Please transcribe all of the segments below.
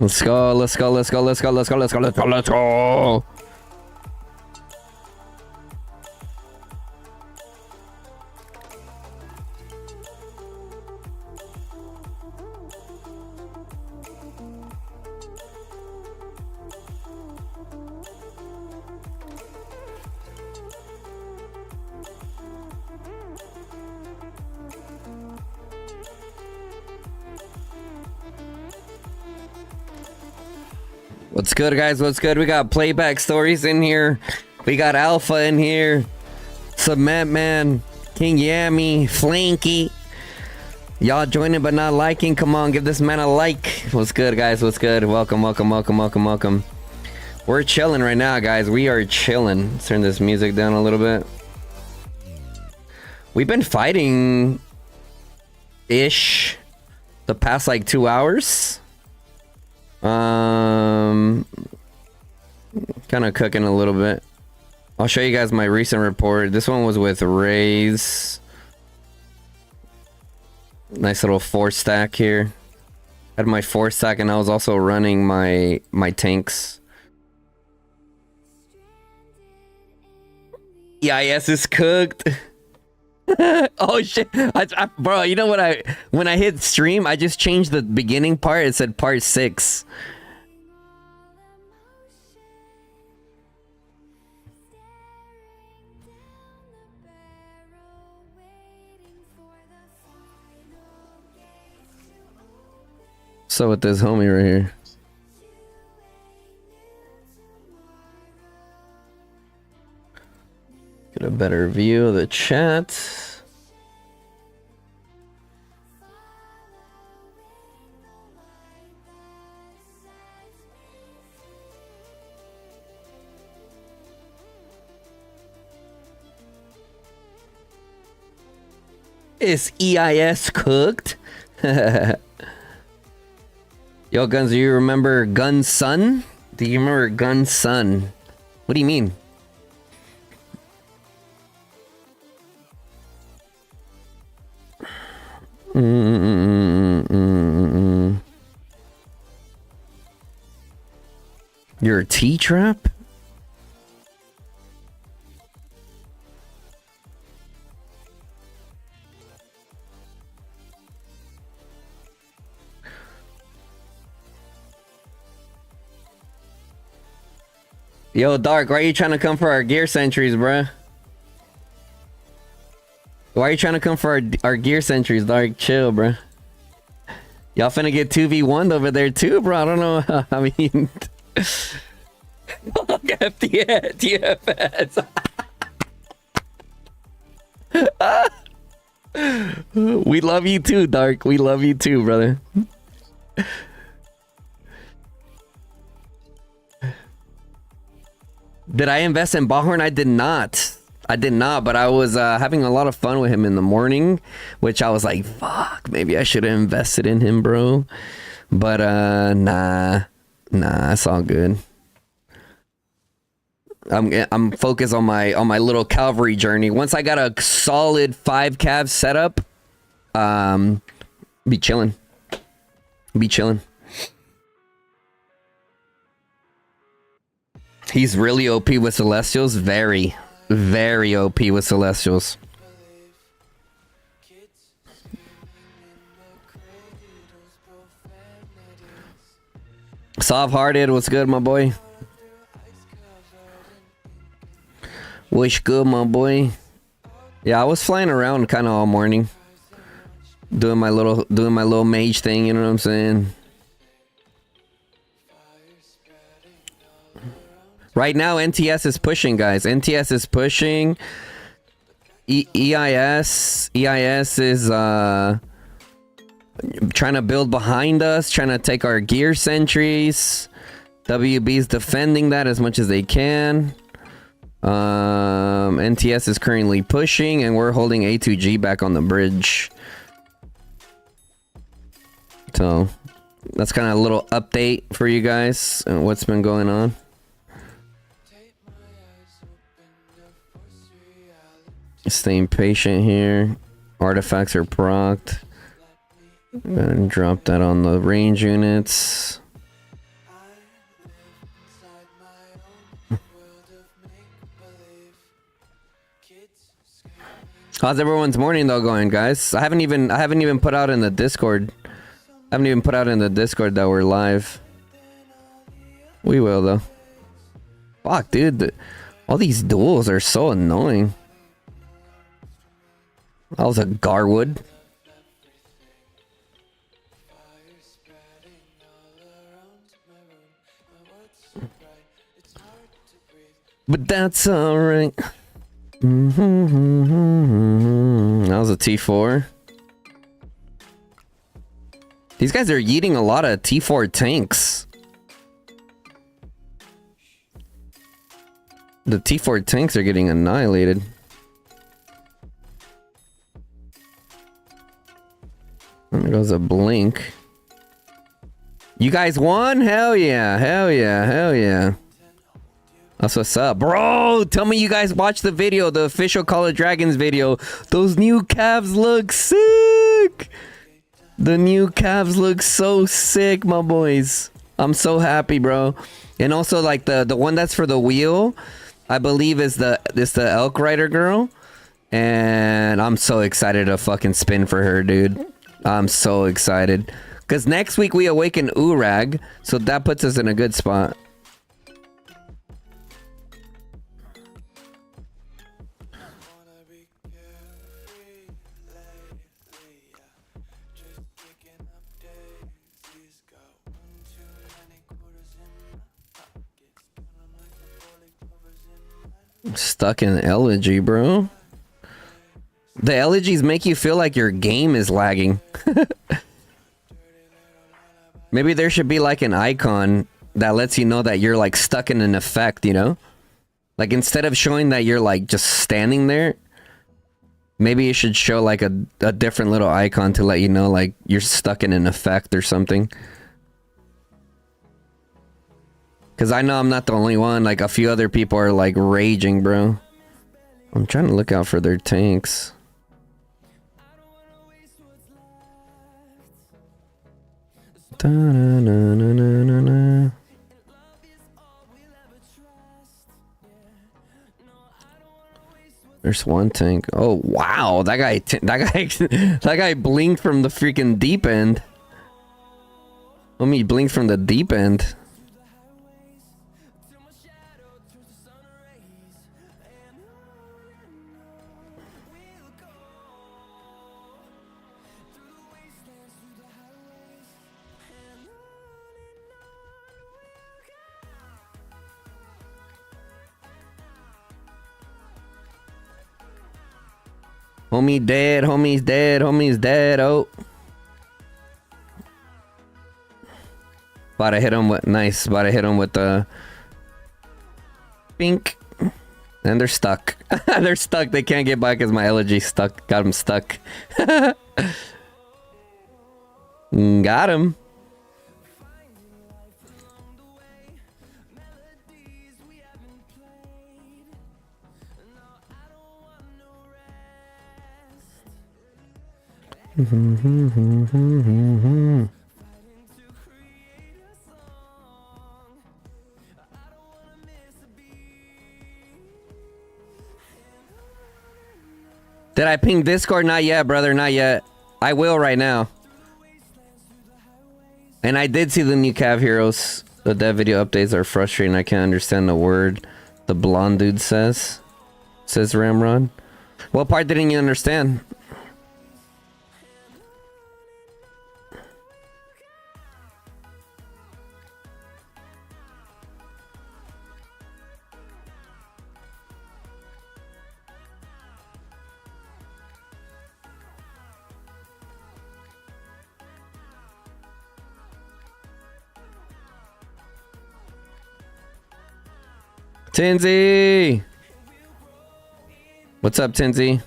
Let's go, let's go, let's go, let's go, let's go, let's go, let's go, let's go. What's good, guys? What's good? We got playback stories in here. We got Alpha in here. Cement Man, King Yammy, Flanky. Y'all joining but not liking. Come on, give this man a like. What's good, guys? What's good? Welcome, welcome, welcome, welcome, welcome. We're chilling right now, guys. We are chilling. Let's turn this music down a little bit. We've been fighting ish the past like 2 hours. Kind of cooking a little bit. I'll show you guys my recent report. This one was with Rays. Nice little 4-stack here. Had my 4-stack, and I was also running my tanks. EIS is cooked. Oh shit, bro, you know what, when I hit stream, I just changed the beginning part. It said part 6. So with this homie right here. Get a better view of the chat. Is EIS cooked? Yo, Guns, do you remember Gun's son? Do you remember Gun's son? What do you mean? You're a T-trap? Yo, Dark, why are you trying to come for our gear sentries, bruh? Why are you trying to come for our gear sentries, Dark? Chill, bruh. Y'all finna get 2v1'd over there too, bro. I don't know. I mean... TFS. We love you too, Dark. We love you too, brother. Did I invest in Ballhorn? I did not. I did not, but I was having a lot of fun with him in the morning, which I was like, fuck, maybe I should have invested in him, bro. But nah, it's all good. I'm focused on my little cavalry journey. Once I got a solid 5 cav setup, be chilling. He's really OP with Celestials. Very, very OP with Celestials. Soft-hearted, what's good, my boy? What's good, my boy? Yeah, I was flying around kind of all morning, doing my little mage thing. You know what I'm saying? Right now, NTS is pushing, guys. NTS is pushing. EIS is trying to build behind us, trying to take our gear sentries. WB's defending that as much as they can. NTS is currently pushing, and we're holding A2G back on the bridge. So that's kind of a little update for you guys and what's been going on. Staying patient here. Artifacts are procced. And drop that on the range units. How's everyone's morning though going, guys? I haven't even put out in the Discord. I haven't even put out in the Discord that we're live. We will though. Fuck, dude. All these duels are so annoying. That was a Garwood. But that's alright. That was a T4. These guys are eating a lot of T4 tanks. The T4 tanks are getting annihilated. There goes a blink. You guys won? Hell yeah, hell yeah, hell yeah. That's what's up. Bro, tell me you guys watched the video, the official Call of Dragons video. Those new calves look sick. The new calves look so sick, my boys. I'm so happy, bro. And also, like, the one that's for the wheel, I believe is the Elk Rider girl. And I'm so excited to fucking spin for her, dude. I'm so excited. Because next week we awaken Urag, so that puts us in a good spot. Stuck in elegy, bro. The elegies make you feel like your game is lagging. Maybe there should be like an icon that lets you know that you're like stuck in an effect, you know? Like instead of showing that you're like just standing there, maybe it should show like a different little icon to let you know like you're stuck in an effect or something. Cause I know I'm not the only one, like a few other people are like raging, bro. I'm trying to look out for their tanks. Da-na-na-na-na-na. There's one tank. Oh wow, that guy blinked from the freaking deep end. Homie blinked from the deep end. Homie dead, homie's dead, homie's dead. Oh. About to hit him with, nice. About to hit him with the pink. And they're stuck. They're stuck. They can't get by because my elegy stuck. Got him stuck. Got him. Did I ping Discord? Not yet, brother. Not yet. I will right now. And I did see the new Cav Heroes. The dev video updates are frustrating. I can't understand the word the blonde dude says. Says Ramrod. What part didn't you understand? Tinsy! What's up, Tinsy?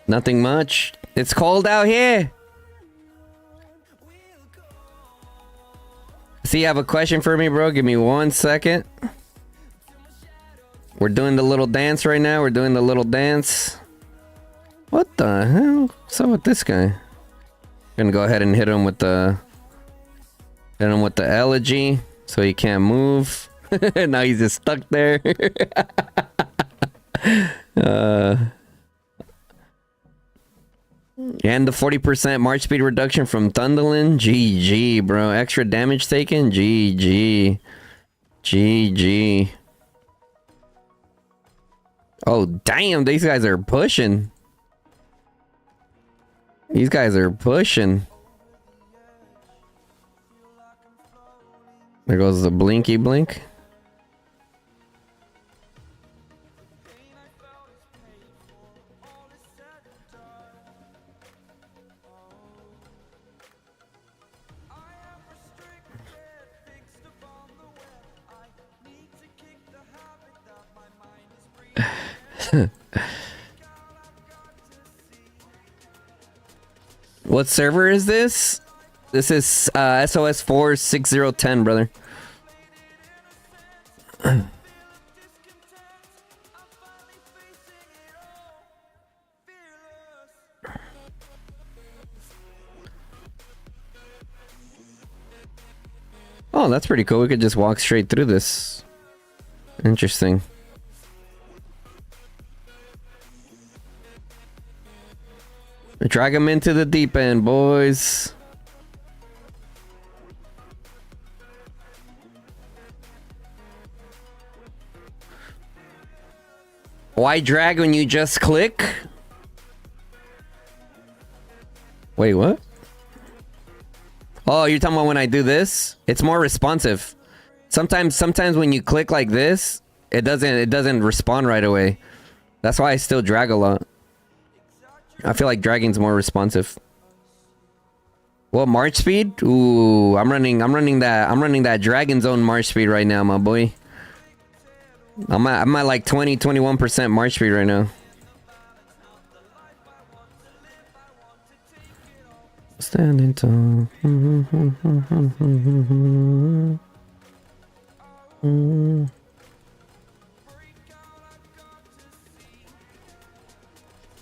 Nothing much. It's cold out here. See, you have a question for me, bro? Give me 1 second. We're doing the little dance right now. We're doing the little dance. What the hell? What's up with this guy? Gonna go ahead and hit him with the elegy so he can't move. Now he's just stuck there. And the 40% March speed reduction from Thunderlin. GG, bro. Extra damage taken. GG. GG. Oh, damn. These guys are pushing. These guys are pushing. There goes the blinky blink. What server is this? This is SOS 46010, brother. Oh, that's pretty cool. We could just walk straight through this. Interesting. Drag him into the deep end, boys. Why drag when you just click? Wait, what? Oh, you're talking about when I do this? It's more responsive. Sometimes when you click like this, it doesn't respond right away. That's why I still drag a lot. I feel like dragging's more responsive. What March speed? Ooh, I'm running that Dragon Zone March speed right now, my boy. I'm at like 21% March speed right now. Standing tall.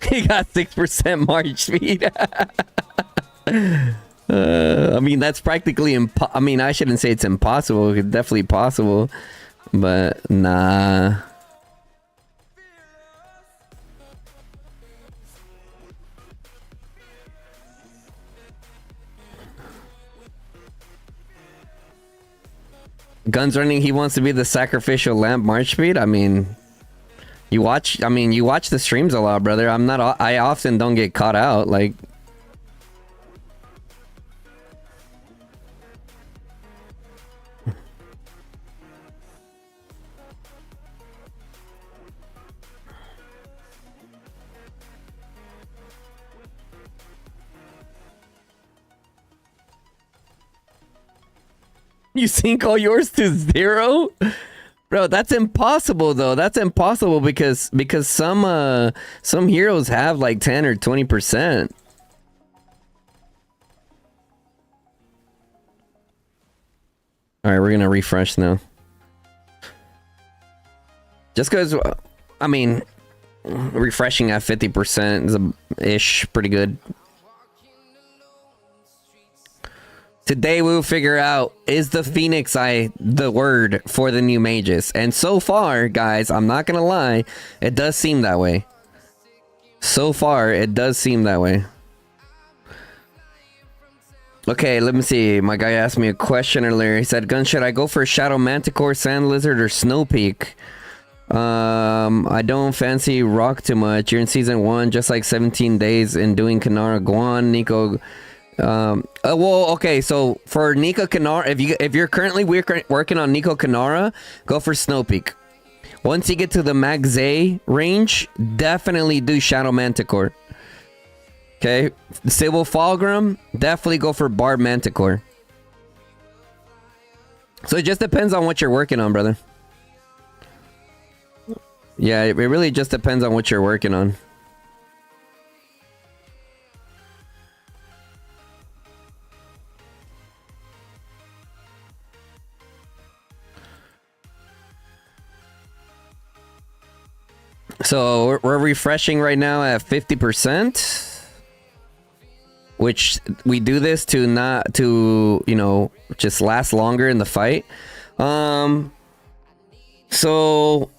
He got 6% March speed. I mean, that's practically I mean, I shouldn't say it's impossible. It's definitely possible. But, nah. Guns running, he wants to be the sacrificial lamb March speed? I mean... You watch the streams a lot, brother. I often don't get caught out, like... You sync all yours to 0? Bro, that's impossible though. That's impossible because some heroes have like 10 or 20%. All right, we're going to refresh now. Just cuz I mean, refreshing at 50% is ish pretty good. Today we will figure out, is the Phoenix Eye the word for the new mages? And so far, guys, I'm not gonna lie, it does seem that way. So far, it does seem that way. Okay, let me see. My guy asked me a question earlier. He said, Gun, should I go for Shadow Manticore, Sand Lizard, or Snow Peak? I don't fancy Rock too much. You're in Season 1, just like 17 days in doing Kanara Guan, Nico... well, okay, so for Nico Kanara, if you're currently working on Nico Kanara, go for Snow Peak. Once you get to the Max A range, definitely do Shadow Manticore. Okay, Sable Fulgrim, definitely go for Barb Manticore. So it just depends on what you're working on, brother. Yeah, it really just depends on what you're working on. So we're refreshing right now at 50%, which we do this to not to, you know, just last longer in the fight. So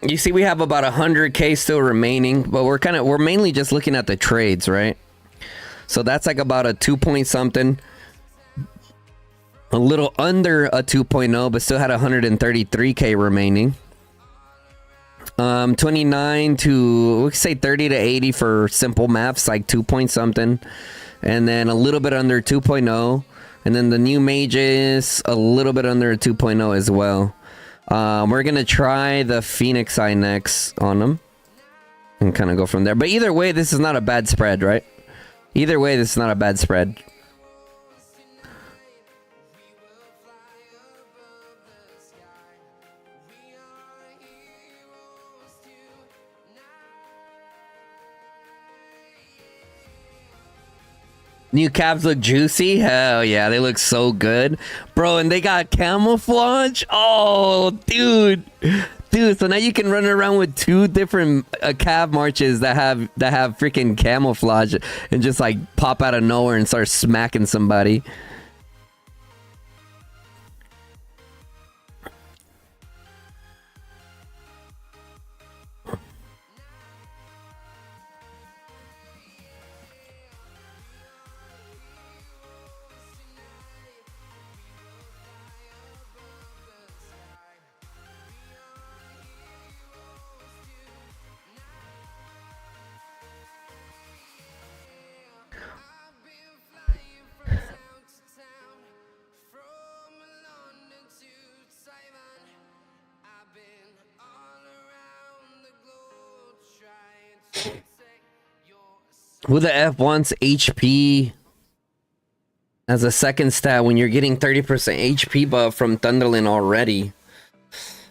you see we have about 100k still remaining, but we're mainly just looking at the trades, right? So that's like about a 2 point something, a little under a 2.0, but still had 133k remaining. 29 to, we could say 30 to 80 for simple maths, like 2 point something, and then a little bit under 2.0, and then the new mages a little bit under 2.0 as well. We're gonna try the Phoenix Eye next on them and kind of go from there, but either way this is not a bad spread, right? Either way this is not a bad spread. New calves look juicy. Hell yeah, they look so good, bro. And they got camouflage. Oh, dude. So now you can run around with 2 different calf marches that have freaking camouflage and just like pop out of nowhere and start smacking somebody. Who the F wants HP as a second stat when you're getting 30% HP buff from Thunderlin already?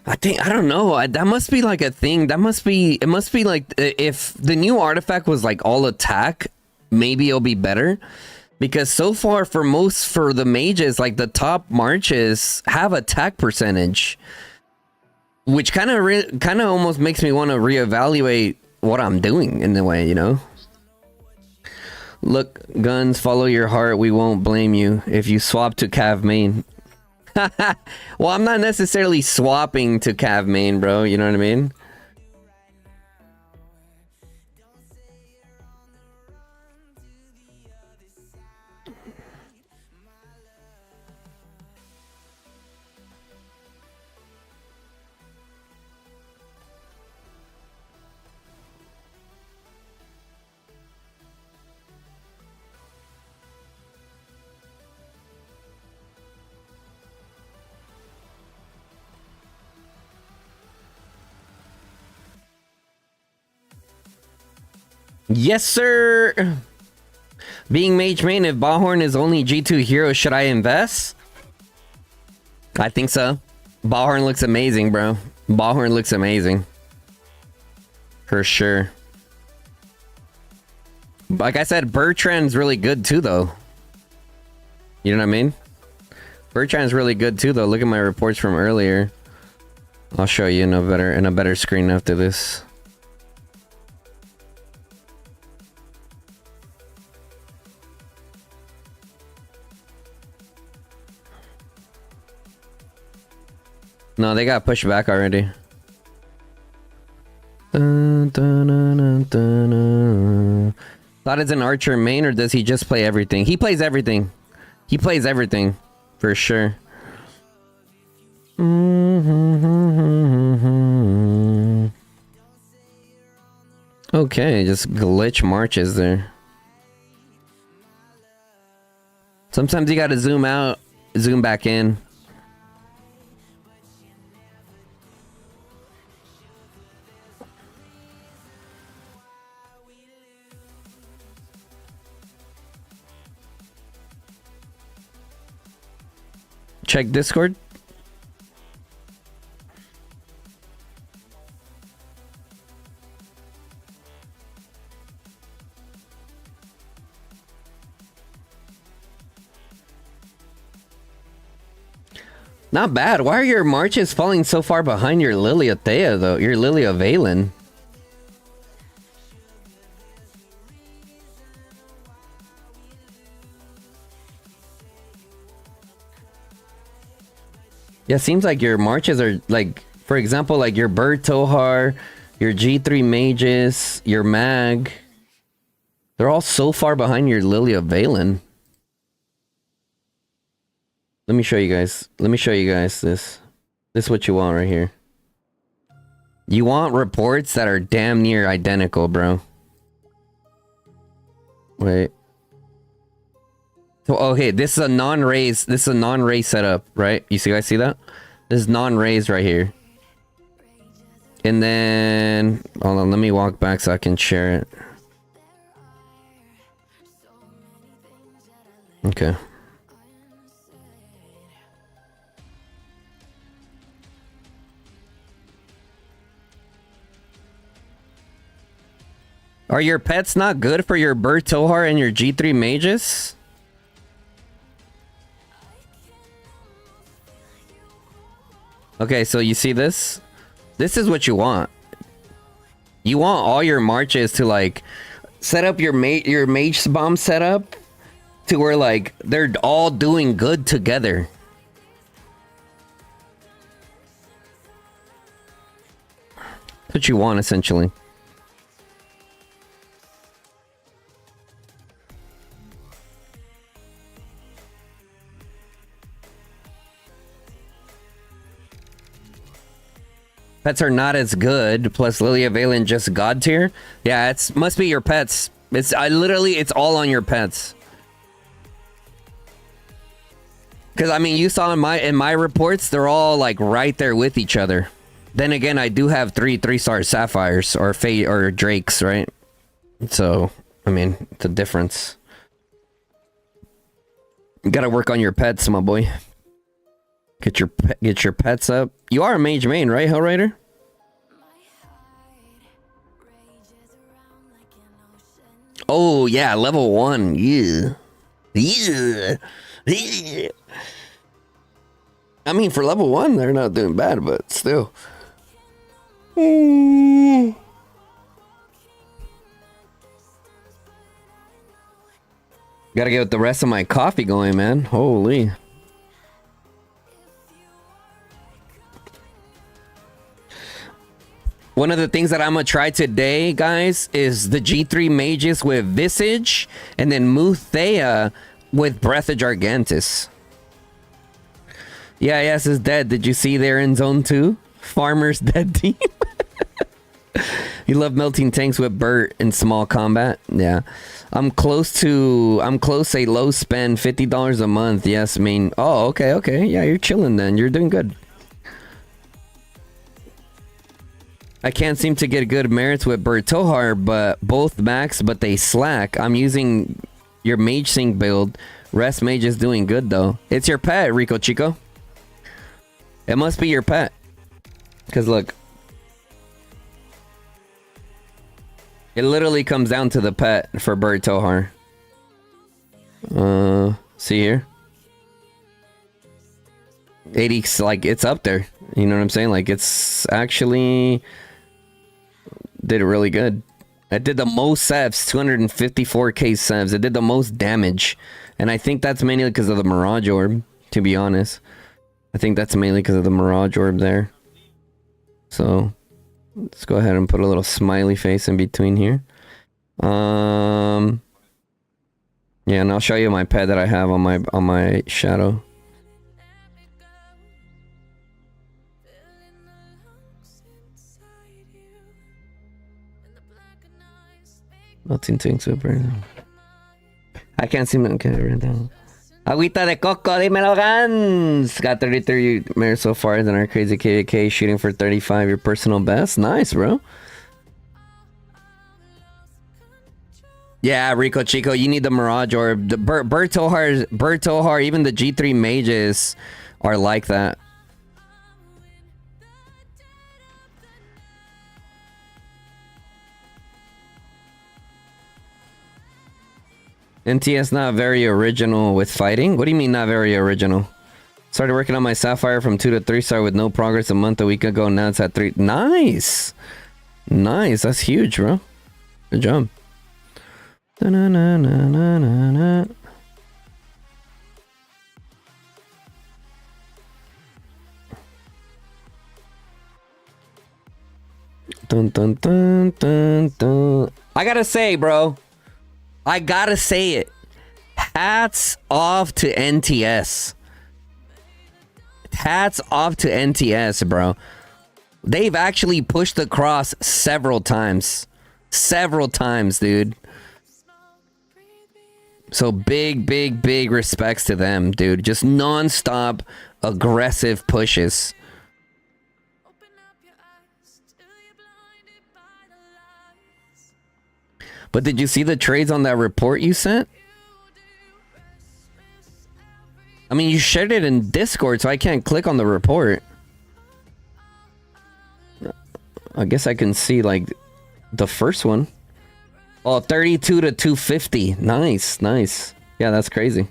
I don't know. That must be like a thing. It must be like if the new artifact was like all attack, maybe it'll be better. Because so far for the mages, like the top marches have attack percentage, which kind of almost makes me want to reevaluate what I'm doing in a way, you know? Look, guns, follow your heart. We won't blame you if you swap to Cav main. Well, I'm not necessarily swapping to Cav main, bro. You know what I mean? Yes, sir. Being mage main, if Ballhorn is only G2 hero, should I invest? I think so. Ballhorn looks amazing, bro. Ballhorn looks amazing. For sure. Like I said, Bertrand's really good too, though. You know what I mean? Bertrand's really good too, though. Look at my reports from earlier. I'll show you in a better screen after this. No, they got pushed back already. Dun, dun, dun, dun, dun. Thought it's an archer main, or does he just play everything? He plays everything. He plays everything. For sure. Okay, just glitch marches there. Sometimes you gotta zoom out, zoom back in. Check Discord. Not bad. Why are your marches falling so far behind your Lilia Thea, though? Your Lilia Valen. Yeah, seems like your marches are like, for example, like your Bird Tohar, your G3 Mages, your Mag. They're all so far behind your Lily of Valen. Let me show you guys. Let me show you guys this. This is what you want right here. You want reports that are damn near identical, bro. Wait. So, okay, this is a non-raise. This is a non-raise setup, right? You guys see that? This is non-raise right here. And then, hold on, let me walk back so I can share it. Okay. Are your pets not good for your Bird Tohar and your G3 Mages? Okay, so you see this? This is what you want. You want all your marches to like set up your mage bomb setup to where like they're all doing good together. That's what you want essentially. Pets are not as good. Plus, Lily of Valen just god tier. Yeah, it's must be your pets. It's it's all on your pets. Because I mean, you saw in my reports, they're all like right there with each other. Then again, I do have three-star sapphires or fate or drakes, right? So I mean, it's a difference. You gotta work on your pets, my boy. Get your pets up. You are a mage main, right, Hellrider? Oh yeah, level 1. Yeah. Yeah. Yeah. I mean, for level 1, they're not doing bad, but still. Gotta get the rest of my coffee going, man. Holy. One of the things that I'm gonna try today, guys, is the G3 Mages with Visage, and then Muthea with Breath of Gargantus. Yeah, yes, is dead. Did you see they're in zone 2? Farmer's dead team. You love melting tanks with Bert in small combat. Yeah, I'm close a low spend $50 a month. Yes, I mean, oh, okay. Yeah, you're chilling then. You're doing good. I can't seem to get good merits with Bert Tohar, but both max, but they slack. I'm using your Mage Sync build. Rest Mage is doing good though. It's your pet, Rico Chico. It must be your pet. Cause look. It literally comes down to the pet for Bird Tohar. See here? 80, like, it's up there. You know what I'm saying? Like, it's actually did it really good. It did the most sevs, 254k sevs. It did the most damage. And I think that's mainly because of the Mirage Orb, to be honest. I think that's mainly because of the Mirage Orb there. So let's go ahead and put a little smiley face in between here. Yeah, and I'll show you my pet that I have on my shadow. Melting tank super. I can't see my okay right now. Agüita de coco, dímelo, Gans! Got 33 mirrors so far, then our crazy KVK shooting for 35, your personal best. Nice, bro. Yeah, Rico Chico, you need the Mirage Orb. The Bird Tohar, even the G3 Mages are like that. NTS not very original with fighting? What do you mean not very original? Started working on my Sapphire from 2 to 3 star with no progress a month, a week ago. Now it's at 3. Nice! Nice, that's huge, bro. Good job. Dun, dun, dun, dun, dun. I gotta say, bro. I gotta say it. Hats off to NTS. Hats off to NTS, bro. They've actually pushed the cross several times. Several times, dude. So big respects to them, dude. Just non-stop aggressive pushes. But did you see the trades on that report you sent? I mean, you shared it in Discord, so I can't click on the report. I guess I can see, like, the first one. Oh, 32 to 250. Nice, nice. Yeah, that's crazy.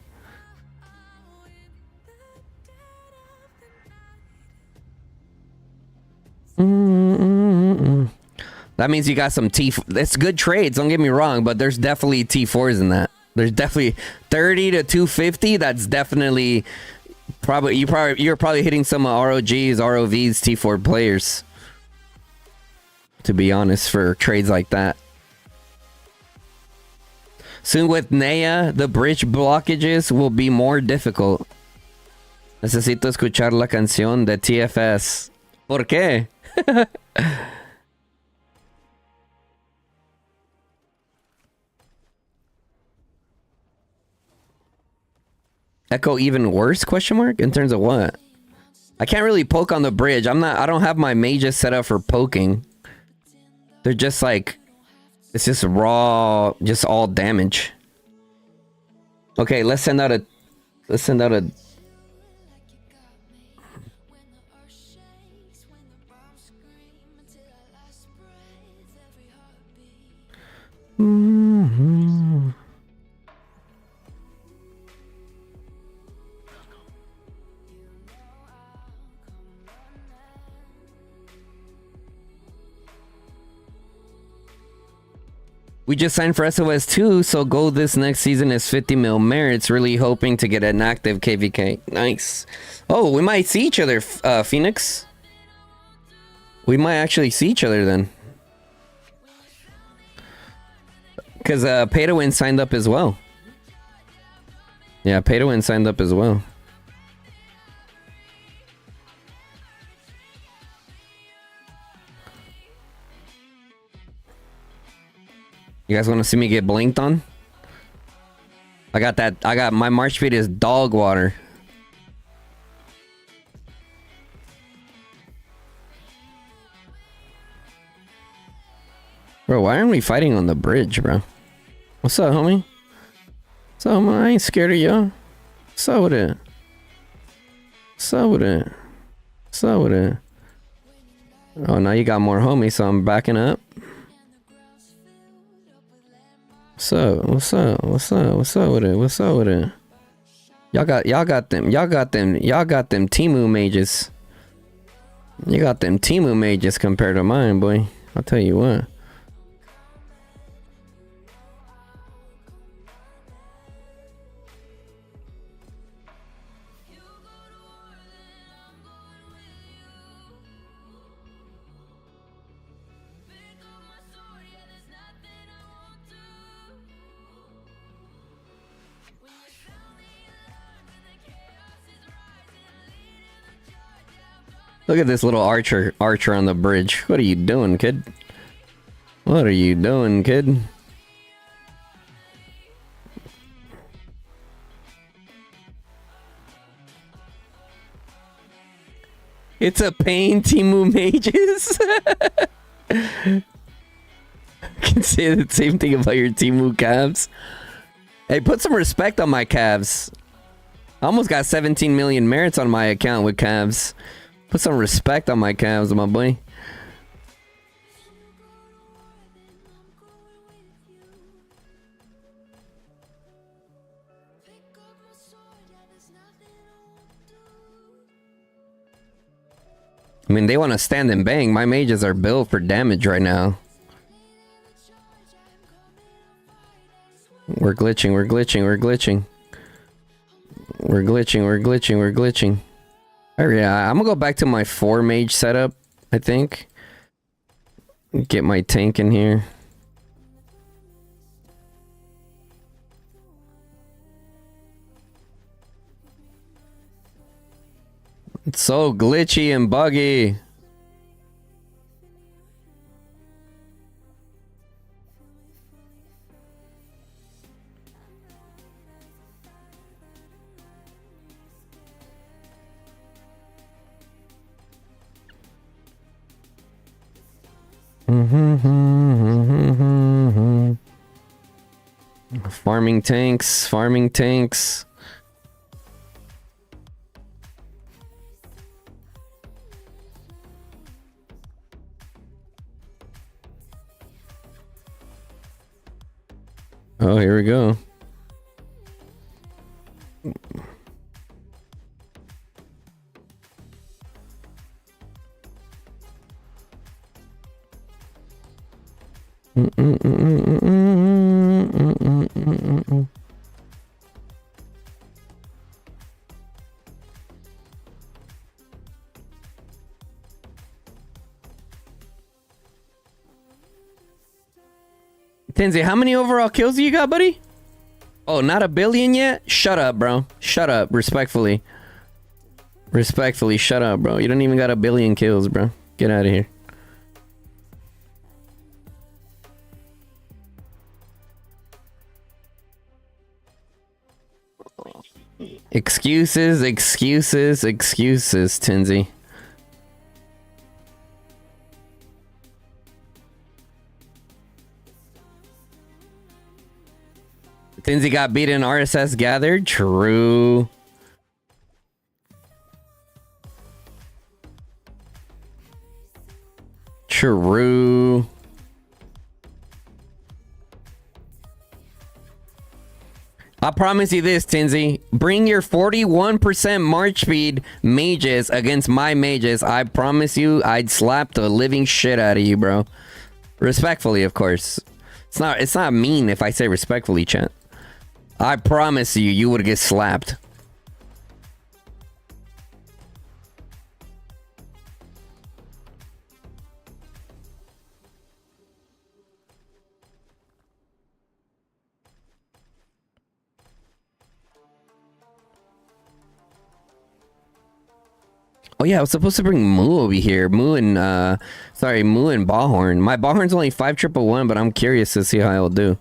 That means you got some T. That's good trades. Don't get me wrong, but there's definitely T4s in that. There's definitely 30 to 250. That's definitely you're probably hitting some ROGs, ROVs, T4 players. To be honest, for trades like that. Soon with Nea, the bridge blockages will be more difficult. Necesito escuchar la canción de TFS. ¿Por qué? Echo even worse? Question mark? In terms of what? I can't really poke on the bridge. I don't have my mages set up for poking. They're just like, it's just raw, just all damage. Okay, let's send out a We just signed for SOS 2, so goal this next season is 50 mil merits. Really hoping to get an active KVK. Nice. Oh, we might see each other, Phoenix. We might actually see each other then. Because Pay to Win signed up as well. Yeah, Pay to Win signed up as well. You guys want to see me get blinked on? I got my March speed is dog water. Bro, why aren't we fighting on the bridge, bro? What's up, homie? What's up, homie? I ain't scared of y'all. What's up with it? What's up with it? What's up with it? Oh, now you got more homies, so I'm backing up. What's up? What's up? What's up? What's up with it? What's up with it? Y'all got them Temu mages. You got them Temu mages compared to mine, boy. I'll tell you what. Look at this little archer on the bridge. What are you doing, kid? What are you doing, kid? It's a pain, Temu mages. I can say the same thing about your Temu calves. Hey, put some respect on my calves. I almost got 17 million merits on my account with calves. Put some respect on my calves, my boy. I mean, they want to stand and bang. My mages are built for damage right now. We're glitching, we're glitching, we're glitching. We're glitching, we're glitching, we're glitching. Oh, yeah, I'm gonna go back to my 4 mage setup, I think. Get my tank in here. It's so glitchy and buggy. Farming tanks, farming tanks. Oh, here we go. Tenzi, how many overall kills you got, buddy? Oh, not a billion yet? Shut up, bro. Shut up, respectfully. Respectfully, shut up, bro. You don't even got a billion kills, bro. Get out of here. Excuses, excuses, excuses, Tenzi. Tenzi got beat in RSS gathered. True. True. I promise you this, Tenzi. Bring your 41% March speed mages against my mages. I promise you, I'd slap the living shit out of you, bro. Respectfully, of course. It's not mean if I say respectfully, chat. I promise you, you would get slapped. Oh yeah, I was supposed to bring Moo over here. Moo and Ballhorn. My Ballhorn's only 5111, but I'm curious to see how he'll do.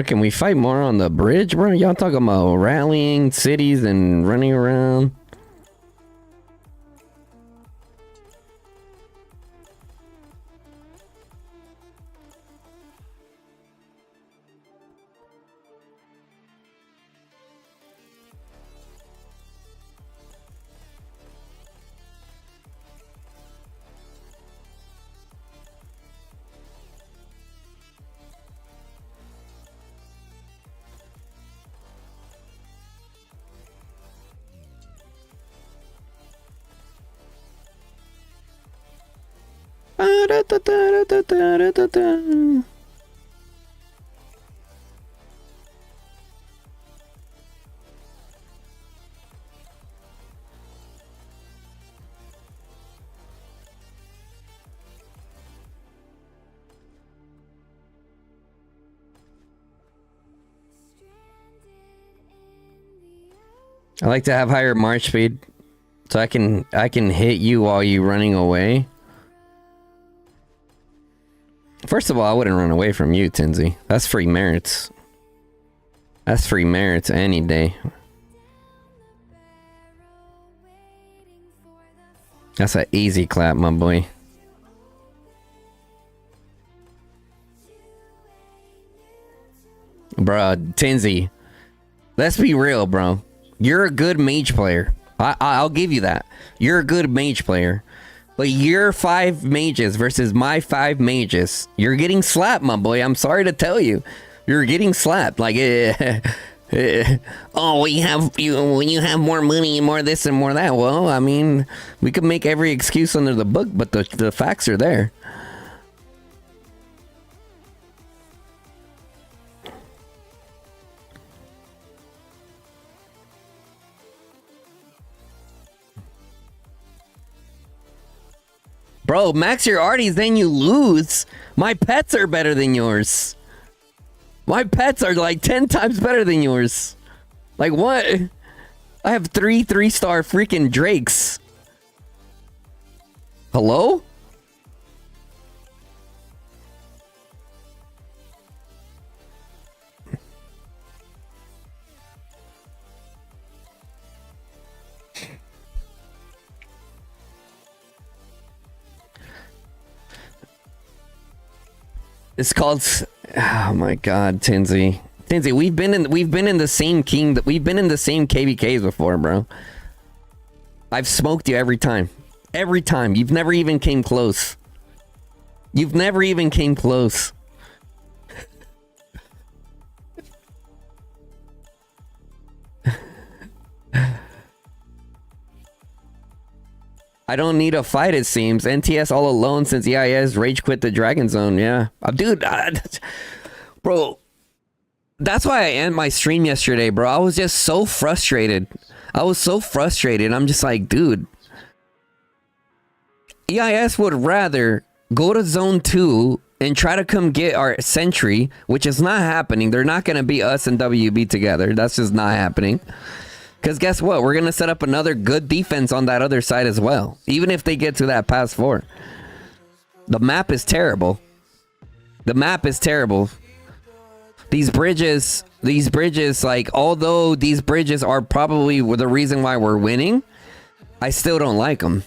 Can we fight more on the bridge, bro? Y'all talking about rallying cities and running around? I like to have higher march speed, so I can hit you while you running away. First of all, I wouldn't run away from you, Tenzi. That's free merits. That's free merits any day. That's an easy clap, my boy. Bruh, Tenzi. Let's be real, bro. You're a good mage player. I'll give you that. You're a good mage player. But your 5 mages versus my 5 mages, you're getting slapped, my boy. I'm sorry to tell you. You're getting slapped. Like, Oh, when you have more money and more this and more that. Well, I mean, we could make every excuse under the book, but the facts are there. Bro, max your arties, then you lose. My pets are better than yours. My pets are like 10 times better than yours. Like what? I have 3-star freaking Drakes. Hello? It's called. Oh my God, Tinsy. Tinsy, we've been in the same KVKs before, bro. I've smoked you every time. Every time. You've never even came close. You've never even came close. I don't need a fight, it seems. NTS all alone since EIS rage quit the Dragon Zone. Yeah. Dude, bro, that's why I ended my stream yesterday, bro. I was just so frustrated. I'm just like, dude, EIS would rather go to Zone 2 and try to come get our Sentry, which is not happening. They're not going to be us and WB together. That's just not happening. Because guess what? We're going to set up another good defense on that other side as well. Even if they get to that pass 4. The map is terrible. The map is terrible. These bridges, like, although these bridges are probably the reason why we're winning, I still don't like them.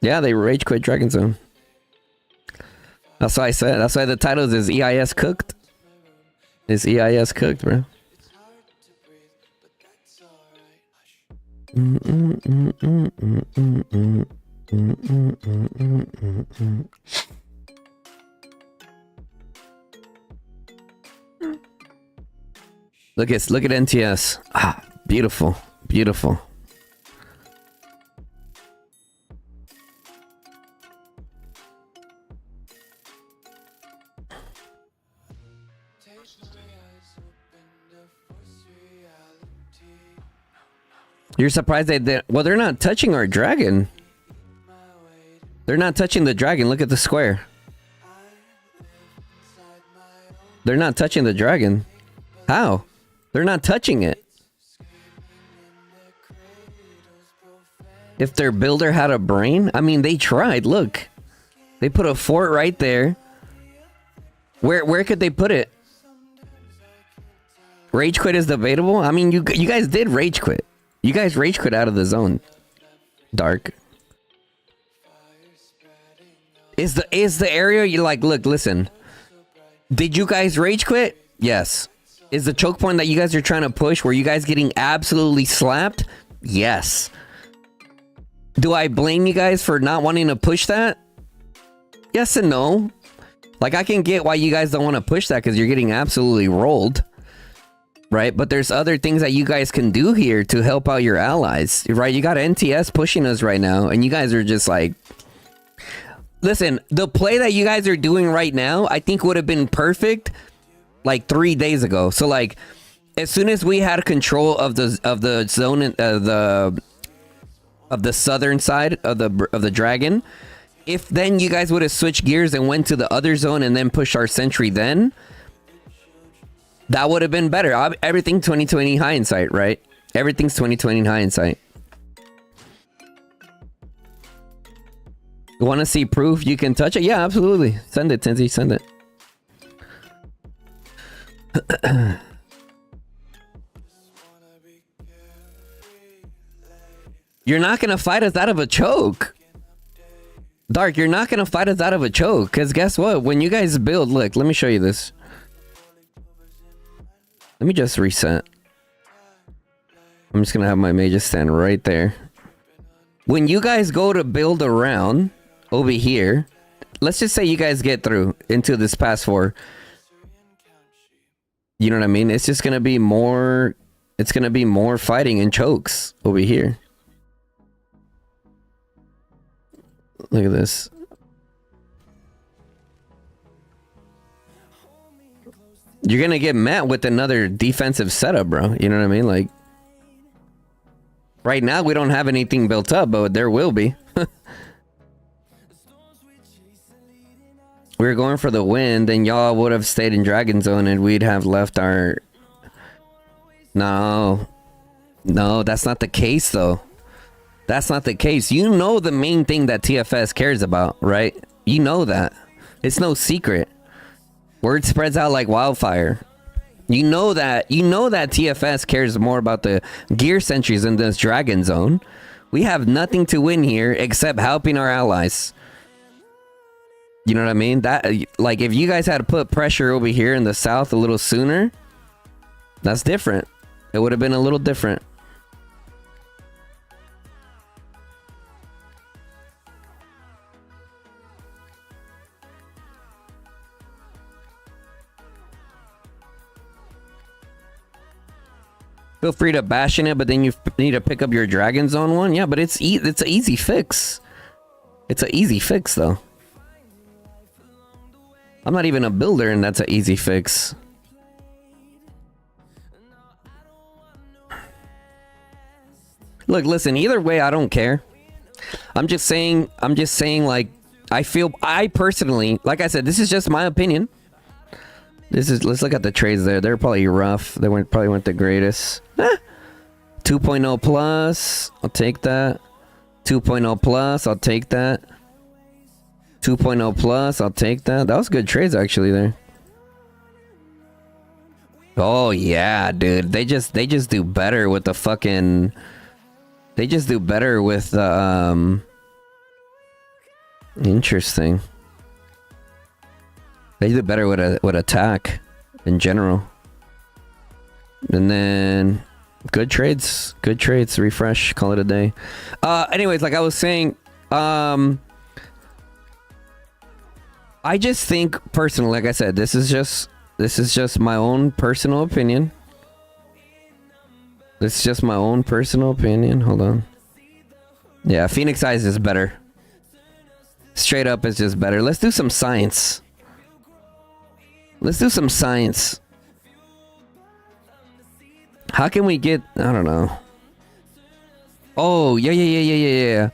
Yeah, they rage quit Dragon Zone. That's why I said. That's why the title is EIS cooked. Is EIS cooked, bro? Look at NTS. Ah, beautiful. You're surprised well, they're not touching our dragon. They're not touching the dragon. Look at the square. They're not touching the dragon. How? They're not touching it. If their builder had a brain, I mean, they tried. Look, they put a fort right there. Where could they put it? Rage quit is debatable. I mean, you guys did rage quit. You guys rage quit out of the zone. Dark. Is the area you like? Look, listen. Did you guys rage quit? Yes. Is the choke point that you guys are trying to push, were you guys getting absolutely slapped? Yes. Do I blame you guys for not wanting to push that? Yes and no. Like, I can get why you guys don't want to push that because you're getting absolutely rolled. Right? But there's other things that you guys can do here to help out your allies. Right? You got NTS pushing us right now, and you guys are just like... Listen, the play that you guys are doing right now, I think would have been perfect like 3 days ago. So, like, as soon as we had control of the zone, of the southern side of the dragon, if then you guys would have switched gears and went to the other zone and then pushed our sentry then, that would have been better. Everything 2020 hindsight, right? Everything's 2020 hindsight. You want to see proof you can touch it? Yeah, absolutely. Send it, Tinsy. Send it. You're not going to fight us out of a choke. Dark, you're not going to fight us out of a choke. Because guess what? When you guys build... Look, let me show you this. Let me just reset. I'm just going to have my mages stand right there. When you guys go to build around over here, let's just say you guys get through into this pass 4. You know what I mean? It's just gonna be more. It's gonna be more fighting and chokes over here. Look at this. You're gonna get met with another defensive setup, bro. You know what I mean? Like, right now we don't have anything built up, but there will be. We were going for the win, then y'all would have stayed in Dragon Zone and we'd have left our... No, that's not the case though. That's not the case. You know the main thing that TFS cares about, right? You know that. It's no secret. Word spreads out like wildfire. You know that TFS cares more about the gear sentries in this Dragon Zone. We have nothing to win here except helping our allies. You know what I mean? That, like, if you guys had to put pressure over here in the south a little sooner, that's different. It would have been a little different. Feel free to bash in it, but then you need to pick up your Dragon Zone one. Yeah, but it's an easy fix. It's an easy fix, though. I'm not even a builder, and that's an easy fix. Look, listen, either way, I don't care. I'm just saying, like, I personally, like I said, this is just my opinion. Let's look at the trades there. They're probably rough. They probably weren't the greatest. 2.0 plus, I'll take that. 2.0 plus, I'll take that. 2.0 plus, I'll take that. That was good trades actually there. Oh yeah, dude. They just do better with the fucking... They just do better with the interesting. They do better with attack in general. And then good trades. Refresh, call it a day. Anyways, like I was saying, I just think personally, like I said, this is just my own personal opinion. It's just my own personal opinion. Hold on. Yeah, Phoenix Eyes is better. Straight up is just better. Let's do some science. Let's do some science. How can we get... I don't know. Oh, yeah.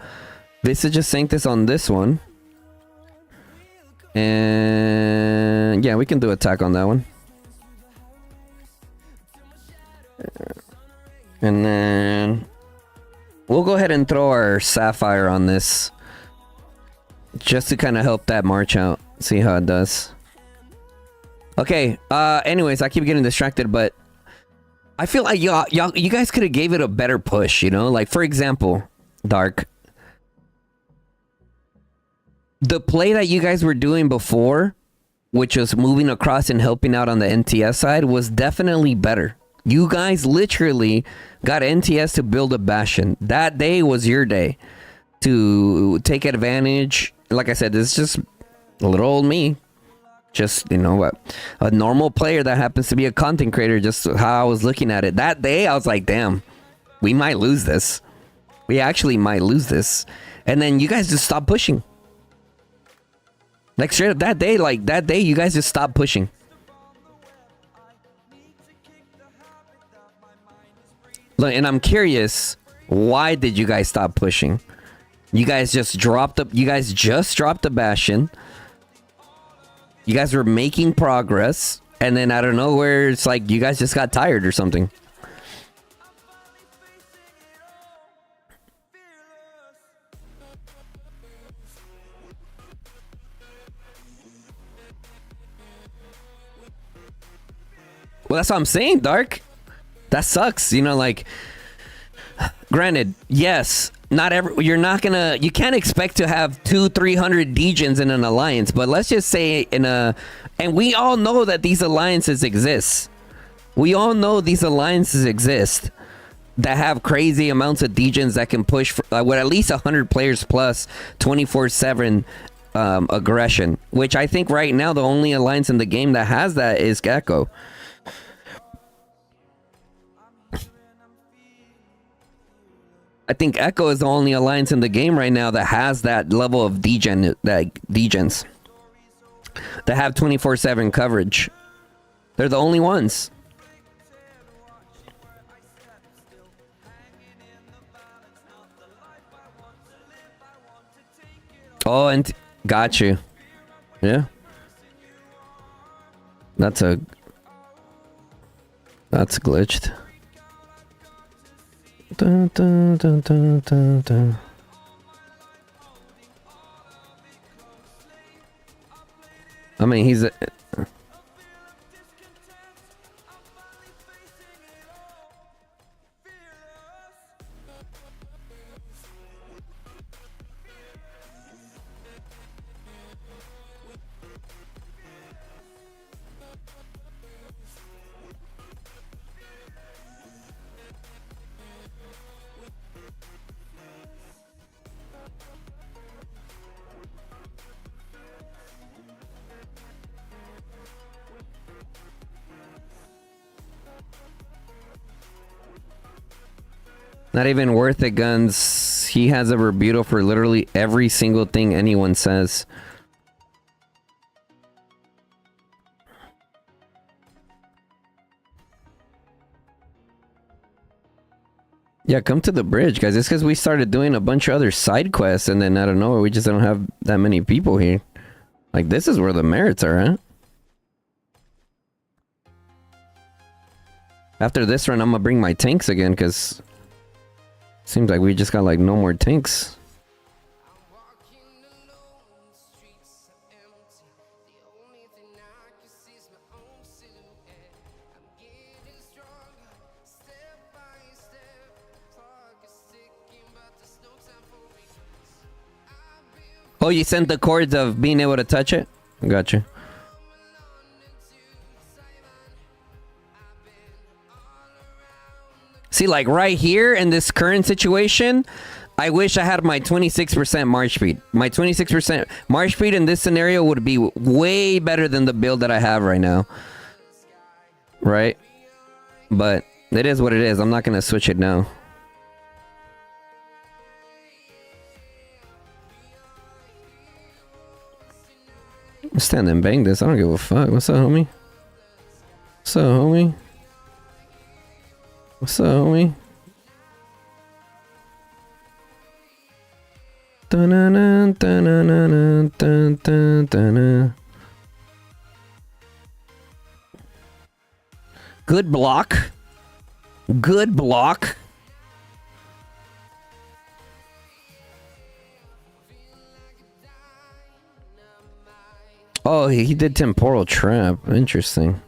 This is just sync this on this one. And... yeah, we can do attack on that one. And then... we'll go ahead and throw our Sapphire on this. Just to kind of help that march out. See how it does. Okay, anyways, I keep getting distracted, but... I feel like you guys could have gave it a better push, you know? Like, for example, Dark. The play that you guys were doing before, which was moving across and helping out on the NTS side, was definitely better. You guys literally got NTS to build a Bastion. That day was your day to take advantage. Like I said, this is just a little old me. Just, you know what, a normal player that happens to be a content creator, just how I was looking at it. That day, I was like, damn, we might lose this. We actually might lose this. And then you guys just stopped pushing. Like, straight up, that day, you guys just stopped pushing. Look, and I'm curious, why did you guys stop pushing? You guys just dropped the Bastion. You guys were making progress, and then out of nowhere, it's like you guys just got tired or something. Well, that's what I'm saying, Dark. That sucks, you know, like... Granted, yes, you can't expect to have 200-300 Degens in an alliance, but let's just say and we all know that these alliances exist. We all know these alliances exist that have crazy amounts of Degens that can push for, with at least 100 players plus 24/7 aggression, which I think right now the only alliance in the game that has that is Gecko. I think Echo is the only alliance in the game right now that has that level of degens that have 24/7 coverage. They're the only ones. Oh, and got you. Yeah. That's glitched. Dun, dun, dun, dun, dun, dun. I mean, he's not even worth it, Guns. He has a rebuttal for literally every single thing anyone says. Yeah, come to the bridge, guys. It's because we started doing a bunch of other side quests, and then out of nowhere, we just don't have that many people here. Like, this is where the merits are at. After this run, I'm gonna bring my tanks again, because seems like we just got, like, no more tanks. Oh, you sent the cords of being able to touch it? Gotcha. See, like right here in this current situation, I wish I had my 26% march speed. My 26% march speed in this scenario would be way better than the build that I have right now. Right? But it is what it is. I'm not going to switch it now. Stand and bang this. I don't give a fuck. What's up, homie? What's up, homie? What's up, homie? Dun-dun-dun, dun-dun-dun, dun-dun-dun. Good block. Good block. Oh, he did temporal trap. Interesting.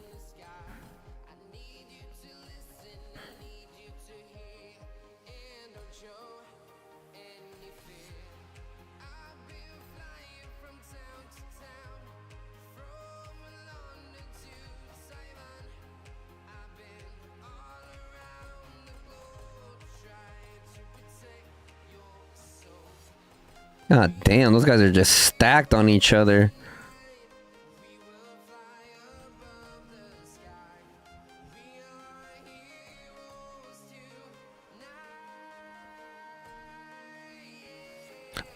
God damn, those guys are just stacked on each other.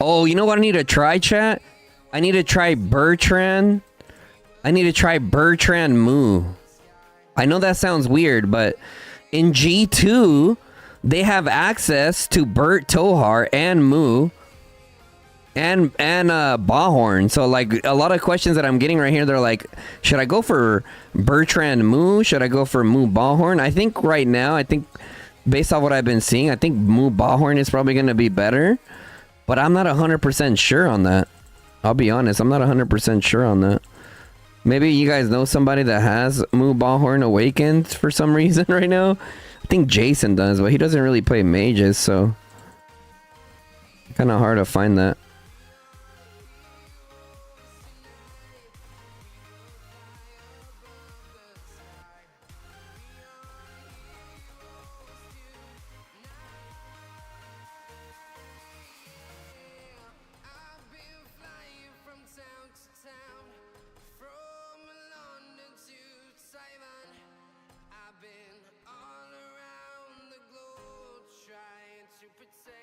Oh, you know what I need to try, chat? I need to try Bertrand. I need to try Bertrand Moo. I know that sounds weird, but in G2, they have access to Bert Tohar and Moo and Bahorn. So like a lot of questions that I'm getting right here, they're like, should I go for Bertrand Moo? Should I go for Moo Bahorn? I think right now, based off what I've been seeing, I think Moo Bahorn is probably going to be better. But I'm not 100% sure on that. I'll be honest, I'm not 100% sure on that. Maybe you guys know somebody that has Moo Bahorn awakened for some reason right now. I think Jason does, but he doesn't really play mages, so kind of hard to find that. All around the globe, trying to protect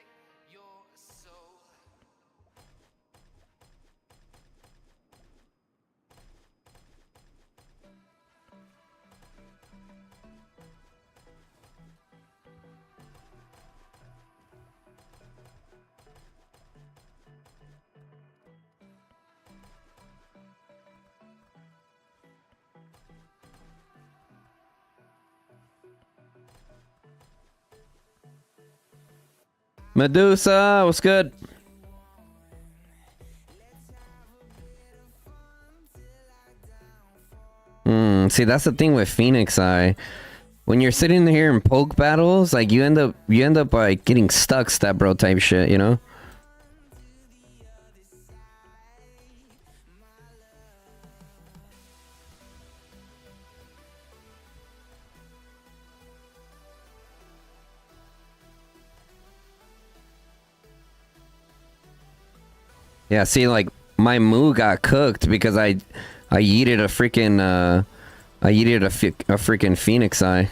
Medusa, what's good? See, that's the thing with Phoenix Eye. When you're sitting here in poke battles, like you end up like getting stuck, step bro type shit, you know? Yeah, see, like my moo got cooked because I yeeted a freaking a freaking Phoenix Eye.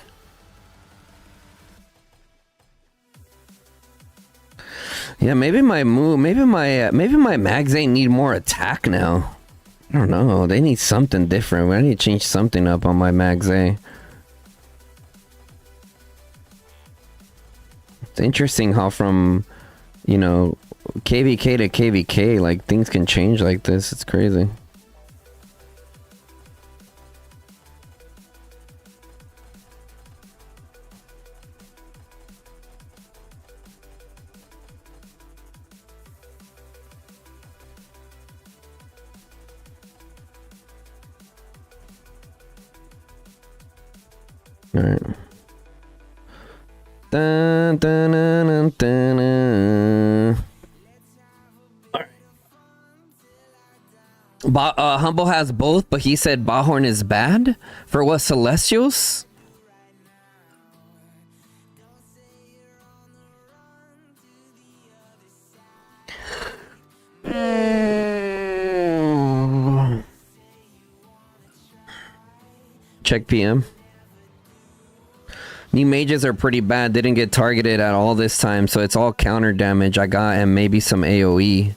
Yeah, maybe my mags ain't need more attack now. I don't know. They need something different. I need to change something up on my mags. It's interesting how from, you know, KVK to KVK, like things can change like this. It's crazy. All right. Dun, dun, dun, dun, dun, dun. Humble has both, but he said Bahorn is bad for what, Celestials? Check PM. New mages are pretty bad. Didn't get targeted at all this time, so it's all counter damage I got and maybe some AoE.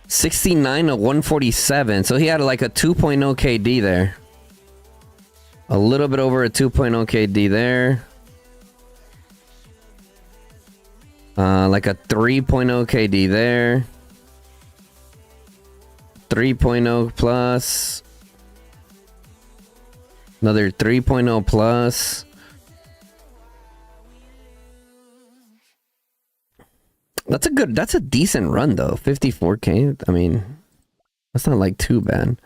$69 to $147, so he had like a 2.0 KD there. A little bit over a 2.0 KD there. Like a 3.0 KD there. 3.0 plus. Another 3.0 plus. That's a decent run though. 54k. I mean, that's not like too bad.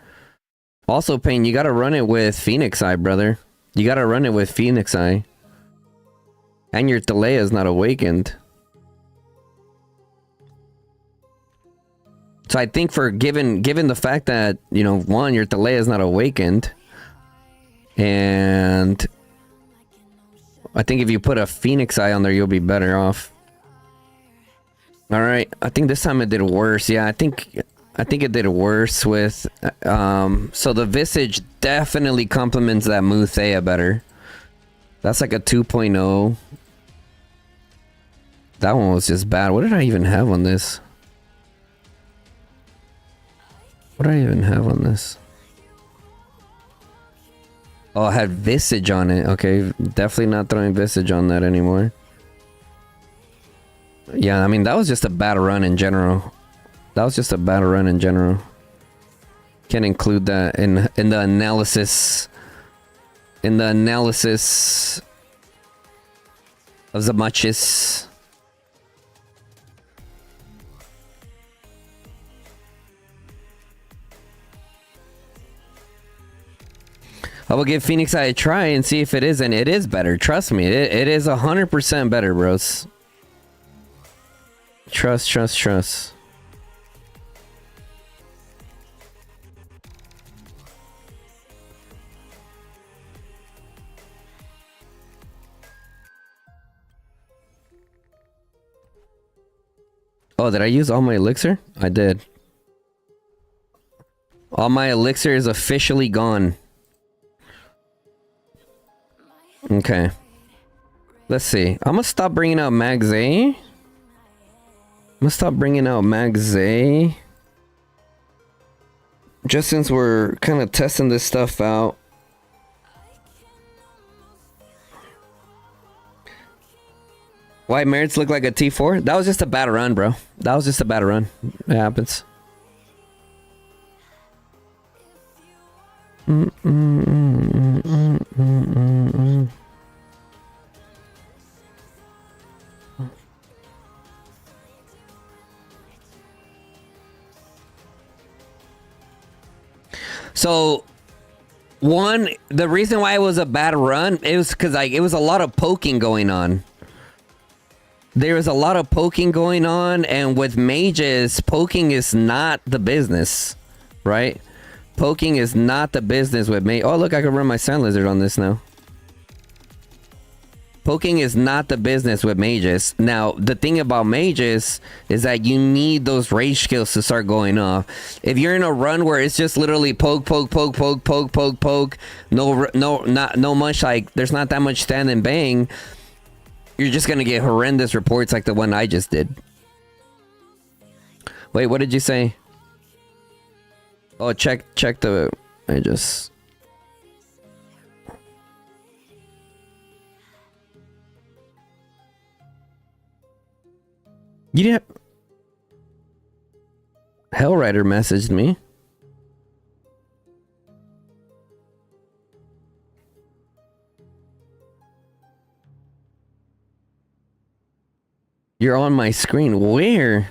Also, Payne, you gotta run it with Phoenix Eye, brother. You gotta run it with Phoenix Eye. And your delay is not awakened. So I think for given the fact that, you know, one, your delay is not awakened, and I think if you put a Phoenix Eye on there, you'll be better off. All right, I think this time it did worse. Yeah, I think it did worse with so the Visage definitely complements that Muthea better. That's like a 2.0. That one was just bad. What did I even have on this? What did I even have on this? Oh, I had Visage on it. Okay, definitely not throwing Visage on that anymore. Yeah, I mean, that was just a bad run in general. Can't include that in the analysis. In the analysis of the matches. I will give Phoenix Eye a try and see if it is, and it is better. Trust me, it is 100% better, bros. Trust. Oh, did I use all my elixir? I did. All my elixir is officially gone. Okay. Let's see. I'm gonna stop bringing out Mags A. Just since we're kind of testing this stuff out. Why merits look like a T4? That was just a bad run, bro. That was just a bad run. It happens. So, the reason why it was a bad run, it was because like it was a lot of poking going on. There was a lot of poking going on, and with mages, poking is not the business, right? Poking is not the business with me. Oh, look, I can run my Sand Lizard on this now. Poking is not the business with mages. Now, the thing about mages is that you need those rage skills to start going off. If you're in a run where it's just literally poke, poke, poke, poke, poke, poke, poke, no much, like there's not that much stand and bang, you're just gonna get horrendous reports like the one I just did. Wait, what did you say? Oh, check the. I just. You didn't. Hellrider messaged me. You're on my screen. Where?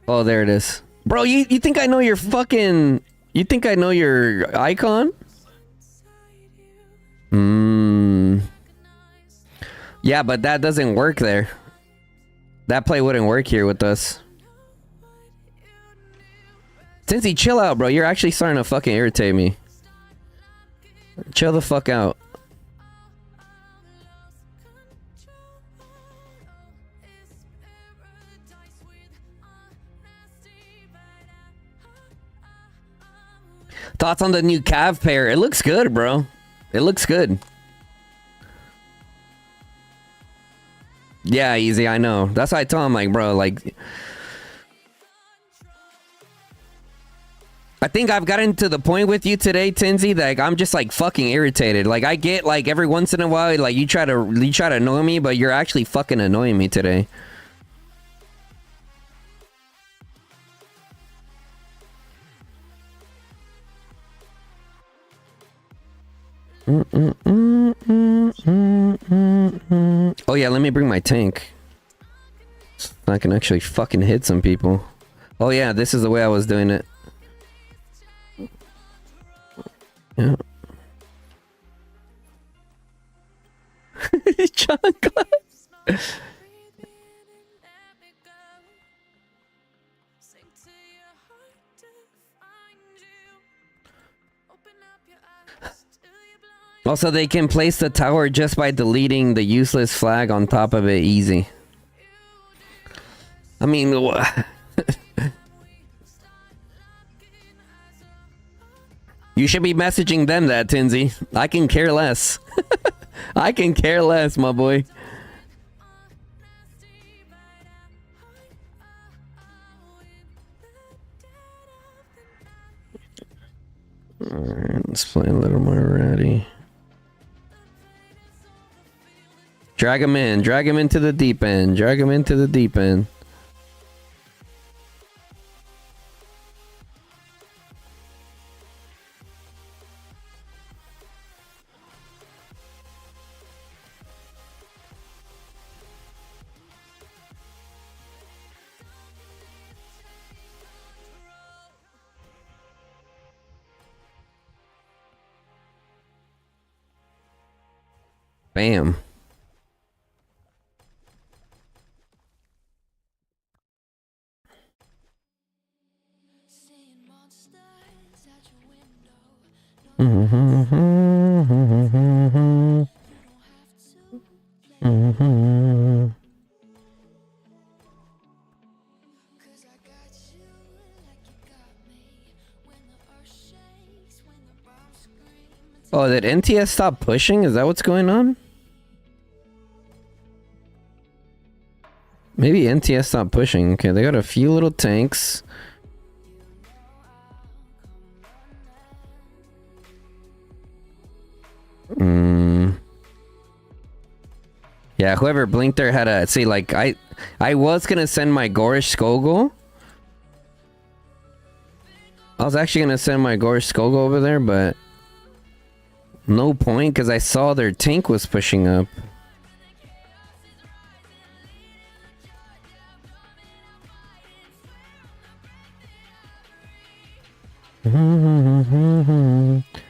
Oh, there it is. Bro, you think I know your fucking... You think I know your icon? Yeah, but that doesn't work there. That play wouldn't work here with us. Cincy, chill out, bro. You're actually starting to fucking irritate me. Chill the fuck out. Thoughts on the new Cav pair? It looks good, bro. It looks good. Yeah, easy, I know. That's why I told him, like, bro, like... I think I've gotten to the point with you today, Tinzy, that like, I'm just, like, fucking irritated. Like, I get, like, every once in a while, like, you try to annoy me, but you're actually fucking annoying me today. Oh yeah, let me bring my tank. I can actually fucking hit some people. Oh yeah, this is the way I was doing it. Yeah. John Glass. Also, they can place the tower just by deleting the useless flag on top of it. Easy. I mean, you should be messaging them that, Tinzy. I can care less. I can care less, my boy. Alright, let's play a little more ready. Drag him in. Drag him into the deep end. Drag him into the deep end. Bam. Oh, did NTS stop pushing? Is that what's going on? Maybe NTS stopped pushing. Okay, they got a few little tanks. Yeah, whoever blinked there had a... See, like, I was gonna send my Gorish Skogul. I was actually gonna send my Gorish Skogul over there, but... No point, because I saw their tank was pushing up.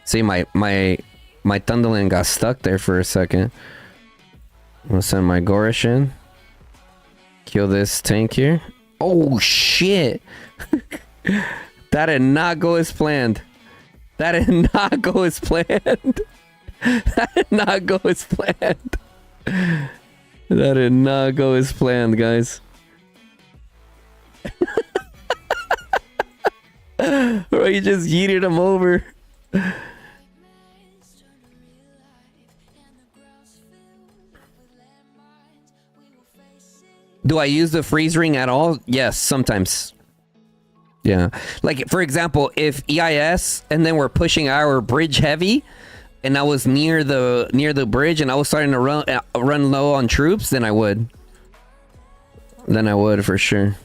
See, my Thunderland got stuck there for a second. I'm gonna send my Gorish in. Kill this tank here. Oh shit! That did not go as planned. That did not go as planned. That did not go as planned. That did not go as planned, guys. Bro, you just yeeted him over. Do I use the freeze ring at all? Yes, sometimes. Yeah. Like, for example, if EIS and then we're pushing our bridge heavy and I was near the bridge and I was starting to run low on troops, then I would. Then I would for sure.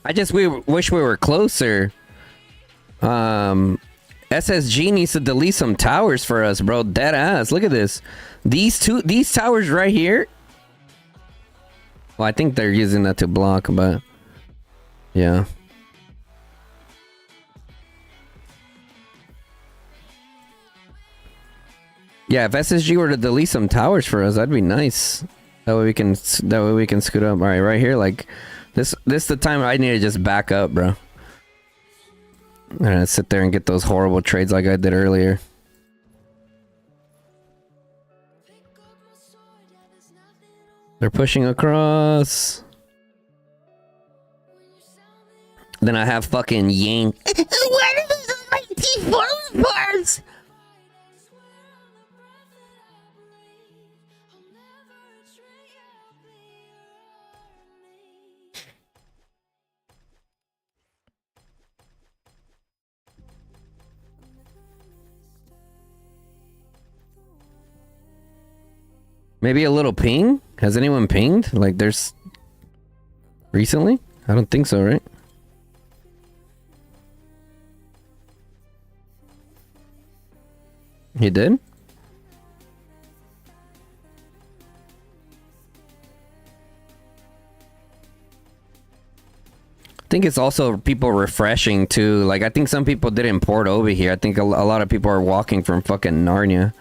I just wish we were closer. SSG needs to delete some towers for us, bro. Dead ass. Look at this. These towers right here. Well, I think they're using that to block, but yeah. Yeah, if SSG were to delete some towers for us, that'd be nice. That way we can scoot up. All right, right here, like. This is the time I need to just back up, bro. I'm gonna sit there and get those horrible trades like I did earlier. They're pushing across. Then I have fucking Yang. What are those like T4 bars? Maybe a little ping? Has anyone pinged? Like there's... Recently? I don't think so, right? You did? I think it's also people refreshing too. Like I think some people didn't port over here. I think a lot of people are walking from fucking Narnia.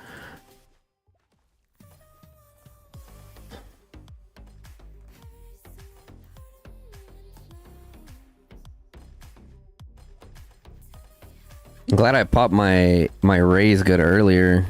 I'm glad I popped my raise good earlier.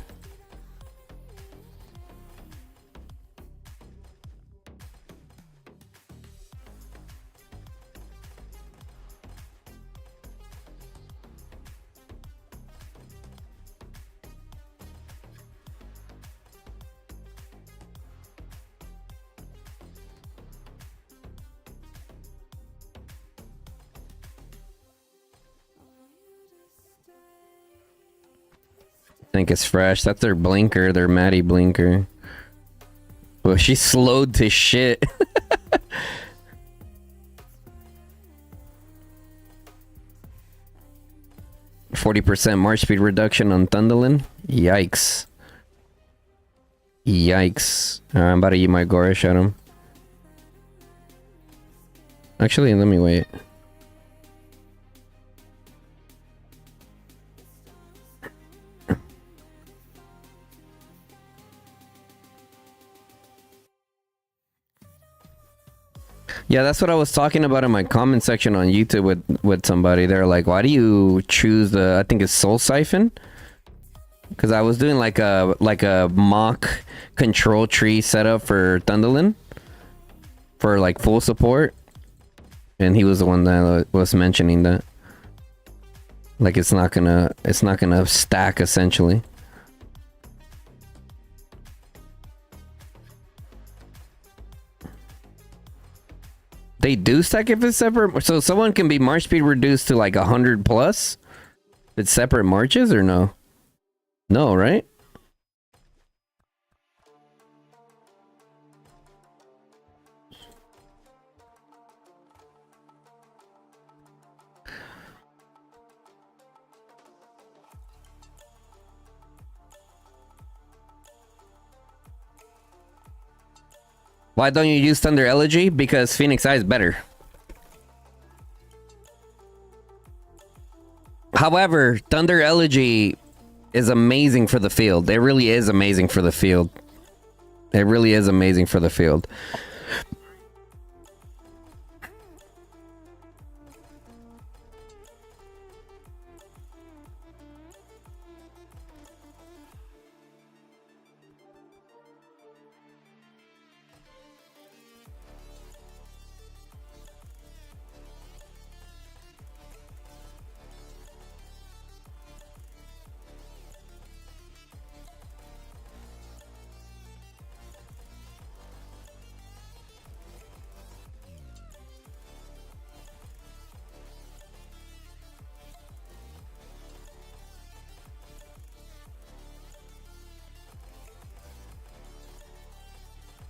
I think it's fresh. That's their blinker, their Maddie blinker. Well, she slowed to shit. %40 march speed reduction on Thunderlin. Yikes. Yikes. I'm about to eat my Gorish at him. Actually, let me wait. Yeah, that's what I was talking about in my comment section on YouTube with somebody. They're like, why do you choose the, I think it's Soul Siphon? Because I was doing like a mock control tree setup for Thunderlin for like full support. And he was the one that was mentioning that. Like it's not gonna stack essentially. They do stack if it's separate, so someone can be march speed reduced to like 100 plus. If it's separate marches or no? No, right? Why don't you use Thunder Elegy? Because Phoenix Eye is better. However, Thunder Elegy is amazing for the field. It really is amazing for the field. It really is amazing for the field.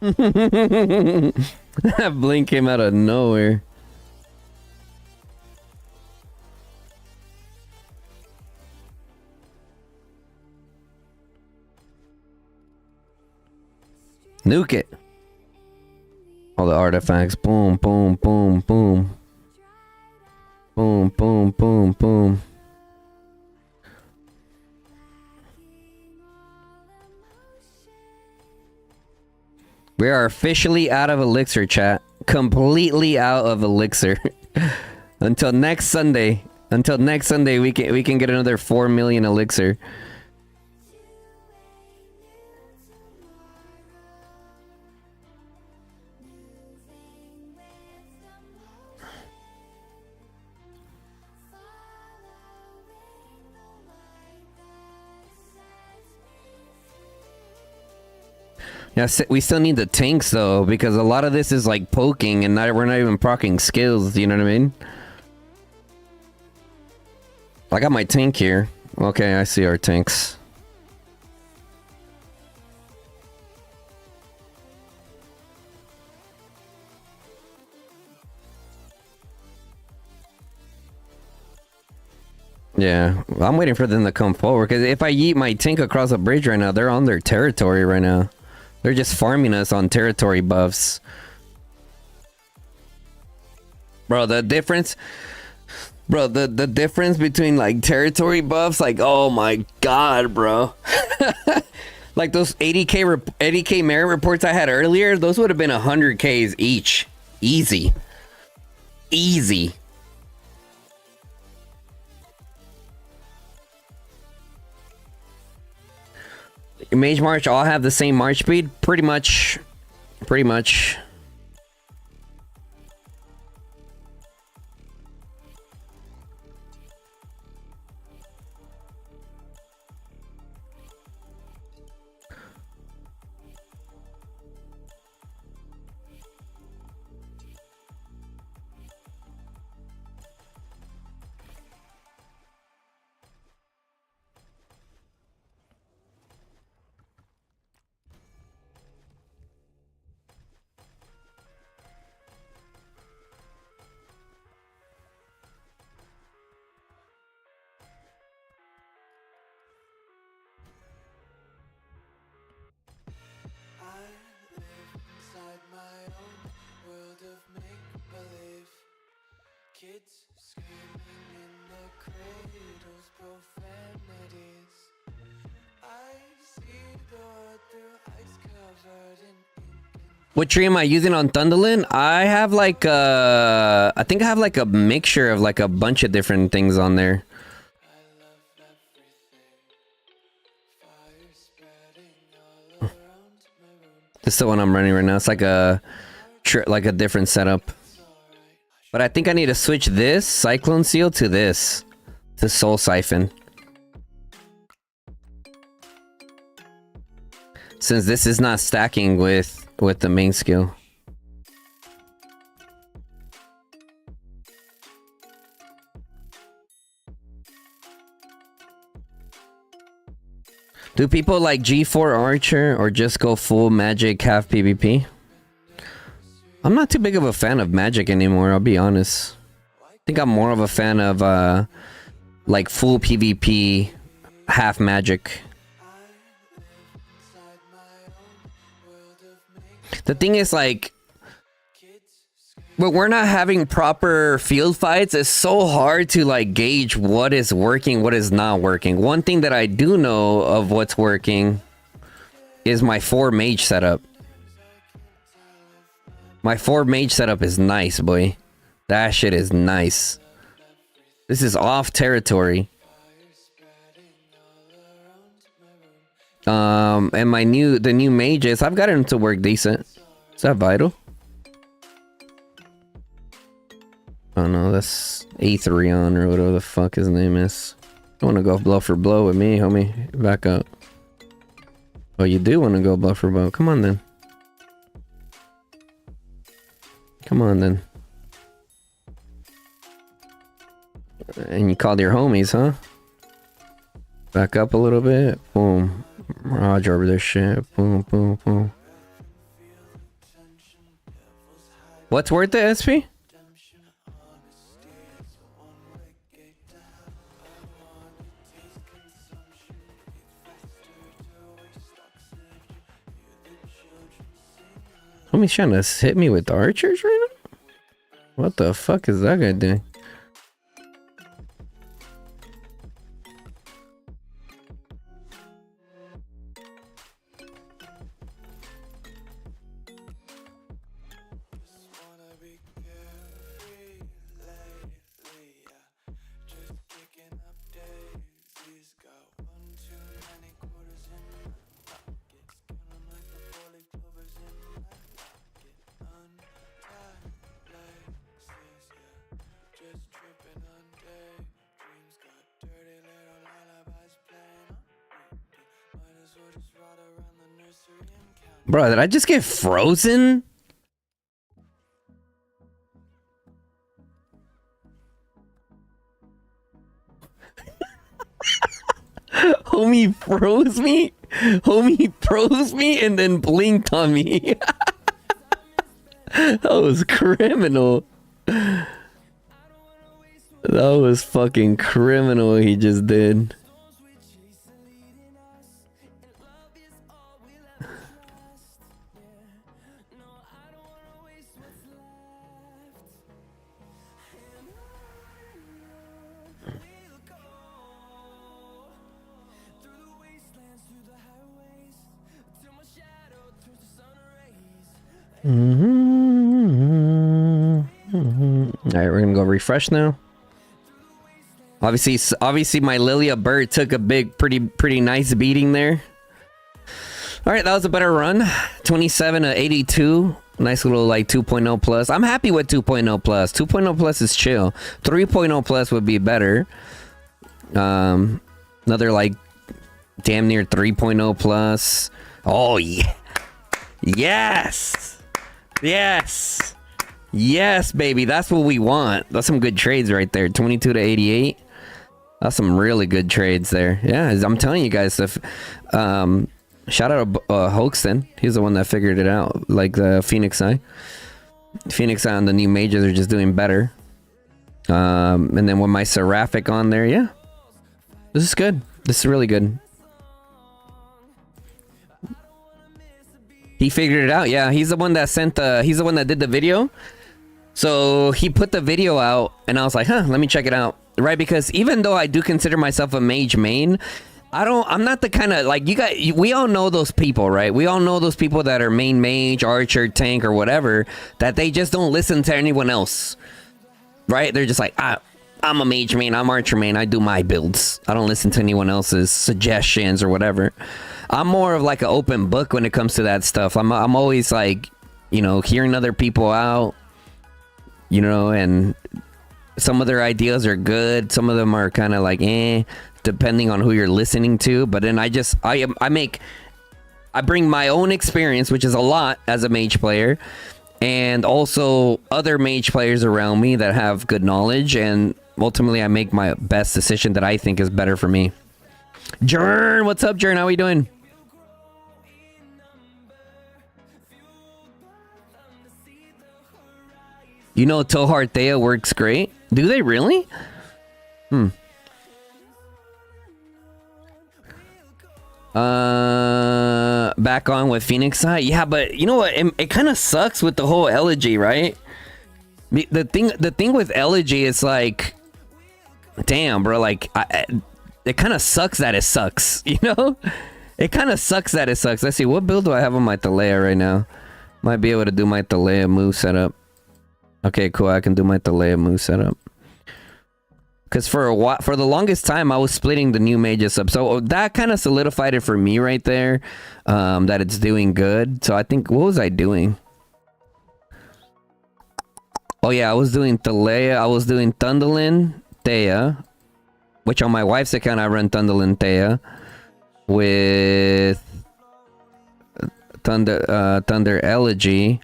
That blink came out of nowhere. Nuke it. All the artifacts. Boom, boom, boom, boom. Boom, boom, boom, boom. We are officially out of elixir, chat. Completely out of elixir. Until next Sunday. Until next Sunday, we can get another 4 million elixir. Yeah, we still need the tanks though, because a lot of this is like poking, and we're not even proccing skills. You know what I mean? I got my tank here. Okay, I see our tanks. Yeah, I'm waiting for them to come forward, because if I yeet my tank across the bridge right now, they're on their territory right now. They're just farming us on territory buffs. Bro, the difference... Bro, the difference between, like, territory buffs, like, oh my god, bro. Like, those 80k merit reports I had earlier, those would have been 100Ks each. Easy. Easy. Mage March all have the same march speed? Pretty much. Pretty much. Kids screaming in the cradles, profanities. I see the world through ice covered in ink. What tree am I using on Thunderlin? I have like I think I have like a mixture of like a bunch of different things on there. I love everything. Fire spreading all around my room. This is the one I'm running right now. It's like a different setup. But I think I need to switch this Cyclone Seal to this. to Soul Siphon. Since this is not stacking with the main skill. Do people like G4 Archer or just go full Magic half PvP? I'm not too big of a fan of Magic anymore, I'll be honest. I think I'm more of a fan of like full PvP half Magic. The thing is, like, when we're not having proper field fights, it's so hard to like gauge what is working, what is not working. One thing that I do know of what's working is my 4 mage setup. My 4 mage setup is nice, boy. That shit is nice. This is off territory. And the new mages, I've got them to work decent. Is that vital? Oh no, that's Aetherion or whatever the fuck his name is. You wanna go blow for blow with me, homie? Back up. Oh, you do wanna go blow for blow? Come on then. Come on then. And you called your homies, huh? Back up a little bit. Boom. Roger over this shit. Boom, boom, boom. What's worth it, SP? Homie's trying to hit me with archers right now? What the fuck is that guy doing? Bro, did I just get frozen? Homie froze me? Homie froze me and then blinked on me. That was criminal. That was fucking criminal what he just did. Alright, we're gonna go refresh now. Obviously my Lilia Bird took a pretty nice beating there. Alright, that was a better run. 27 to 82. Nice little like 2.0 plus. I'm happy with 2.0 plus. 2.0 plus is chill. 3.0 plus would be better. Another like damn near 3.0 plus. Oh yeah. Yes. Yes. Yes, baby. That's what we want. That's some good trades right there. 22 to 88. That's some really good trades there. Yeah, I'm telling you guys. If shout out to Hoaxton. He's the one that figured it out. Like the Phoenix Eye. Phoenix Eye and the new mages are just doing better. And then with my Seraphic on there, yeah. This is good. This is really good. He figured it out. Yeah, he's the one that he's the one that did the video. So he put the video out and I was like, huh, let me check it out. Right? Because even though I do consider myself a mage main, I'm not the kind of like we all know those people, right? We all know those people that are main mage, archer, tank, or whatever, that they just don't listen to anyone else. Right? They're just like, I'm a mage main, I'm archer main, I do my builds. I don't listen to anyone else's suggestions or whatever. I'm more of like an open book when it comes to that stuff. I'm always like, you know, hearing other people out, you know, and Some of their ideas are good. Some of them are kind of like depending on who you're listening to. But then I bring my own experience, which is a lot as a mage player, and also other mage players around me that have good knowledge, and ultimately I make my best decision that I think is better for me. Jern, what's up, Jern? How are you doing? You know, Tohar Thea works great. Do they really? Back on with Phoenix side. Yeah, but you know what? It kind of sucks with the whole elegy, right? The thing with elegy is like, damn, bro. Like, it kind of sucks that it sucks. You know, it kind of sucks that it sucks. Let's see, what build do I have on my Thalea right now? Might be able to do my Thalea move setup. Okay, cool. I can do my Thalea move setup. Because for the longest time, I was splitting the new mages up. So that kind of solidified it for me right there. That it's doing good. So I think, what was I doing? Oh yeah, I was doing Thalea. I was doing Thundolin, Thea. Which on my wife's account, I run Thundolin, Thea. With Thunder Elegy.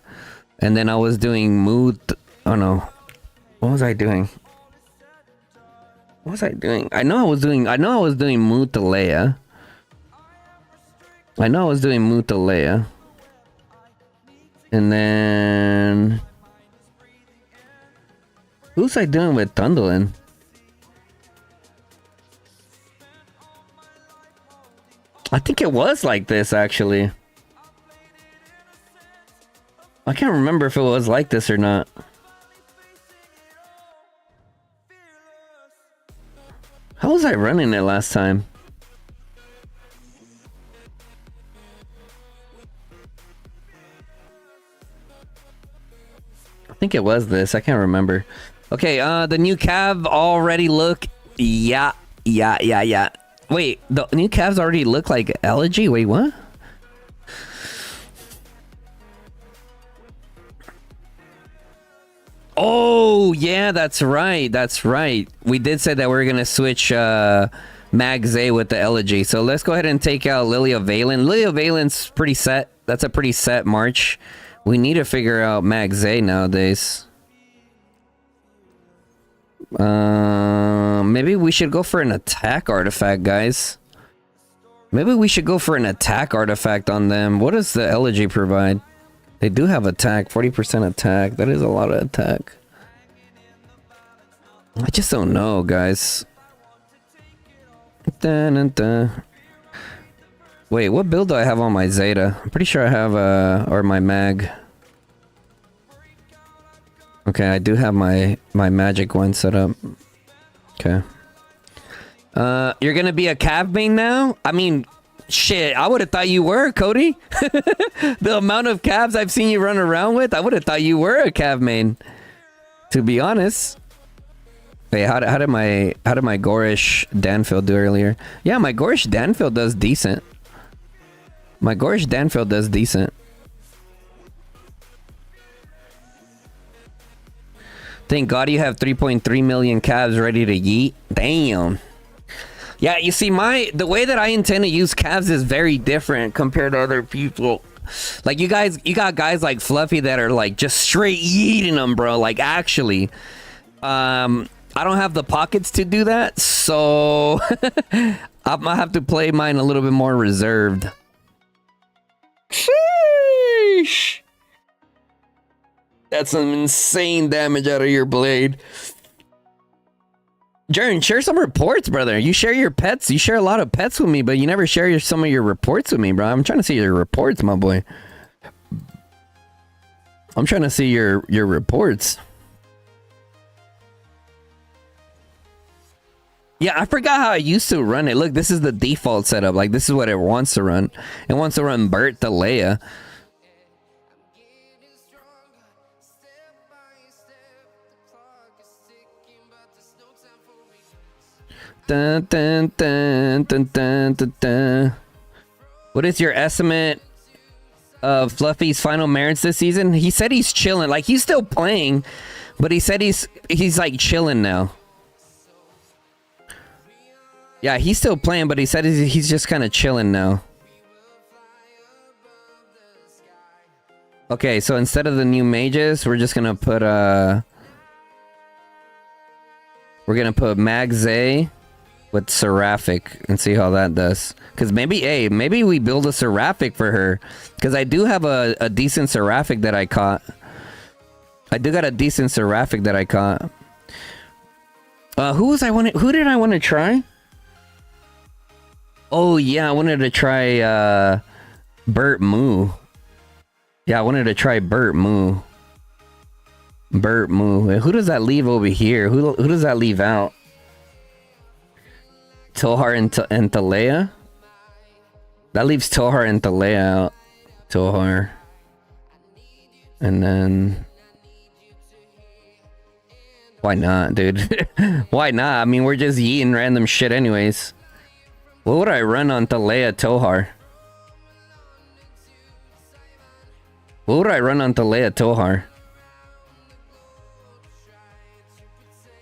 And then I was doing Mood... Oh no. What was I doing? What was I doing? I know I was doing Mutalea. And then who's I doing with Thundolin? I think it was like this actually. I can't remember if it was like this or not. How was I running it last time? I think it was this. I can't remember. Okay, the new Cav already look... Yeah. Wait, the new Cavs already look like Elegy? Wait, what? Oh, yeah, that's right. We did say that we are going to switch Mag-Zay with the Elegy. So let's go ahead and take out Lilia Valen. Lilia Valen's pretty set. That's a pretty set March. We need to figure out Mag-Zay nowadays. Maybe we should go for an attack artifact, guys. Maybe we should go for an attack artifact on them. What does the Elegy provide? They do have attack, 40% attack. That is a lot of attack. I just don't know, guys. Wait, what build do I have on my Zeta? I'm pretty sure I have or my Mag. Okay, I do have my magic one set up. Okay. You're gonna be a Cav main now? I mean, shit, I would have thought you were, Cody. The amount of Cavs I've seen you run around with, I would have thought you were a Cav main. To be honest. Wait, how did my Gorish Danfield do earlier? Yeah, my Gorish Danfield does decent. Thank God you have 3.3 million Cavs ready to yeet. Damn. Yeah, you see, the way that I intend to use Cavs is very different compared to other people. Like, you got guys like Fluffy that are like just straight yeeting them, bro. Like, actually, I don't have the pockets to do that, so I might have to play mine a little bit more reserved. Sheesh. That's some insane damage out of your blade. Jaren, share some reports, brother. You share your pets. You share a lot of pets with me, but you never share some of your reports with me, bro. I'm trying to see your reports, my boy. I'm trying to see your reports. Yeah, I forgot how I used to run it. Look, this is the default setup. Like, this is what it wants to run. It wants to run Bert to Leia. Dun, dun, dun, dun, dun, dun, dun. What is your estimate of Fluffy's final merits this season? He said he's chilling. Like, he's still playing, But he said he's like chilling now. Yeah, he's still playing, but he said he's just kind of chilling now. Okay, so instead of the new mages, we're just gonna put we're gonna put Magzay with Seraphic and see how that does. Cause maybe we build a Seraphic for her. Cause I do have a decent Seraphic that I caught. I do got a decent Seraphic that I caught. Who did I want to try? Oh yeah, I wanted to try Burt Moo. Yeah, I wanted to try Burt Moo. Burt Moo. Who does that leave over here? Who does that leave out? Tohar and Talea? That leaves Tohar and Talea out. Tohar. And then... Why not, dude? Why not? I mean, we're just yeeting random shit anyways. What would I run on Talea Tohar? What would I run on Talea Tohar?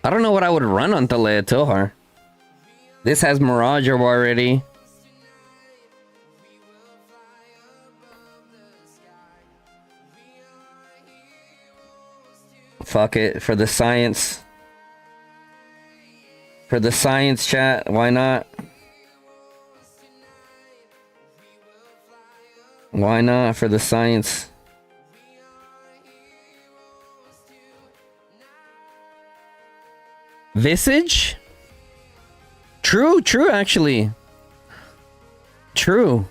I don't know what I would run on Talea Tohar. This has Mirage already. Fuck it. For the science. For the science chat, why not? Why not for the science? Visage? True, actually. True.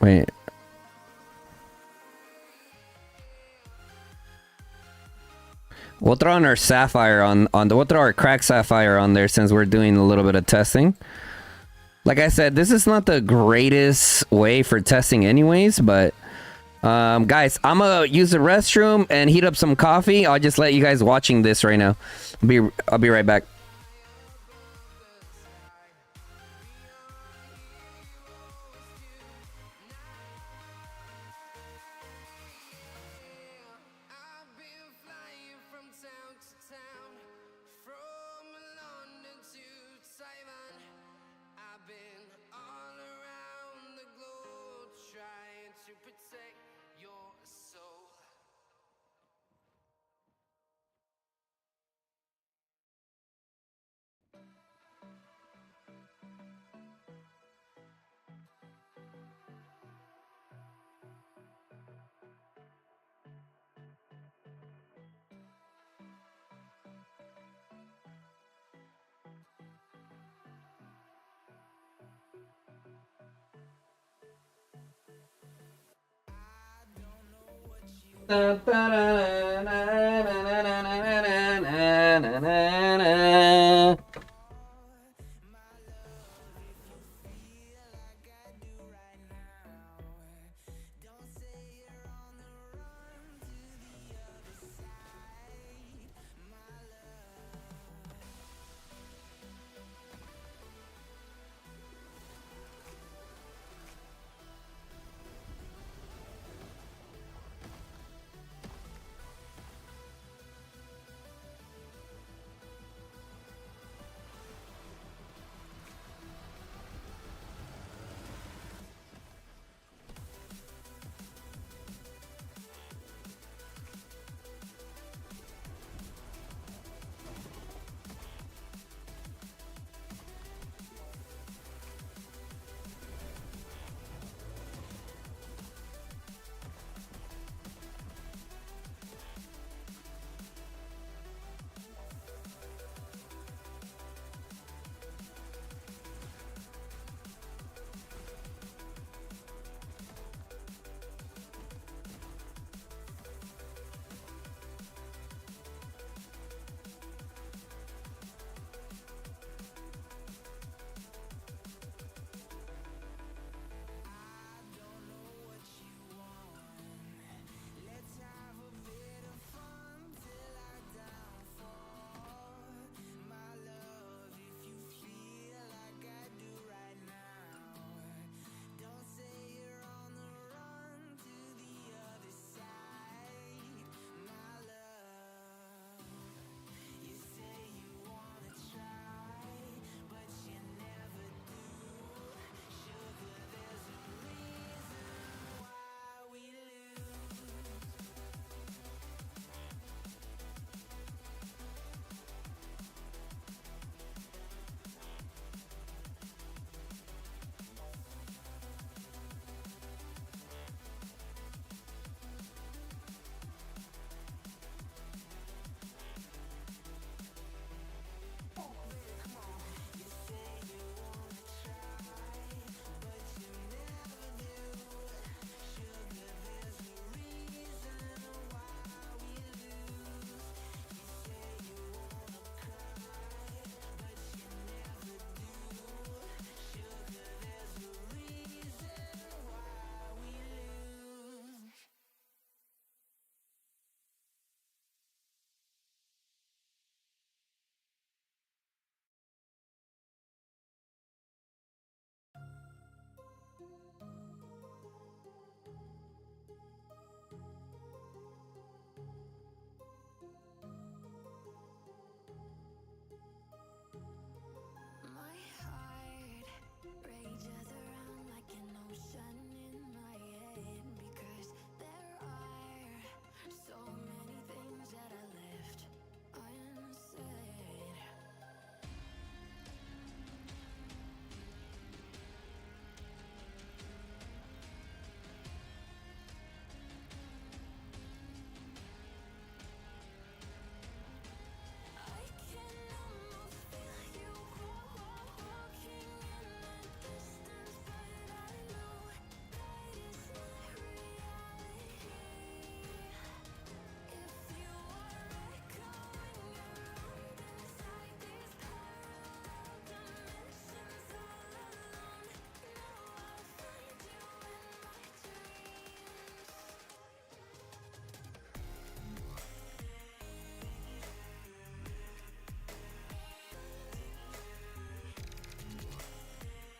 Wait. We'll throw on our Sapphire we'll throw our Crack Sapphire on there since we're doing a little bit of testing. Like I said, this is not the greatest way for testing anyways, but guys, I'm gonna use the restroom and heat up some coffee. I'll just let you guys watching this right now. I'll be right back.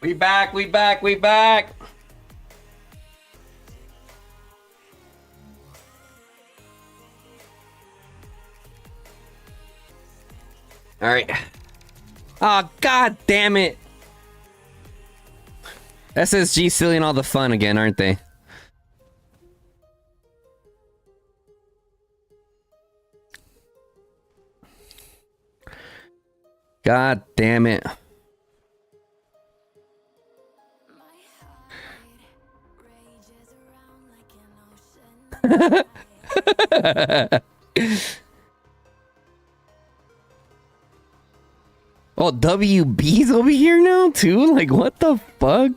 We back, we back, we back. All right. Oh, god damn it. SSG stealing all the fun again, aren't they? God damn it. Oh, WB's over here now too? Like, what the fuck?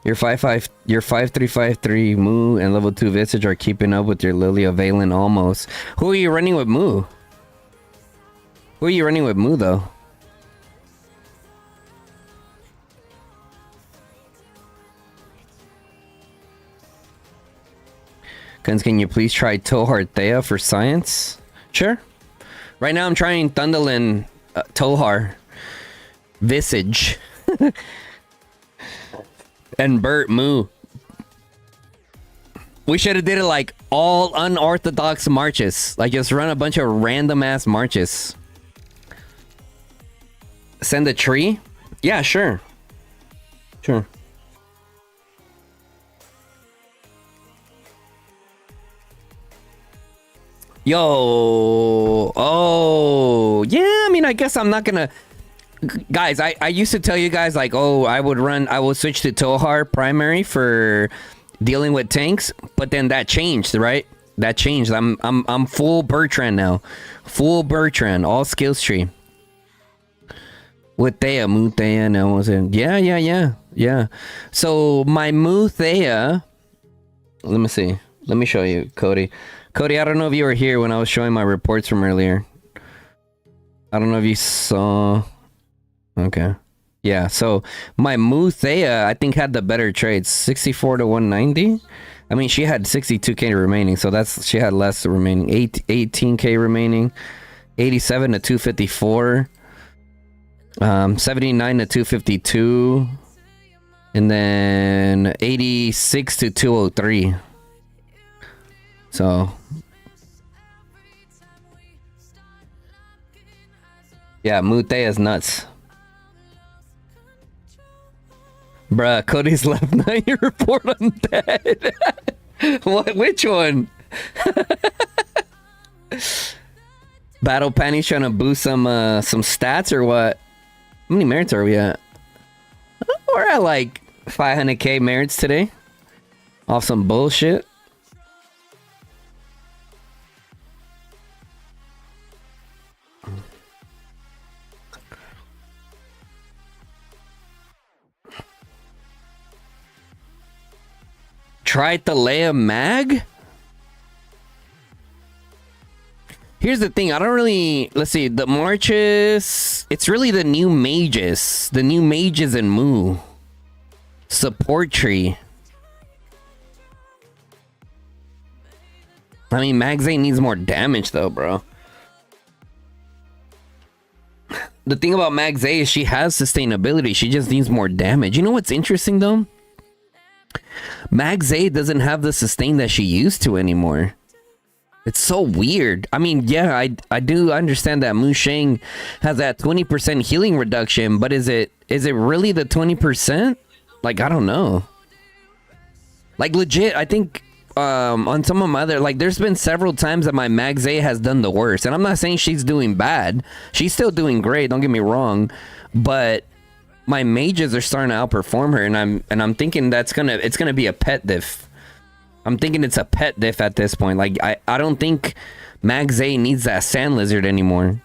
Your 5353 Moo and level 2 Visage are keeping up with your Lilia Valen almost. Who are you running with Moo? Who are you running with Moo though? Guns, can you please try Tohar Thea for science? Sure. Right now I'm trying Thundalin Tohar Visage. And Bert Moo. We should have did it like all unorthodox marches. Like just run a bunch of random ass marches. Send a tree? Yeah, sure. Sure. Yo. Oh. Yeah, I mean, I guess I'm not gonna... Guys, I used to tell you guys like, oh, I would switch to Tohar primary for dealing with tanks, but then that changed, right? That changed. I'm full Bertrand now. Full Bertrand, all skills tree. With Thea, Mu Thea, no was it? Yeah. So my Mu Thea, let me see. Let me show you, Cody. Cody, I don't know if you were here when I was showing my reports from earlier. I don't know if you saw. Okay. Yeah, so my Mu Thea, I think, had the better trades. 64 to 190. I mean, she had 62k remaining, so she had less remaining. 18k remaining. 87 to 254. 79 to 252. And then 86 to 203. So yeah, Mu Thea is nuts. Bruh, Cody's left night report on dead. What? Which one? Battle Panty's trying to boost some stats or what? How many merits are we at? We're at like 500k merits today. Off some bullshit. Tried the Leia Mag? Here's the thing, I don't really... Let's see, the marches... It's really the new mages. The new mages and Moo. Support tree. I mean, Magzay needs more damage though, bro. The thing about Magzay is she has sustainability. She just needs more damage. You know what's interesting though? Magzay doesn't have the sustain that she used to anymore. It's so weird. I mean, yeah, I do understand that Mu Shang has that 20% healing reduction, but is it really the 20%? Like, I don't know. Like, legit, I think on some of my other, like, there's been several times that my Magzay has done the worst. And I'm not saying she's doing bad. She's still doing great, don't get me wrong. But my mages are starting to outperform her, and I'm thinking it's gonna be a pet diff. I'm thinking it's a pet diff at this point. Like I don't think Magzay needs that sand lizard anymore.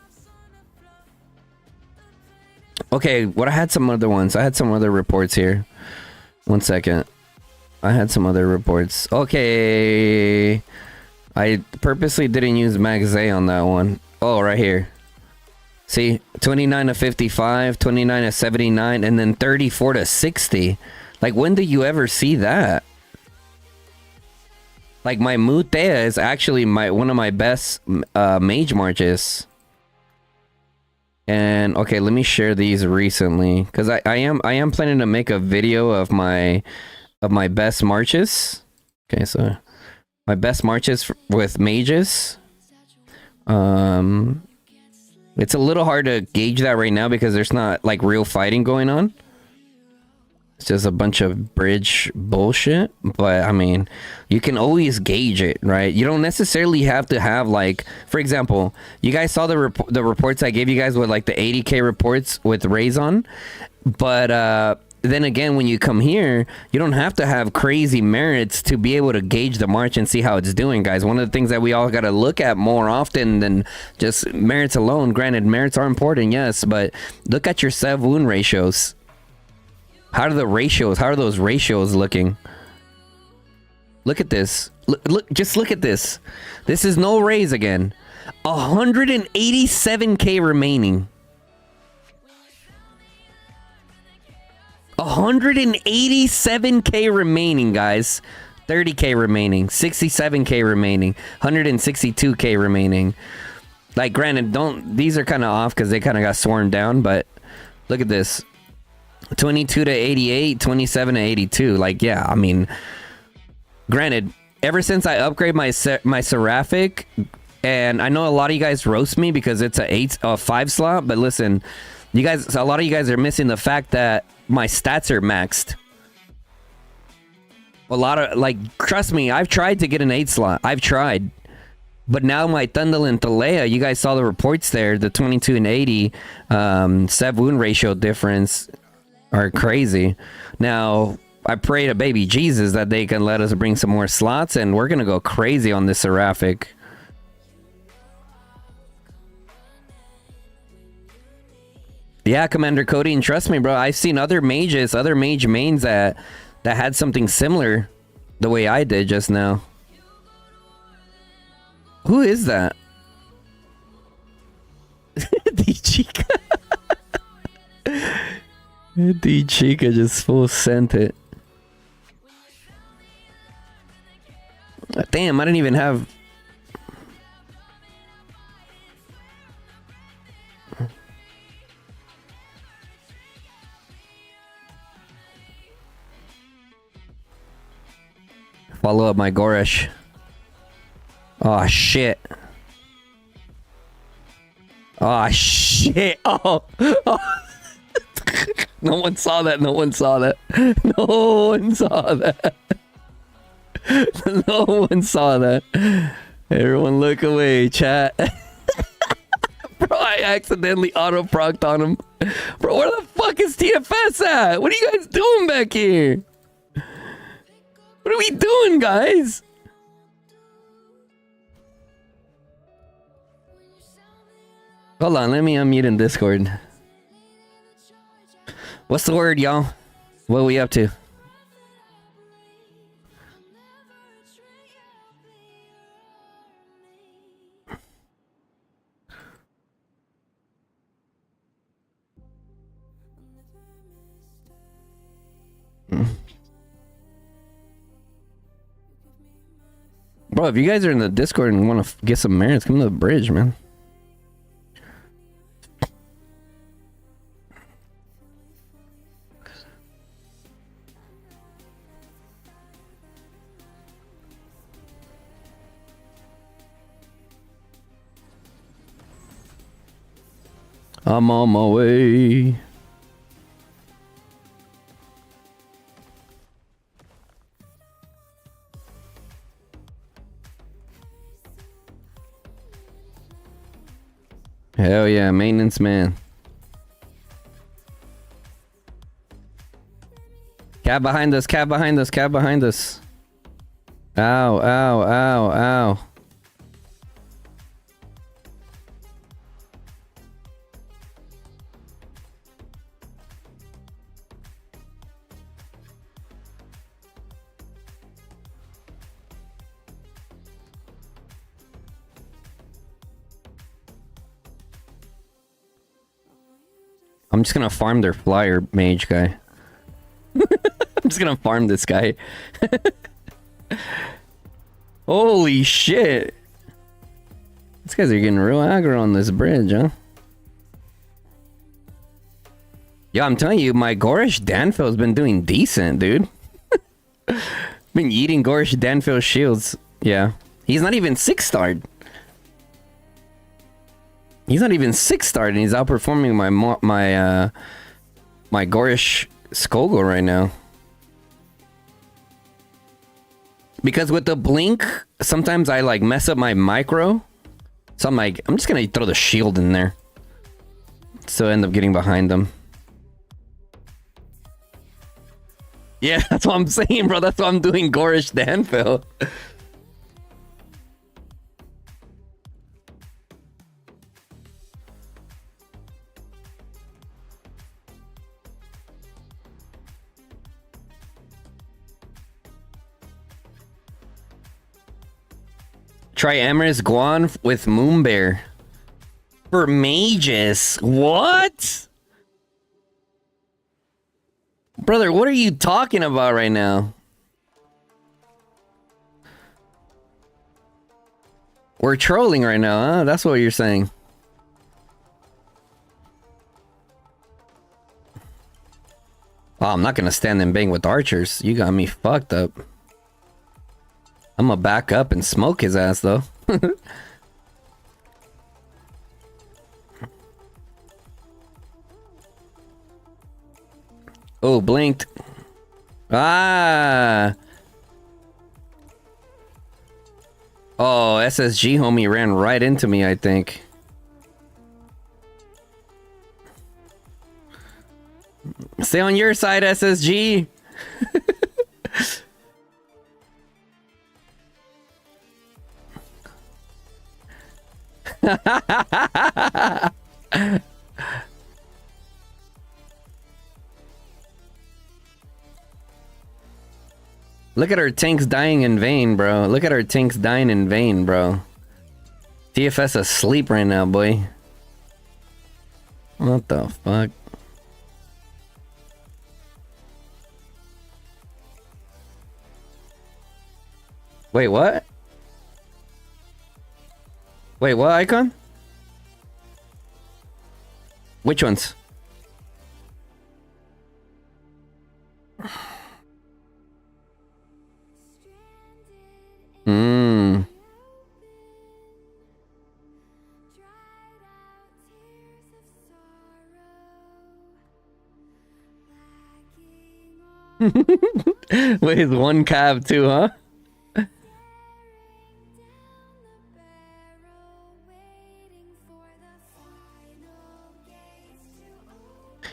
Okay, I had some other ones. I had some other reports here. 1 second. I had some other reports. Okay. I purposely didn't use Magzay on that one. Oh, right here. See, 29 to 55, 29 to 79, and then 34 to 60. Like, when do you ever see that? Like, my Mu Thea is actually one of my best mage marches. And okay, let me share these recently because I am planning to make a video of my best marches. Okay, so my best marches with mages. It's a little hard to gauge that right now because there's not like real fighting going on. It's just a bunch of bridge bullshit. But I mean, you can always gauge it, right? You don't necessarily have to have like, for example, you guys saw the reports I gave you guys with like the 80k reports with Raison. But then again, when you come here, you don't have to have crazy merits to be able to gauge the march and see how it's doing, guys. One of the things that we all got to look at more often than just merits alone. Granted, merits are important, yes, but look at your sev wound ratios. How are those ratios looking? Look at this. Just look at this. This is no raise again. 187k remaining. 187k remaining, guys. 30k remaining. 67k remaining. 162k remaining. Like, granted, these are kind of off because they kind of got swarmed down, but look at this. 22 to 88, 27 to 82. Like, yeah, I mean, granted, ever since I upgrade my Seraphic, and I know a lot of you guys roast me because it's a 5 slot, but listen, a lot of you guys are missing the fact that my stats are maxed. A lot of, like, trust me, I've tried to get an 8 slot. I've tried. But now my Thundel and Thalea, you guys saw the reports there, the 22 and 80 sev wound ratio difference are crazy. Now, I pray to baby Jesus that they can let us bring some more slots, and we're going to go crazy on this Seraphic. Yeah, Commander Cody, and trust me, bro, I've seen other mage mains that had something similar the way I did just now. Who is that? D Chica. D Chica just full sent it. Damn, I didn't even have... Follow up my Goresh. Oh shit. Oh shit. Oh. No one saw that. No one saw that. No one saw that. No one saw that. Everyone look away, chat. Bro, I accidentally auto-procced on him. Bro, where the fuck is TFS at? What are you guys doing back here? What are we doing, guys? Hold on, let me unmute in Discord. What's the word, y'all? What are we up to? Bro, if you guys are in the Discord and want to get some merits, come to the bridge, man. I'm on my way. Hell yeah, maintenance man. Cab behind us, cab behind us, cab behind us. Ow, ow, ow, ow. I'm just gonna farm their flyer mage guy. I'm just gonna farm this guy. Holy shit. These guys are getting real aggro on this bridge, huh? Yo, I'm telling you, my Gorish Danfield's been doing decent, dude. Been eating Gorish Danfield shields. Yeah. He's not even 6-starred. He's not even 6-starred, and he's outperforming my Gorish Skogel right now. Because with the blink, sometimes I like mess up my micro. So I'm like, I'm just gonna throw the shield in there. So I end up getting behind them. Yeah, that's what I'm saying, bro. That's why I'm doing Gorish Danfield. Try Amorous Guan with Moonbear. For mages. What? Brother, what are you talking about right now? We're trolling right now, huh? That's what you're saying. Oh, I'm not gonna stand and bang with archers. You got me fucked up. I'm gonna back up and smoke his ass, though. Oh, blinked. Ah. Oh, SSG homie ran right into me, I think. Stay on your side, SSG. Look at our tanks dying in vain, bro. Look at our tanks dying in vain, bro. TFS asleep right now, boy. What the fuck? Wait, what? Wait, what icon? Which ones? Hmm. With one cab too, huh?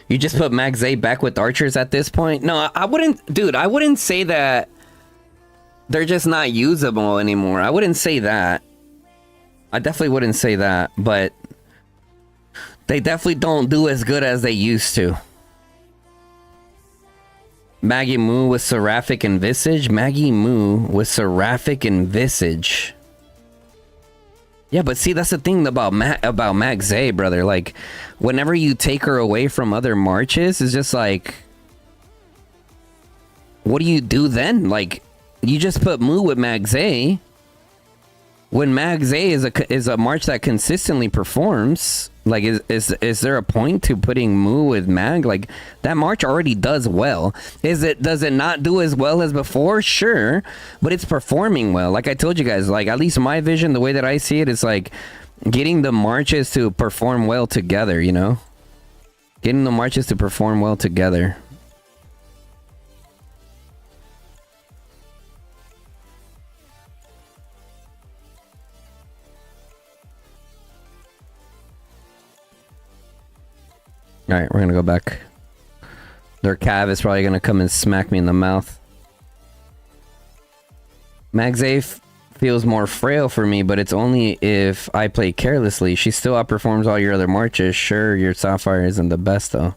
You just put Max A back with archers at this point? No, I wouldn't, dude, I wouldn't say that they're just not usable anymore. I wouldn't say that. I definitely wouldn't say that, but they definitely don't do as good as they used to. Maggie Moo with Seraphic and Visage? Maggie Moo with Seraphic and Visage. Yeah, but see, that's the thing about Max A, brother. Like, whenever you take her away from other marches, it's just like, what do you do then? Like, you just put Moo with Max A. When Max A is a march that consistently performs, like, is there a point to putting Moo with Mag? Like, that march already does well. Does it not do as well as before? Sure, but it's performing well. Like I told you guys, like, at least my vision, the way that I see it, is like getting the marches to perform well together, you know? Getting the marches to perform well together. Alright, we're gonna go back. Their cav is probably gonna come and smack me in the mouth. Max A feels more frail for me, but it's only if I play carelessly. She still outperforms all your other marches. Sure, your Sapphire isn't the best, though.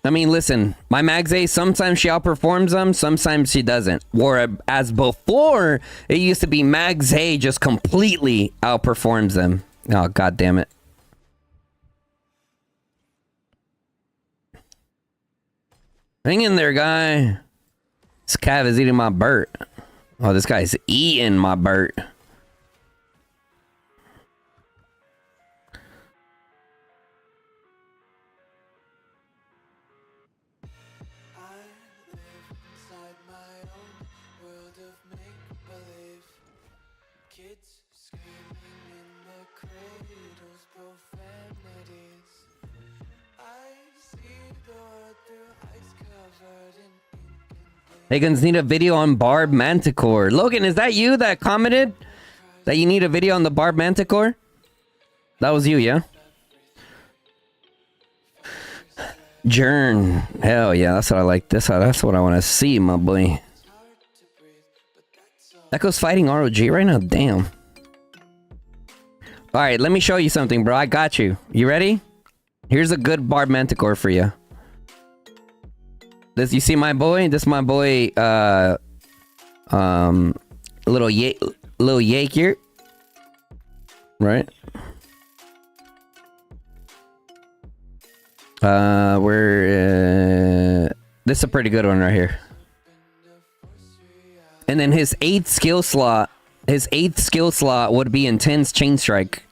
I mean, listen, my Max A, sometimes she outperforms them, sometimes she doesn't. Whereas before, it used to be Max A just completely outperforms them. Oh, god damn it. Hang in there, guy. This cav is eating my Burt. Oh, this guy's eating my Burt. Kids screaming in the cradles, profanities. I see the world through ice covered in ink and Higgins need a video on Barb Manticore. Logan, is that you that commented that you need a video on the Barb Manticore? That was you, yeah? Jern. Hell yeah, that's what I like. That's what I want to see, my boy. That goes fighting ROG right now? Damn. Alright, let me show you something, bro. I got you. You ready? Here's a good Barb Manticore for you. This, you see my boy? This my boy, little Yakir. Right? This is a pretty good one right here. And then his 8th skill slot would be Intense Chain Strike.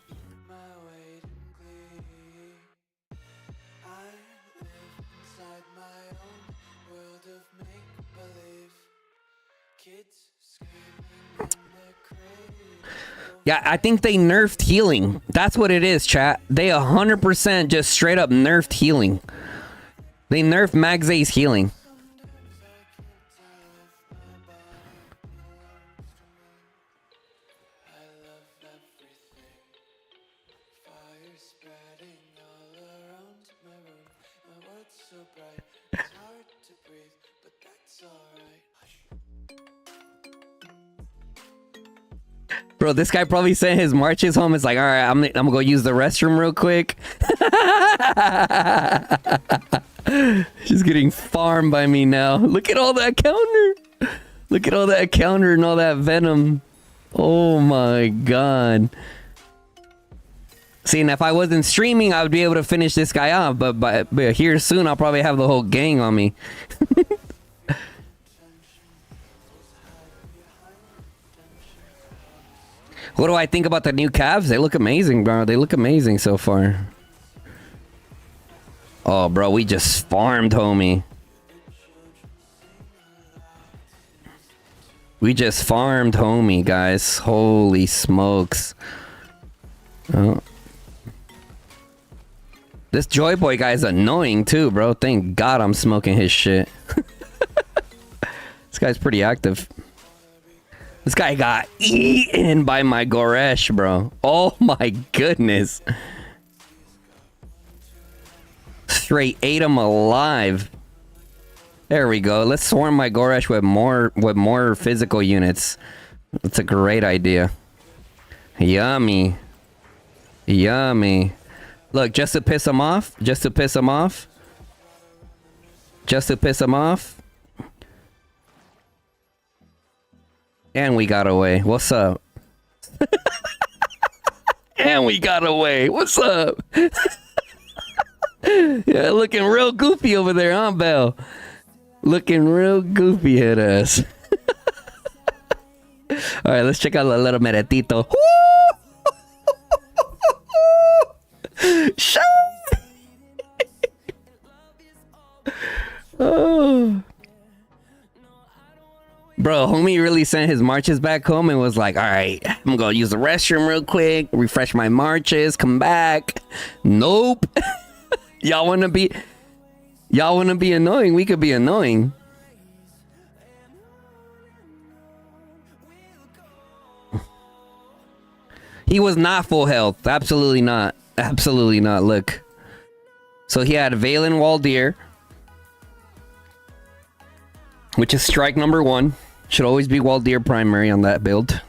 Yeah, I think they nerfed healing. That's what it is, chat. They 100% just straight up nerfed healing. They nerfed Magzay's healing. Bro, this guy probably sent his marches home. It's like, all right, I'm gonna go use the restroom real quick. She's getting farmed by me now. Look at all that counter. Look at all that counter and all that venom. Oh my god. See, and if I wasn't streaming, I would be able to finish this guy off. But here soon, I'll probably have the whole gang on me. What do I think about the new Cavs? They look amazing, bro. They look amazing so far. Oh, bro, we just farmed, homie. We just farmed, homie, guys. Holy smokes. Oh. This Joy Boy guy is annoying, too, bro. Thank God I'm smoking his shit. This guy's pretty active. This guy got eaten by my Goresh, bro. Oh my goodness. Straight ate him alive. There we go. Let's swarm my Goresh with more physical units. That's a great idea. Yummy. Yummy. Look, just to piss him off. Just to piss him off. Just to piss him off. And we got away. What's up? And we got away. What's up? Yeah, looking real goofy over there, huh, Belle? Looking real goofy at us. All right, let's check out a little meretito. Oh. Bro, homie really sent his marches back home and was like, all right, I'm gonna use the restroom real quick, refresh my marches, come back. Nope. Y'all wanna be annoying? We could be annoying. He was not full health. Absolutely not. Absolutely not. Look. So he had Valen Waldir, which is strike number 1. Should always be Waldir primary on that build.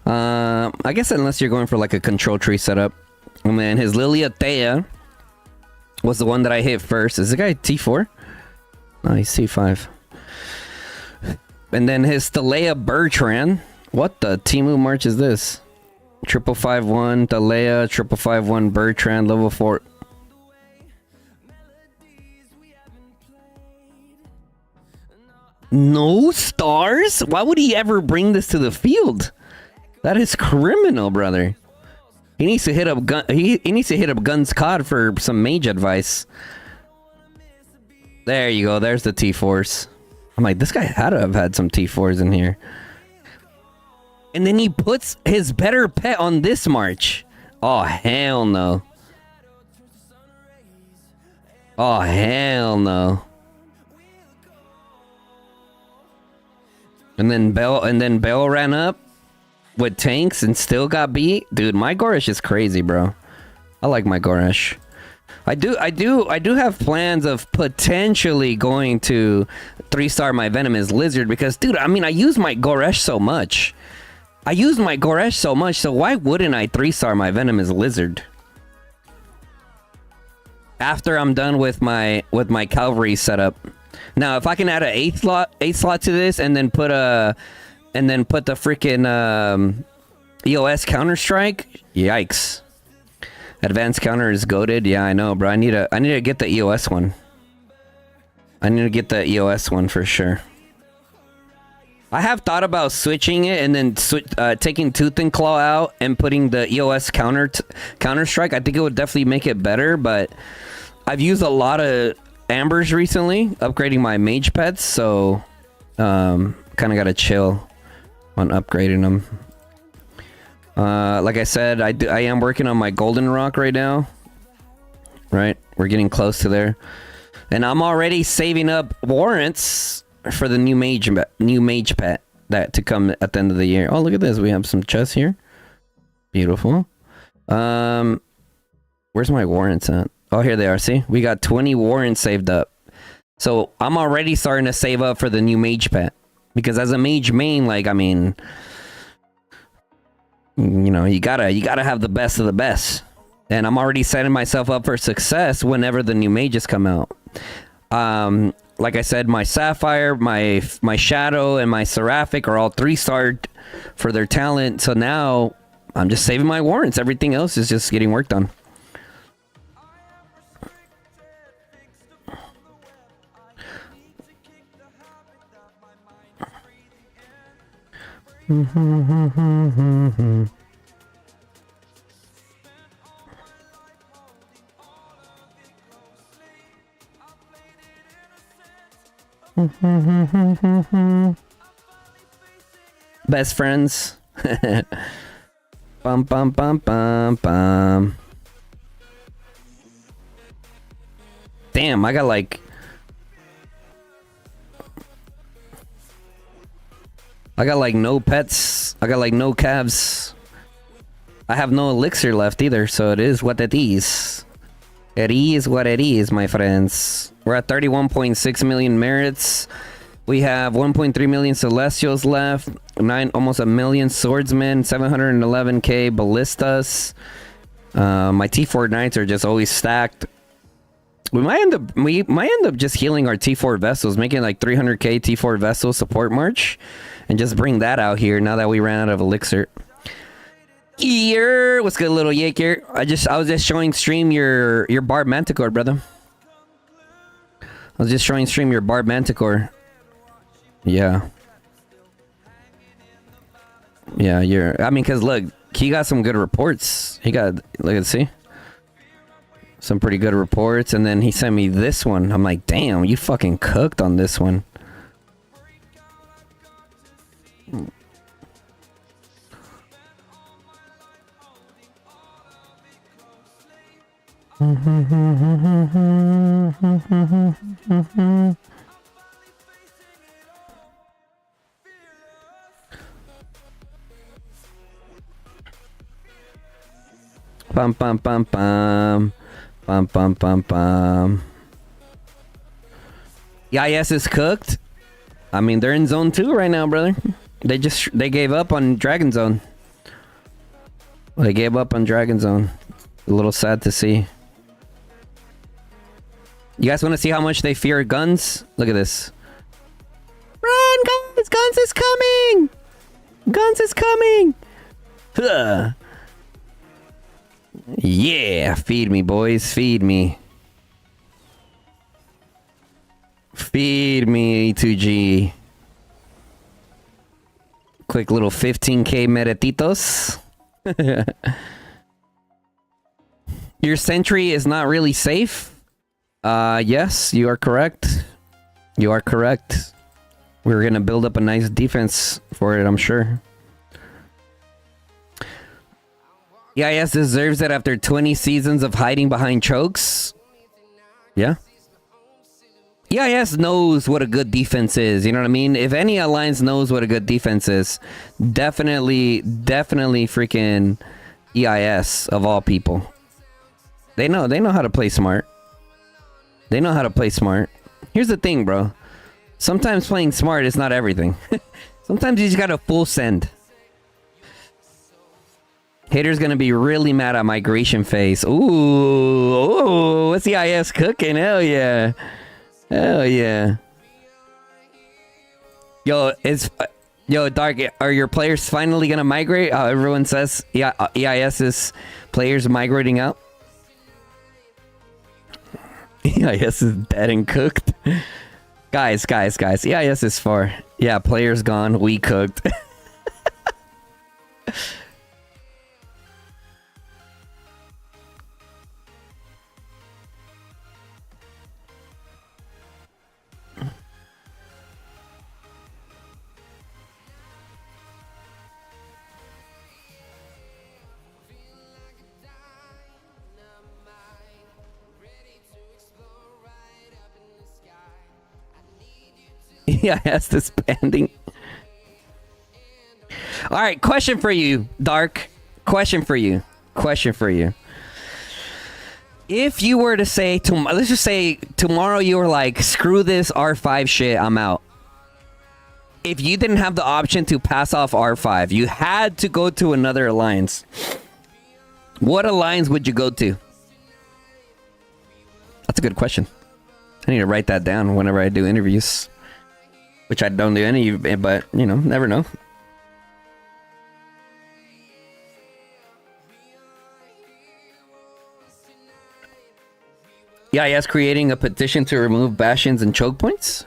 I guess unless you're going for like a control tree setup. And then his Lilia Thea was the one that I hit first. Is the guy T4? No, he's C5. And then his Thalea Bertrand. What the Timu March is this? 5551 Thalea, 5551 Bertrand, level 4. No stars? Why would he ever bring this to the field? That is criminal, brother. He needs to hit up he needs to hit up Guns COD for some mage advice. There you go. There's the T4s. I'm like, this guy had to have had some T4s in here. And then he puts his better pet on this march. Oh, hell no. Oh, hell no. And then Bell ran up with tanks and still got beat. Dude, my Goresh is crazy, bro. I like my Goresh. I do have plans of potentially going to 3-star my Venomous Lizard because, dude, I mean, I use my Goresh so much. So why wouldn't I 3-star my Venomous Lizard? After I'm done with my cavalry setup. Now, if I can add an 8th slot to this and then put the freaking EOS Counter-Strike, yikes. Advanced counter is goated. Yeah, I know, bro. I need to get the EOS one. I need to get the EOS one for sure. I have thought about switching it and then taking Tooth and Claw out and putting the EOS Counter Strike. I think it would definitely make it better, but I've used a lot of Ambers recently, upgrading my mage pets, so kind of gotta chill on upgrading them. Like I said, I am working on my Golden Rock right now. Right, we're getting close to there, and I'm already saving up warrants for the new mage pet that to come at the end of the year. Oh, look at this! We have some chests here. Beautiful. Where's my warrants at? Oh, here they are. See, we got 20 warrants saved up. So I'm already starting to save up for the new mage pet because as a mage main, like I mean. You know, you gotta have the best of the best, and I'm already setting myself up for success whenever the new mages come out. Like I said, my Sapphire, my Shadow, and my Seraphic are all 3-starred for their talent. So now I'm just saving my warrants. Everything else is just getting worked on. Best friends. Bum bum bum bum bum. Damn, I got like no pets. I got like no calves. I have no elixir left either, so it is what it is. It is what it is, my friends. We're at 31.6 million merits. We have 1.3 million Celestials left. Almost a million Swordsmen. 711k Ballistas. My T4 Knights are just always stacked. We might end up just healing our T4 vessels, making like 300k T4 vessel support march, and just bring that out here now that we ran out of elixir. Here, what's good, little Yake here? I was just showing stream your Barb Manticore, brother. I was just showing stream your Barb Manticore. Yeah. Yeah, I mean, cause look, he got some good reports. Look at, see? Some pretty good reports, and then he sent me this one. I'm like, damn, you fucking cooked on this one. Bum bum bum bum. Bum bum bum bum. EIS is cooked. I mean, they're in zone 2 right now, brother. They gave up on Dragon Zone. They gave up on Dragon Zone. A little sad to see. You guys want to see how much they fear guns? Look at this. Run, guys! Guns is coming! Guns is coming! Huh. Yeah, feed me, boys. Feed me. Feed me, E2G. Quick little 15k meretitos. Your sentry is not really safe. Yes, you are correct. You are correct. We're gonna build up a nice defense for it, I'm sure. EIS deserves it after 20 seasons of hiding behind chokes. Yeah. EIS knows what a good defense is. You know what I mean? If any alliance knows what a good defense is, definitely freaking EIS of all people. They know how to play smart. They know how to play smart. Here's the thing, bro. Sometimes playing smart is not everything. Sometimes you just gotta full send. Haters gonna be really mad at migration phase. Ooh, what's EIS cooking? Hell yeah. Hell yeah. Yo, Dark, are your players finally gonna migrate? Everyone says EIS's players migrating out. EIS is dead and cooked. Guys. EIS is far. Yeah, players gone. We cooked. EIS disbanding. All right, question for you, Dark. Question for you. If you were to say, let's just say tomorrow you were like, screw this R5 shit, I'm out. If you didn't have the option to pass off R5, you had to go to another alliance. What alliance would you go to? That's a good question. I need to write that down whenever I do interviews. Which I don't do any, but, you know, never know. Yeah, yes, creating a petition to remove bastions and choke points.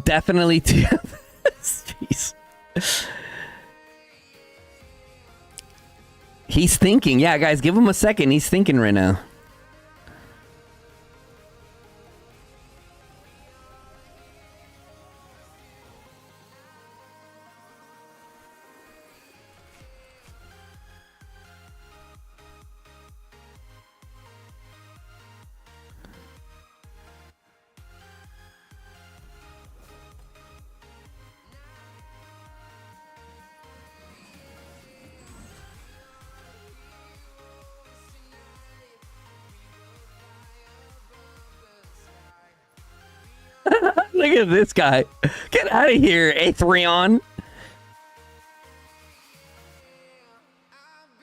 Definitely TFS. Jeez. He's thinking. Yeah, guys, give him a second. He's thinking right now. Look at this guy. Get out of here, Aetherion.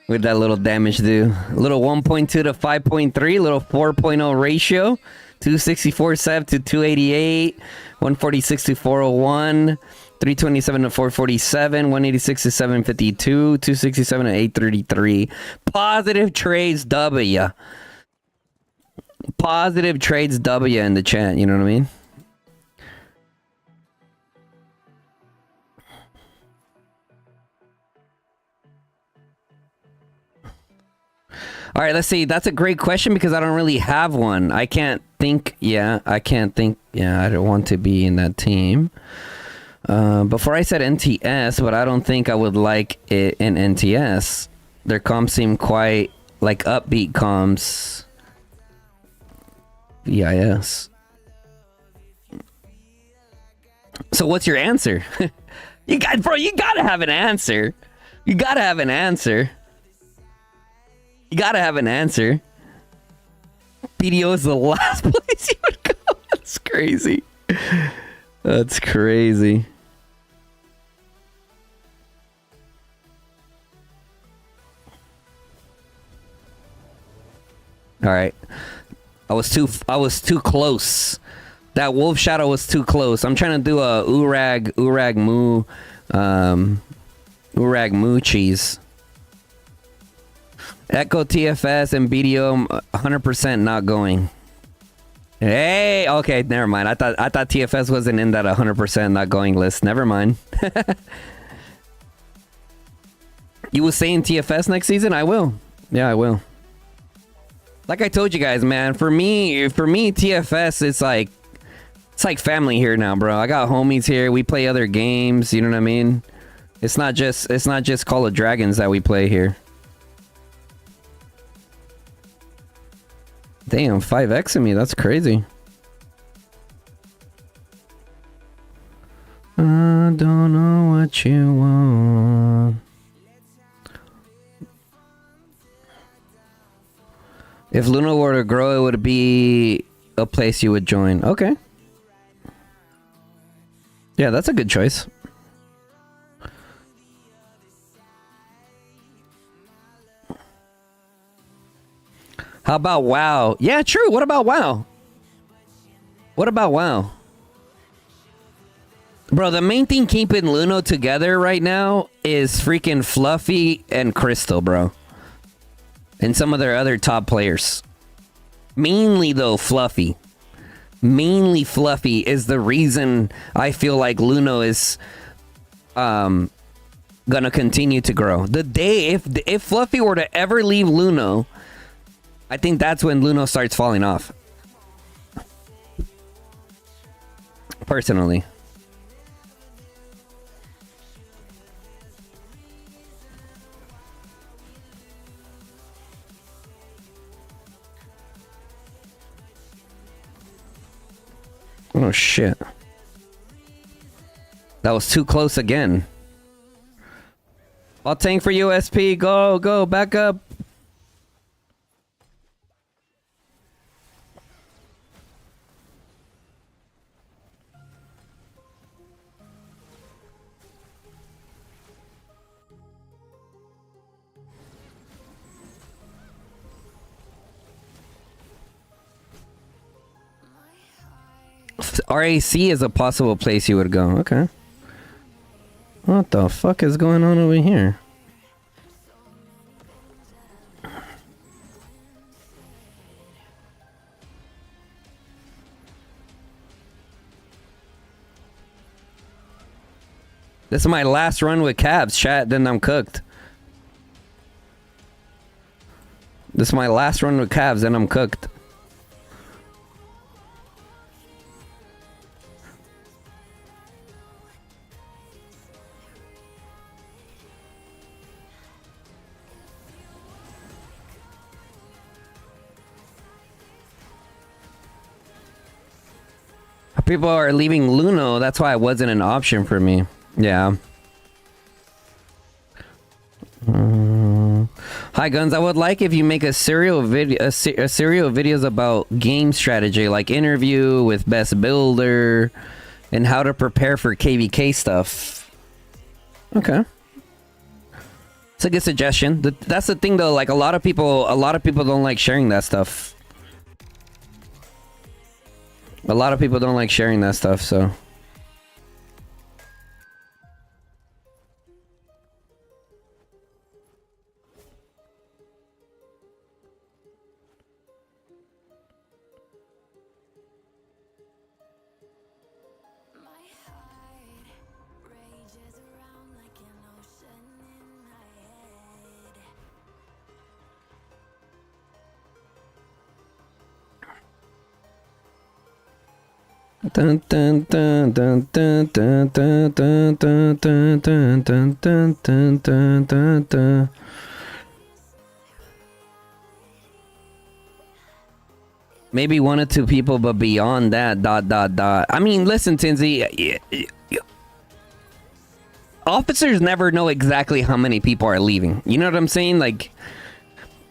With that little damage do. A little 1.2 to 5.3, little 4.0 ratio. 264 7 to 288. 146 to 401. 327 to 447. 186 to 752. 267 to 833. Positive trades W. Positive trades W in the chat, you know what I mean? All right, let's see. That's a great question because I don't really have one. I can't think. Yeah, I don't want to be in that team. Before I said NTS, but I don't think I would like it in NTS. Their comms seem quite like upbeat comms. EIS. So what's your answer? You gotta have an answer. You gotta have an answer. BDO is the last place you would go. That's crazy. That's crazy. All right. I was too close. That wolf shadow was too close. I'm trying to do a Urag Moo cheese. Echo TFS and BDO 100% not going. Hey, okay, never mind. I thought TFS wasn't in that 100% not going list. Never mind. You will stay in TFS next season? I will. Yeah, I will. Like I told you guys, man, for me TFS it's like family here now, bro. I got homies here. We play other games, you know what I mean? It's not just Call of Dragons that we play here. Damn, 5X me. That's crazy. I don't know what you want. If Luna were to grow, it would be a place you would join. Okay. Yeah, that's a good choice. How about WoW? Yeah, true. What about WoW? What about WoW? Bro, the main thing keeping Luno together right now is freaking Fluffy and Crystal, bro. And some of their other top players. Mainly, though, Fluffy. Mainly Fluffy is the reason I feel like Luno is gonna continue to grow. The day, if Fluffy were to ever leave Luno, I think that's when Luno starts falling off. Personally. Oh shit. That was too close again. I'll tank for USP. Go, back up. RAC is a possible place you would go. Okay. What the fuck is going on over here? This is my last run with Cabs, chat, then I'm cooked. This is my last run with Cabs, then I'm cooked. People are leaving Luno, that's why it wasn't an option for me. Yeah. Hi Guns, I would like if you make a serial video, a serial of videos about game strategy, like interview with best builder and how to prepare for KVK stuff. Okay. It's a good suggestion. That's the thing though, like a lot of people don't like sharing that stuff. A lot of people don't like sharing that stuff, so. Dun dun dun dun dun dun dun dun dun dun dun dun dun dun dun dun. Maybe one or two people, but beyond that, dot dot dot. I mean, listen, Tinsy. Officers never know exactly how many people are leaving. You know what I'm saying? Like,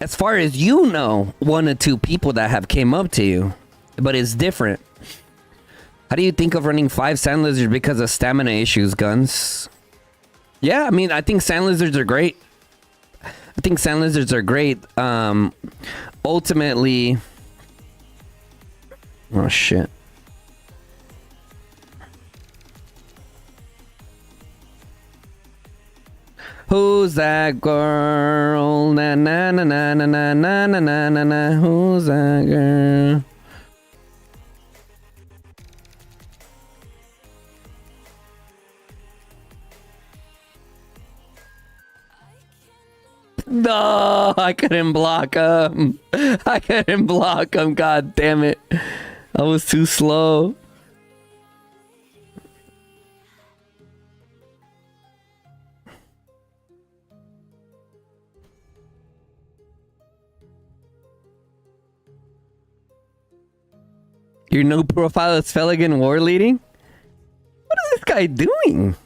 as far as you know, one or two people that have came up to you, but it's different. How do you think of running 5 sand lizards because of stamina issues, Guns? Yeah, I mean, I think sand lizards are great. I think sand lizards are great. Ultimately... Oh, shit. Who's that girl? Na na na na na na na na na na na. Who's that girl? No, I couldn't block him. I couldn't block him. God damn it. I was too slow. Your new profile is Felligan War leading? What is this guy doing?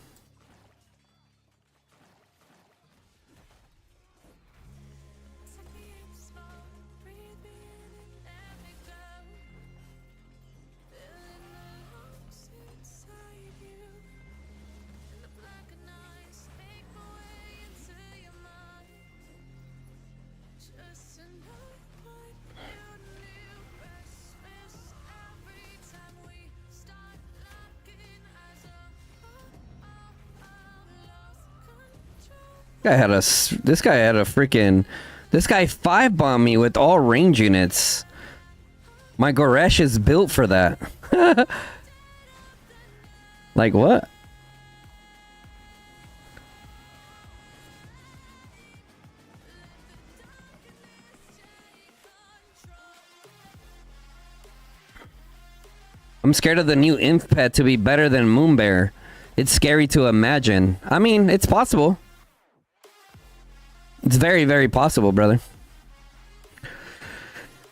This guy had a freaking... This guy 5-bombed me with all range units. My Goresh is built for that. Like what? I'm scared of the new Inf pet to be better than Moonbear. It's scary to imagine. I mean, it's possible. It's very, very possible, brother.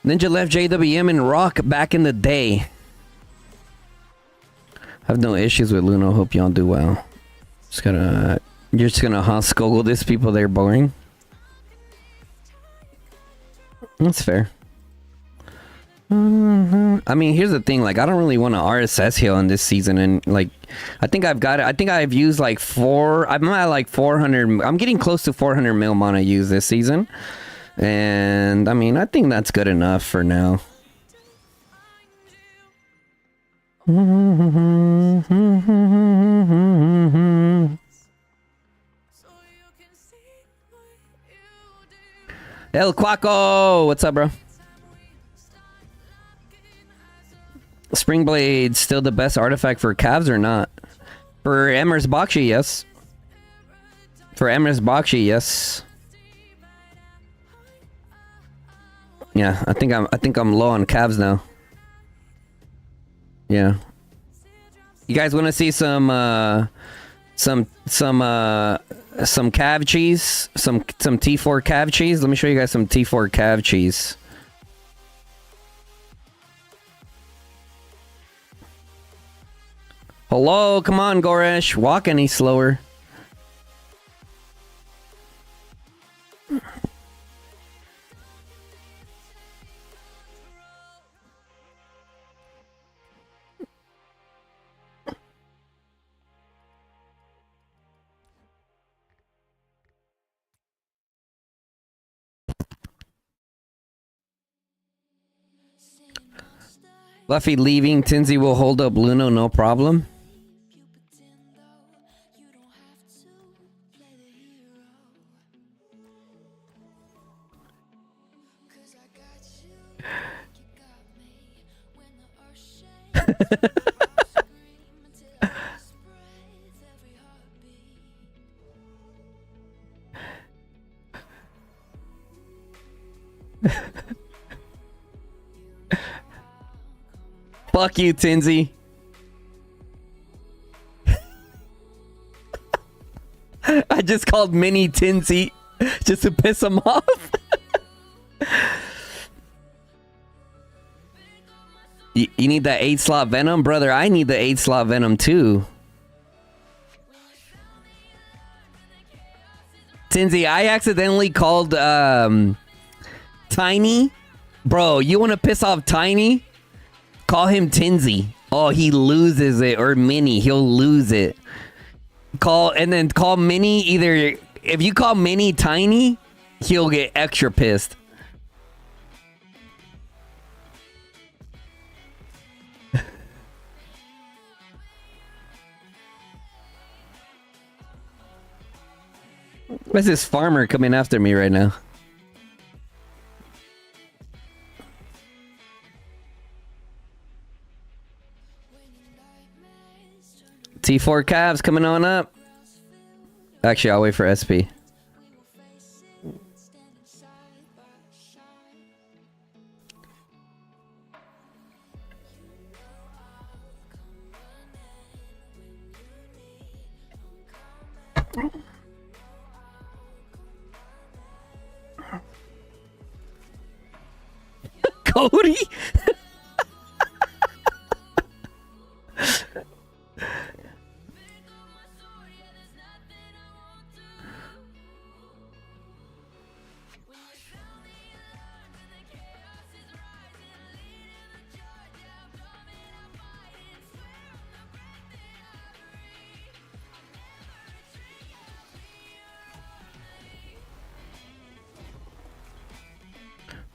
Ninja left JWM and Rock back in the day. I have no issues with Luno. Hope y'all do well. You're just gonna Skoggle this people. They're boring. That's fair. I mean, here's the thing. Like, I don't really want to RSS heal in this season, and like, I think I've got it. I think I've used like I'm at like 400. I'm getting close to 400 mil mana use this season, and I mean, I think that's good enough for now. El Quaco, what's up, bro? Springblade still the best artifact for Cavs or not? For Emrys Bakshi, yes. For Emrys Bakshi, yes. Yeah, I think I'm low on Cavs now. Yeah. You guys want to see some Cav cheese? Some T4 Cav cheese? Let me show you guys some T4 Cav cheese. Hello, come on, Goresh. Walk any slower. Luffy leaving, Tinsy will hold up Luno, no problem. Fuck you, Tinsy. I just called Mini Tinsy just to piss him off. You need that 8-slot Venom? Brother, I need the 8-slot Venom too. Tinsy, I accidentally called Tiny. Bro, you want to piss off Tiny? Call him Tinsy. Oh, he loses it. Or Mini, he'll lose it. Call Mini. Either if you call Mini Tiny, he'll get extra pissed. What's this farmer coming after me right now? T4 Cavs coming on up. Actually, I'll wait for SP. Cody?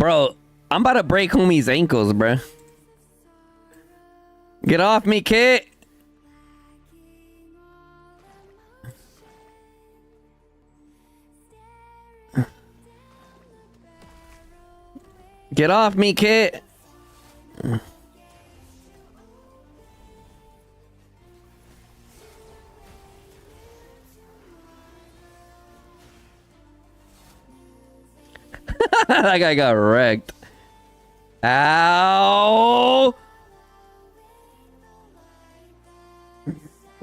Bro, I'm about to break homie's ankles, bro. Get off me, kid. Get off me, kid. That guy got wrecked. Ow!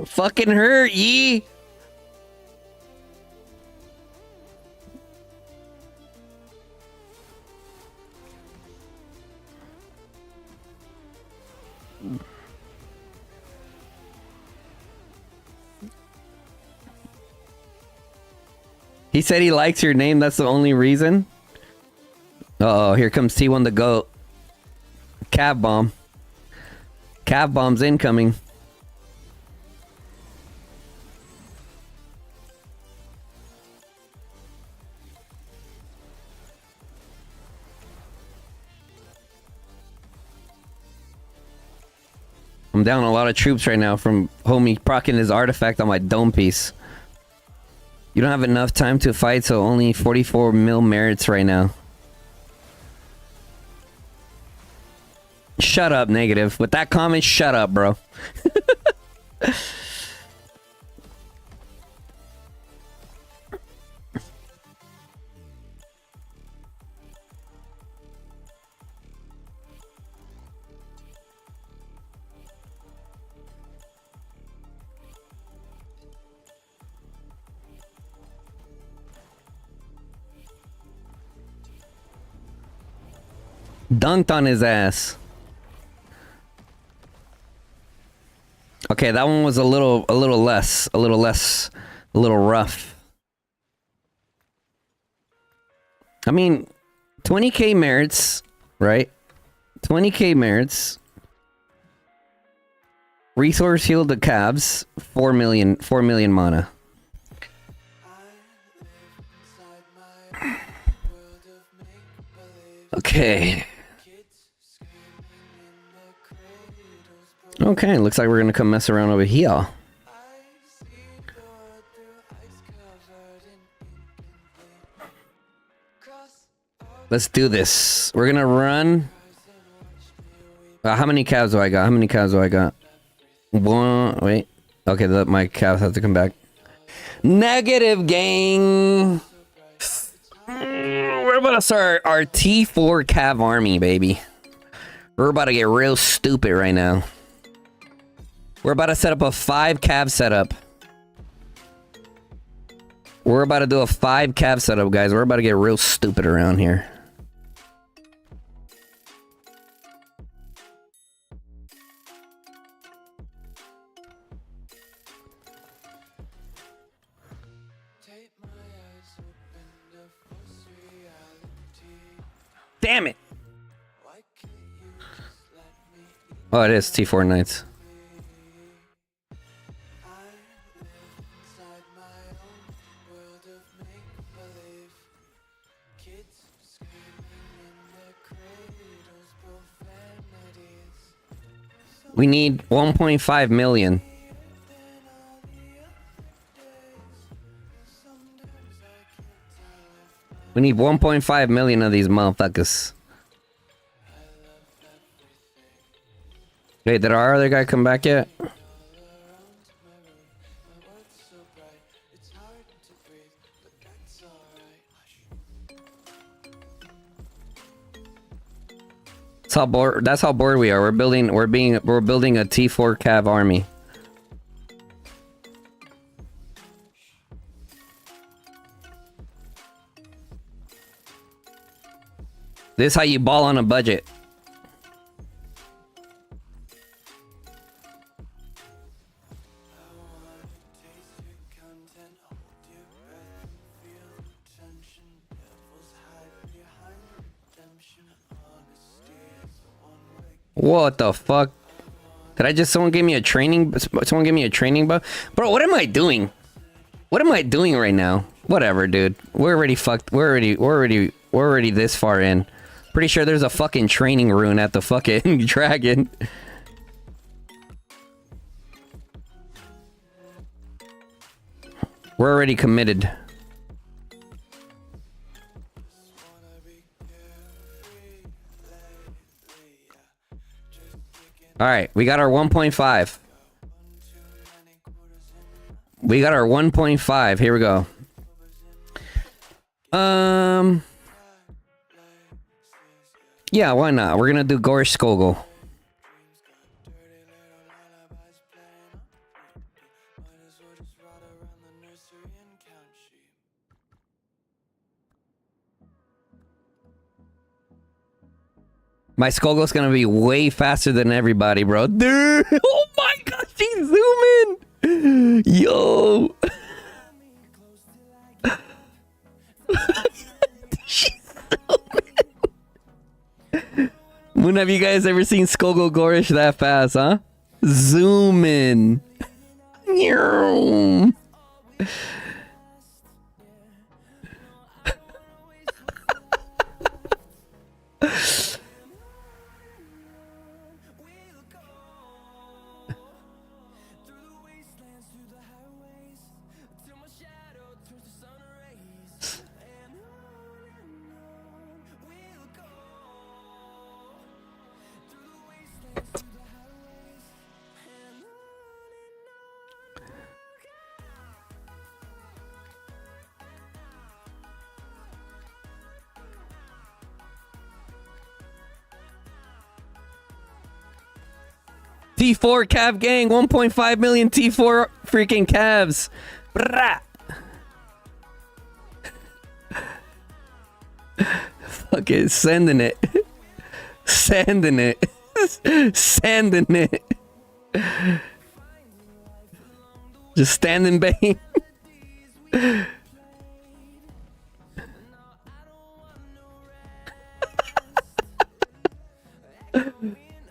Fucking hurt, ye. He said he likes your name. That's the only reason. Uh oh, here comes T1 the GOAT. Cav bomb. Cav bomb's incoming. I'm down a lot of troops right now from homie proccing his artifact on my dome piece. You don't have enough time to fight, so only 44 mil merits right now. Shut up, negative. With that comment, shut up, bro. Dunked on his ass. Okay, that one was a little rough. I mean, 20k merits, right? 20k merits. Resource heal the calves, 4 million mana. Okay. Okay, looks like we're gonna come mess around over here. Let's do this. We're gonna run. How many calves do I got? How many calves do I got? One. Wait. Okay, my calves have to come back. Negative, gang. We're about to start our T4 cav army, baby. We're about to get real stupid right now. We're about to set up a 5 cav setup. We're about to do a 5 cav setup, guys. We're about to get real stupid around here. Damn it! Oh, it is T4 Knights. We need 1.5 million. We need 1.5 million of these motherfuckers. Wait, did our other guy come back yet? That's how bored we are. We're building a T4 cav army. This is how you ball on a budget. What the fuck? Someone gave me a training buff? Bro, what am I doing? What am I doing right now? Whatever, dude. We're already fucked. We're already this far in. Pretty sure there's a fucking training rune at the fucking dragon. We're already committed. Alright, we got our 1.5. We got our 1.5. Here we go. Yeah, why not? We're gonna do Gorish Skogul. My Skogul's gonna be way faster than everybody, bro. Dude! Oh my gosh, she's zooming! Yo! She's zooming! When have you guys ever seen Skogul Gorish that fast, huh? Zoom in. T4 Cav gang, 1.5 million T4 freaking Cavs. Brah. Fuck it, sending it. Sending it. Sending it. Just standing bang.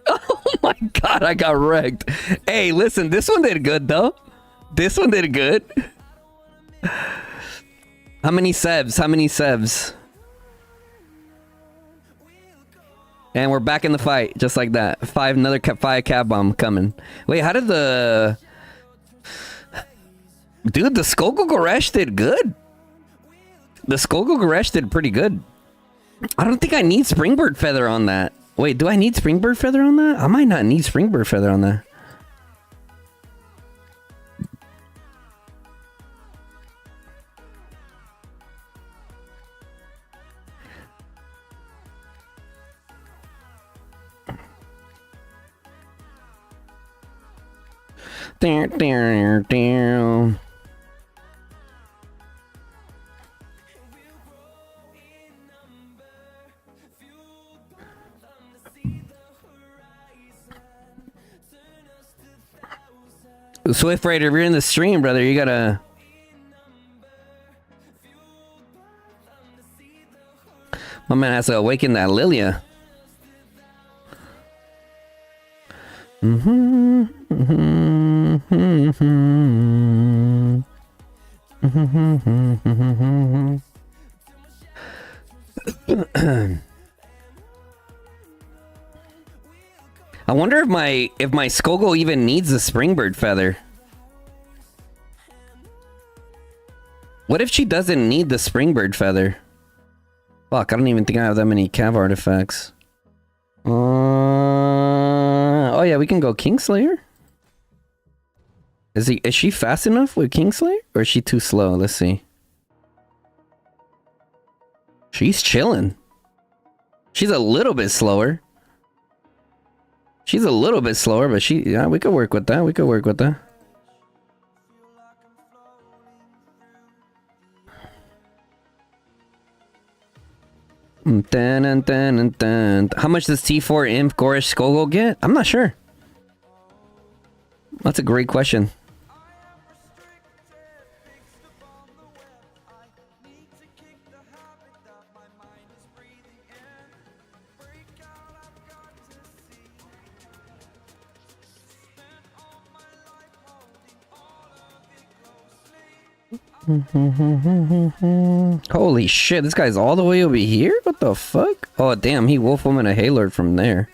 Oh my god, I got wrecked. Hey, listen, this one did good though. This one did good. How many sevs? How many sevs? And we're back in the fight, just like that. Another 5 cab bomb coming. Wait, how did the... Dude, the Skogul Goresh did good. The Skogul Goresh did pretty good. I don't think I need Springbird Feather on that. Wait, do I need Springbird Feather on that? I might not need Springbird Feather on that. Damn. Swift Raider, if you're in the stream, brother, you gotta... My man has to awaken that Lilia. I wonder if my Skogul even needs a Springbird Feather. What if she doesn't need the Springbird Feather? Fuck, I don't even think I have that many Cav artifacts. Oh yeah, we can go Kingslayer. Is she fast enough with Kingslayer? Or is she too slow? Let's see. She's chilling. She's a little bit slower. She's a little bit slower, but yeah, we could work with that. We could work with that. Dun, dun, dun, dun. How much does T4 Imp Gorish Skogul get? I'm not sure. That's a great question. Holy shit, this guy's all the way over here? What the fuck? Oh, damn, he wolf woman a Haylord from there.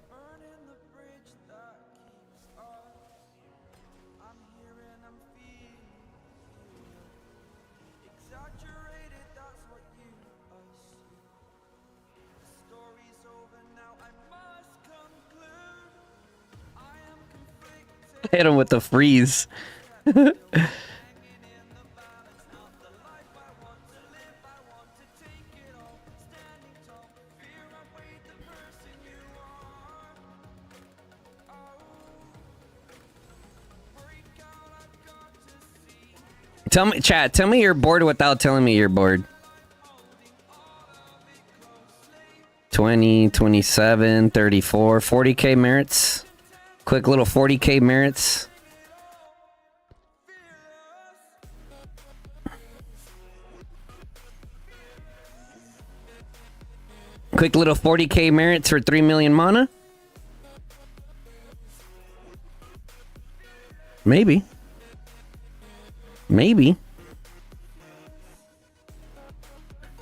Burning the bridge that keeps us. I'm here and I'm feeling exaggerated, that's what you assume. The story's over now, I must conclude. I am conflicted, Hit him with the freeze. hanging in the balance. Not the life I want to live, I want to take it all. Standing tall, fear outweighed the person you are. Oh, break out, I've got to see. Tell me, chat, tell me you're bored without telling me you're bored. 20, 27, 34, 40k merits. Quick little 40k merits. Quick little 40k merits for 3 million mana. Maybe. Maybe.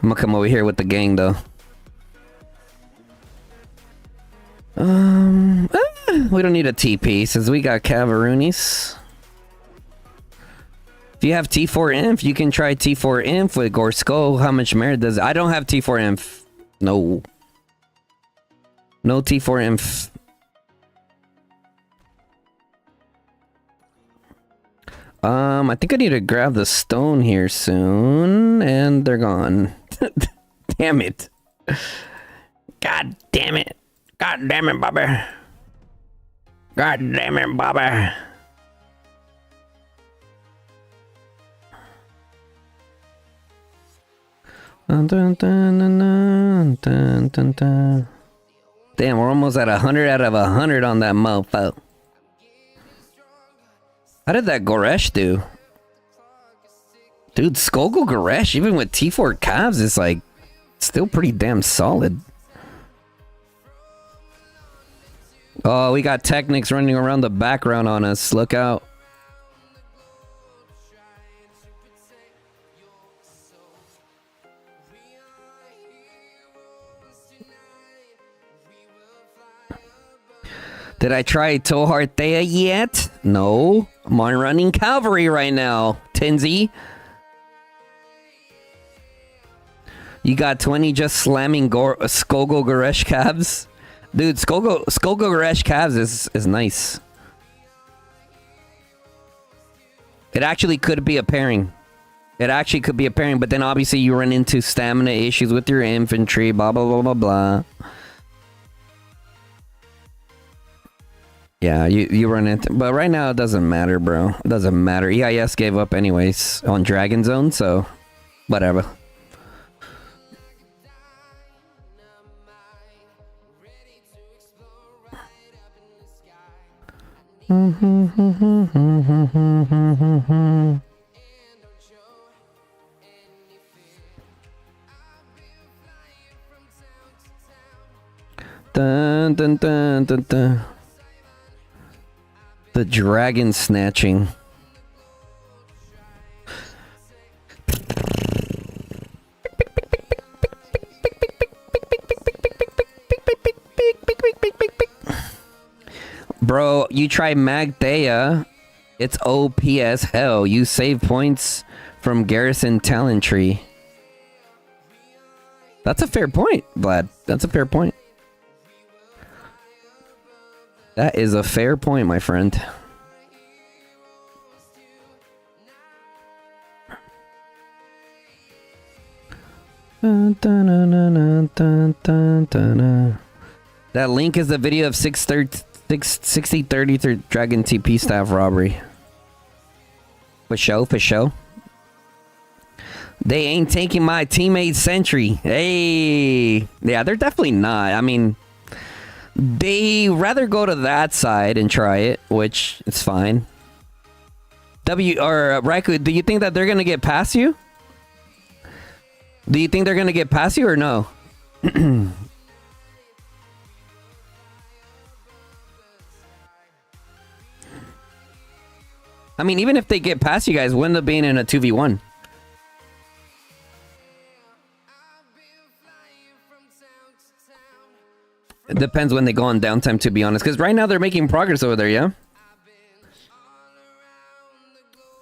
I'm gonna come over here with the gang though. We don't need a TP since we got Cavaroonies. If you have T4 Inf, you can try T4 Inf with Gorsko. How much merit does it? I don't have T4 Inf. No. No T4 Inf. I think I need to grab the stone here soon, and they're gone. Damn it. God damn it. God damn it, Bobby. God damn it, Bobby. Dun, dun, dun, dun, dun, dun, dun, dun. Damn, we're almost at 100 out of 100 on that mofo. How did that Goresh do? Dude, Skogul Goresh, even with T4 Cavs, is like still pretty damn solid. Oh, we got Technics running around the background on us. Look out. Did I try Tohar Thea yet? No. I'm on running cavalry right now, Tinsy. You got 20 just slamming Skogul Goresh Cavs? Dude, Skogul Goresh Cavs is nice. It actually could be a pairing. It actually could be a pairing, but then obviously you run into stamina issues with your infantry, blah, blah, blah, blah, blah. Yeah, you run into... But right now, it doesn't matter, bro. It doesn't matter. EIS gave up anyways on Dragon Zone, so... Whatever. Dun, dun, dun, dun, dun. The dragon snatching. Bro, you try Magdea. It's OP as hell. You save points from Garrison Talent Tree. That's a fair point, Vlad. That's a fair point. That is a fair point, my friend. Dun, dun, dun, dun, dun, dun, dun. That link is the video of 60-30 Dragon TP staff robbery. For show. They ain't taking my teammate's sentry. Hey. Yeah, they're definitely not. I mean, they rather go to that side and try it, which is fine. Raikou, do you think that they're going to get past you? Do you think they're going to get past you or no? I mean, even if they get past you guys, we end up being in a 2v1. It depends when they go on downtime, to be honest. Because right now they're making progress over there, yeah?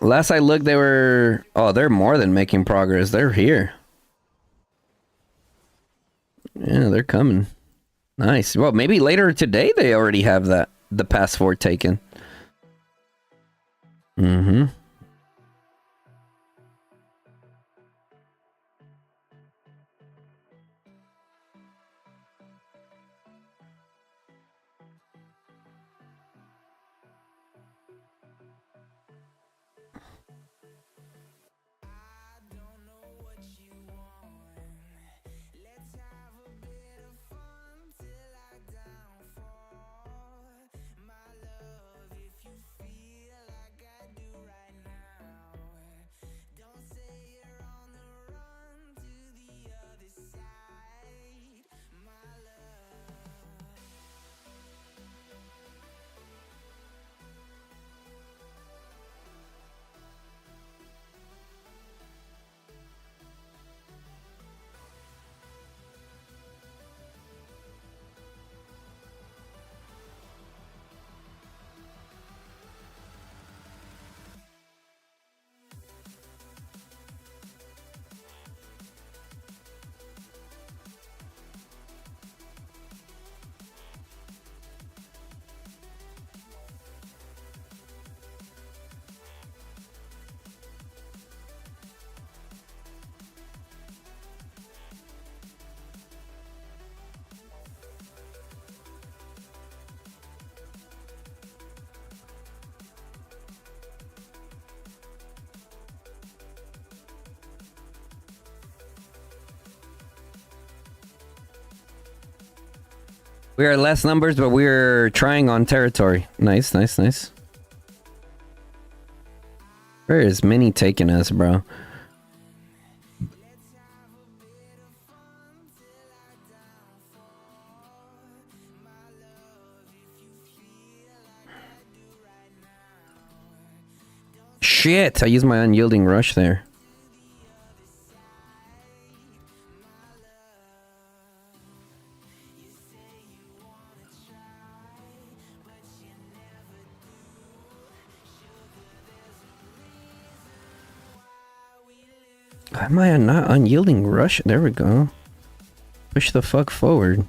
Last I looked, they were... Oh, they're more than making progress. They're here. Yeah, they're coming. Nice. Well, maybe later today they already have the passport taken. Mm-hmm. We are less numbers, but we're trying on territory. Nice. Where is Mini taking us, bro? Shit! I used my unyielding rush there. Am I not unyielding rush? There we go. Push the fuck forward.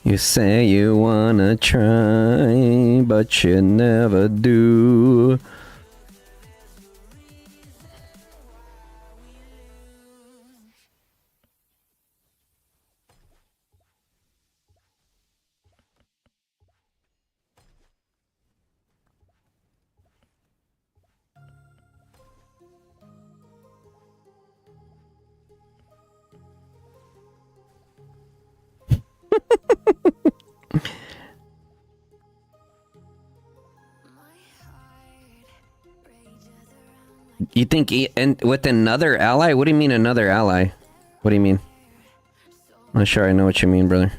You say you wanna try, but you never do. You think and with another ally? What do you mean another ally? What do you mean? I'm not sure I know what you mean, brother.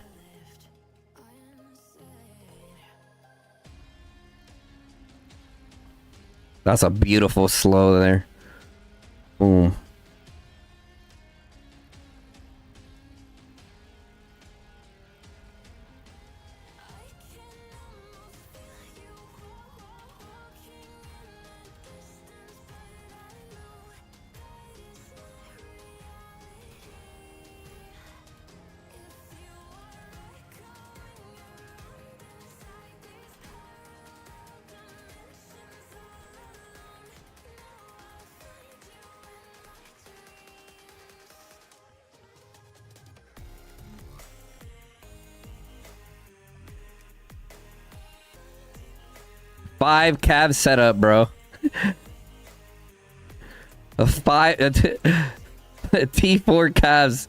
That's a beautiful slow there. Boom. 5 Cavs setup, bro. A T4 Cavs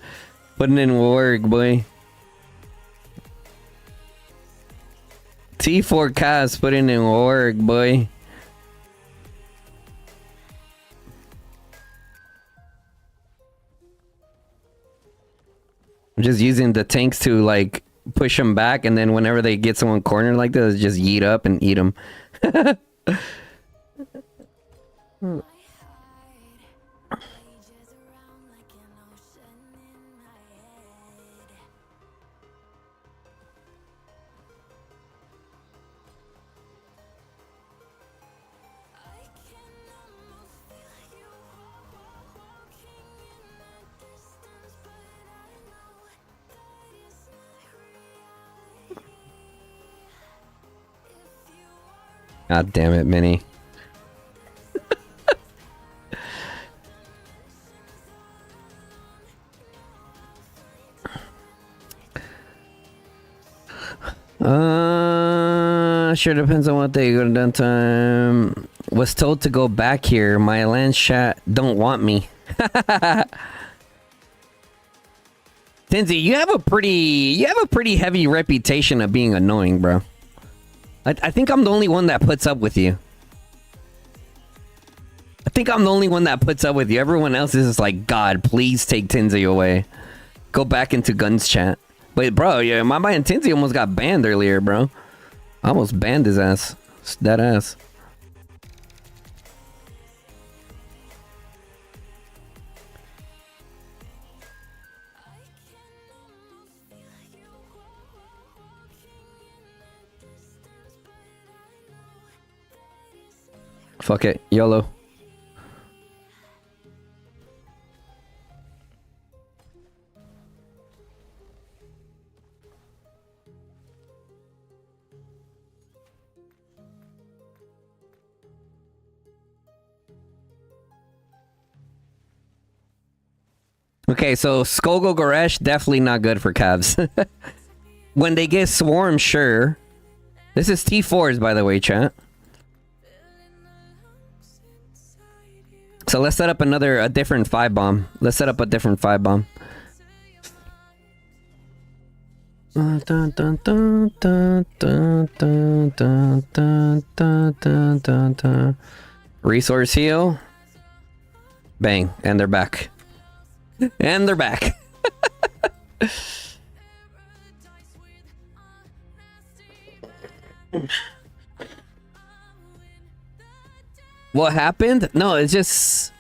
putting in work, boy. T4 Cavs putting in work, boy. I'm just using the tanks to like push them back, and then whenever they get someone cornered like this, just yeet up and eat them. God damn it, Minnie. Sure depends on what they go to downtime. Was told to go back here. My land chat don't want me. Tinsy, you have a pretty heavy reputation of being annoying, bro. I think I'm the only one that puts up with you. Everyone else is just like, God, please take Tinsy away. Go back into guns chat. But bro, yeah, my man Tinsy almost got banned earlier, bro. I almost banned his ass. That ass. Fuck it, YOLO. Okay, so Skogo Goresh, definitely not good for Cavs. When they get swarm, sure. This is T4s, by the way, chat. So let's set up a different 5 bomb. Let's set up a different 5 bomb. Resource heal. Bang, and they're back. And they're back. What happened? No, it's just...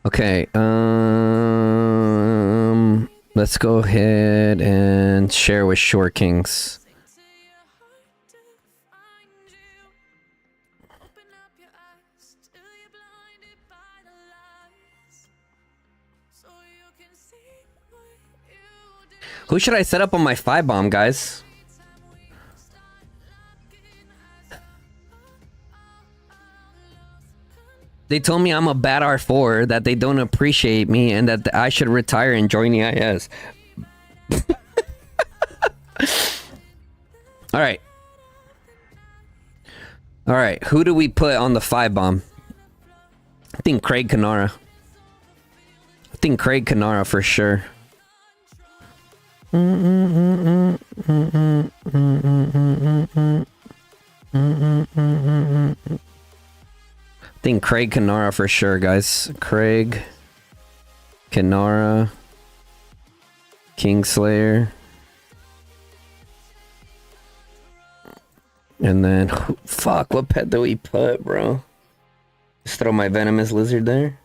Okay, let's go ahead and share with Shore Kings. Who should I set up on my 5 bomb, guys? They told me I'm a bad R4, that they don't appreciate me, and that I should retire and join the IS. Alright. Alright, who do we put on the 5 bomb? I think Craig Kanara. For sure. I think Craig Kanara for sure, guys. Craig Kanara, Kingslayer. And then, fuck, what pet do we put, bro? Just throw my venomous lizard there.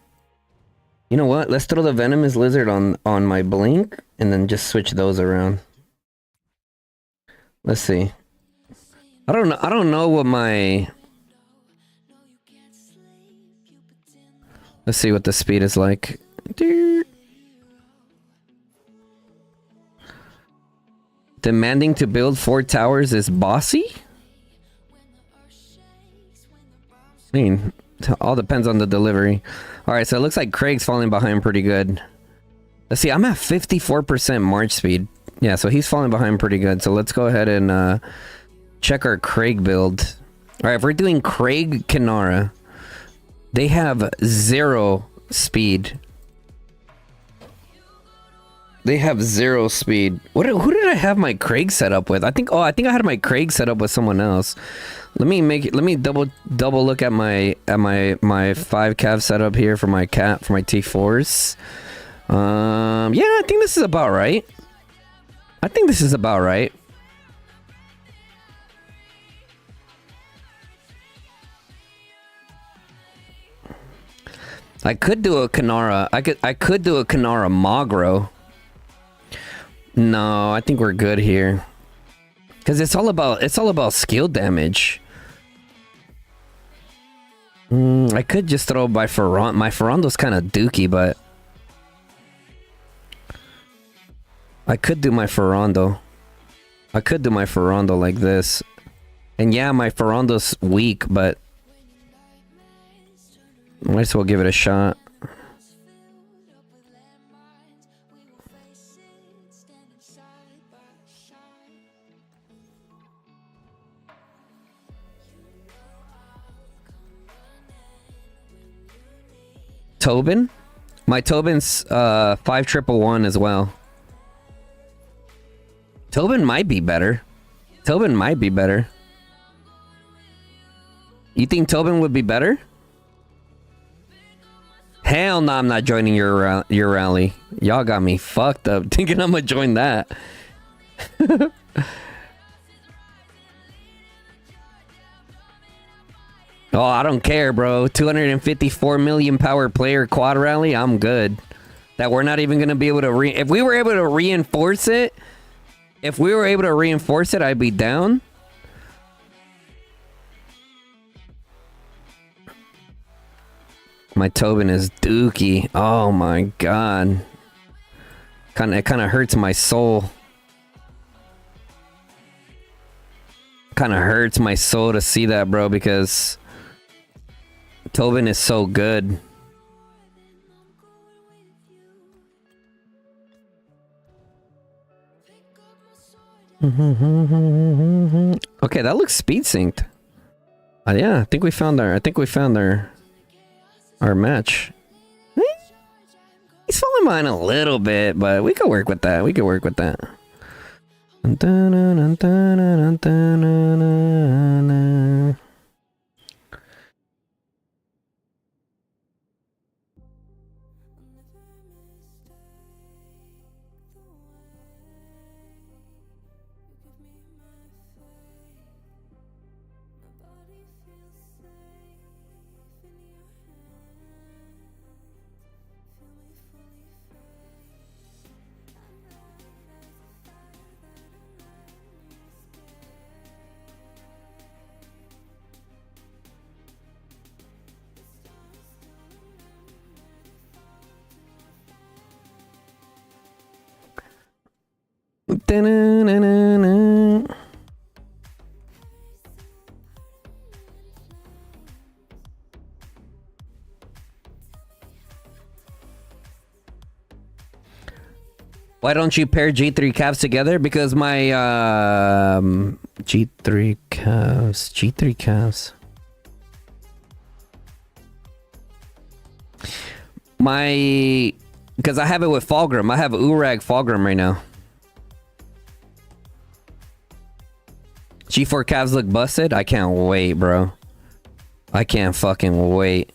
You know what? Let's throw the venomous lizard on my blink, and then just switch those around. Let's see. I don't know. I don't know what my. Let's see what the speed is like. Demanding to build 4 towers is bossy? I mean, it all depends on the delivery. Alright, so it looks like Craig's falling behind pretty good. Let's see, I'm at 54% March speed. Yeah, so he's falling behind pretty good. So let's go ahead and check our Craig build. Alright, if we're doing Craig Kanara, they have 0 speed. They have 0 speed. Who did I have my Craig set up with? I think I had my Craig set up with someone else. Let me double look at my 5 cav setup here for my T4s. Yeah, I think this is about right. I could do a Kanara. I could do a Kanara Magro. No, I think we're good here. Cause it's all about skill damage. I could just throw my Ferrando. My Ferrando's kind of dookie, but I could do my Ferrando. Like this. And yeah, my Ferrando's weak, but might as well give it a shot. Tobin? My Tobin's 5111 as well. Tobin might be better. You think Tobin would be better? Hell no, I'm not joining your rally. Y'all got me fucked up thinking I'm gonna join that. Oh, I don't care, bro. 254 million power player quad rally, I'm good. That we're not even gonna be able to if we were able to reinforce it, I'd be down. My Tobin is dookie. Oh my god. It kinda hurts my soul. Kinda hurts my soul to see that, bro, because Tobin is so good. Okay, that looks speed synced. Yeah, I think we found our match. He's falling behind a little bit, but we could work with that. Why don't you pair G3 calves together? Because my G3 calves. Because I have it with Fulgrim. I have Urag Fulgrim right now. G4 calves look busted. I can't wait, bro. I can't fucking wait.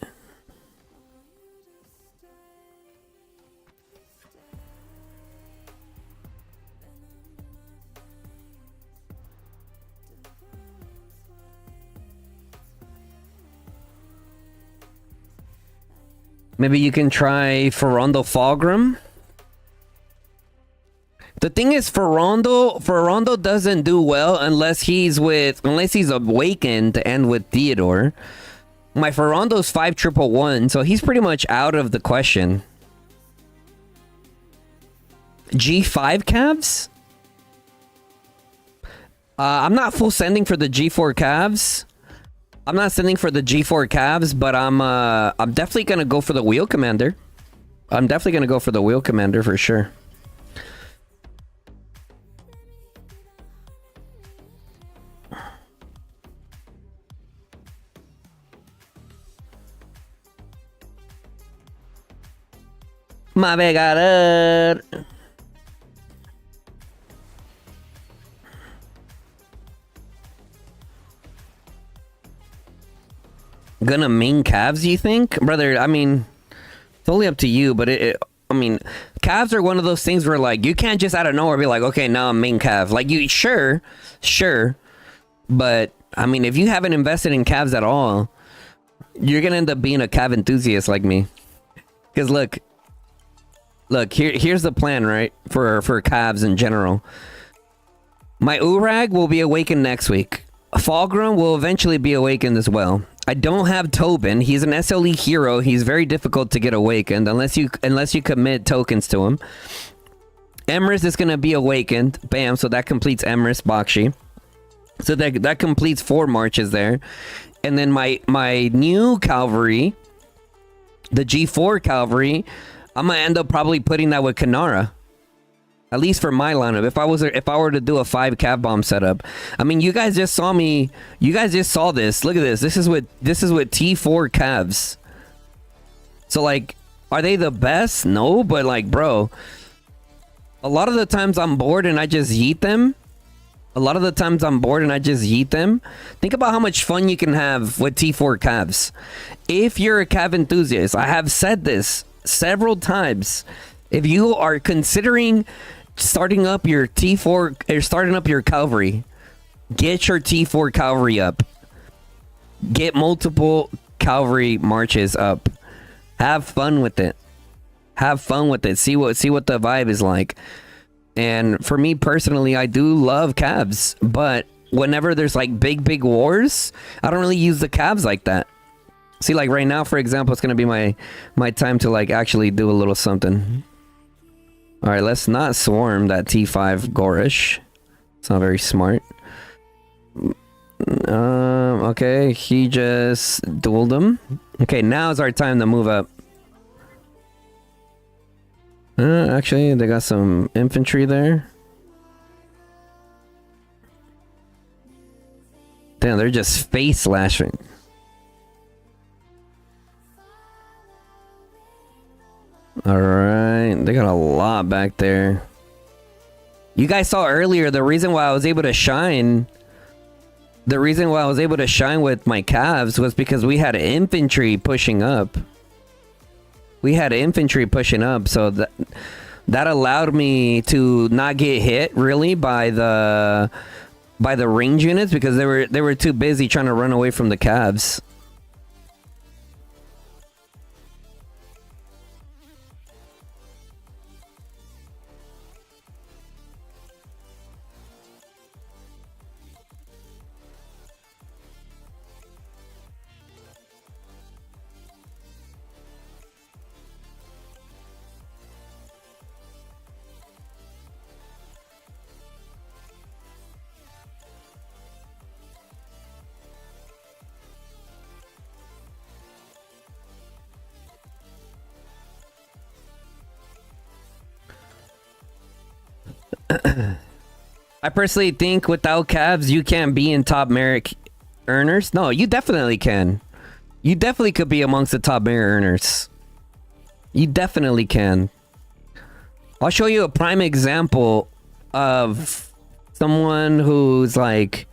Maybe you can try Ferrondo Fulgrim. The thing is, Ferrondo doesn't do well unless he's awakened and with Theodore. My Ferrondo's 5111, so he's pretty much out of the question. G5 calves? I'm not full sending for the G4 calves. I'm not sending for the G4 calves, but I'm definitely gonna go for the Wheel Commander. I'm definitely gonna go for the Wheel Commander for sure. Navegador. Gonna main calves, you think? Brother, I mean, it's totally up to you, but I mean, calves are one of those things where, like, you can't just out of nowhere be like, okay, now I'm main calf. Like, you, sure, but, I mean, if you haven't invested in calves at all, you're gonna end up being a calf enthusiast like me. Because, look, here's the plan, right, for calves in general. My Urag will be awakened next week. Fulgrim will eventually be awakened as well. I don't have Tobin. He's an SLE hero. He's very difficult to get awakened unless you commit tokens to him. Emrys is going to be awakened. Bam. So that completes Emrys Bakshi. So that completes 4 marches there. And then my new cavalry, the G4 cavalry, I'm going to end up probably putting that with Kanara. At least for my lineup. If I were to do a 5 cav bomb setup. I mean, you guys just saw me. You guys just saw this. Look at this. This is with T4 calves. So, like, are they the best? No, but, like, bro, a lot of the times I'm bored and I just yeet them. Think about how much fun you can have with T4 calves. If you're a cav enthusiast, I have said this several times. If you are considering starting up your T4 or starting up your cavalry, get your T4 cavalry up. Get multiple cavalry marches up. Have fun with it. See what the vibe is like. And for me personally, I do love calves, but whenever there's like big wars, I don't really use the calves like that. See, like right now, for example, it's gonna be my time to like actually do a little something. All right, let's not swarm that T5 Gorish. It's not very smart. Okay, he just dueled him. Okay, now is our time to move up. Actually, they got some infantry there. Damn, they're just face slashing. Alright, they got a lot back there. You guys saw earlier the reason why I was able to shine. The reason why I was able to shine with my calves was because we had infantry pushing up. So that allowed me to not get hit really by the range units because they were too busy trying to run away from the calves. I personally think without calves, you can't be in top merit earners. No, you definitely can. You definitely could be amongst the top merit earners. You definitely can. I'll show you a prime example of someone who's like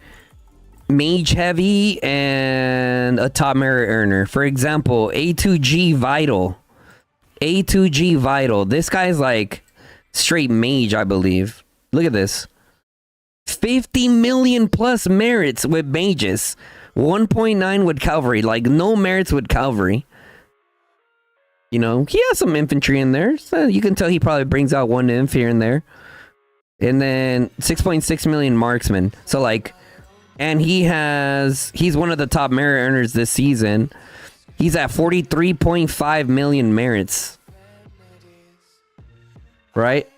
mage heavy and a top merit earner. For example, A2G Vital. A2G Vital. This guy's like straight mage, I believe. Look at this. 50 million plus merits with mages. 1.9 with cavalry. Like no merits with cavalry. You know, he has some infantry in there. So you can tell he probably brings out one inf here and there. And then 6.6 million marksman. So like, and he's one of the top merit earners this season. He's at 43.5 million merits. Right?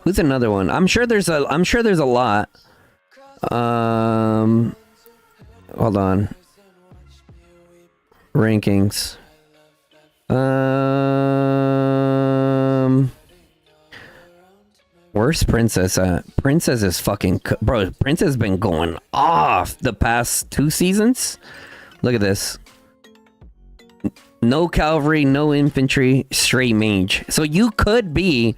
Who's another one? I'm sure there's a lot. Hold on. Rankings. Where's Princess at? Princess is fucking... Bro, Princess has been going off the past 2 seasons. Look at this. No cavalry, no infantry, straight mage. So you could be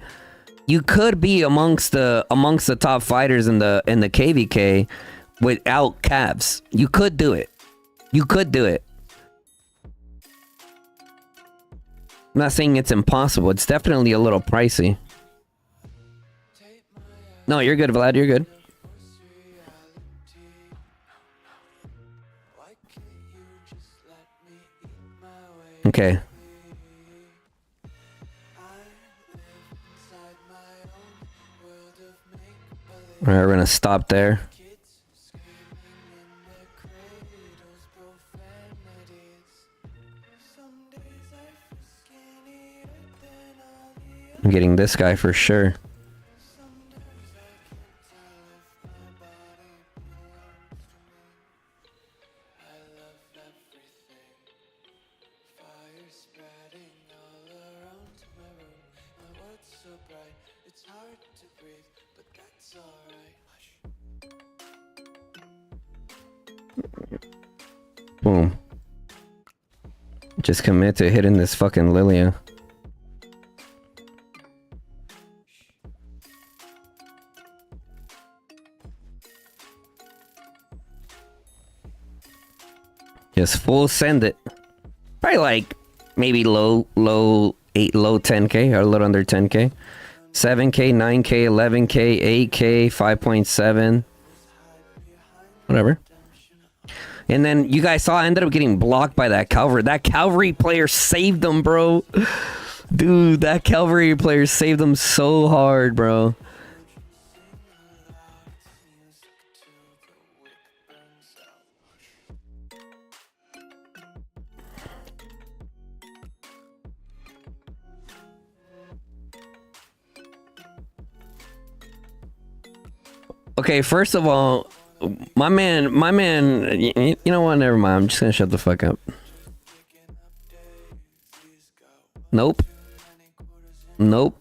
amongst the top fighters in the KVK without calves. You could do it. You could do it. I'm not saying it's impossible. It's definitely a little pricey. No, you're good, Vlad. You're good. Okay. All right, we're gonna stop there. I'm getting this guy for sure. Boom. Just commit to hitting this fucking Lilia. Just full send it. Probably like maybe low 10k or a little under 10k. 7k, 9k, 11k, 8k, 5.7. Whatever. And then you guys saw I ended up getting blocked by that cavalry. That cavalry player saved them, bro. Dude, that cavalry player saved them so hard, bro. Okay, first of all, my man, you know what? Never mind. I'm just gonna shut the fuck up. Nope. Nope.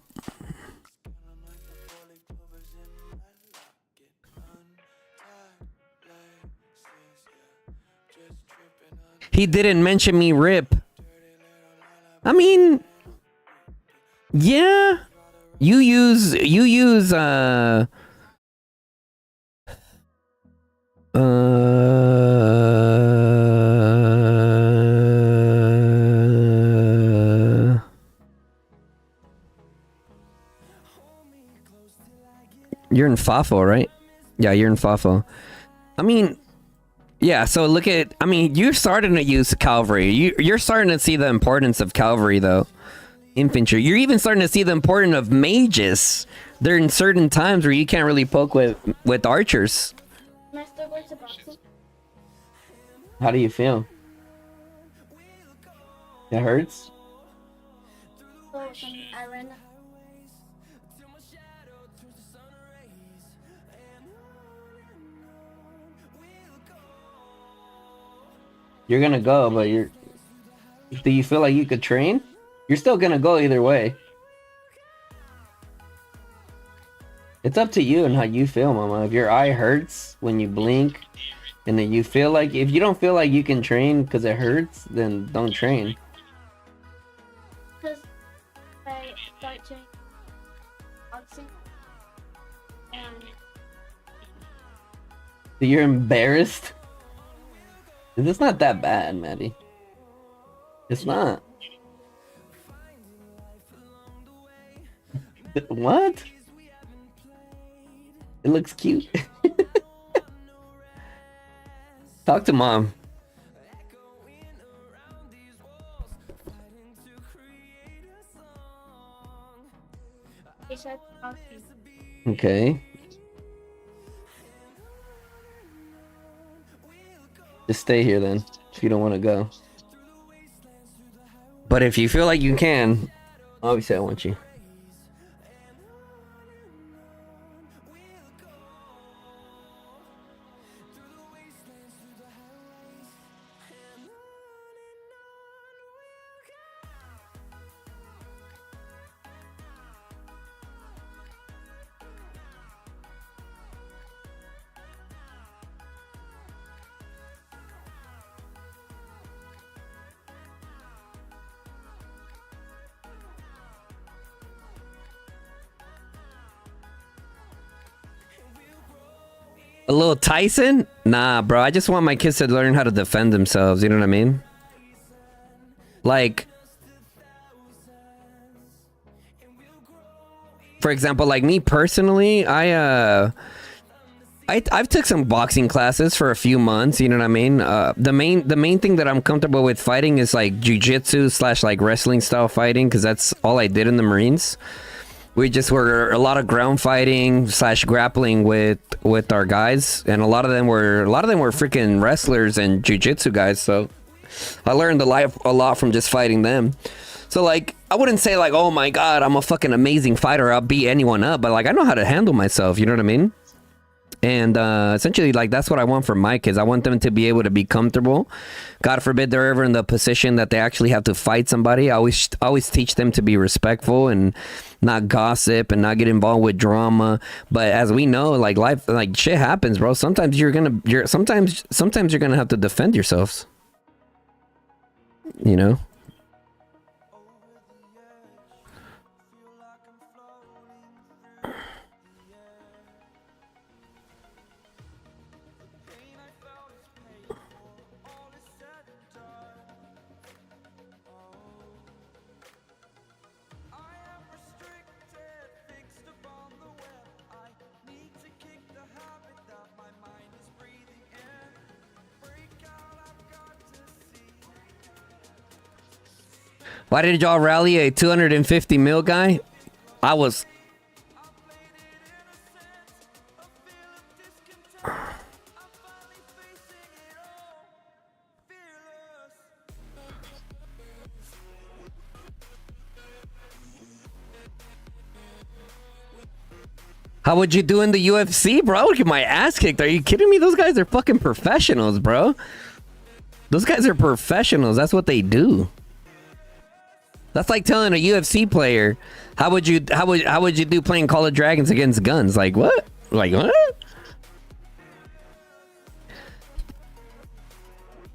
He didn't mention me, rip. I mean, yeah. You use you're in FAFO, right? Yeah, you're in FAFO. I mean, yeah, so look at, I mean, you're starting to use cavalry. You're starting to see the importance of cavalry, though. Infantry. You're even starting to see the importance of mages. There are certain times where you can't really poke with archers. How do you feel? It hurts? You're gonna go, but do you feel like you could train? You're still gonna go either way. It's up to you and how you feel, mama. If your eye hurts when you blink, and then you feel like, if you don't feel like you can train because it hurts, then don't train. Because I start training boxing, and You're embarrassed? It's not that bad, Maddie. It's not. What? It looks cute. Talk to mom. They said talk to you. Okay. Just stay here then, if you don't want to go. But if you feel like you can, obviously I want you. A little Tyson? Nah, bro. I just want my kids to learn how to defend themselves. You know what I mean? Like, for example, like me personally, I've took some boxing classes for a few months. You know what I mean? The main thing that I'm comfortable with fighting is like jujitsu / like wrestling style fighting, because that's all I did in the Marines. We just were a lot of ground fighting / grappling with our guys, and a lot of them were freaking wrestlers and jujitsu guys. So I learned a lot from just fighting them. So like, I wouldn't say like, oh my god, I'm a fucking amazing fighter, I'll beat anyone up, but like, I know how to handle myself. You know what I mean? And essentially, like, that's what I want for my kids. I want them to be able to be comfortable. God forbid they're ever in the position that they actually have to fight somebody. I always teach them to be respectful and not gossip and not get involved with drama. But as we know, like, life, like, shit happens, bro. Sometimes sometimes you're gonna have to defend yourselves. You know? Why did y'all rally a 250 mil guy? I was... How would you do in the UFC, bro? I would get my ass kicked. Are you kidding me? Those guys are fucking professionals, bro. Those guys are professionals. That's what they do. That's like telling a UFC player, how would you do playing Call of Dragons against guns? Like what? Like what?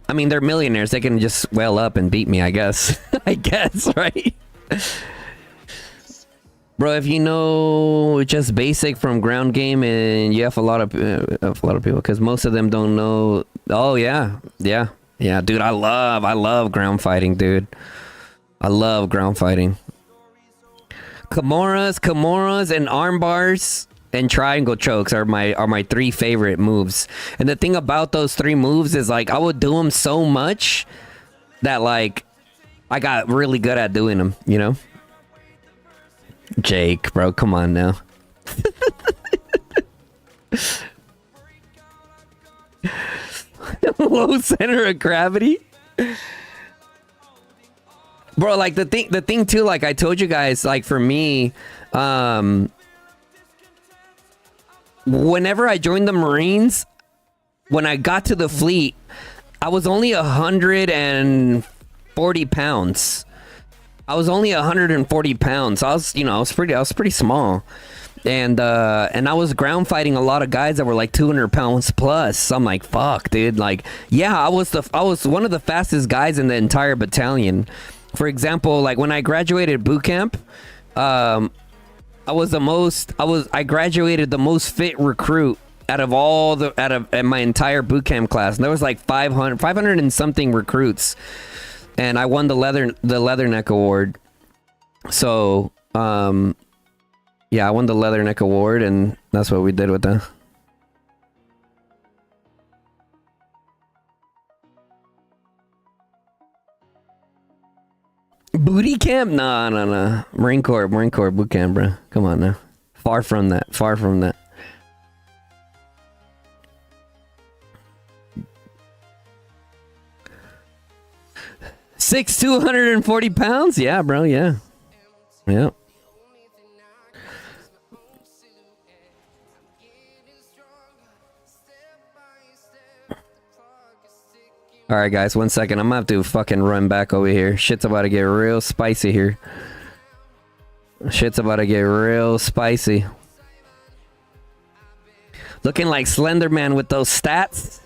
I mean, they're millionaires. They can just well up and beat me, I guess. I guess, right? Bro, if you know just basic from ground game, and you have a lot of people, because most of them don't know. Oh yeah, dude. I love ground fighting, dude. I love ground fighting. Kimuras, and arm bars and triangle chokes are my three favorite moves. And the thing about those three moves is like I would do them so much that like I got really good at doing them. You know, Jake, bro, come on now. Low center of gravity. Bro, like the thing too, like I told you guys, like for me, whenever I joined the Marines, when I got to the fleet, I was only 140 pounds. I was only 140 pounds. I was pretty small. And I was ground fighting a lot of guys that were like 200 pounds plus. So I'm like, fuck, dude. Like, yeah, I was one of the fastest guys in the entire battalion. For example, like when I graduated boot camp, I graduated the most fit recruit out of my entire boot camp class. And there was like 500 and something recruits, and I won the Leatherneck Award. So, yeah, I won the Leatherneck Award, and that's what we did with that. Booty camp? Nah, nah, nah. Marine Corps boot camp, bro. Come on now. Far from that. Far from that. 240 pounds? Yeah, bro. Yeah. Yeah. All right, guys. 1 second. I'm gonna have to fucking run back over here. Shit's about to get real spicy here. Shit's about to get real spicy. Looking like Slender Man with those stats.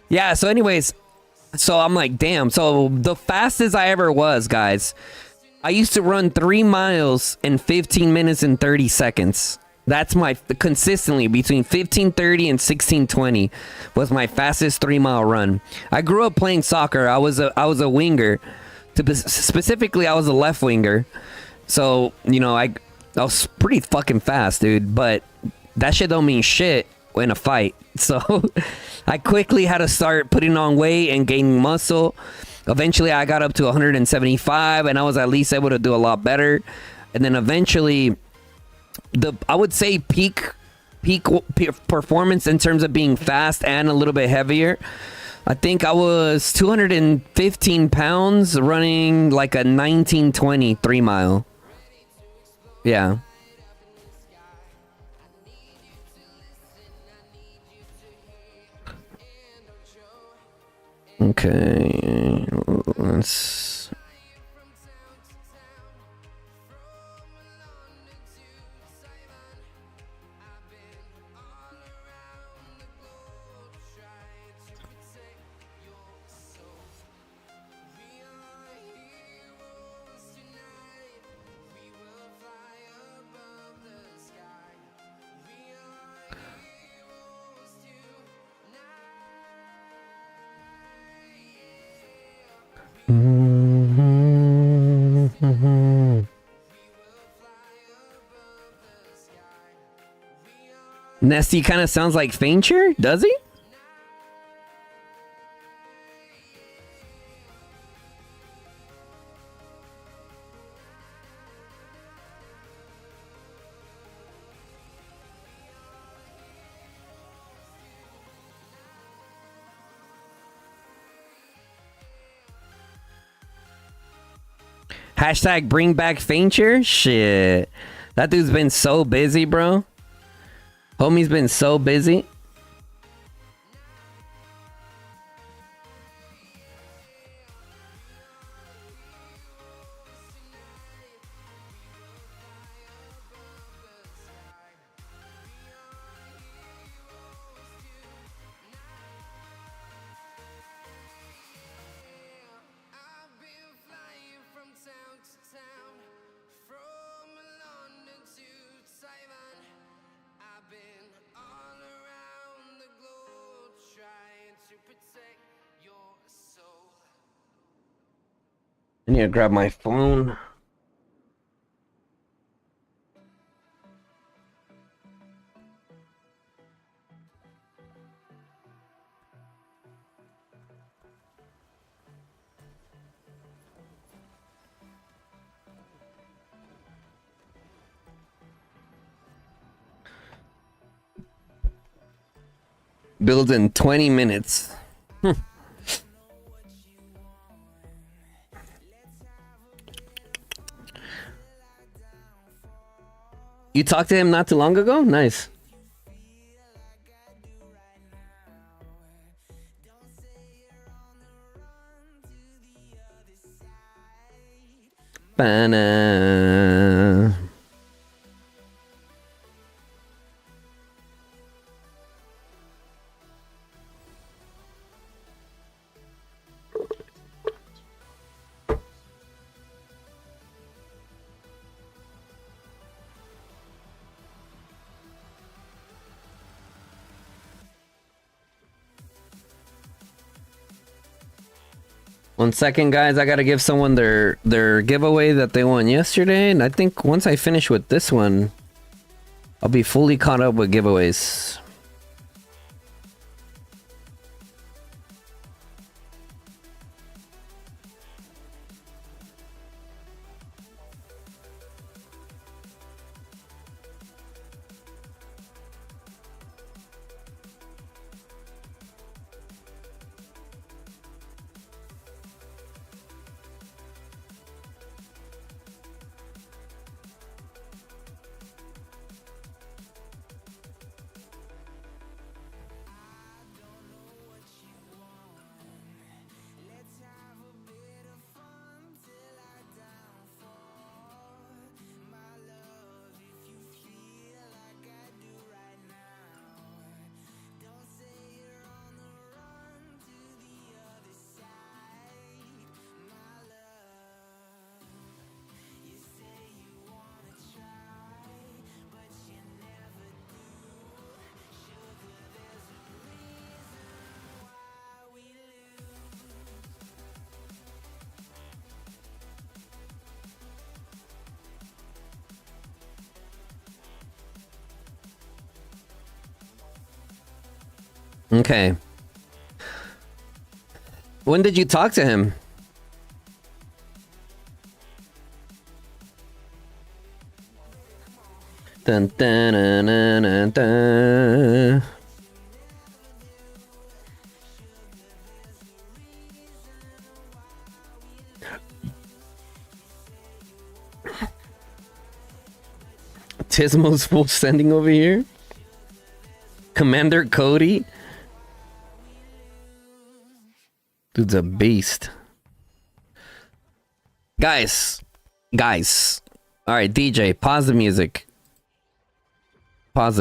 Yeah, so anyways, so I'm like, damn. So the fastest I ever was, guys, I used to run 3 miles in 15 minutes and 30 seconds. That's my consistently between 15:30 and 16:20 was my fastest 3-mile run. I grew up playing soccer. I was a winger. Specifically, I was a left winger. So, you know, I was pretty fucking fast, dude, but that shit don't mean shit in a fight. So I quickly had to start putting on weight and gaining muscle. Eventually I got up to 175 and I was at least able to do a lot better. And then eventually I would say peak performance in terms of being fast and a little bit heavier. I think I was 215 pounds running like a 1920 3-mile. Yeah. Okay, let's... Nesty kind of sounds like Faincher, does he? Hashtag bring back Faincher? Shit. That dude's been so busy, bro. Homie's been so busy. I need to grab my phone. Build in 20 minutes. You talked to him not too long ago? Nice. Banana. One second, guys. I gotta give someone their giveaway that they won yesterday, and I think once I finish with this one, I'll be fully caught up with giveaways. Okay. When did you talk to him? Dun, dun, dun, dun, dun, dun. Tismo's full sending over here. Commander Cody. Dude's a beast. Guys. All right, DJ, pause the music. I've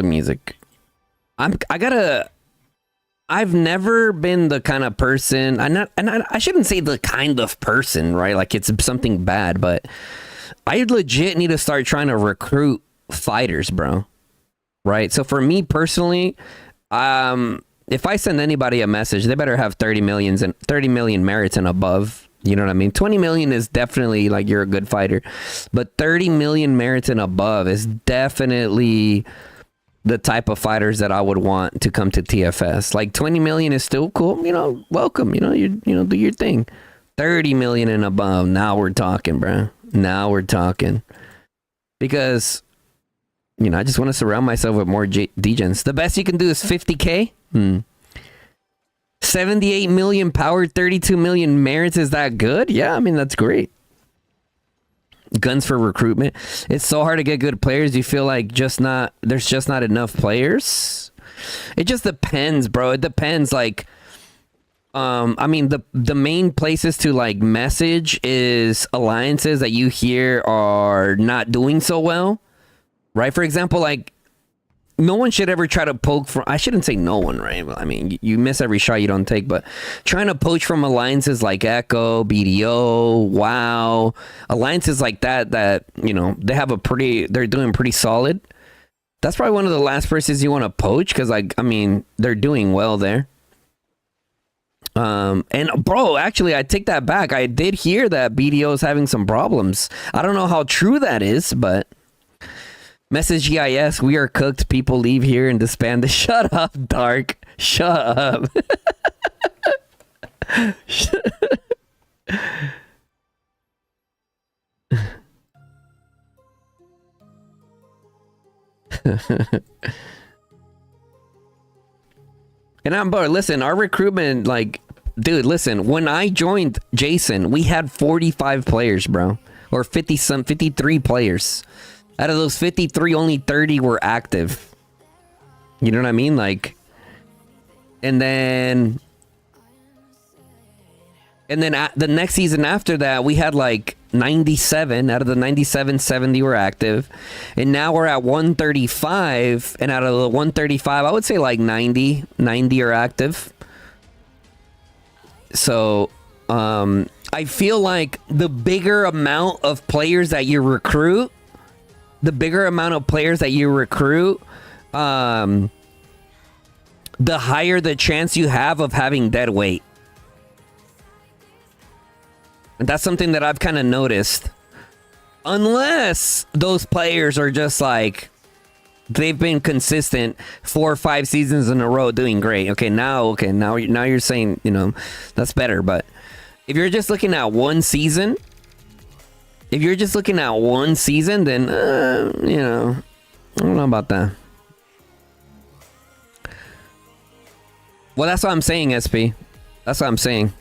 never been the kind of person, I shouldn't say the kind of person, right? Like it's something bad, but I legit need to start trying to recruit fighters, bro. Right? So for me personally, if I send anybody a message, they better have 30 million merits and above. You know what I mean? 20 million is definitely like you're a good fighter, but 30 million merits and above is definitely the type of fighters that I would want to come to TFS. Like 20 million is still cool, you know, welcome, you know, do your thing. 30 million and above, now we're talking, bro. Now we're talking. Because, you know, I just want to surround myself with more degens. The best you can do is 50K? 78 million power, 32 million merits, is that good? Yeah, I mean, that's great. Guns for recruitment. It's so hard to get good players. You feel like there's just not enough players. It just depends, bro. It depends. Like, I mean, the main places to like message is alliances that you hear are not doing so well, right? For example, like no one should ever try to poke from. I shouldn't say no one, right? Well, I mean, you miss every shot you don't take, but trying to poach from alliances like Echo, BDO, WoW, alliances like that, you know, they're doing pretty solid. That's probably one of the last places you want to poach because, like, I mean, they're doing well there. And bro, actually, I take that back. I did hear that BDO is having some problems. I don't know how true that is, but. Message GIS, we are cooked. People leave here and disband. Shut up, Dark. Shut up. But listen, our recruitment, like, dude, listen, when I joined Jason, we had 45 players, bro. Or 53 players. Out of those 53, only 30 were active. You know what I mean? Like, and then the next season after that, we had like 97. Out of the 97, 70 were active. And now we're at 135. And out of the 135, I would say like 90 are active. So, I feel like the bigger amount of players that you recruit, the higher the chance you have of having dead weight. And that's something that I've kind of noticed. Unless those players are just like, they've been consistent 4 or 5 seasons in a row doing great. Now you're saying, you know, that's better. But if you're just looking at one season, then, you know, I don't know about that. Well, that's what I'm saying, SP. That's what I'm saying.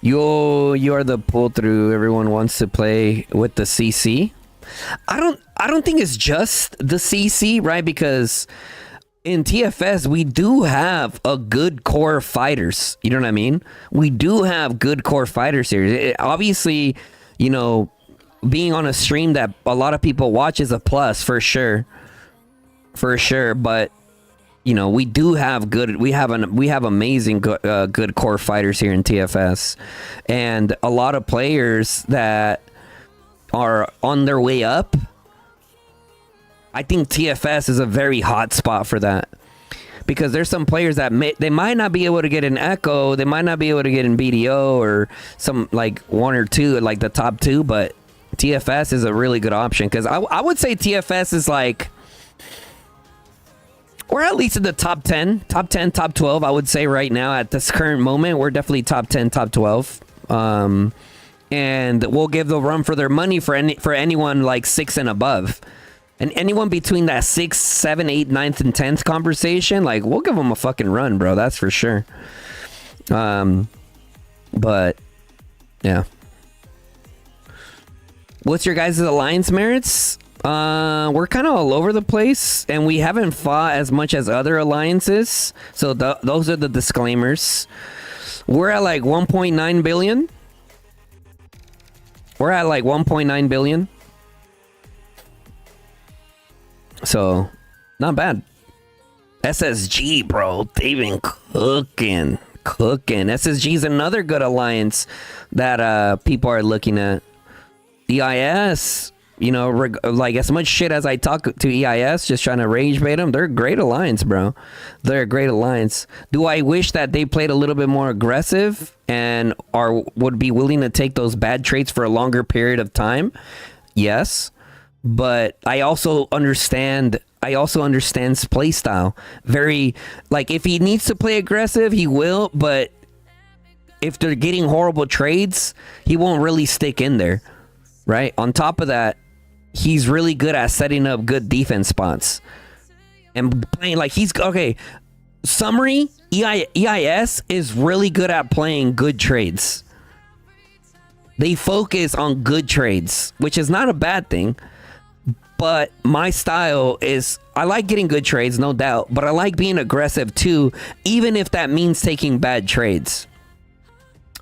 You are the pull through. Everyone wants to play with the CC. I don't think it's just the CC, right? Because in TFS, we do have a good core of fighters. You know what I mean? We do have good core fighters here. Obviously, you know, being on a stream that a lot of people watch is a plus for sure. But, you know, we have amazing good core fighters here in TFS. And a lot of players that are on their way up. I think TFS is a very hot spot for that. Because there's some players that they might not be able to get an Echo, they might not be able to get an BDO or some like 1 or 2, like the top 2, but TFS is a really good option. Because I would say TFS is like, We're at least in the top 10, top 12. I would say right now at this current moment, we're definitely top 10, top 12. And we'll give the run for their money for anyone like 6 and above. And anyone between that 6, 7, 8, 9th, and 10th conversation, like, we'll give them a fucking run, bro. That's for sure. But, yeah. What's your guys' alliance merits? We're kind of all over the place, and we haven't fought as much as other alliances. So those are the disclaimers. We're at like 1.9 billion. We're at like 1.9 billion. So, not bad. SSG, bro. They've been cooking. SSG is another good alliance that people are looking at. EIS, you know, like as much shit as I talk to EIS, just trying to rage bait them, they're a great alliance, bro. They're a great alliance. Do I wish that they played a little bit more aggressive and would be willing to take those bad traits for a longer period of time? Yes. But I also understand play style. Very, like, if he needs to play aggressive, he will, but if they're getting horrible trades, he won't really stick in there, right? On top of that, he's really good at setting up good defense spots and playing like he's okay. Summary, EIS is really good at playing good trades. They focus on good trades, which is not a bad thing. But my style is, I like getting good trades, no doubt, but I like being aggressive too, even if that means taking bad trades.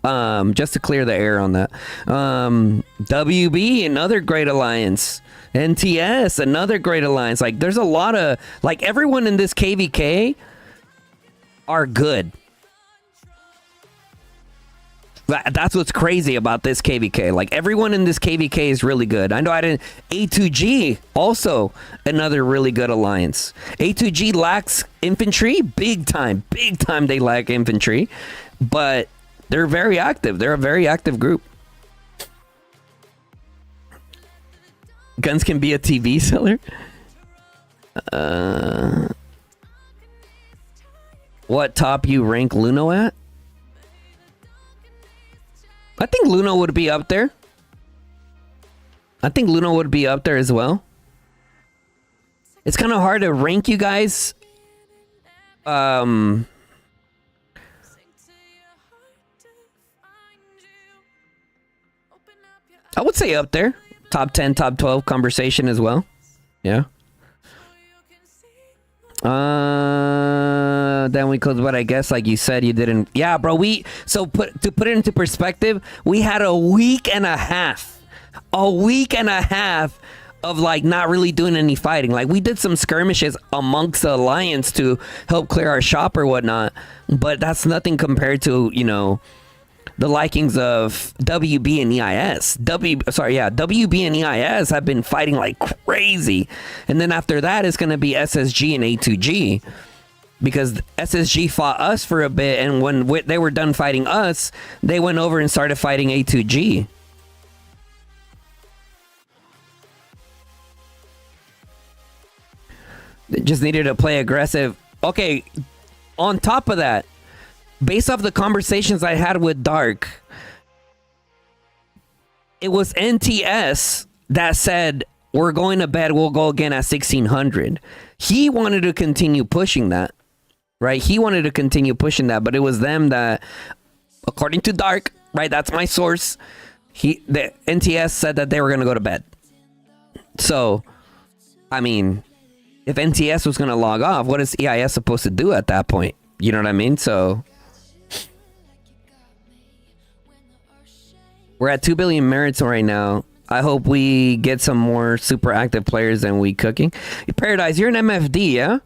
Just to clear the air on that. WB, another great alliance. NTS, another great alliance. Like, there's a lot of, like, everyone in this KVK are good. That's what's crazy about this KVK. Like, everyone in this KVK is really good. I know I didn't. A2G, also another really good alliance. A2G lacks infantry, big time they lack infantry, but they're very active. They're a very active group. Guns can be a TV seller. What top you rank Luno at? I think Luno would be up there. I think Luno would be up there as well. It's kind of hard to rank you guys. I would say up there. Top 10, top 12 conversation as well. Yeah. Then we close, but I guess like you said, you didn't. Yeah, bro. To put it into perspective, we had a week and a half of like not really doing any fighting. Like, we did some skirmishes amongst the alliance to help clear our shop or whatnot, but that's nothing compared to, you know, the likings of WB and EIS. WB and EIS have been fighting like crazy. And then after that, it's going to be SSG and A2G. Because SSG fought us for a bit, and when they were done fighting us, they went over and started fighting A2G. They just needed to play aggressive. Okay, on top of that, based off the conversations I had with Dark, it was NTS that said, we're going to bed, we'll go again at 1600. He wanted to continue pushing that, right? He wanted to continue pushing that, but it was them that, according to Dark, right? That's my source. The NTS said that they were going to go to bed. So, I mean, if NTS was going to log off, what is EIS supposed to do at that point? You know what I mean? So, we're at 2 billion merits right now. I hope we get some more super active players than we cooking. Paradise, you're an MFD, yeah?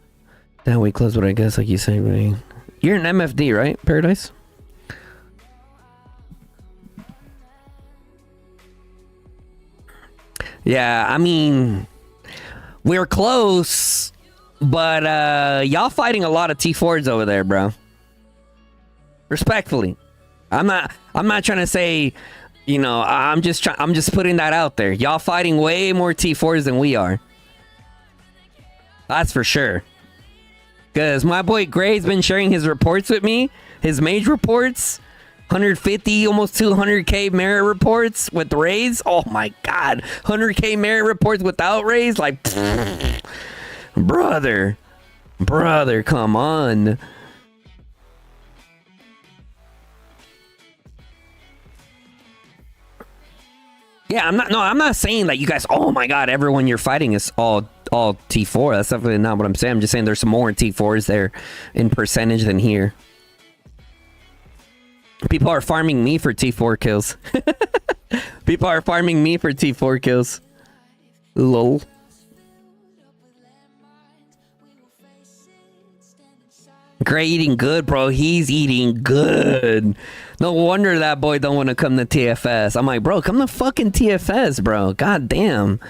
Then we close what I guess, like you say, right? You're an MFD, right, Paradise? Yeah, I mean, we're close, but y'all fighting a lot of T4s over there, bro. Respectfully. I'm not trying to say, you know, I'm just putting that out there. Y'all fighting way more T4s than we are. That's for sure. Because my boy Gray's been sharing his reports with me, his mage reports, 150, almost 200k merit reports with raids. Oh my god, 100k merit reports without raids, like, brother, come on. Yeah, I'm not saying that you guys, oh my god, everyone you're fighting is all T4. That's definitely not what I'm saying. I'm just saying there's some more T4s there in percentage than here. People are farming me for T4 kills. People are farming me for T4 kills. Lol. Gray eating good, bro. He's eating good. No wonder that boy don't want to come to TFS. I'm like, bro, come to fucking TFS, bro. God damn.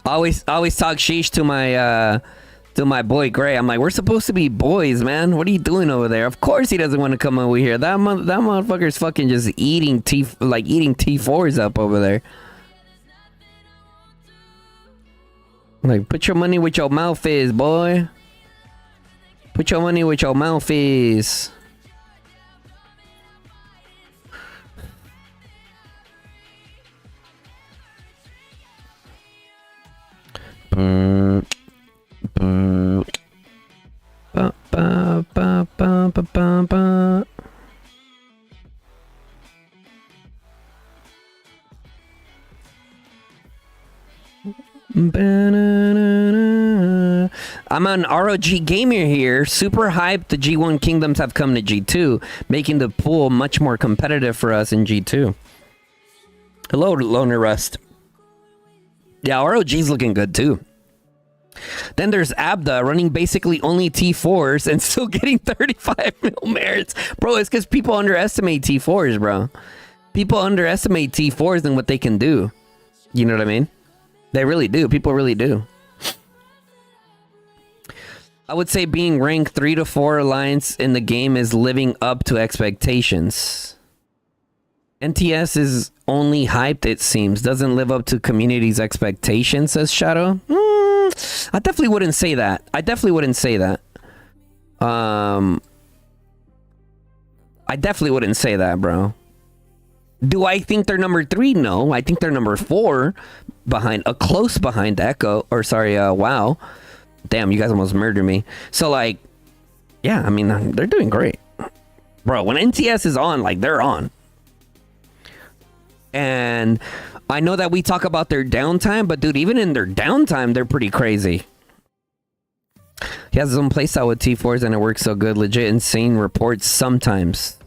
I always talk sheesh to my boy Gray. I'm like, we're supposed to be boys, man. What are you doing over there? Of course he doesn't want to come over here. That motherfucker's fucking just eating T4s up over there. Like, put your money where your mouth is, boy. Put your money where your mouth is. Ba, ba, ba, ba, ba, ba, ba. I'm an ROG gamer here. Super hyped the G1 Kingdoms have come to G2, making the pool much more competitive for us in G2. Hello, Loner Rust. Yeah, ROG's looking good too. Then there's Abda running basically only T4s and still getting 35 mil merits. Bro, it's because people underestimate T4s, bro. People underestimate T4s and what they can do. You know what I mean? They really do. People really do. I would say being ranked 3 to 4 alliance in the game is living up to expectations. NTS is only hyped, it seems. Doesn't live up to community's expectations, says Shadow. I definitely wouldn't say that. I definitely wouldn't say that, bro. Do I think they're number 3? No. I think they're number 4 behind, close behind Echo, or sorry, WoW. Damn, you guys almost murdered me. So, like, yeah, I mean, they're doing great. Bro, when NTS is on, like, they're on. And I know that we talk about their downtime, but dude, even in their downtime, they're pretty crazy. He has his own playstyle with T4s and it works so good. Legit insane reports sometimes.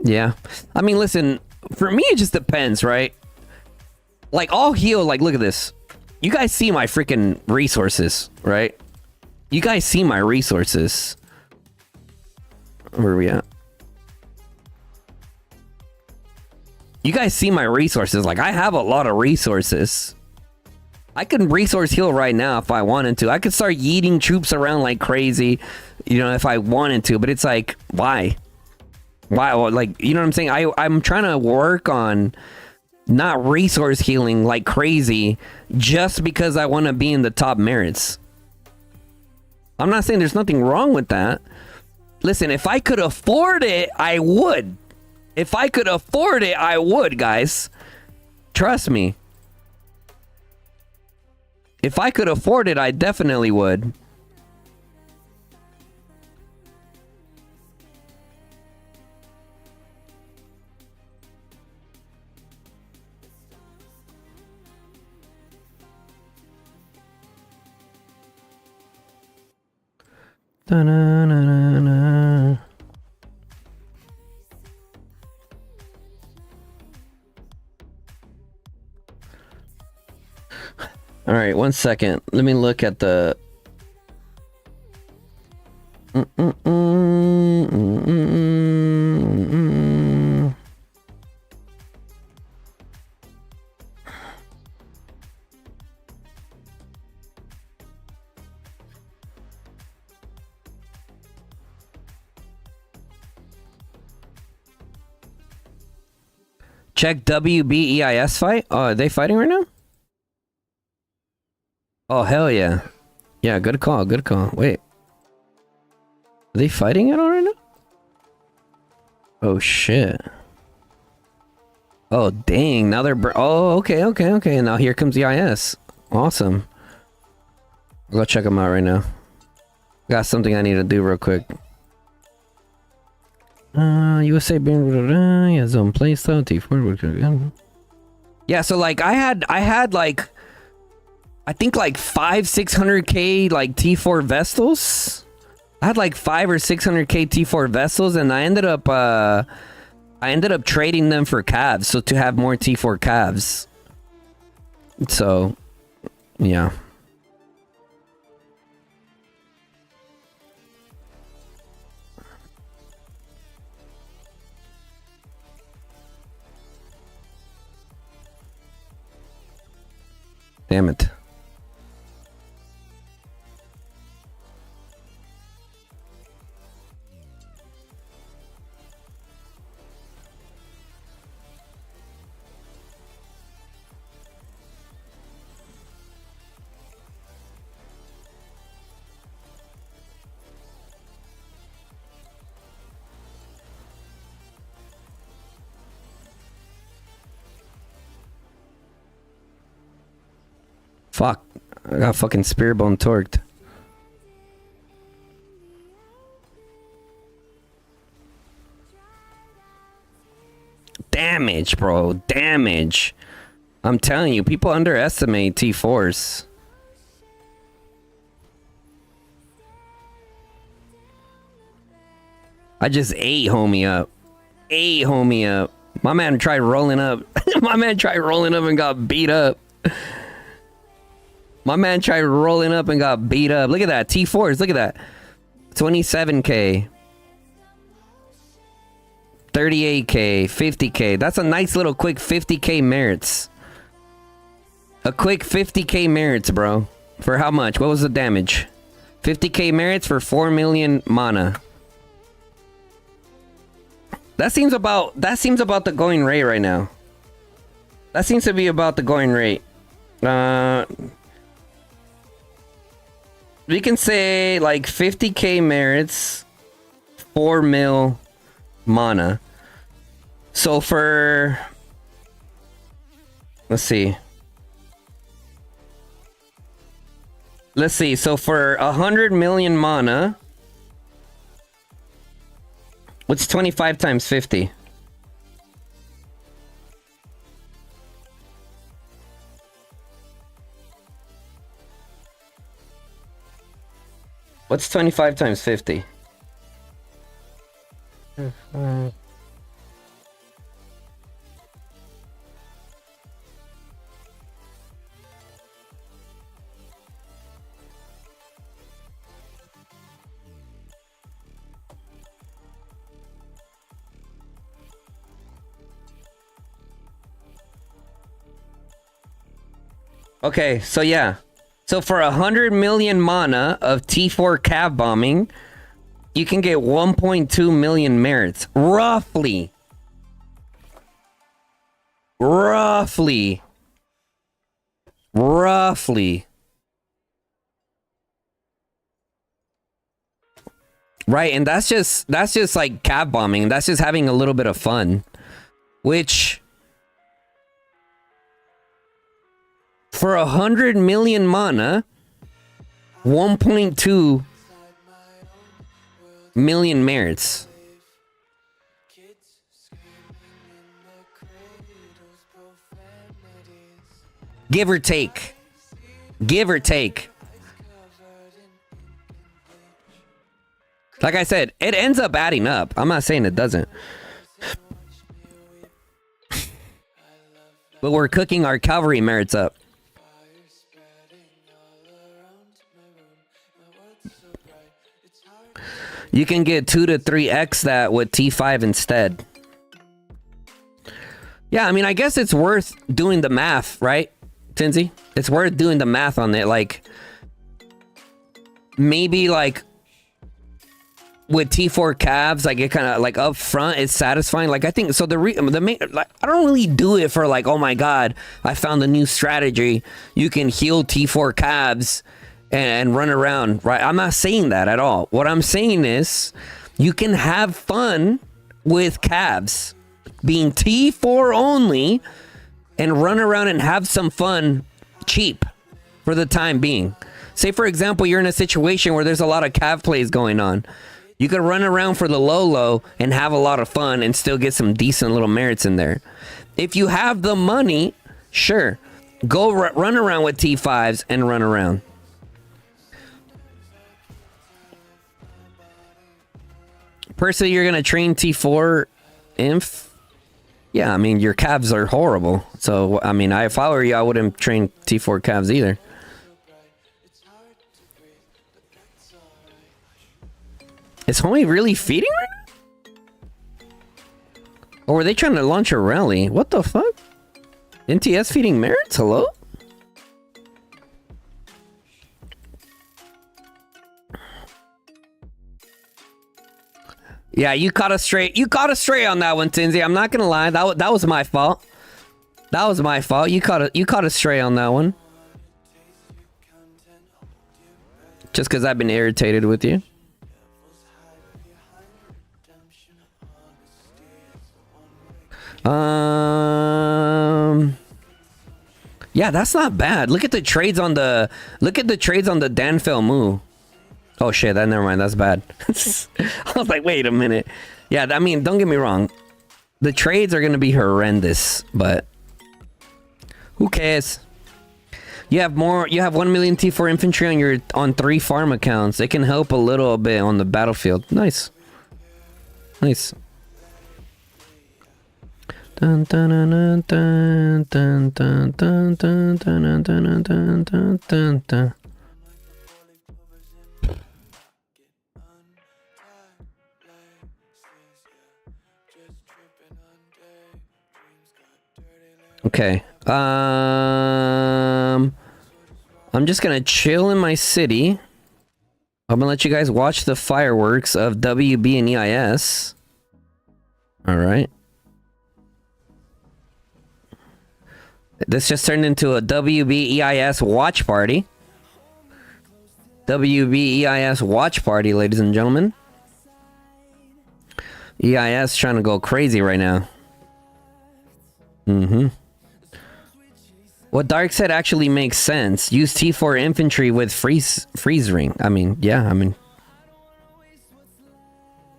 Yeah. I mean, listen, for me, it just depends, right? Like, I'll heal, like, look at this. You guys see my freaking resources, right? You guys see my resources. Where are we at? You guys see my resources. Like, I have a lot of resources. I can resource heal right now if I wanted to. I could start yeeting troops around like crazy, you know, if I wanted to. But it's like, why? Why? Like, you know what I'm saying? I'm trying to work on not resource healing like crazy just because I want to be in the top merits. I'm not saying there's nothing wrong with that. Listen, if I could afford it, I would. If I could afford it, I would, guys. Trust me. If I could afford it, I definitely would. Da-na-na-na-na. All right, 1 second. Let me look at the. Check WBEIS fight. Oh, are they fighting right now? Oh, hell yeah. Yeah, good call, good call. Wait. Are they fighting it all right now? Oh, shit. Oh, dang. Now they're... oh, okay. Now here comes the IS. Awesome. I'll go check them out right now. Got something I need to do real quick. USA being... yeah, zone place though. T4. Yeah, so like I had like... I think like 600k like T4 Vestals. I had like 5 or 600k T4 Vestals, and I ended up trading them for calves, so to have more T4 calves. So, yeah. Damn it. Fuck. I got fucking spear bone torqued. Damage, bro. Damage. I'm telling you, people underestimate T4s. I just ate homie up. My man tried rolling up. My man tried rolling up and got beat up. My man tried rolling up and got beat up. Look at that. T4s. Look at that. 27k. 38k. 50k. That's a nice little quick 50k merits. A quick 50k merits, bro. For how much? What was the damage? 50k merits for 4 million mana. That seems about the going rate right now. That seems to be about the going rate. We can say like 50k merits, 4 mil mana. So for, let's see. So for 100 million mana, what's 25 times 50? What's 25 times 50? Okay, so yeah. So for 100 million mana of T4 cav bombing, you can get 1.2 million merits. Roughly. Right, and that's just like cav bombing. That's just having a little bit of fun. Which, for 100 million mana, 1.2 million merits. Give or take. Like I said, it ends up adding up. I'm not saying it doesn't. But we're cooking our cavalry merits up. You can get 2 to 3x that with T5 instead. Yeah, I mean, I guess it's worth doing the math, right, Tinzy? It's worth doing the math on it. Like, maybe like with T4 calves, like it kind of like up front, it's satisfying. Like I think so. The main, like, I don't really do it for like, oh my god, I found a new strategy. You can heal T4 calves and run around, right? I'm not saying that at all. What I'm saying is, you can have fun with calves being T4 only and run around and have some fun cheap for the time being. Say for example, you're in a situation where there's a lot of calf plays going on. You could run around for the low and have a lot of fun and still get some decent little merits in there. If you have the money, sure, go run around with T5s and run around. Personally, you're going to train T4 inf? Yeah, I mean, your calves are horrible. So, I mean, if I were you, I wouldn't train T4 calves either. Is homie really feeding right now? Or were they trying to launch a rally? What the fuck? NTS feeding merits? Hello? Yeah, you caught a stray. You caught a stray on that one, Tinsley. I'm not gonna lie. That was my fault. That was my fault. You caught a stray on that one. Just because I've been irritated with you. Yeah, that's not bad. Look at the trades on the Danfell Moo. Oh shit, never mind, that's bad. I was like, wait a minute. Yeah, I mean, don't get me wrong. The trades are gonna be horrendous, but who cares? You have 1 million T4 infantry on 3 farm accounts. It can help a little bit on the battlefield. Nice. Nice. Dun, dun, dun, dun, dun, dun, dun, dun, dun, dun, dun, dun, dun, dun. Okay. I'm just gonna chill in my city. I'm gonna let you guys watch the fireworks of WB and EIS. All right. This just turned into a WB EIS watch party. WB EIS watch party, ladies and gentlemen. EIS trying to go crazy right now. Mm-hmm. What Dark said actually makes sense. Use T4 infantry with freeze ring. I mean, yeah,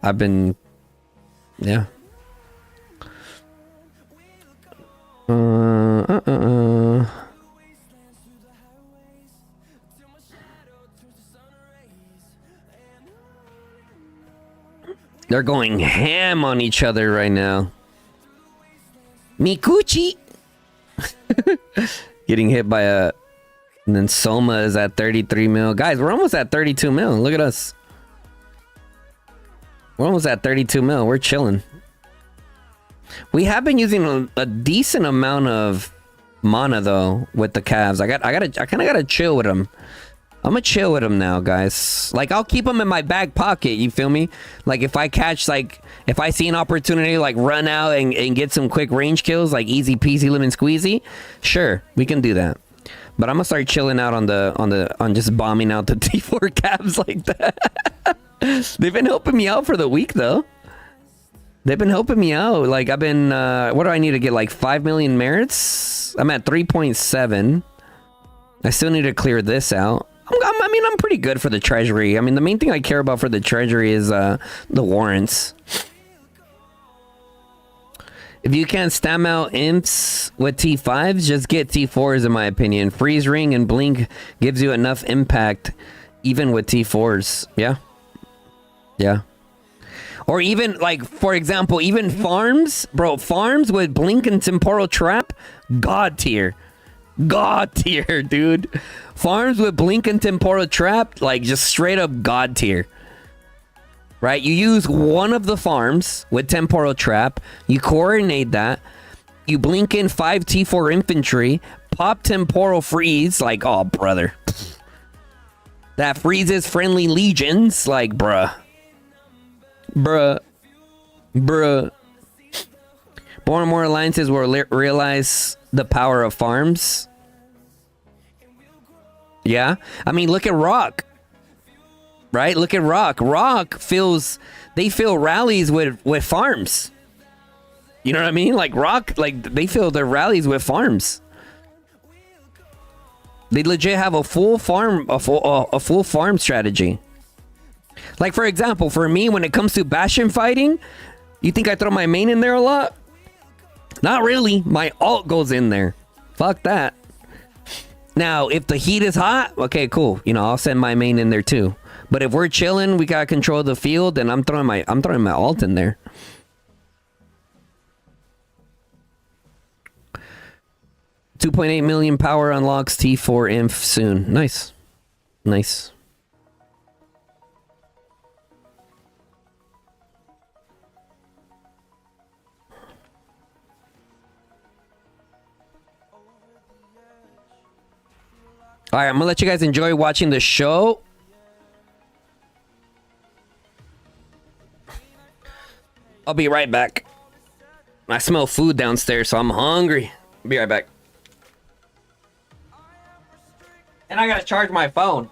I've been, yeah. They're going ham on each other right now. Mikuchi! Getting hit by a... And then Soma is at 33 mil. Guys, we're almost at 32 mil. Look at us. We're almost at 32 mil. We're chilling. We have been using a decent amount of mana though with the calves. I kind of gotta chill with them. I'm gonna chill with them now, guys. Like, I'll keep them in my back pocket, you feel me? Like, if I catch, like, if I see an opportunity, like, run out and get some quick range kills, like, easy peasy lemon squeezy, sure, we can do that. But I'm gonna start chilling out on just bombing out the T4 cabs like that. They've been helping me out for the week, though. They've been helping me out. Like, I've been, what do I need to get, like, 5 million merits? I'm at 3.7. I still need to clear this out. I mean, I'm pretty good for the treasury. I mean, the main thing I care about for the treasury is the warrants. If you can't stam out imps with T5s, just get T4s in my opinion. Freeze ring and blink gives you enough impact even with T4s. Yeah. Yeah. Or even, like, for example, even farms. Bro, farms with blink and temporal trap, god tier. God tier, dude. Farms with blink and temporal trap, like, just straight up god tier. Right? You use one of the farms with temporal trap. You coordinate that. You blink in 5 T4 infantry. Pop temporal freeze. Like, oh, brother. That freezes friendly legions. Like, bruh. Bruh. Bruh. More and more alliances will realize the power of farms. Yeah. I mean, look at Rock. Right? Look at Rock. They feel rallies with farms. You know what I mean? Like Rock, like they fill their rallies with farms. They legit have a full farm strategy. Like for example, for me, when it comes to Bastion fighting, you think I throw my main in there a lot? Not really. My ult goes in there. Fuck that. Now, if the heat is hot, okay, cool. You know, I'll send my main in there too. But if we're chilling, we gotta control the field, and I'm throwing my ult in there. $2.8 million power unlocks T4 inf soon. Nice. Nice. All right, I'm gonna let you guys enjoy watching the show. I'll be right back. I smell food downstairs, so I'm hungry. Be right back. And I gotta charge my phone.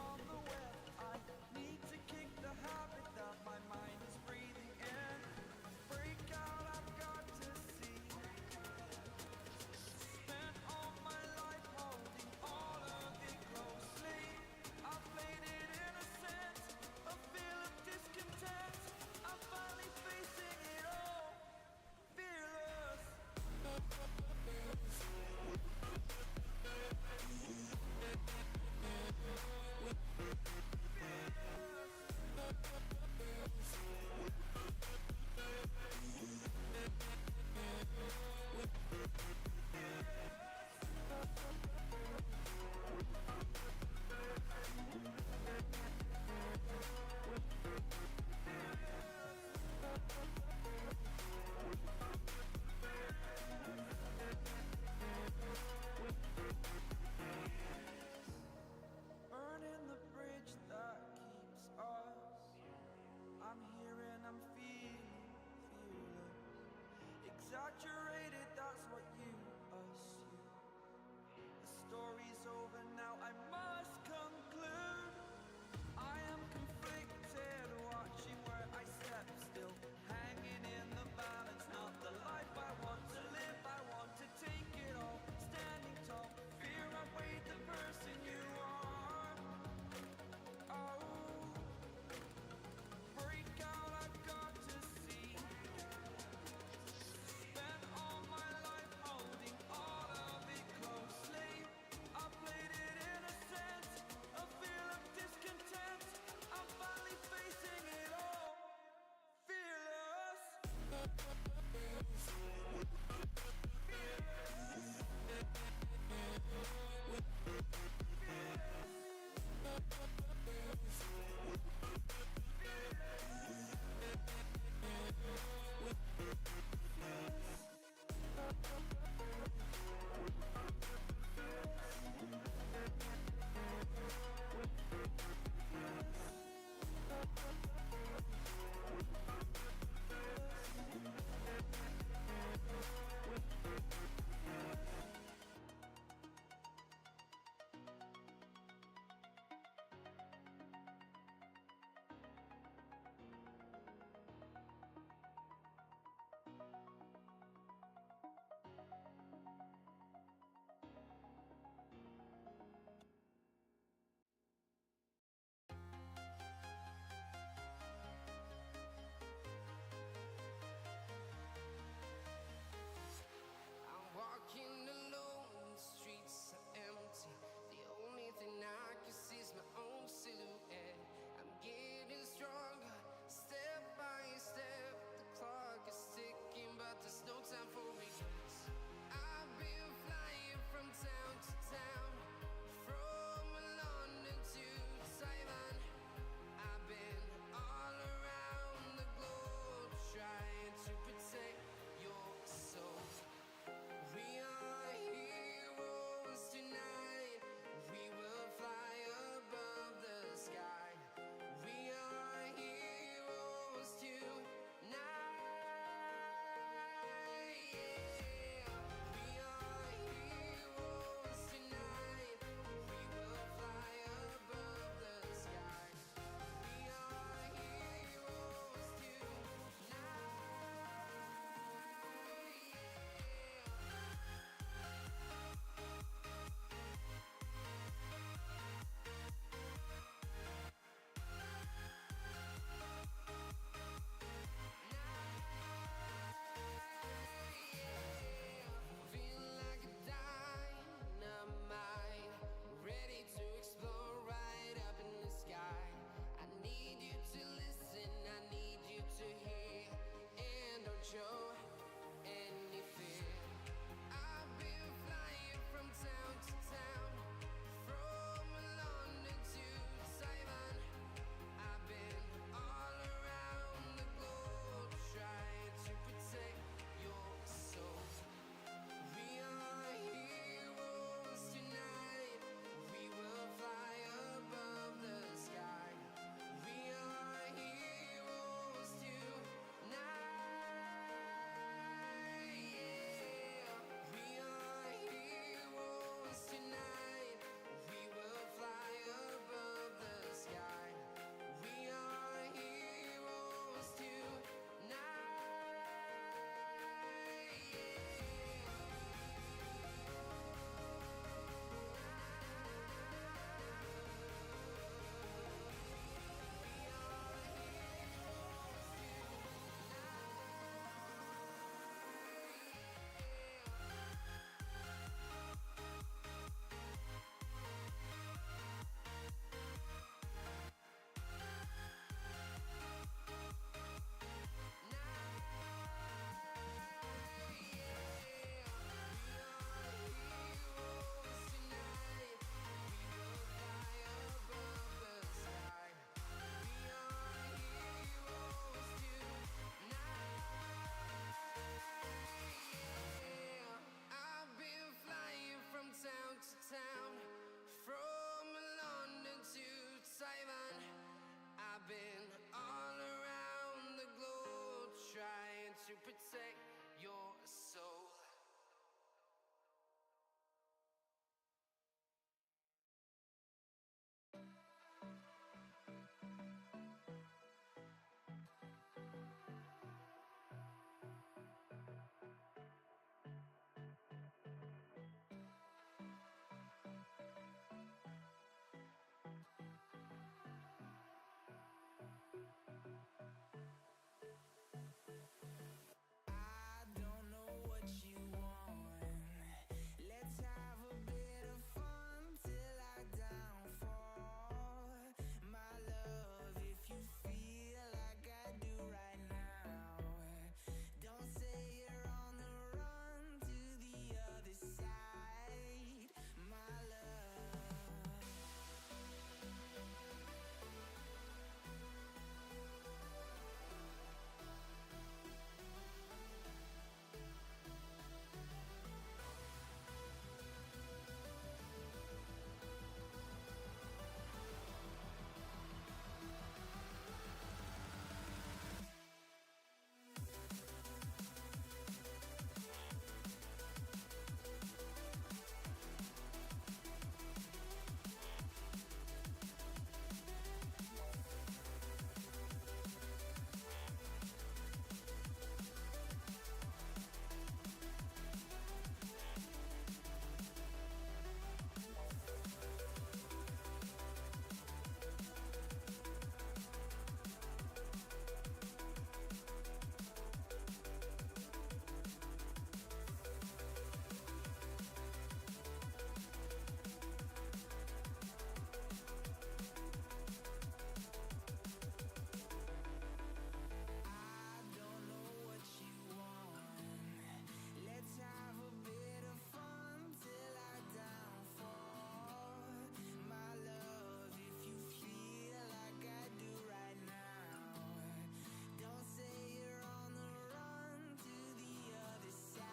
to protect your soul. I don't know what you want. Let's have a bit of fun till I downfall. My love, if you feel like I do right now, don't say you're on the run to the other side. My love. I don't know what you want. Let's have a bit of fun till I downfall. My love, if you feel like I do right now, don't say you're on the run to the other side.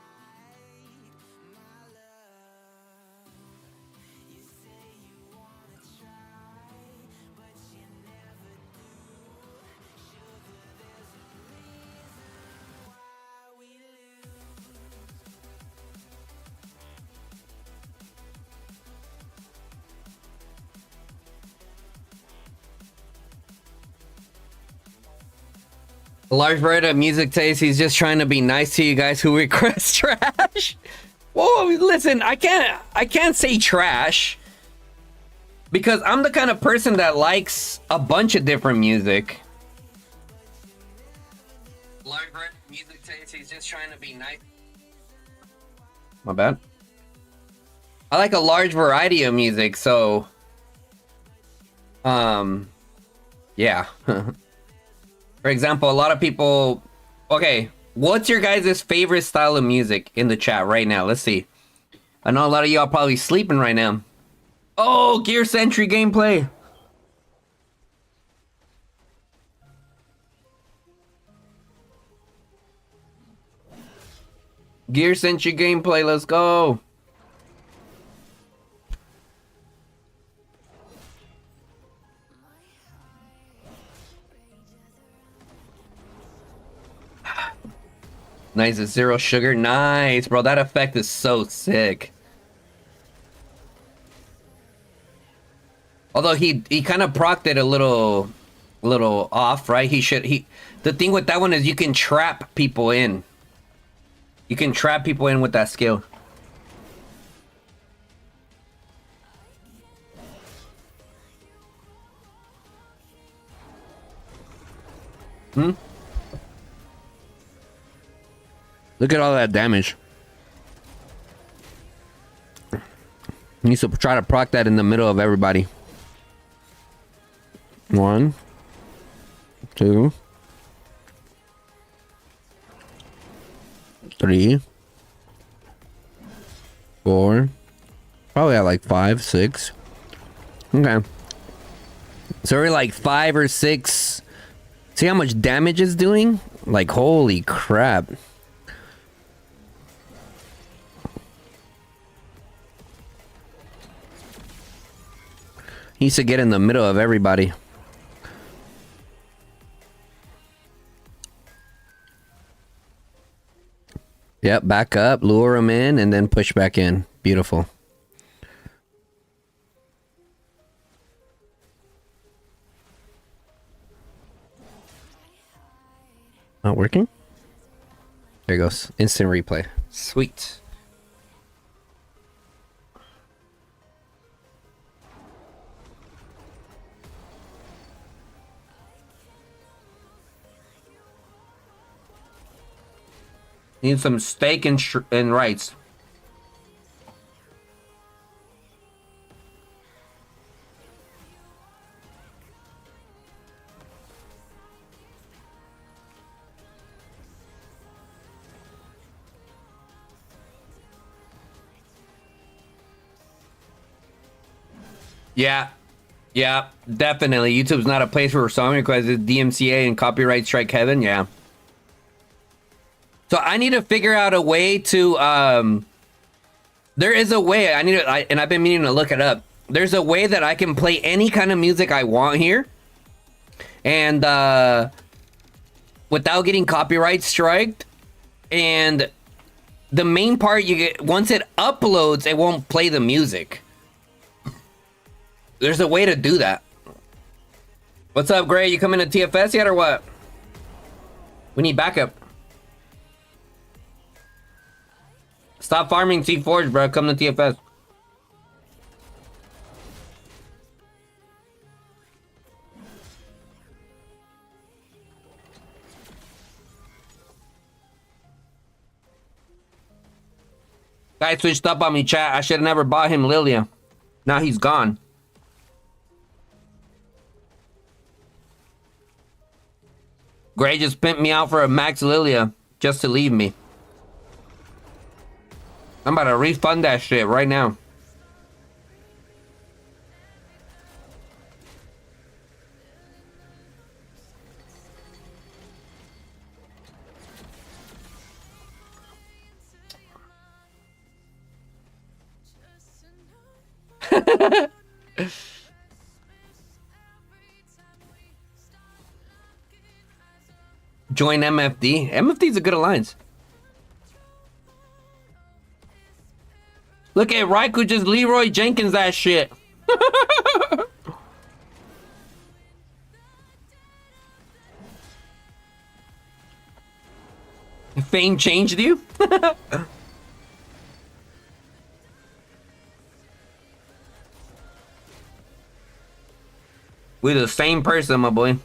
My love, you say you wanna try, but you never do. Sugar, there's a reason why we lose. A large variety of music taste. He's just trying to be nice to you guys who request trash. Whoa, listen, I can't say trash because I'm the kind of person that likes a bunch of different music. Large variety of music taste. He's just trying to be nice. My bad. I like a large variety of music, so yeah. For example, a lot of people. Okay, what's your guys' favorite style of music in the chat right now? Let's see. I know a lot of y'all probably sleeping right now. Oh, Gear Sentry gameplay. Gear Sentry gameplay, let's go. Nice, it's zero sugar. Nice, bro. That effect is so sick. Although he kind of procced it a little off, right? The thing with that one is you can trap people in. You can trap people in with that skill. Look at all that damage. He needs to try to proc that in the middle of everybody. 1, 2, 3, 4. Probably at like 5, 6. Okay. So we're like 5 or 6. See how much damage it's doing? Like, holy crap. He needs to get in the middle of everybody. Yep, back up, lure them in, and then push back in. Beautiful. Not working? There goes. Instant replay. Sweet. Need some steak and rice. Yeah. Yeah, definitely. YouTube's not a place for song requests. It's DMCA and copyright strike heaven. Yeah. So I need to figure out a way to there is a way and I've been meaning to look it up. There's a way that I can play any kind of music I want here, and without getting copyright striked. And the main part, you get, once it uploads, it won't play the music. There's a way to do that. What's up, Gray? You coming to TFS yet or what? We need backup. Stop farming T4s, bro. Come to TFS. Guy switched up on me, chat. I should have never bought him Lilia. Now he's gone. Gray just pimped me out for a max Lilia just to leave me. I'm about to refund that shit right now. Join MFD. MFD's a good alliance. Look at Raikou just Leroy Jenkins that shit. Fame changed you? We're the same person, my boy.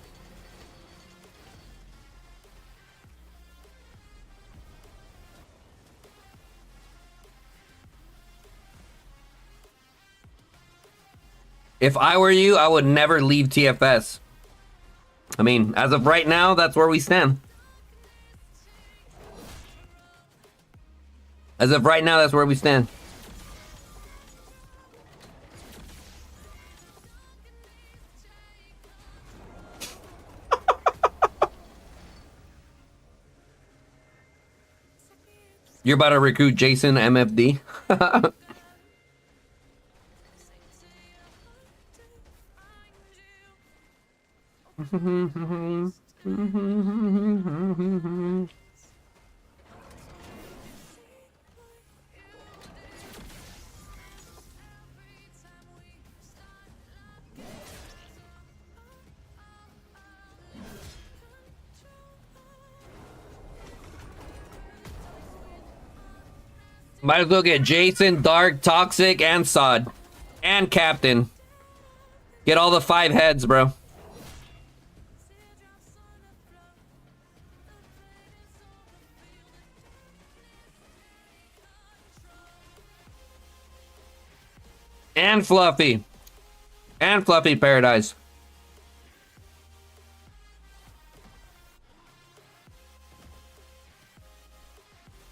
If I were you, I would never leave TFS. I mean, as of right now, that's where we stand. As of right now, that's where we stand. You're about to recruit Jason MFD. Might as well get Jason, Dark, Toxic, and Sod. And Captain. Get all the 5 heads, bro. And Fluffy. And Fluffy Paradise.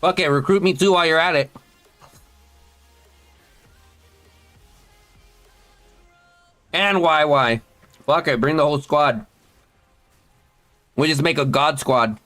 Fuck it, recruit me too while you're at it. And YY. Fuck it, bring the whole squad. We just make a god squad.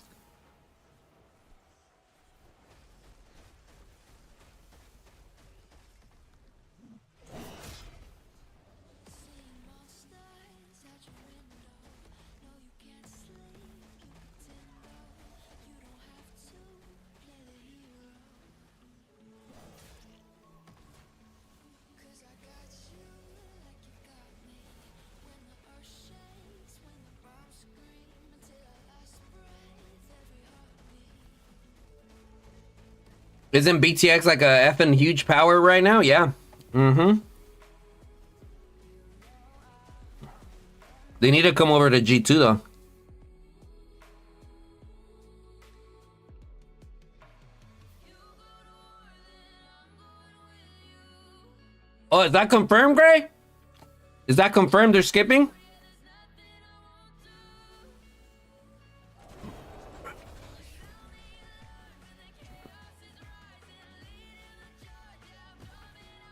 Isn't BTX like a effing huge power right now? Yeah. Mm-hmm. They need to come over to G2 though. Oh, is that confirmed, Gray? Is that confirmed they're skipping?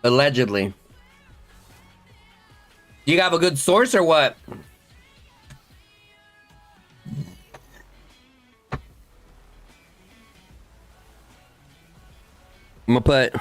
Allegedly. You have a good source or what? I'm gonna put...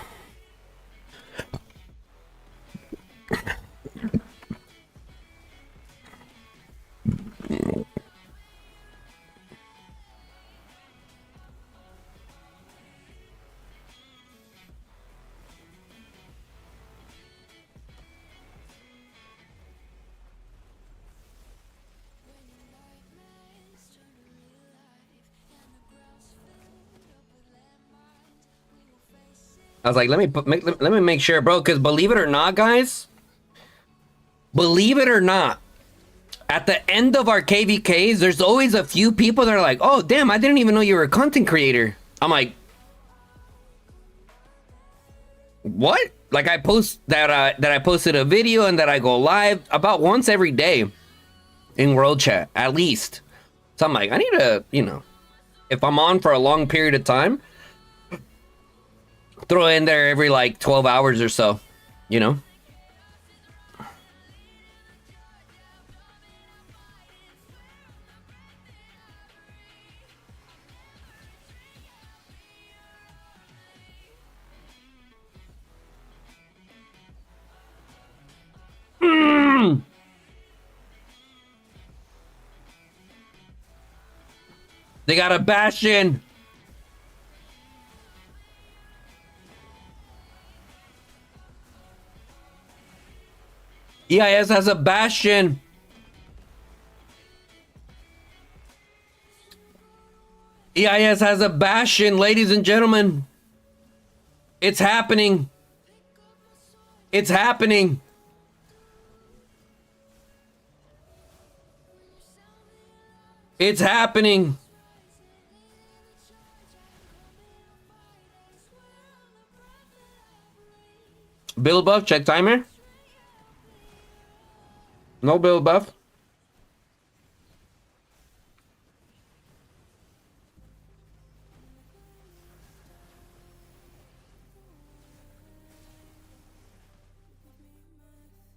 I was like, let me make sure, bro, because believe it or not, guys, believe it or not, at the end of our KVKs, there's always a few people that are like, oh, damn, I didn't even know you were a content creator. I'm like, what? Like I post that I posted a video and that I go live about once every day in World Chat, at least. So I'm like, I need to, you know, if I'm on for a long period of time, throw in there every like 12 hours or so, you know? They got a Bastion. EIS has a Bastion. EIS has a Bastion, ladies and gentlemen. It's happening. It's happening. It's happening. Build buff, check timer. No build buff.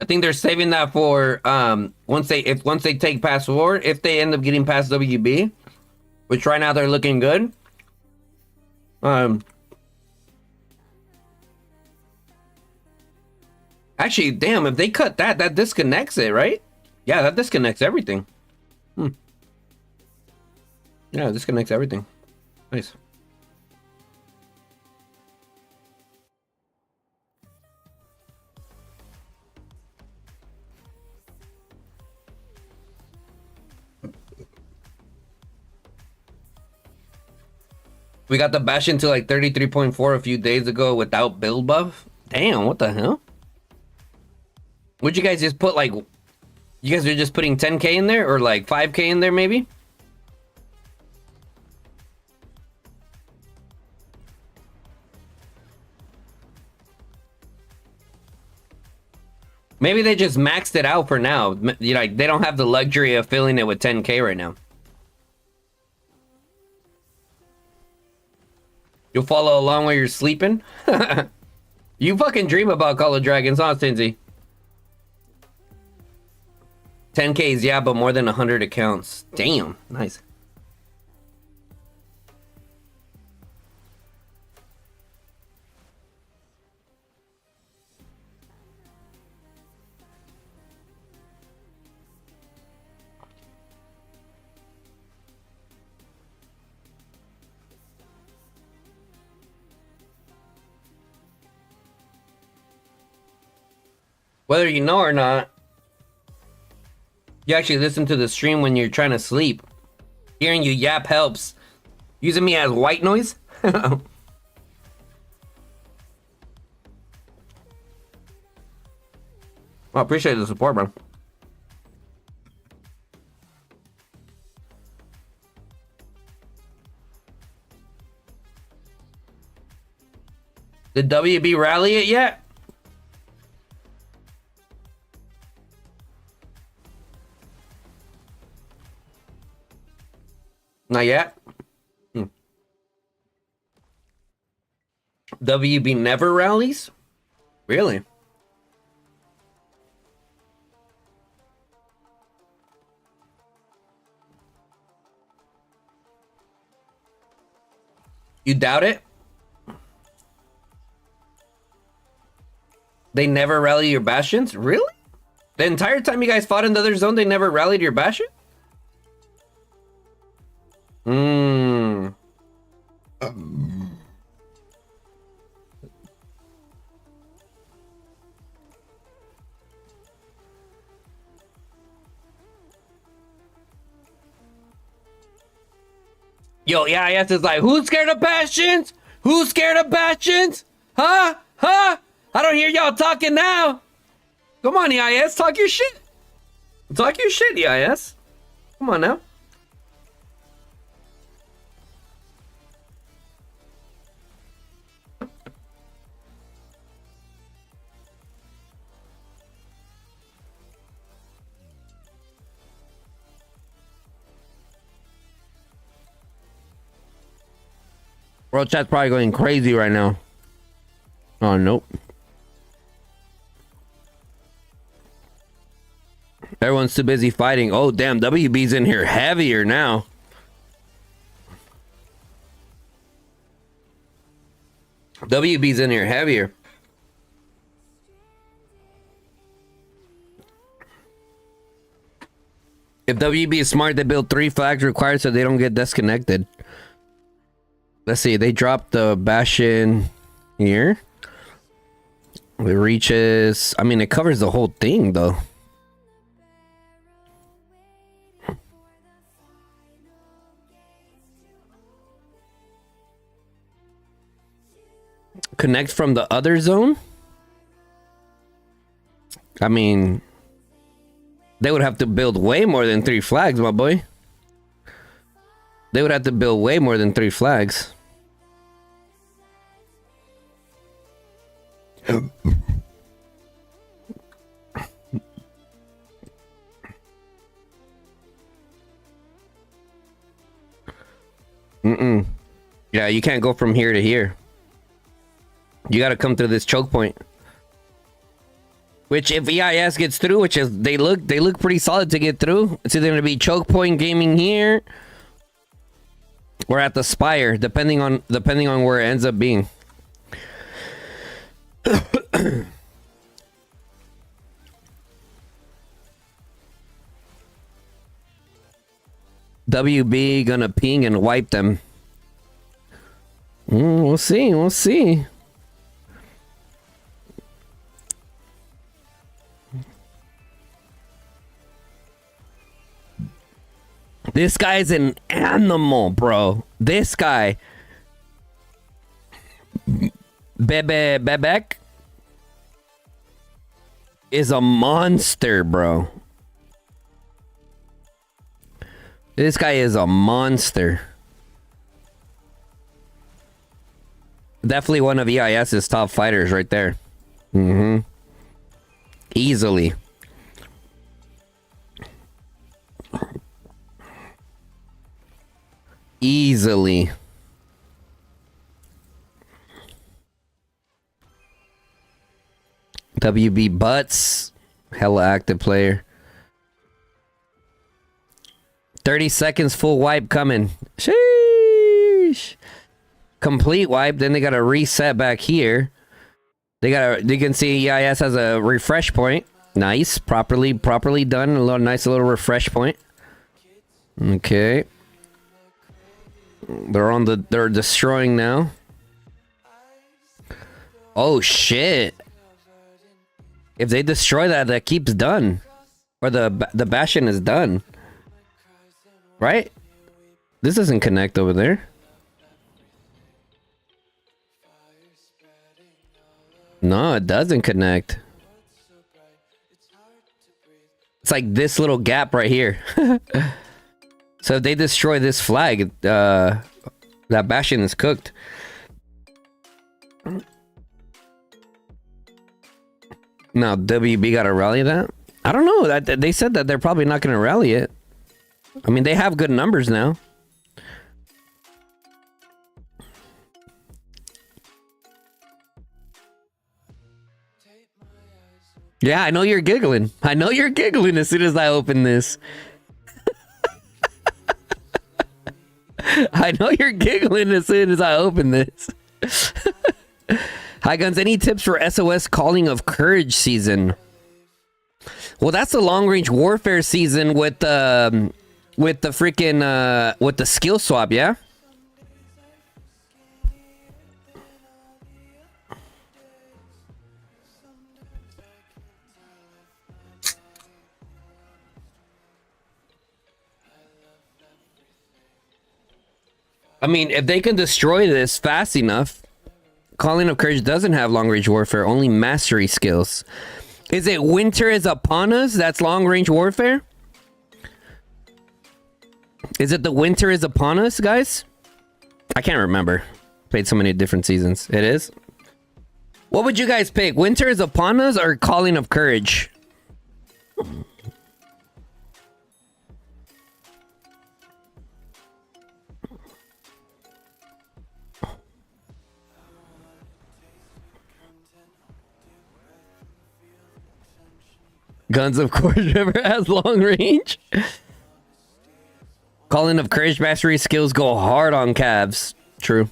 I think they're saving that for once they take past 4, if they end up getting past WB, which right now they're looking good. Actually, damn, if they cut that, that disconnects it, right? Yeah, that disconnects everything. Yeah, it disconnects everything. Nice. We got the Bastion to like 33.4 a few days ago without build buff. Damn, what the hell? Would you guys just put like... You guys are just putting 10k in there or like 5k in there maybe? Maybe they just maxed it out for now. You know, they don't have the luxury of filling it with 10k right now. You'll follow along while you're sleeping? You fucking dream about Call of Dragons, huh, Stinzy? 10Ks, yeah, but more than 100 accounts. Damn, nice. Whether you know or not, you actually listen to the stream when you're trying to sleep. Hearing you yap helps. Using me as white noise? I appreciate the support, bro. Did WB rally it yet? Not yet. WB never rallies? Really? You doubt it? They never rally your bastions? Really? The entire time you guys fought in the other zone, they never rallied your bastion? Hmm. Yo, yeah, yes, it's like, who's scared of bastions? Who's scared of bastions? Huh? Huh? I don't hear y'all talking now. Come on, EIS, talk your shit. Talk your shit, EIS. Come on now. World chat's probably going crazy right now. Oh, nope. Everyone's too busy fighting. Oh, damn. WB's in here heavier now. WB's in here heavier. If WB is smart, they build 3 flags required so they don't get disconnected. Let's see. They dropped the Bastion here. It reaches... I mean, it covers the whole thing, though. Connect from the other zone? I mean... They would have to build way more than 3 flags, my boy. They would have to build way more than 3 flags. Yeah, you can't go from here to here. You gotta come through this choke point. Which, if EIS gets through, which is they look pretty solid to get through. It's either gonna be choke point gaming here, or at the Spire, depending on where it ends up being. WB gonna ping and wipe them. We'll see. We'll see. This guy's an animal, bro. This guy. Bebek is a monster, bro. This guy is a monster. Definitely one of EIS's top fighters right there. Easily. Easily. WB Butts. Hella active player. 30 seconds full wipe coming. Sheesh. Complete wipe. Then they got to reset back here. You can see EIS has a refresh point. Nice. Properly done. A nice little refresh point. Okay. They're destroying now. Oh shit. If they destroy that keeps done. Or the Bastion is done. Right? This doesn't connect over there. No, it doesn't connect. It's like this little gap right here. So if they destroy this flag, that Bastion is cooked. Now WB gotta rally that? I don't know. That they said that they're probably not gonna rally it. I mean, they have good numbers now. Yeah, I know you're giggling. I know you're giggling as soon as I open this. I know you're giggling as soon as I open this. Hi, Guns. Any tips for SOS Calling of Courage season? Well, that's the long range warfare season with the freaking with the skill swap, yeah. I mean, if they can destroy this fast enough, Calling of Courage doesn't have long range warfare, only mastery skills. Is it Winter is Upon Us? That's long range warfare? Is it the Winter is Upon Us, guys? I can't remember. Played so many different seasons. It is? What would you guys pick? Winter is Upon Us or Calling of Courage? Guns of course never has long range. Calling of Courage mastery skills go hard on calves. True.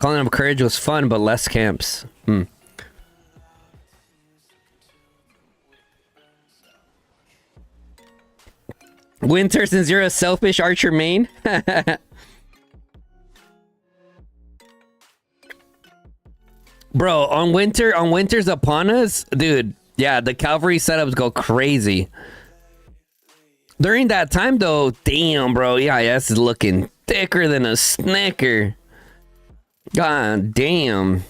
Calling of Courage was fun, but less camps. Winter, since you're a selfish archer main. Bro, on Winter's Upon Us, dude, yeah, the cavalry setups go crazy. During that time, though, damn, bro, EIS is looking thicker than a snicker. God damn.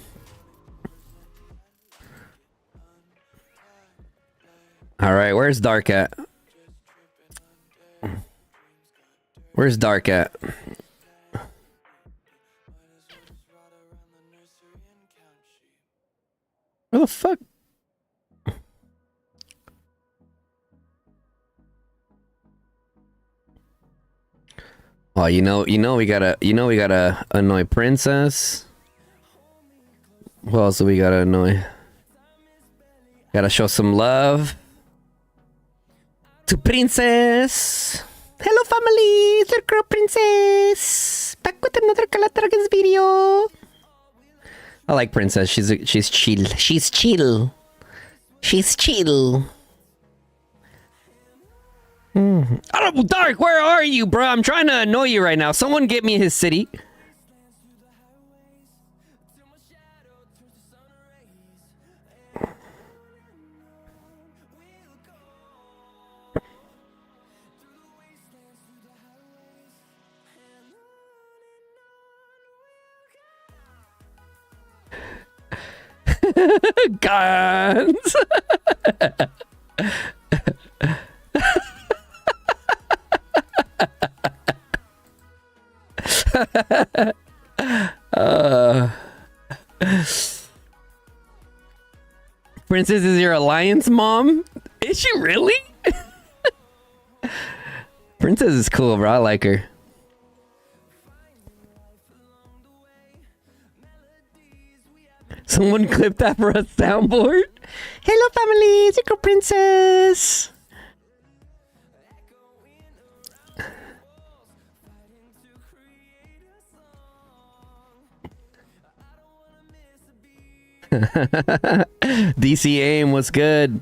All right, where's Dark at? Where's Dark at? Where the fuck? Oh, we gotta annoy Princess. Who else do we gotta annoy? Gotta show some love to Princess. Hello, family. It's your girl, Princess. Back with another Calatragas video. I like Princess. She's chill. She's chill. She's chill. I don't, Dark, where are you, bro? I'm trying to annoy you right now. Someone get me his city. Guns. Princess is your alliance mom? Is she really? Princess is cool, bro. I like her. Someone clip that for a soundboard. Hello, family. It's your girl, Princess. DC aim was good.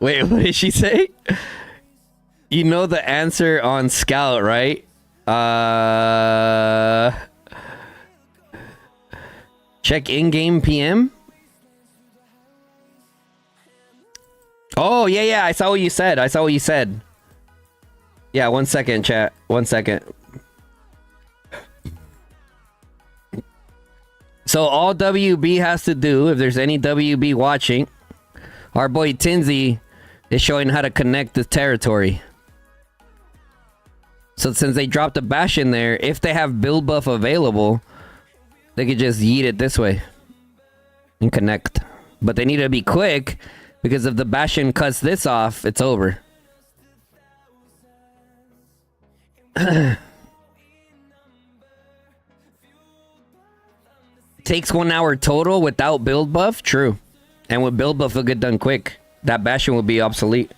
Wait, what did she say? You know the answer on Scout, right? Check in-game PM. Oh, yeah. I saw what you said. Yeah, 1 second, chat. 1 second. So all WB has to do, if there's any WB watching, our boy Tinsy is showing how to connect the territory. So since they dropped a bash in there, if they have build buff available, they could just yeet it this way and connect. But they need to be quick, because if the Bastion cuts this off, it's over. Takes 1 hour total without build buff? True. And with build buff, it'll get done quick. That Bastion will be obsolete.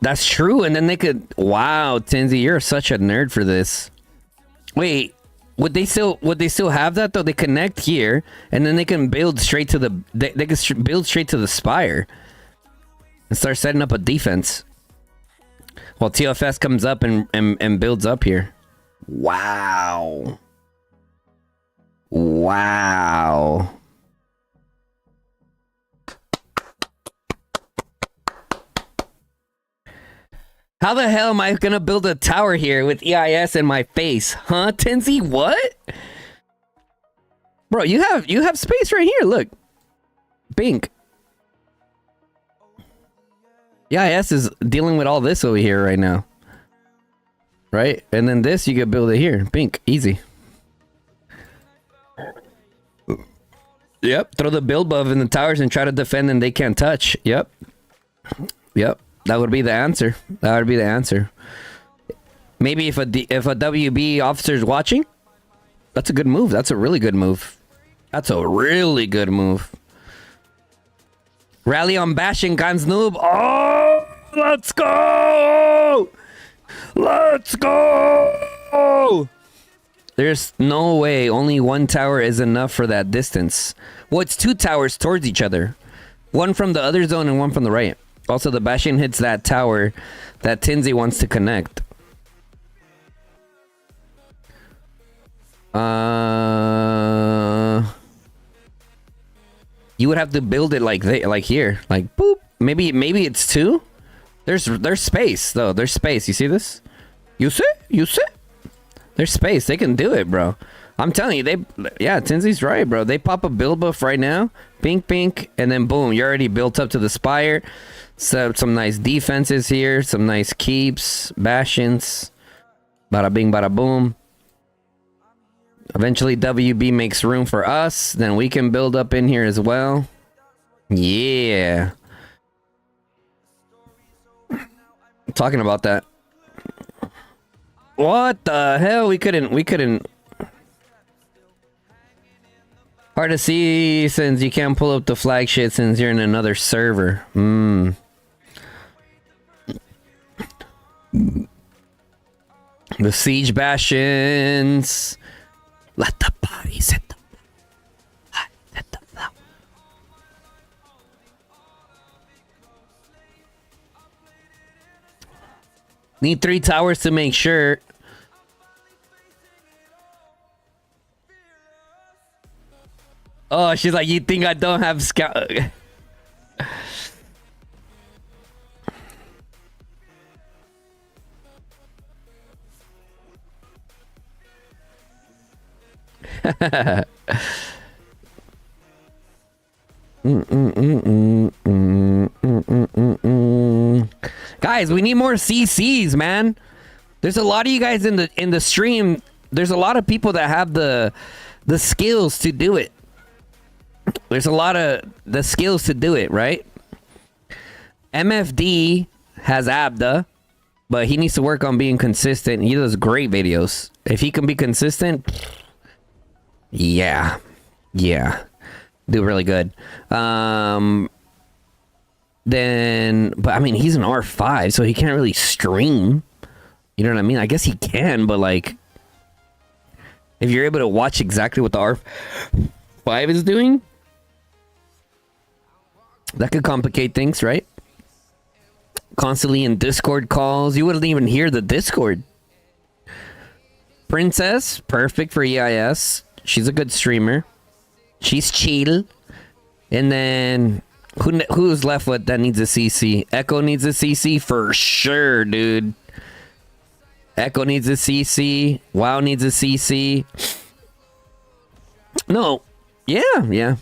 That's true, and then they could... Wow, Tinsy, you're such a nerd for this. Wait, would they still have that though? They connect here, and then they can build straight to the... They can build straight to the spire. And start setting up a defense. While TFS comes up and builds up here. Wow. Wow. How the hell am I gonna build a tower here with EIS in my face? Huh, Tinsy? What? Bro, you have space right here, look. Bink. EIS is dealing with all this over here right now. Right? And then this, you could build it here. Bink. Easy. Yep. Throw the build buff in the towers and try to defend and they can't touch. Yep. Yep. That would be the answer. That would be the answer. Maybe if a WB officer's watching, that's a good move. That's a really good move. That's a really good move. Rally on bashing guns noob. Oh, let's go! Let's go! There's no way only one tower is enough for that distance. Well, it's two towers towards each other. One from the other zone and one from the right. Also, the Bastion hits that tower that Tinsy wants to connect. You would have to build it like here, like boop. Maybe it's two. There's space though. There's space. You see this? You see? You see? There's space. They can do it, bro. I'm telling you, Tinsy's right, bro. They pop a build buff right now, pink, and then boom, you're already built up to the spire. Set up some nice defenses here, some nice keeps, bastions. Bada bing, bada boom. Eventually, WB makes room for us. Then we can build up in here as well. Yeah. Talking about that. What the hell? We couldn't. Hard to see since you can't pull up the flag shit since you're in another server. The siege bastions. Let the bodies hit the floor. Need 3 towers to make sure. Oh, she's like, you think I don't have scout? Guys, we need more CCs, man. There's a lot of you guys in the stream. There's a lot of people that have the skills to do it. There's a lot of the skills to do it, right? MFD has Abda, but he needs to work on being consistent. He does great videos. If he can be consistent, yeah, do really good. Then, but I mean, he's an R5, so he can't really stream. You know what I mean? I guess he can, but like, if you're able to watch exactly what the R5 is doing, that could complicate things, right? Constantly in Discord calls. You wouldn't even hear the Discord. Princess, perfect for EIS. She's a good streamer. She's chill. And then, who's left with that needs a CC? Echo needs a CC for sure, dude. Echo needs a CC. WoW needs a CC. No. Yeah.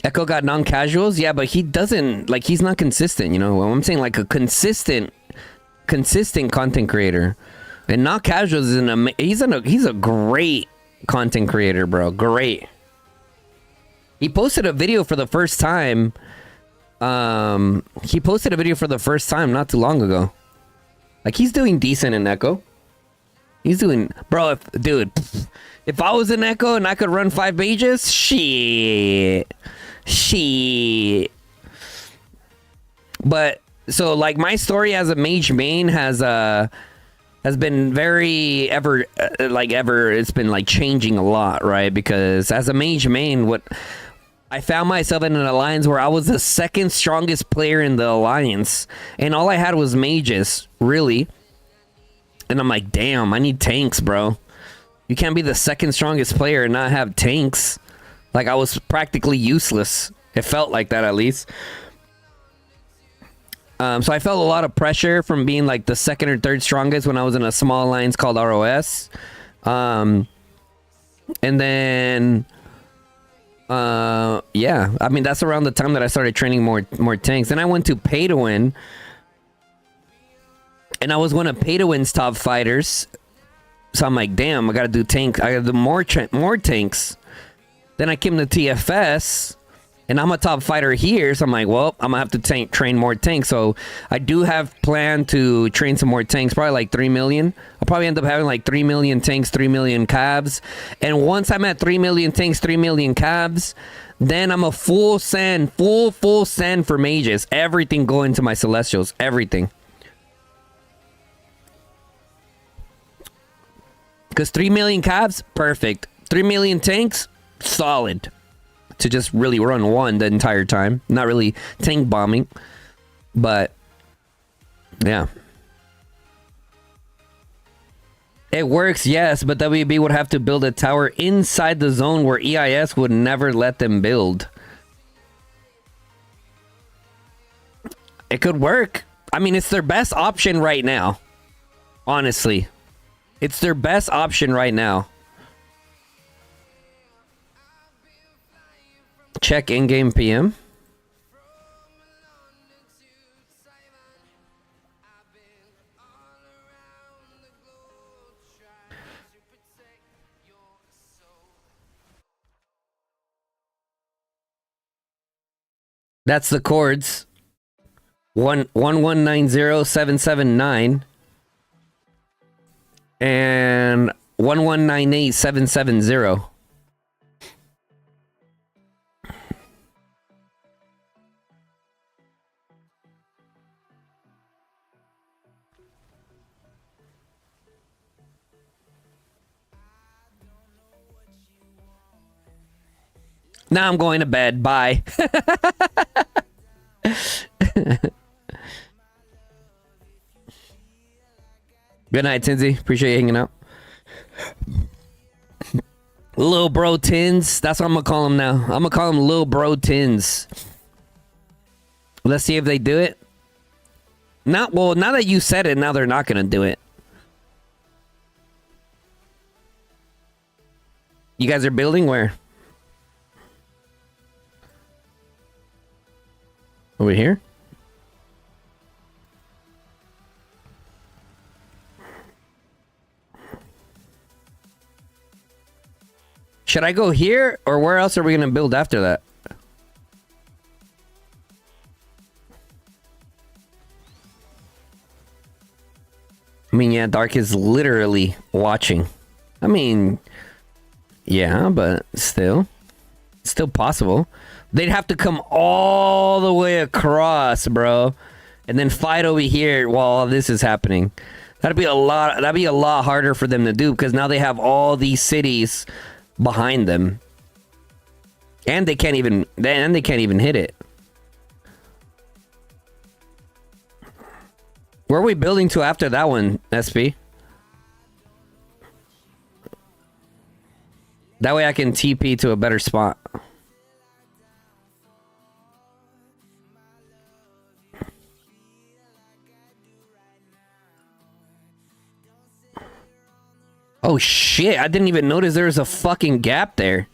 Echo got non-casuals. Yeah, but he doesn't, like, he's not consistent, you know? I'm saying like a consistent content creator. And not casuals is he's a great content creator, bro. Great. He posted a video for the first time. He posted a video for the first time not too long ago. Like, he's doing decent in Echo. He's doing, bro. If I was in Echo and I could run 5 mages, shit. But so, like, my story as a mage main has been very it's been like changing a lot, right? Because as a mage main, what I found myself in an alliance where I was the second strongest player in the alliance, and all I had was mages, really. And I'm like, damn, I need tanks, bro. You can't be the second strongest player and not have tanks. Like, I was practically useless. It felt like that, at least. So I felt a lot of pressure from being like the second or third strongest when I was in a small alliance called ROS. And then, yeah, I mean, that's around the time that I started training more tanks. Then I went to pay to win, and I was one of pay to win's top fighters. So I'm like, damn, I gotta do tank. I gotta do more tanks. Then I came to TFS, and I'm a top fighter here. So I'm like, well, I'm gonna have to train more tanks. So I do have planned to train some more tanks, probably like 3 million. I'll probably end up having like 3 million tanks, 3 million cabs. And once I'm at 3 million tanks, 3 million cabs, then I'm a full send for mages. Everything going to my Celestials. Everything. Because 3 million cabs, perfect. 3 million tanks, solid. To just really run one the entire time. Not really tank bombing. But, yeah. It works, yes, but WB would have to build a tower inside the zone where EIS would never let them build. It could work. I mean, it's their best option right now. Honestly. It's their best option right now. Check in-game PM. That's the chords. 1190779 and 1198770. Now I'm going to bed. Bye. Good night, Tinsy. Appreciate you hanging out. Lil Bro Tins. That's what I'm going to call him now. I'm going to call him Lil Bro Tins. Let's see if they do it. Now that you said it, now they're not going to do it. You guys are building where? Over here? Should I go here, or where else are we going to build after that? I mean, yeah, Dark is literally watching. I mean, yeah, but still possible. They'd have to come all the way across, bro, and then fight over here while all this is happening. That'd be a lot harder for them to do, because now they have all these cities behind them, and they can't even hit it. Where are we building to after that one, SP? That way I can TP to a better spot. Oh shit, I didn't even notice there was a fucking gap there.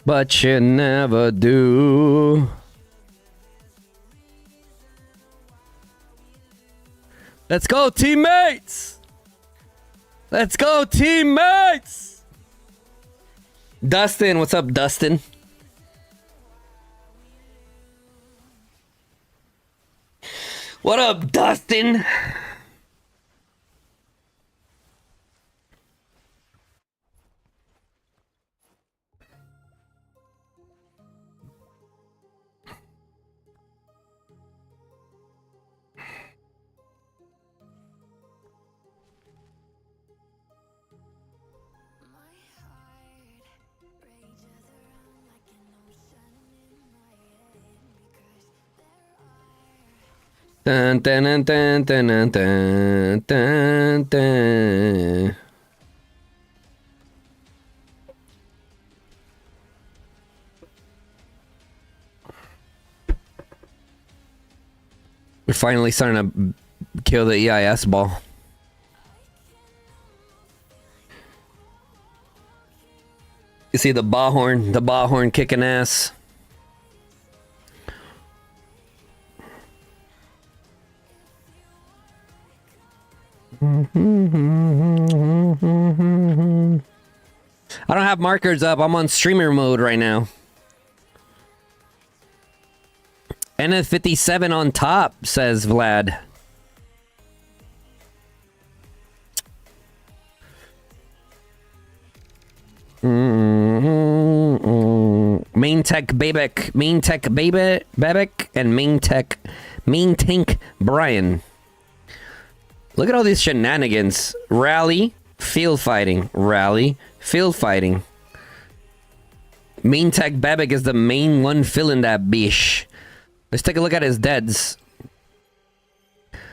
But you never do. Let's go, teammates! Let's go, teammates! Dustin, what's up, Dustin? What up, Dustin? Dun, dun, dun, dun, dun, dun, dun, dun. We're finally starting to kill the EIS ball. You see the Ballhorn kicking ass. I don't have markers up. I'm on streamer mode right now. NF57 on top, says Vlad. Main tech Babek, main tech Babek, and main tank Brian. Look at all these shenanigans. Rally, field fighting. Rally, field fighting. Main tech Babek is the main one filling that bish. Let's take a look at his deads.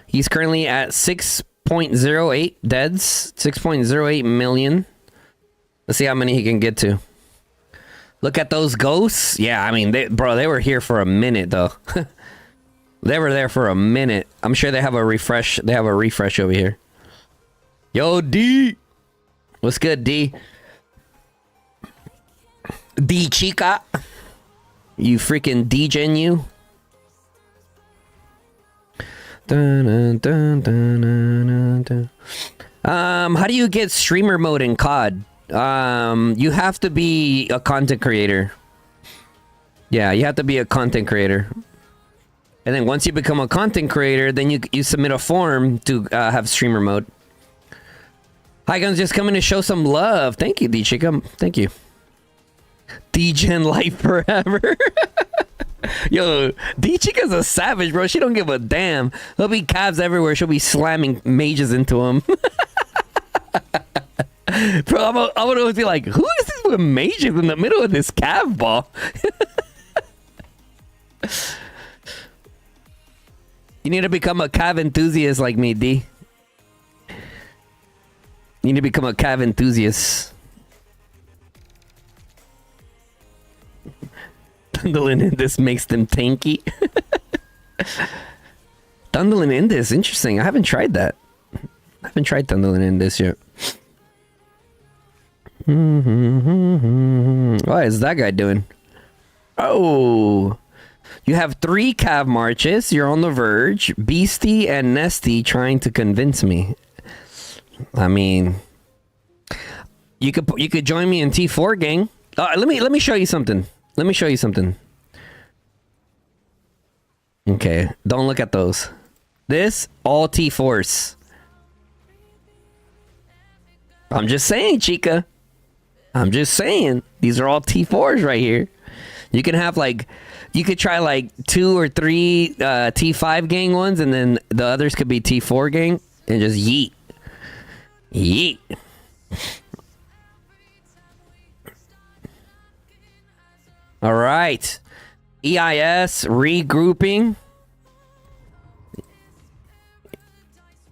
He's currently at 6.08 deads. 6.08 million. Let's see how many he can get to. Look at those ghosts. Yeah, I mean, they were here for a minute, though. They were there for a minute. I'm sure they have a refresh. They have a refresh over here. Yo, D. What's good, D? D Chica. You freaking D-gen you. Dun, dun, dun, dun, dun, dun. How do you get streamer mode in COD? You have to be a content creator. Yeah, you have to be a content creator. And then once you become a content creator, then you submit a form to have streamer mode. Hi guys, just coming to show some love. Thank you, D-Chica. Thank you. D-Gen life forever. Yo, D-Chica's a savage, bro. She don't give a damn. There'll be calves everywhere. She'll be slamming mages into them. Bro, I would always be like, who is this with mages in the middle of this calf ball? You need to become a cav enthusiast like me, D. You need to become a cav enthusiast. Dundling in this makes them tanky. Dundling in this, interesting. I haven't tried that. I haven't tried Dundling in this yet. What is that guy doing? Oh. You have 3 cav marches. You're on the verge. Beastie and Nesty trying to convince me. I mean, you could join me in T4 gang. Let me show you something. Let me show you something. Okay, don't look at those. This all T4s. I'm just saying, Chica. I'm just saying. These are all T4s right here. You can have like, you could try like 2 or 3 T5 gang ones, and then the others could be T4 gang, and just yeet. Yeet. All right. EIS regrouping.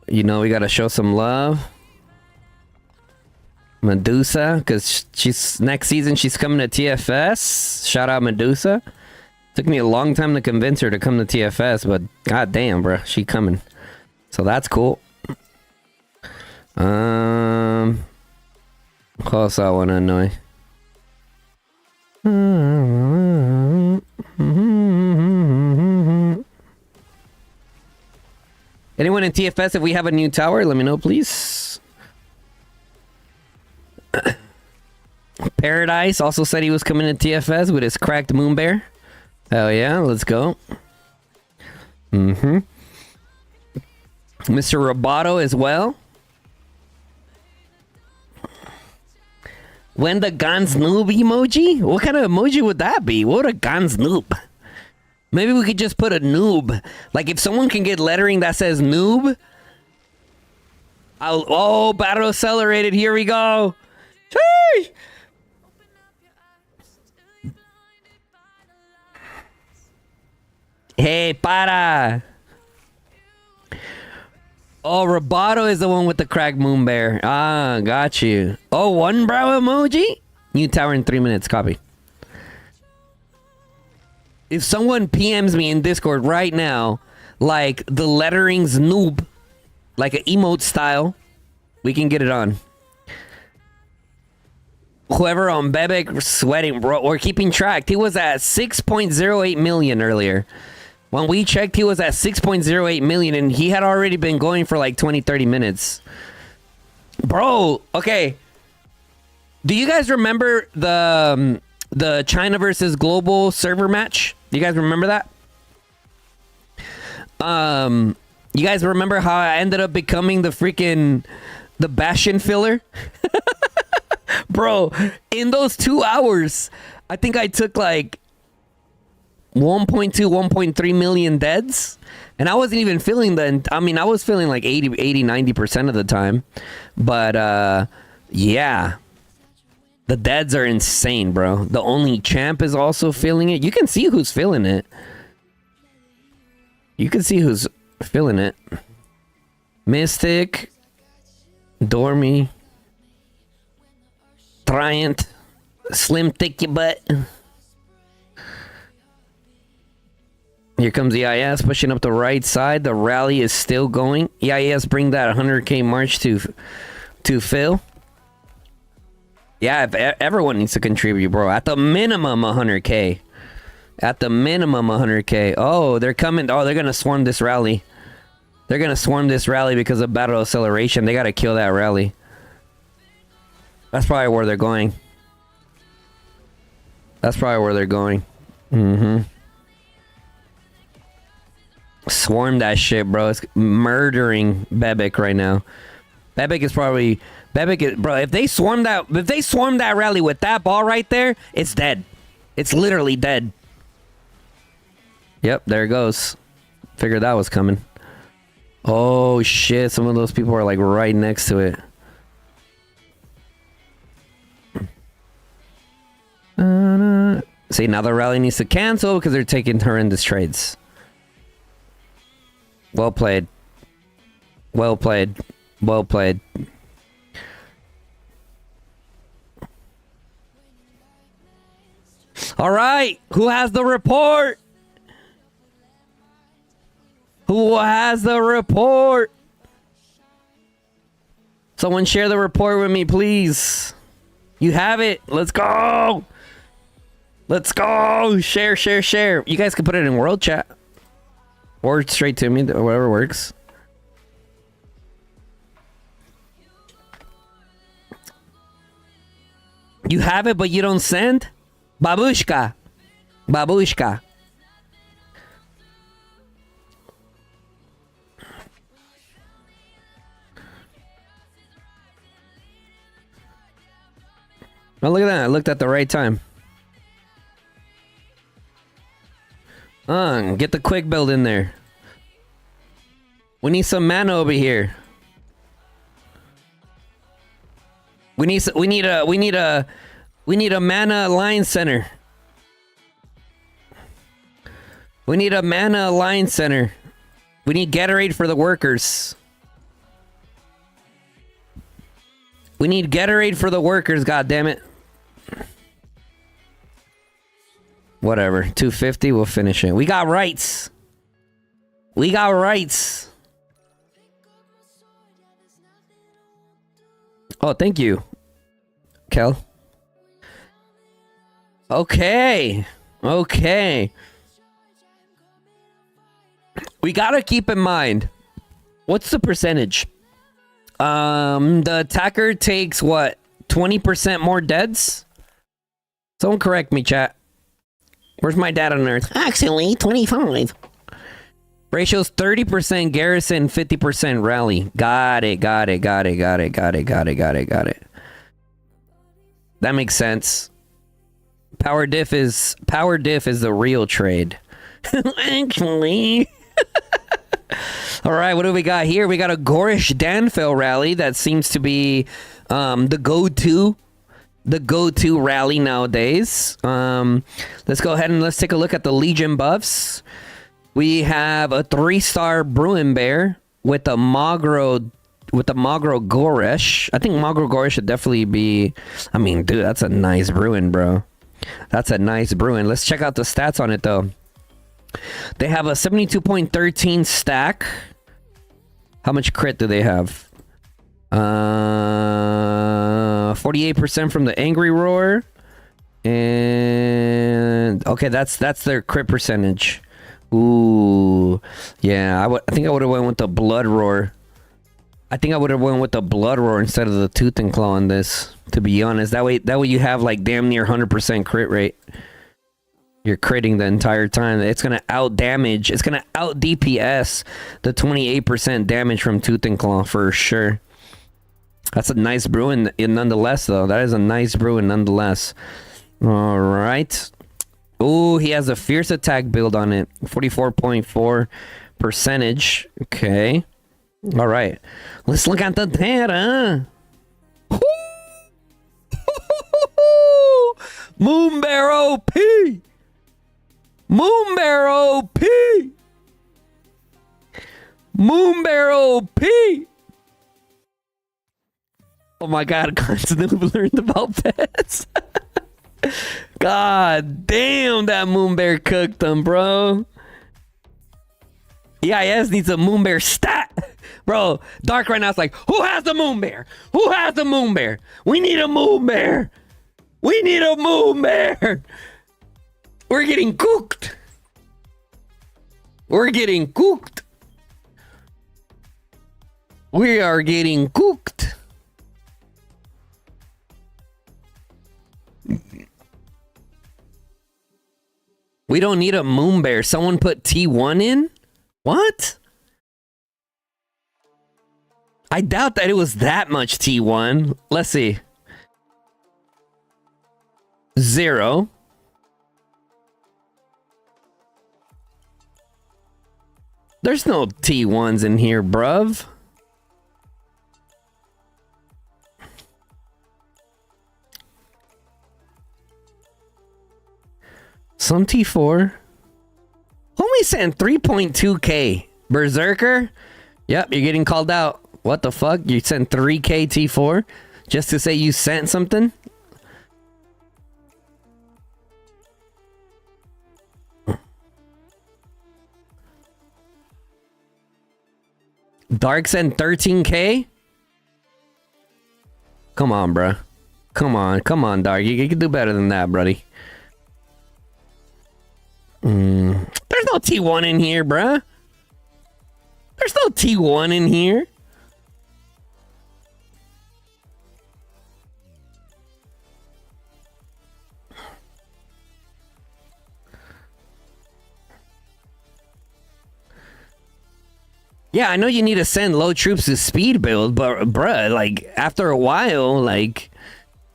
You know, we got to show some love. Medusa, because she's next season, she's coming to TFS. Shout out Medusa. Took me a long time to convince her to come to TFS, but goddamn, bro, she coming. So that's cool. Who else I want to annoy? Anyone in TFS, if we have a new tower, let me know, please. Paradise also said he was coming to TFS with his cracked moon bear. Hell yeah, let's go. Mr. Roboto as well. When the Gans noob emoji? What kind of emoji would that be? What a Gans noob? Maybe we could just put a noob. Like if someone can get lettering that says noob. Oh, battle accelerated. Here we go. Sheesh. Hey, para. Oh, Roboto is the one with the cracked moon bear. Ah, got you. Oh, one brow emoji? New tower in 3 minutes. Copy. If someone PMs me in Discord right now, like the lettering's noob, like an emote style, we can get it on. Whoever on Bebek sweating, bro, or keeping track. He was at 6.08 million earlier. When we checked, he was at 6.08 million, and he had already been going for like 20, 30 minutes. Bro, okay. Do you guys remember the China versus Global server match? You guys remember that? You guys remember how I ended up becoming the Bastion filler? Bro, in those 2 hours, I think I took like 1.2, 1.3 million deads. And I wasn't even feeling I was feeling like 80, 90% of the time. But, yeah. The deads are insane, bro. The only champ is also feeling it. You can see who's feeling it. You can see who's feeling it. Mystic. Dormy. Triant. Slim thick your butt. Here comes EIS pushing up the right side. The rally is still going. EIS bring that 100k march to Phil. Yeah, everyone needs to contribute, bro. At the minimum 100k. At the minimum 100k. Oh, they're coming. Oh, they're going to swarm this rally. They're going to swarm this rally because of battle acceleration. They got to kill that rally. That's probably where they're going. That's probably where they're going. Swarm that shit, bro. It's murdering Bebek right now. Bebek is, bro, if they swarm that rally with that ball right there, it's dead. It's literally dead. Yep, there it goes. Figured that was coming. Oh shit, some of those people are like right next to it. See, now the rally needs to cancel because they're taking horrendous trades. Well played. Well played. Well played. All right. Who has the report? Who has the report? Someone share the report with me, please. You have it. Let's go. Let's go. Share, share, share. You guys can put it in world chat. Or straight to me, or whatever works. You have it, but you don't send? Babushka. Babushka. Oh, look at that. I looked at the right time. Get the quick build in there. We need some mana over here. We need a mana line center. We need a mana line center. We need Gatorade for the workers. We need Gatorade for the workers, goddammit. Whatever. 250, we'll finish it. We got rights. We got rights. Oh, thank you, Kel. Okay. Okay. We gotta keep in mind, what's the percentage? The attacker takes what? 20% more deads? Someone correct me, chat. Where's my dad on Earth? Actually, 25. Ratio's 30% garrison, 50% rally. Got it. That makes sense. Power diff is the real trade. Actually. All right, what do we got here? We got a Gorish Danfell rally that seems to be the go-to rally nowadays. Let's go ahead and let's take a look at the Legion buffs. We have a 3-star Bruin Bear with a Magro Gorish. I think Magro Gorish should definitely be. I mean, dude, that's a nice Bruin, bro. That's a nice Bruin. Let's check out the stats on it though. They have a 72.13 stack. How much crit do they have? 48% from the Angry Roar. And okay, that's their crit percentage. Ooh, yeah. I think I would have went with the Blood Roar. I think I would have went with the Blood Roar instead of the Tooth and Claw on this. To be honest, that way you have like damn near 100% crit rate. You're critting the entire time. It's gonna out damage. It's gonna out DPS the 28% damage from Tooth and Claw for sure. That's a nice Bruin nonetheless, though. That is a nice Bruin nonetheless. All right. Oh, he has a fierce attack build on it. 44.4 percentage. Okay. All right. Let's look at the data. Moonbear OP. Moonbear OP. Moonbear OP. Oh my god, constantly learned about pets. God damn, that Moonbear cooked them, bro. EIS needs a Moonbear stat. Bro, Dark right now is like, who has a Moonbear? Who has a Moonbear? We need a Moonbear. We need a Moonbear. We're getting cooked. We're getting cooked. We are getting cooked. We don't need a Moonbear. Someone put T1 in? What? I doubt that it was that much T1. Let's see. 0. There's no T1s in here, bruv. Some T4. Homie sent 3.2k. Berserker? Yep, you're getting called out. What the fuck? You sent 3k T4 just to say you sent something? Dark sent 13k? Come on, bruh. Come on, Dark. You can do better than that, buddy. There's no T1 in here, bruh. There's no T1 in here. Yeah, I know you need to send low troops to speed build, but bruh, like, after a while, like,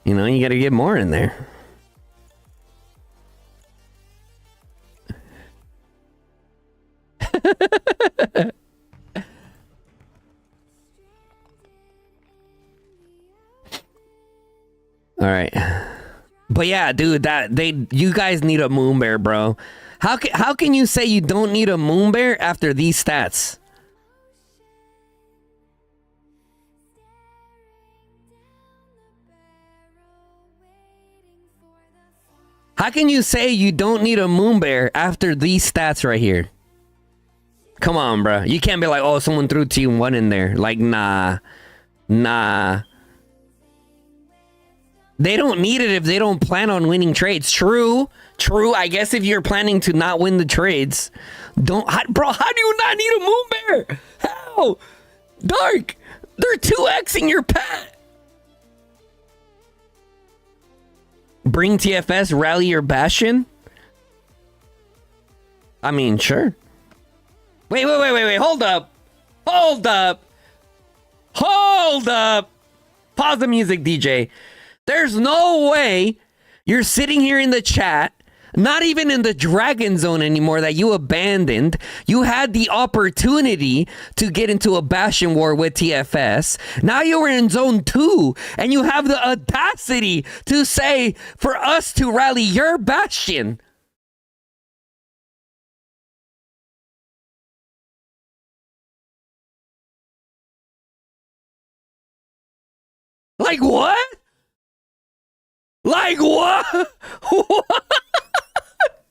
you know, you gotta get more in there. All right. But yeah, dude, you guys need a moon bear, bro. How can you say you don't need a moon bear after these stats? How can you say you don't need a moon bear after these stats right here? Come on, bro. You can't be like, oh, someone threw team 1 in there. Like, nah. They don't need it if they don't plan on winning trades. True. I guess if you're planning to not win the trades, bro, how do you not need a moon bear? How? Dark, they're 2xing your pet. Bring TFS, rally your Bastion? I mean, sure. Wait. Hold up. Pause the music, DJ. There's no way you're sitting here in the chat, not even in the Dragon Zone anymore that you abandoned. You had the opportunity to get into a Bastion war with TFS. Now you're in Zone 2, and you have the audacity to say for us to rally your Bastion. Like what? Like what?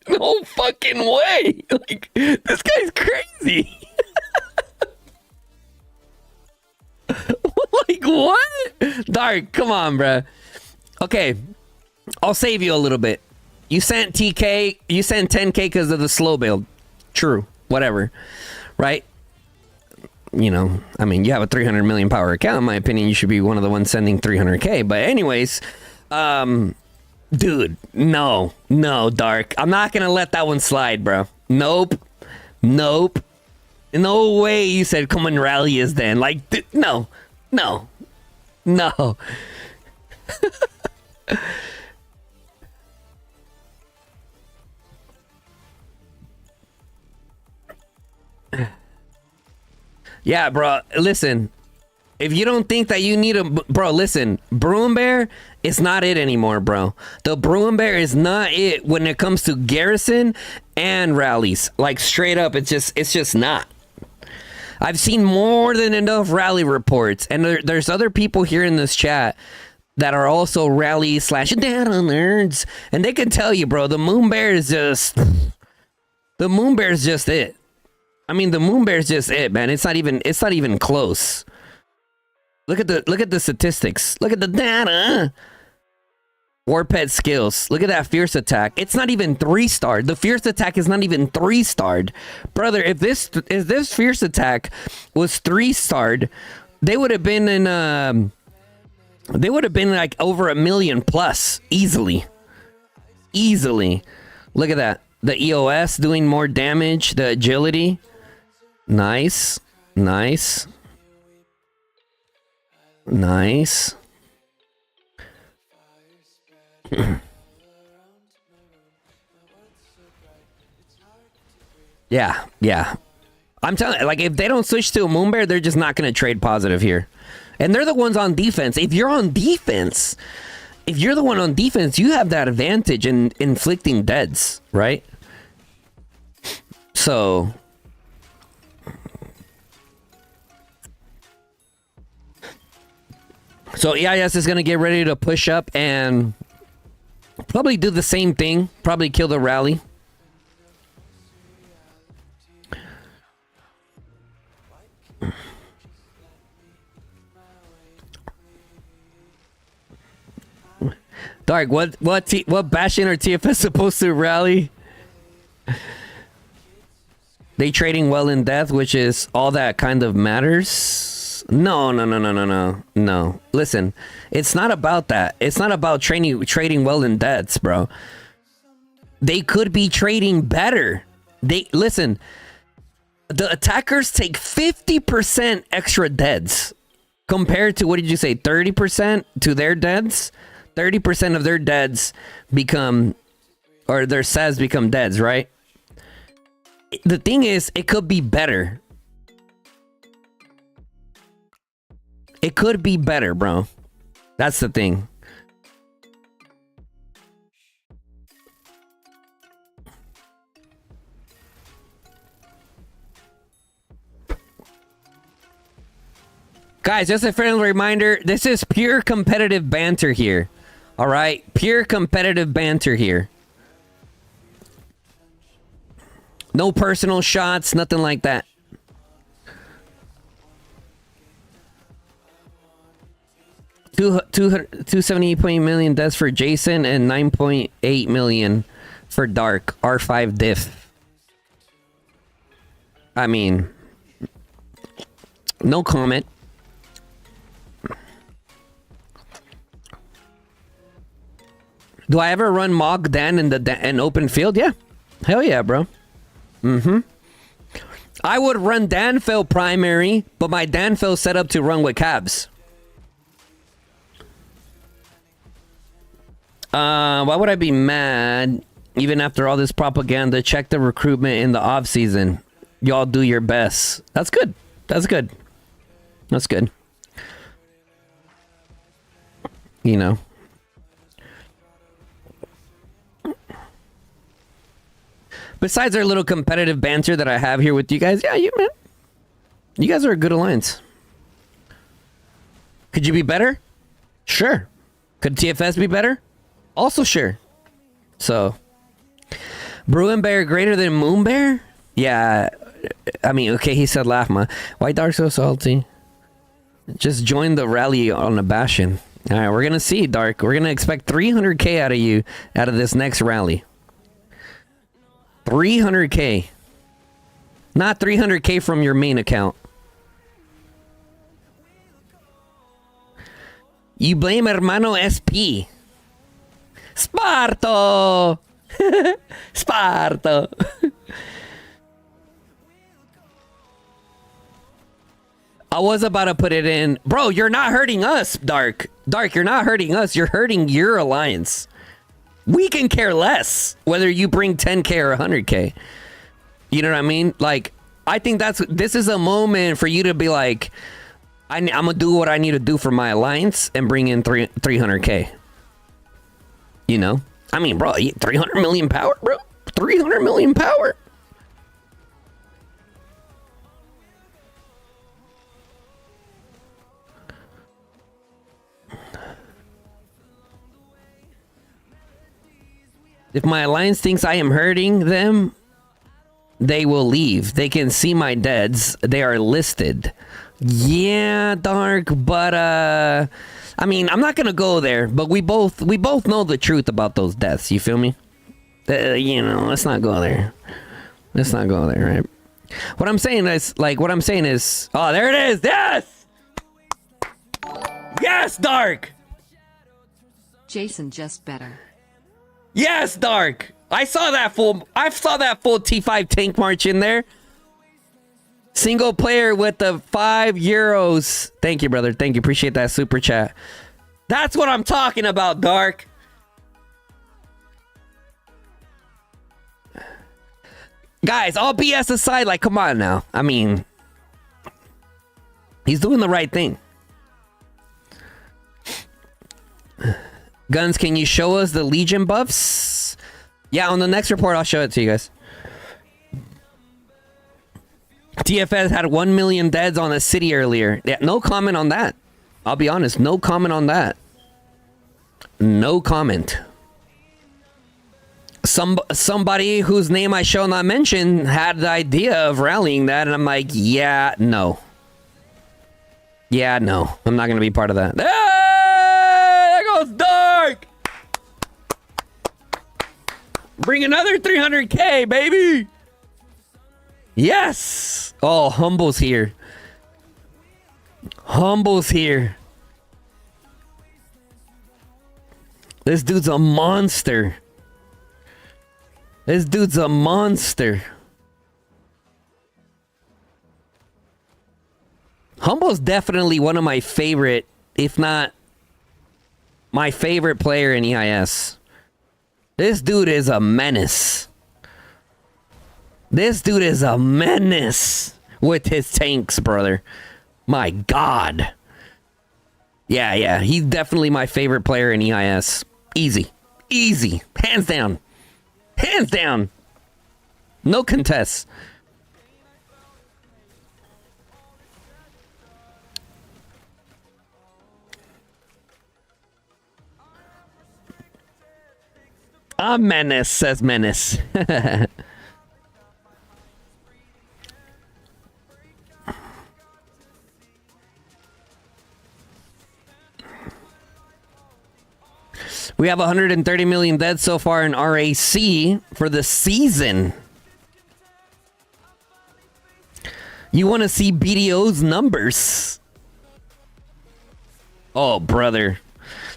No fucking way. Like, this guy's crazy. Like what? Dark, come on, bruh. Okay, I'll save you a little bit. You sent TK, you sent 10k because of the slow build. True, whatever. Right? You know, I mean, you have a 300 million power account. In my opinion, you should be one of the ones sending 300k. But anyways, dude, no, Dark. I'm not gonna let that one slide, bro. Nope. No way you said come and rally us then. Like, no. Yeah, bro, listen. If you don't think that you need bro, listen. Broom Bear is not it anymore, bro. The Broom Bear is not it when it comes to garrison and rallies. Like, straight up, it's just not. I've seen more than enough rally reports, and there's other people here in this chat that are also rally / data nerds, and they can tell you, bro, the Moon Bear is just it. I mean, the Moon Bear is just it, man. It's not even close. Look at the statistics. Look at the data. War pet skills. Look at that fierce attack. It's not even 3-starred. The fierce attack is not even 3-starred. Brother, if this fierce attack was 3-starred, they would have been like over 1 million plus easily. Look at that. The EOS doing more damage, the agility. Nice. Yeah. I'm telling you, like, if they don't switch to a Moon Bear, they're just not going to trade positive here. And they're the ones on defense. If you're the one on defense, you have that advantage in inflicting deads, right? So EIS is going to get ready to push up and probably do the same thing. Probably kill the rally. Dark, what Bastion or TFS supposed to rally? They trading well in death, which is all that kind of matters. No. Listen, it's not about that. It's not about trading well in deaths, bro. They could be trading better. Listen. The attackers take 50% extra deads compared to, what did you say, 30% to their deads? 30% of their deads become, or their says become deads, right? The thing is, it could be better. It could be better, bro. That's the thing. Guys, just a friendly reminder, this is pure competitive banter here. All right? Pure competitive banter here. No personal shots, nothing like that. Two 278 million deaths for Jason and 9.8 million for Dark. R5 diff. I mean, no comment. Do I ever run Mog Dan in an open field? Yeah. Hell yeah, bro. Mm-hmm. I would run Danfell primary, but my Danfell set up to run with cabs. Why would I be mad? Even after all this propaganda, check the recruitment in the off season. Y'all do your best. That's good. That's good. That's good. You know. Besides our little competitive banter that I have here with you guys, yeah, you guys are a good alliance. Could you be better? Sure. Could TFS be better? Also sure. So, Bruin Bear greater than Moon Bear? Yeah, I mean, okay, he said Laughma. Why Dark so salty? Just join the rally on a Bastion. All right, we're gonna see, Dark. We're gonna expect 300k out of you out of this next rally. 300k. Not 300k from your main account. You blame Hermano SP. Sparto! Sparto! I was about to put it in. Bro, you're not hurting us, Dark. Dark, you're not hurting us. You're hurting your alliance. We can care less whether you bring 10k or 100k. You know what I mean? Like, I think this is a moment for you to be like, I'm gonna do what I need to do for my alliance and bring in 300k. You know? I mean, bro, 300 million power, bro. 300 million power. If my alliance thinks I am hurting them, they will leave. They can see my deads. They are listed. Yeah, Dark, but I mean, I'm not gonna go there. But we both know the truth about those deaths. You feel me? You know, let's not go there. Let's not go there, right? What I'm saying is, oh, there it is. Yes, yes, Dark. Jason just better. Yes, Dark. I saw that full T5 tank march in there. Single player with the €5. Thank you, brother. Thank you. Appreciate that super chat. That's what I'm talking about, Dark. Guys, all BS aside, like, come on now. I mean, he's doing the right thing. Guns, can you show us the Legion buffs? Yeah, on the next report, I'll show it to you guys. TFS had 1 million deads on the city earlier. Yeah, no comment on that. I'll be honest, no comment on that. No comment. Somebody whose name I shall not mention had the idea of rallying that, and I'm like, yeah, no. Yeah, no. I'm not going to be part of that. Hey, there goes Dark! Bring another 300k, baby! Yes! Oh, Humble's here. Humble's here. This dude's a monster. This dude's a monster. Humble's definitely one of my favorite, if not my favorite player in EIS. This dude is a menace. This dude is a menace with his tanks, brother. My God. Yeah. He's definitely my favorite player in EIS. Easy. Hands down. No contests. A menace, says Menace. We have 130 million dead so far in RAC for the season. You want to see BDO's numbers? Oh, brother.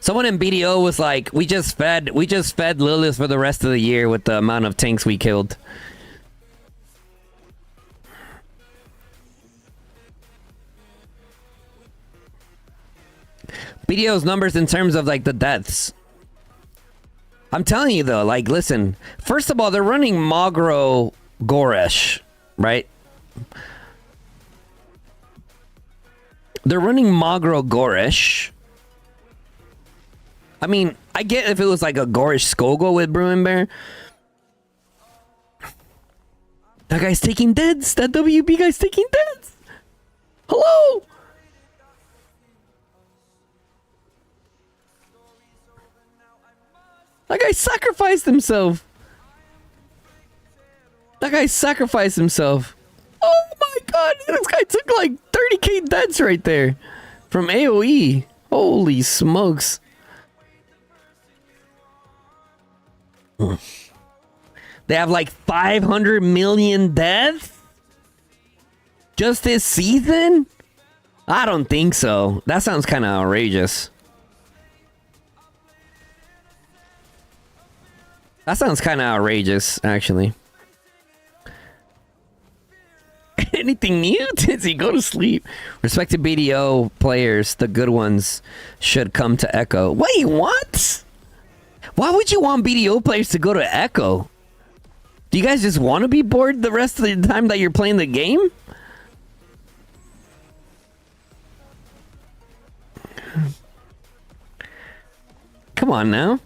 Someone in BDO was like, we just fed Lilith for the rest of the year with the amount of tanks we killed. BDO's numbers in terms of like the deaths. I'm telling you though, like, listen. First of all, they're running Magro Goresh, right? They're running Magro Goresh. I mean, I get if it was like a Gorish Skogo with Bruin Bear. That guy's taking deads. That WB guy's taking deads. Hello? That guy sacrificed himself. Oh my God. This guy took like 30k deads right there. From AoE. Holy smokes. They have like 500 million deaths? Just this season? I don't think so. That sounds kind of outrageous. That sounds kind of outrageous, actually. Anything new? Tizzy, go to sleep. Respected BDO players, the good ones, should come to Echo. Wait, what? Why would you want BDO players to go to Echo? Do you guys just want to be bored the rest of the time that you're playing the game? Come on now.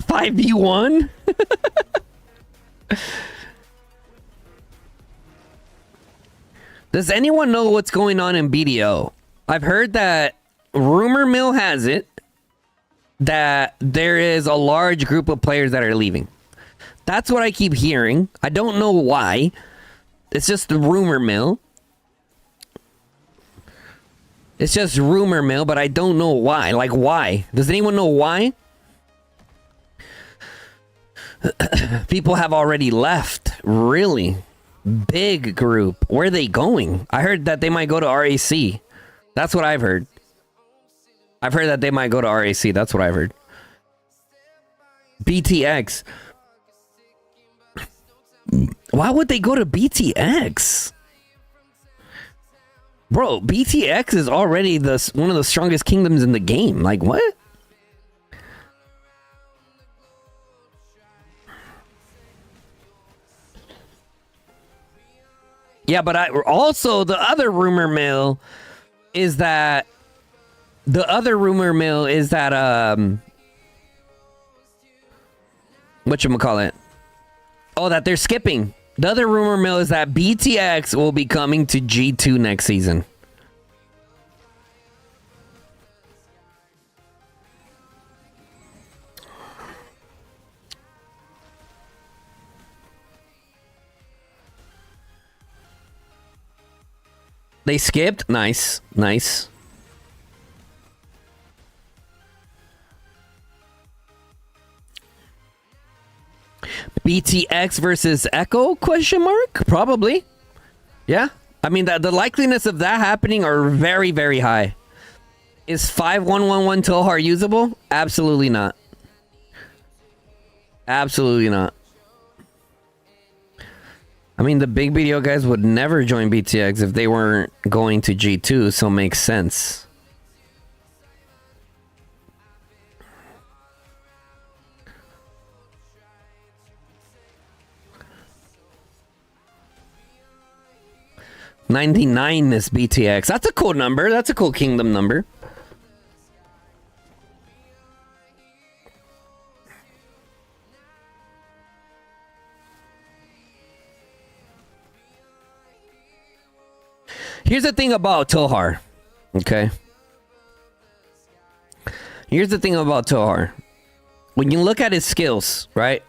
Five v1. Does anyone know what's going on in BDO? I've heard that rumor mill has it that there is a large group of players that are leaving. That's what I keep hearing. I don't know why. It's just the rumor mill. It's just rumor mill, but I don't know why. Like, why? Does anyone know why? People have already left. Really? Big group. Where are they going? I heard that they might go to RAC. That's what I've heard. I've heard that they might go to RAC. That's what I've heard. BTX. Why would they go to BTX? Bro, BTX is already one of the strongest kingdoms in the game. Like, what? Yeah, but also the other rumor mill is that whatchamacallit? Oh, that they're skipping. The other rumor mill is that BTX will be coming to G2 next season. They skipped? Nice. Nice. BTX versus Echo? Question mark? Probably. Yeah. I mean, the likeliness of that happening are very, very high. Is 5111 Tohar usable? Absolutely not. Absolutely not. I mean, the big video guys would never join BTX if they weren't going to G2, so it makes sense. 99 is BTX. That's a cool number. That's a cool kingdom number. Here's the thing about Tohar. Okay. Here's the thing about Tohar. When you look at his skills, right?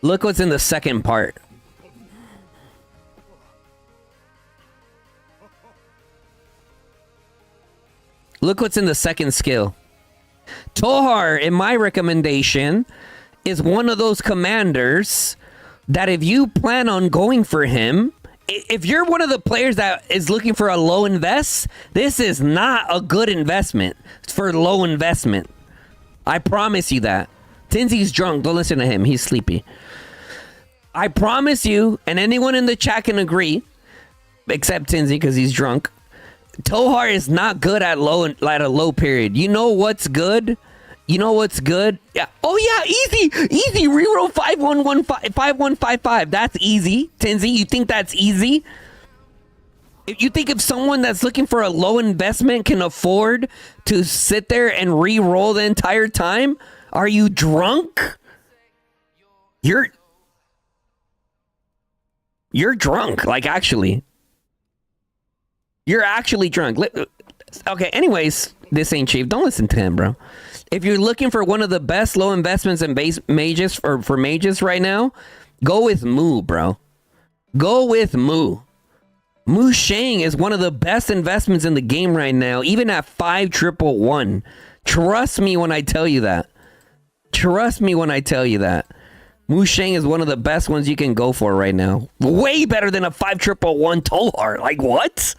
Look what's in the second part. Look what's in the second skill. Tohar, in my recommendation, is one of those commanders that if you plan on going for him, if you're one of the players that is looking for a low invest, this is not a good investment for low investment. I promise you that. Tinsy's drunk. Don't listen to him. He's sleepy. I promise you, and anyone in the chat can agree, except Tinsy because he's drunk. Tohar is not good at a low period. You know what's good? You know what's good? Yeah. Oh yeah, easy. Reroll 5155. That's easy. Tinsy, you think that's easy? If you think if someone that's looking for a low investment can afford to sit there and re-roll the entire time, are you drunk? You're drunk, like actually. You're actually drunk. Okay, anyways, this ain't cheap. Don't listen to him, bro. If you're looking for one of the best low investments in base mages for mages right now, go with Moo, bro. Go with Moo. Mu Shang is one of the best investments in the game right now, even at 5111. Trust me when I tell you that. Trust me when I tell you that. Mu Shang is one of the best ones you can go for right now. Way better than a 5111 Tohar. Like, what?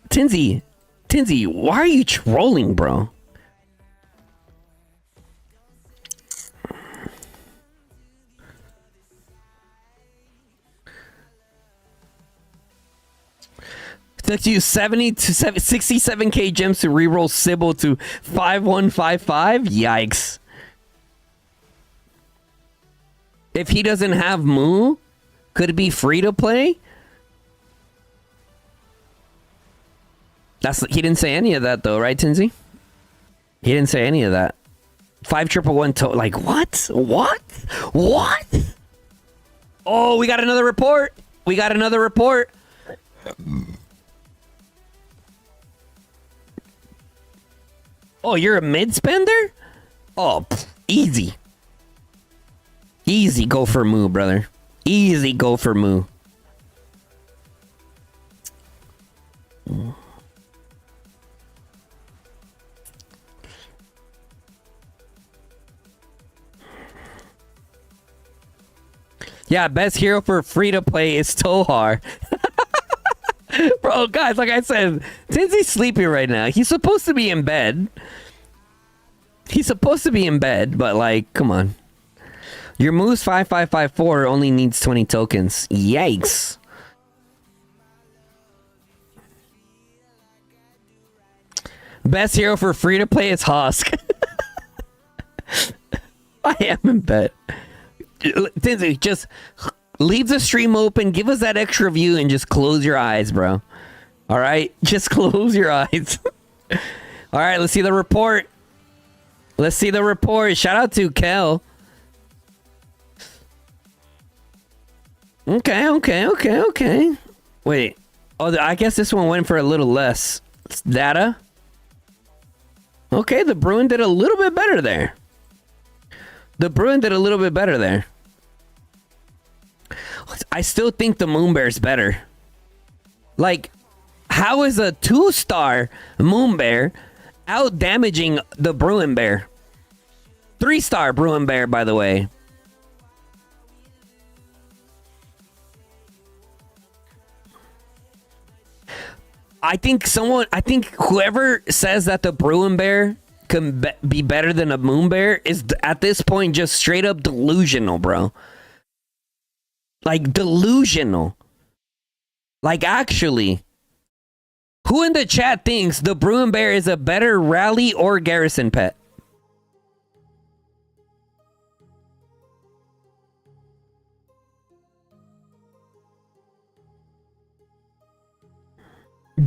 Tinsy, why are you trolling, bro? Took you 70 to 67k gems to reroll Sybil to 5155. Yikes! If he doesn't have Moo, could it be free to play? He didn't say any of that though, right, Tinsy? He didn't say any of that. 5111 like what? What? Oh, we got another report. Oh, you're a mid spender? Oh, easy. Easy go for Moo, brother. Easy go for Moo. Yeah, best hero for free to play is Tohar. Bro, guys, like I said, Tinsy's sleepy right now. He's supposed to be in bed. But like, come on. Your move's 5554 only needs 20 tokens. Yikes. Best hero for free to play is Hosk. I am in bed. Tinsy, just leave the stream open, give us that extra view, and just close your eyes, bro. All right? Just close your eyes. All right, let's see the report. Shout out to Kel. Okay. Wait. Oh, I guess this one went for a little less. It's data. Okay, the Bruin did a little bit better there. I still think the Moon Bear's better. Like, how is a 2-star Moon Bear out damaging the Bruin Bear? 3-star Bruin Bear, by the way. I think whoever says that the Bruin Bear can be better than a Moon Bear is at this point just straight up delusional, bro. Like, delusional. Like, actually, who in the chat thinks the Bruin Bear is a better rally or garrison pet?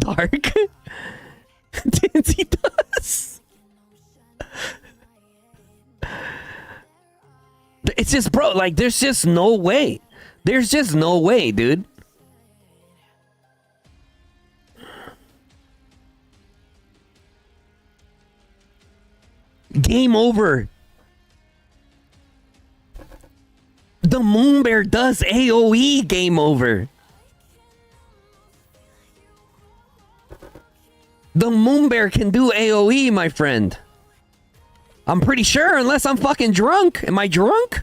Dark. Tinsy does. It's just, bro, like, there's just no way. There's just no way, dude. Game over. The Moon Bear does AoE. Game over. The Moon Bear can do AoE, my friend. I'm pretty sure, unless I'm fucking drunk. Am I drunk?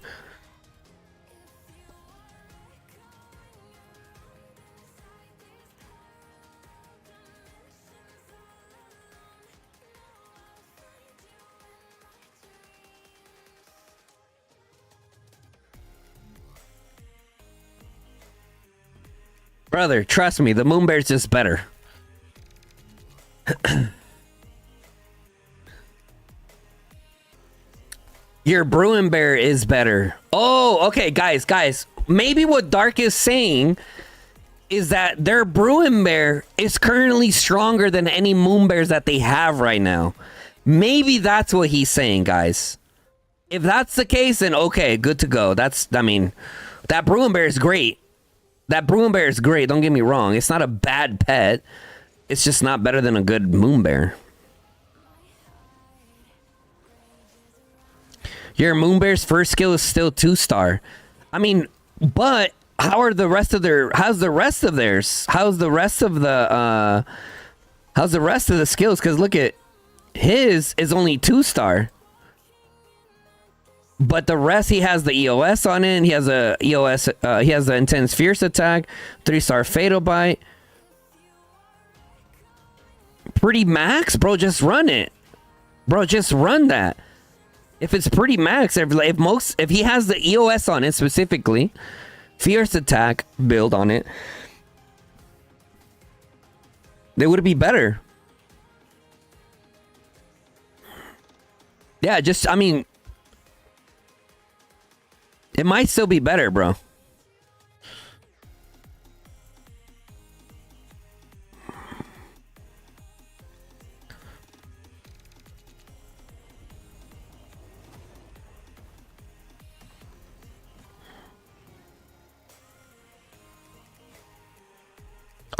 Brother, trust me, the Moon Bear's just better. Your Bruin Bear is better. Oh, okay, guys. Maybe what Dark is saying is that their Bruin Bear is currently stronger than any Moon Bears that they have right now. Maybe that's what he's saying, guys. If that's the case, then okay, good to go. That Bruin Bear is great. That Bruin Bear is great, don't get me wrong. It's not a bad pet. It's just not better than a good Moon Bear. Your Moon Bear's first skill is still 2-star. I mean, but how's the rest of theirs? How's the rest of the skills? Because look at his is only 2-star. But the rest, he has the EOS on it. He has a EOS. He has the intense fierce attack, 3-star fatal bite. Pretty max, bro. Just run it, bro. Just run that. If it's pretty max, if he has the EOS on it specifically, fierce attack build on it, they would be better. Yeah, I mean, it might still be better, bro.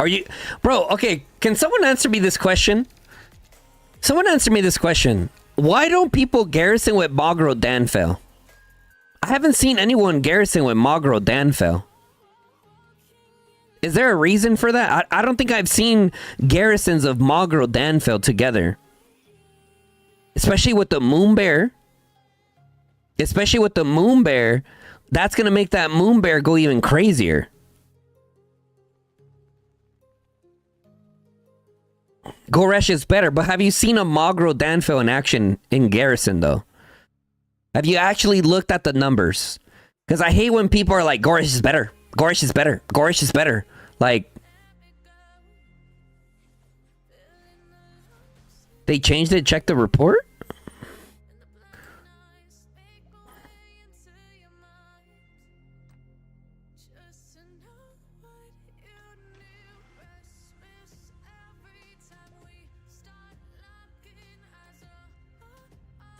Are you... Bro, okay, can someone answer me this question? Someone answer me this question. Why don't people garrison with Mogro Danfell? I haven't seen anyone garrison with Mogro Danfell. Is there a reason for that? I don't think I've seen garrisons of Mogro Danfell together. Especially with the Moon Bear. Especially with the Moon Bear. That's going to make that Moon Bear go even crazier. Goresh is better, but have you seen a Mogro Danfell in action in Garrison, though? Have you actually looked at the numbers? Because I hate when people are like, Goresh is better. Goresh is better. Goresh is better. Like, they changed it? Check the report?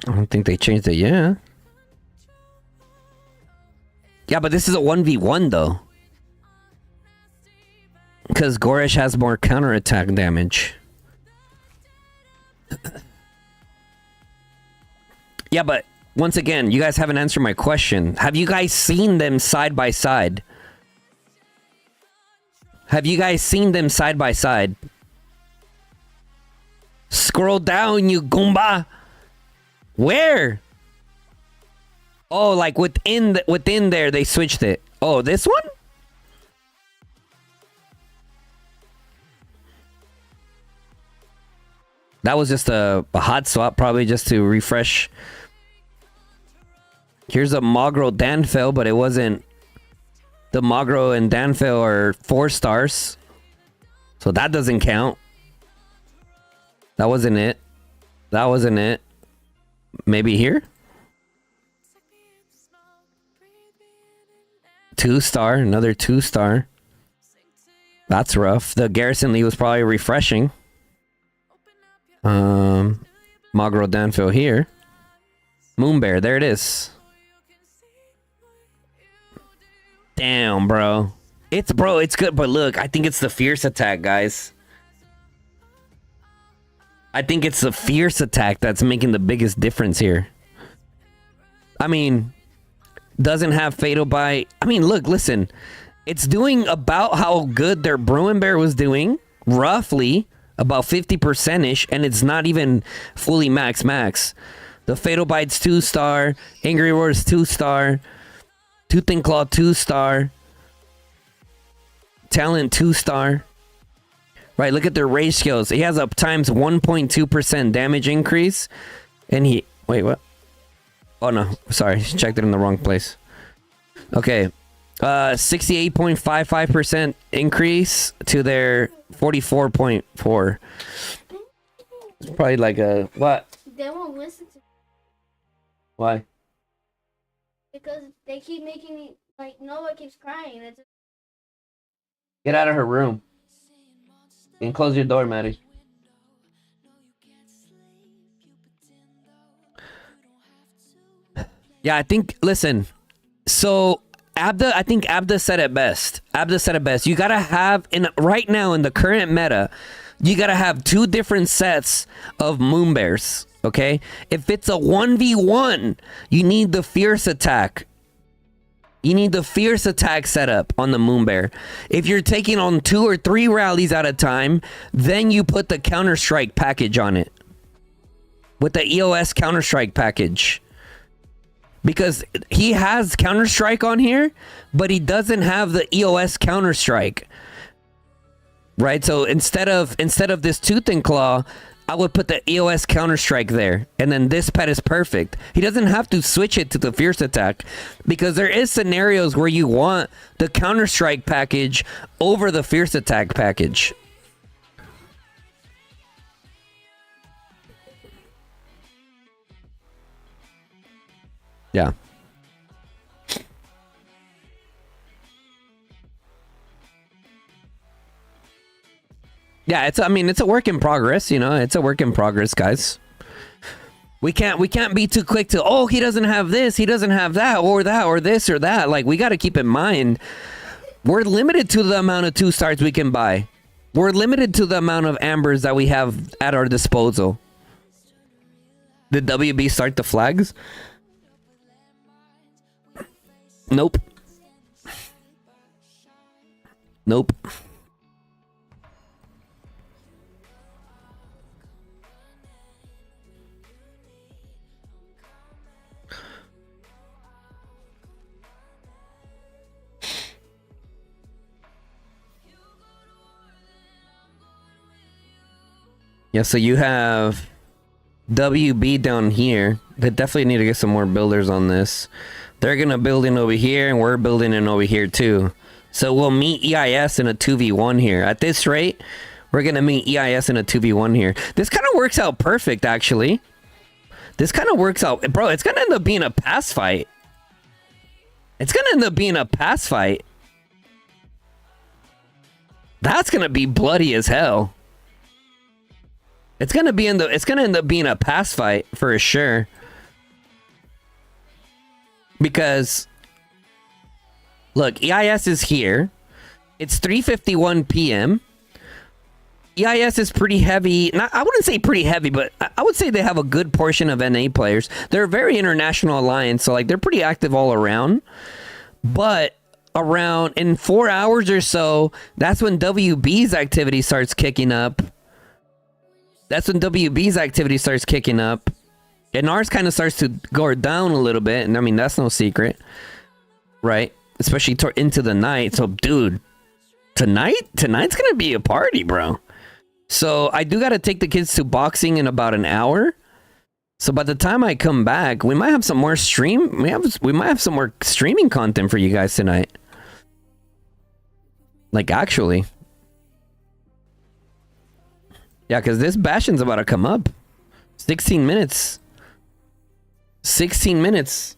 I don't think they changed it, yeah. Yeah, but this is a 1v1, though. Because Goresh has more counterattack damage. Yeah, but once again, you guys haven't answered my question. Have you guys seen them side by side? Have you guys seen them side by side? Scroll down, you Goomba! Where? Oh, like within there they switched it. Oh, this one? That was just a hot swap, probably just to refresh. Here's a Mogro Danfell, but it wasn't. The Mogro and Danfell are 4 stars. So that doesn't count. That wasn't it. That wasn't it. Maybe here? 2-star, another 2-star. That's rough. The Garrison Lee was probably refreshing. Magro Danville here. Moonbear, there it is. Damn, bro. It's good, but look, I think it's the fierce attack, guys. I think it's the fierce attack that's making the biggest difference here. I mean, doesn't have fatal bite. I mean, look, listen. It's doing about how good their Bruin Bear was doing, roughly about 50%ish, and it's not even fully max. The Fatal Bite's 2-star, Angry Roar's 2-star, Tooth and Claw 2-star, Talent 2-star. Right, look at their rage skills. He has a times 1.2% damage increase, and he wait, what? Oh no, sorry, checked it in the wrong place. Okay. 68.55% increase to their 44.4. It's probably like a what? They won't listen to Why? because they keep making me like Noah keeps crying. It's Get out of her room. And close your door, Maddie. Yeah, I think, listen, so I think Abda said it best. You gotta have, right now in the current meta, you gotta have two different sets of Moon Bears, okay? If it's a 1v1, you need the fierce attack. You need the fierce attack setup on the Moon Bear. If you're taking on 2 or 3 rallies at a time, then you put the Counter-Strike package on it. With the EOS Counter-Strike package. Because he has Counter-Strike on here, but he doesn't have the EOS Counter-Strike. Right? So instead of this Tooth and Claw, I would put the EOS Counter-Strike there. And then this pet is perfect. He doesn't have to switch it to the fierce attack. Because there is scenarios where you want the Counter-Strike package over the fierce attack package. Yeah. Yeah, it's a work in progress, you know. It's a work in progress, guys. We can't be too quick to, oh, he doesn't have this, he doesn't have that, or this or that. Like, we got to keep in mind, we're limited to the amount of 2-stars we can buy. We're limited to the amount of ambers that we have at our disposal. Did WB start the flags? Nope. Nope. Yeah, so you have WB down here. They definitely need to get some more builders on this. They're going to build in over here, and we're building in over here too. So we'll meet EIS in a 2v1 here. At this rate, we're going to meet EIS in a 2v1 here. This kind of works out perfect, actually. This kind of works out. Bro, it's going to end up being a pass fight. It's going to end up being a pass fight. That's going to be bloody as hell. It's going to end up being a pass fight for sure. Because look, EIS is here. It's 3:51 p.m. EIS is pretty heavy. I wouldn't say pretty heavy, but I would say they have a good portion of NA players. They're a very international alliance, so like they're pretty active all around. But around in 4 hours or so, that's when WB's activity starts kicking up. And ours kind of starts to go down a little bit. And I mean, that's no secret. Right? Especially into the night. So, dude, tonight's going to be a party, bro. So, I do got to take the kids to boxing in about an hour. So, by the time I come back, we might have some more we might have some more streaming content for you guys tonight. Like, actually. Yeah, because this Bastion's about to come up. 16 minutes. 16 minutes.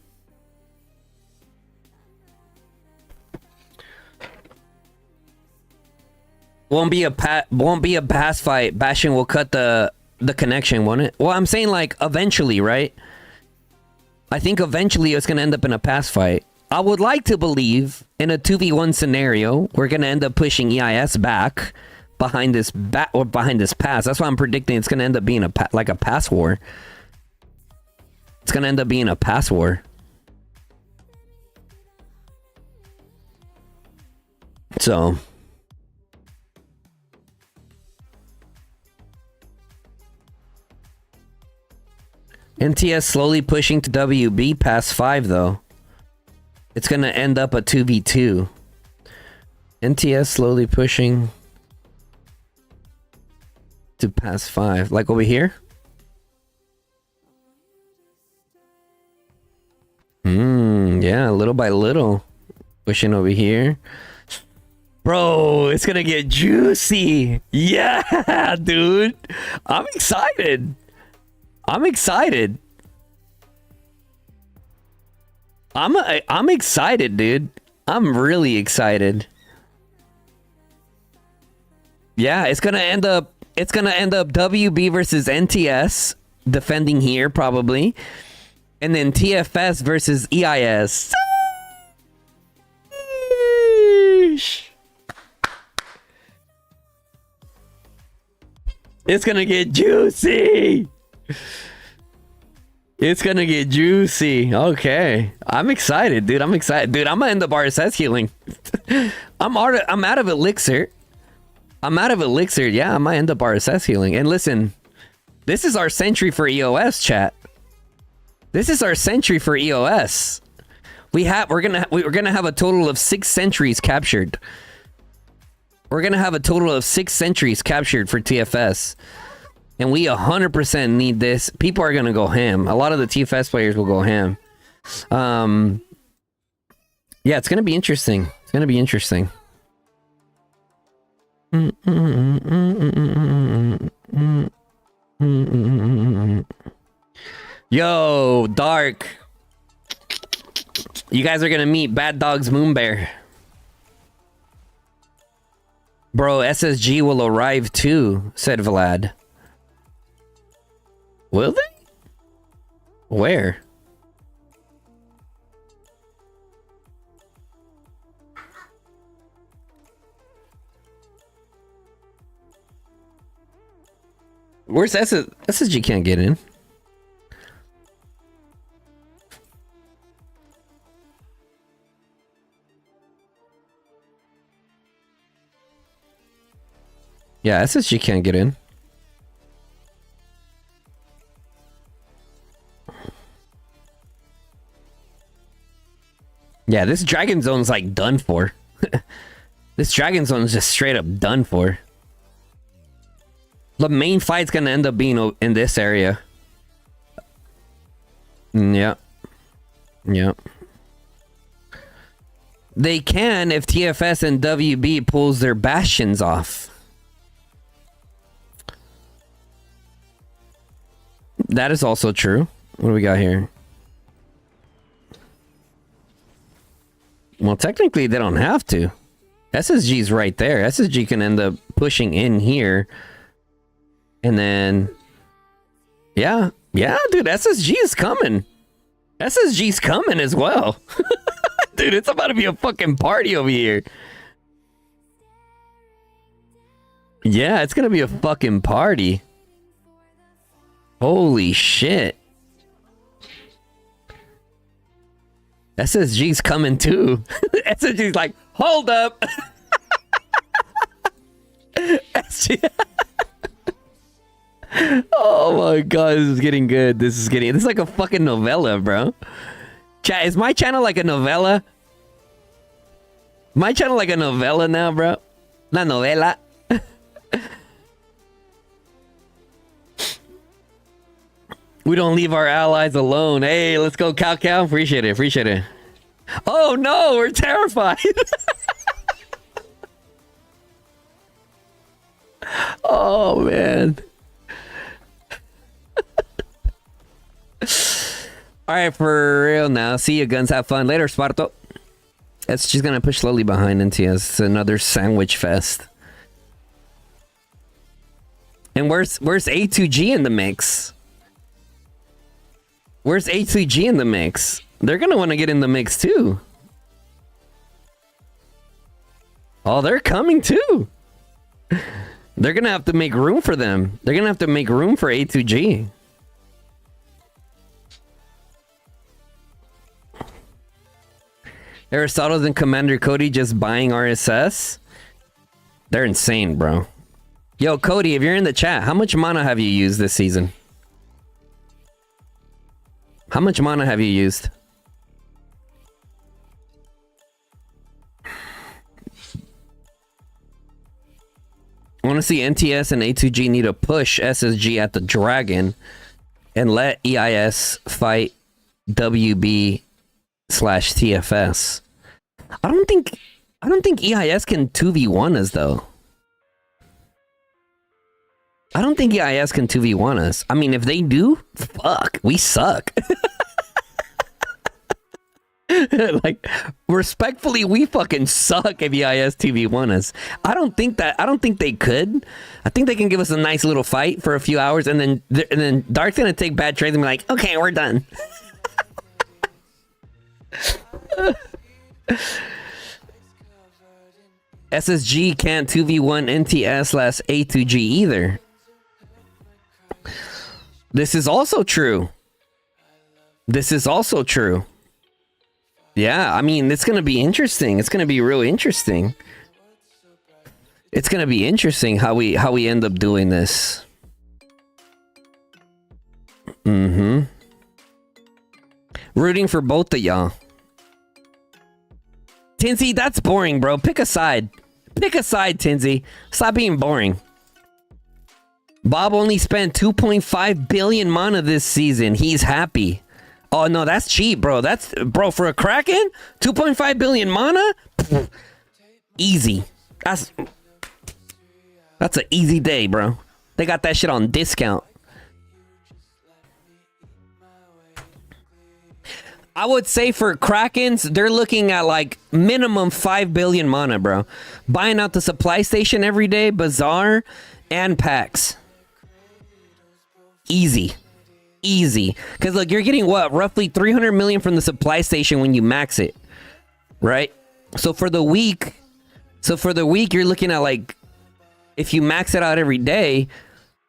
Won't be a pass fight. Bastion will cut the connection, won't it? Well, I'm saying like eventually, right? I think eventually it's gonna end up in a pass fight. I would like to believe in a 2v1 scenario, we're gonna end up pushing EIS back behind this pass. That's why I'm predicting it's gonna end up being like a pass war. It's gonna end up being a pass war. So NTS slowly pushing to WB past 5 though. It's gonna end up a 2v2. NTS slowly pushing to past 5. Like over here? Yeah, little by little. Pushing over here. Bro, it's gonna get juicy. Yeah, dude. I'm excited. I'm excited. I'm excited, dude. I'm really excited. Yeah, it's gonna end up WB versus NTS defending here probably, and then TFS versus EIS. It's gonna get juicy. It's gonna get juicy. Okay. I'm excited, dude. I'm excited. Dude, I'm gonna end up RSS healing. I'm out of elixir. Yeah, I might end up RSS healing. And listen, this is our century for EOS, chat. This is our century for EOS. We're gonna have a total of 6 centuries captured. We're gonna have a total of 6 centuries captured for TFS. And we 100% need this. People are gonna go ham. A lot of the TFS players will go ham. Yeah, it's gonna be interesting. It's gonna be interesting. Yo, Dark. You guys are gonna meet Bad Dog's Moonbear. Bro, SSG will arrive too, said Vlad. Will they? Where? Where's SSG can't get in? Yeah, SSG can't get in. Yeah, this Dragon Zone's like done for. This Dragon Zone's just straight up done for. The main fight's gonna end up being in this area. Yep. Yep. They can if TFS and WB pulls their bastions off. That is also true. What do we got here? Well, technically, they don't have to. SSG's right there. SSG can end up pushing in here. And then... Yeah. Yeah, dude, SSG is coming. SSG's coming as well. Dude, it's about to be a fucking party over here. Yeah, it's gonna be a fucking party. Holy shit. SSG's coming too. SSG's like, hold up. SG. Oh my god, this is getting good. This is like a fucking novella, bro. Chat, is my channel like a novella? My channel like a novella now, bro? Una novela. We don't leave our allies alone. Hey, let's go, Cow Cow. Appreciate it. Appreciate it. Oh no, we're terrified. Oh man. All right, for real now. See you, guns. Have fun later, Sparto. She's gonna push slowly behind NTS. It's another sandwich fest. And where's A2G in the mix? Where's A2G in the mix? They're gonna want to get in the mix too. Oh, they're coming too. They're gonna have to make room for them. They're gonna have to make room for A2G. Aristotle's and Commander Cody just buying RSS. They're insane, bro. Yo, Cody, if you're in the chat, how much mana have you used this season? How much mana have you used? I want to see NTS and A2G need to push SSG at the Dragon and let EIS fight WB/TFS. I don't think EIS can 2v1 us though. I don't think EIS can 2v1 us. I mean, if they do, fuck, we suck. Like, respectfully, we fucking suck if EIS 2v1 us. I don't think they could. I think they can give us a nice little fight for a few hours, and then Dark's gonna take bad trades and be like, okay, we're done. SSG can't 2v1 NTS A2G either. This is also true. Yeah, I mean, it's gonna be interesting. It's gonna be really interesting. It's gonna be interesting how we end up doing this. Rooting for both of y'all. Tinsy, that's boring, bro. Pick a side. Pick a side, Tinsy. Stop being boring. Bob only spent 2.5 billion mana this season. He's happy. Oh no, that's cheap, bro. Bro, for a Kraken, 2.5 billion mana? Pfft, easy. That's an easy day, bro. They got that shit on discount. I would say for Krakens, they're looking at like minimum 5 billion mana, bro. Buying out the supply station every day, Bazaar, and packs. Easy. Because look, you're getting what? Roughly 300 million from the supply station when you max it. Right? So for the week, you're looking at like, if you max it out every day,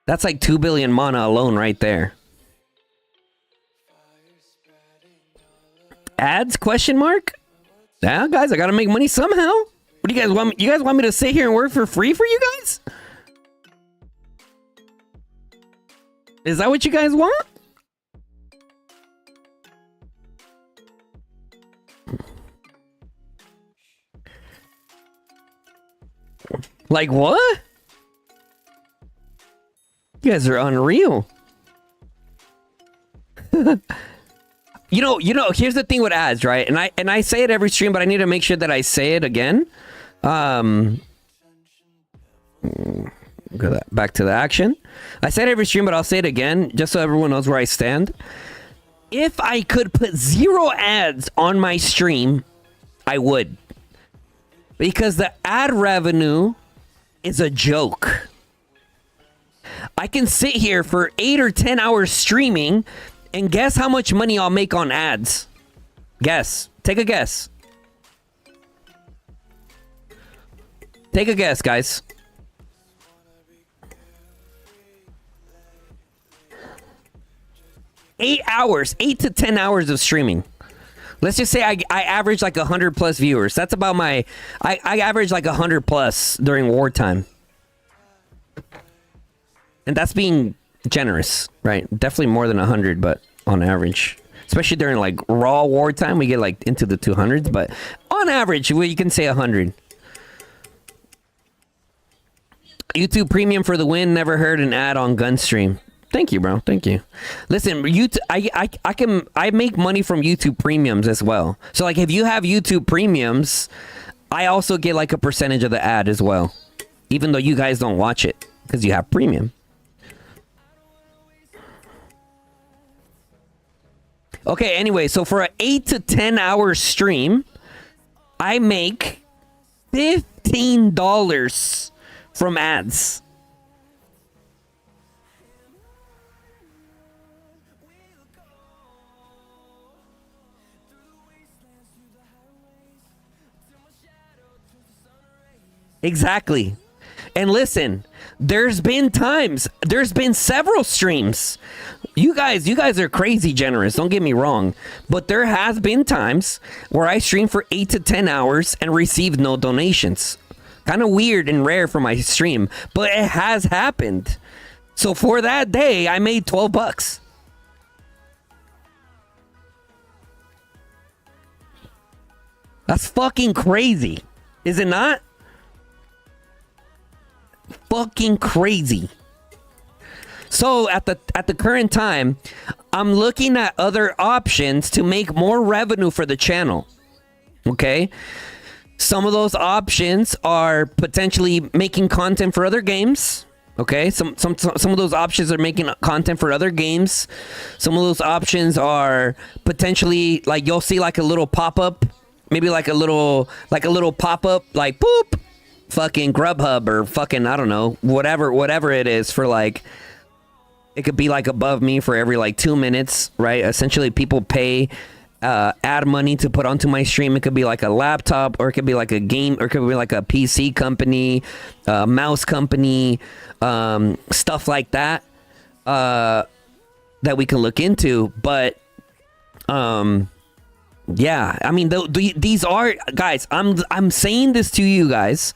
that's like 2 billion mana alone right there. Ads? Question mark? Yeah, guys, I gotta make money somehow. What do you guys want? You guys want me to sit here and work for free for you guys? Is that what you guys want? Like what? You guys are unreal. You know, here's the thing with ads, right? And I say it every stream, but I need to make sure that I say it again. Back to the action. I said every stream, but I'll say it again, just so everyone knows where I stand. If I could put 0 ads on my stream, I would. Because the ad revenue is a joke. I can sit here for 8 or 10 hours streaming, and guess how much money I'll make on ads? Guess. Take a guess. Take a guess, guys. Eight to 10 hours of streaming. Let's just say I average like 100 plus viewers. That's about I average like 100 plus during wartime. And that's being generous, right? Definitely more than 100, but on average. Especially during like raw wartime, we get like into the 200s, but on average, you can say 100. YouTube Premium for the win. Never heard an ad on Gunstream. Thank you, bro. Thank you. Listen, YouTube, I make money from YouTube Premiums as well. So like if you have YouTube Premiums, I also get like a percentage of the ad as well. Even though you guys don't watch it because you have Premium. Okay, anyway, so for an 8 to 10 hour stream, I make $15 from ads. Exactly. And listen, there's been several streams. You guys are crazy generous, don't get me wrong. But there has been times where I stream for 8 to 10 hours and received no donations. Kind of weird and rare for my stream, but it has happened. So for that day, I made $12. That's fucking crazy. Is it not? Fucking crazy. So at the current time, I'm looking at other options to make more revenue for the channel. Okay? Some of those options are potentially making content for other games. Okay? Some of those options are making content for other games. Some of those options are potentially like you'll see like a little pop-up, maybe like a little pop-up like boop, fucking Grubhub or fucking I don't know, whatever it is for like. It could be like above me for every like 2 minutes, right? Essentially, people pay ad money to put onto my stream. It could be like a laptop, or it could be like a game, or it could be like a PC company, mouse company, stuff like that that we can look into. But yeah, I mean, these are guys. I'm saying this to you guys.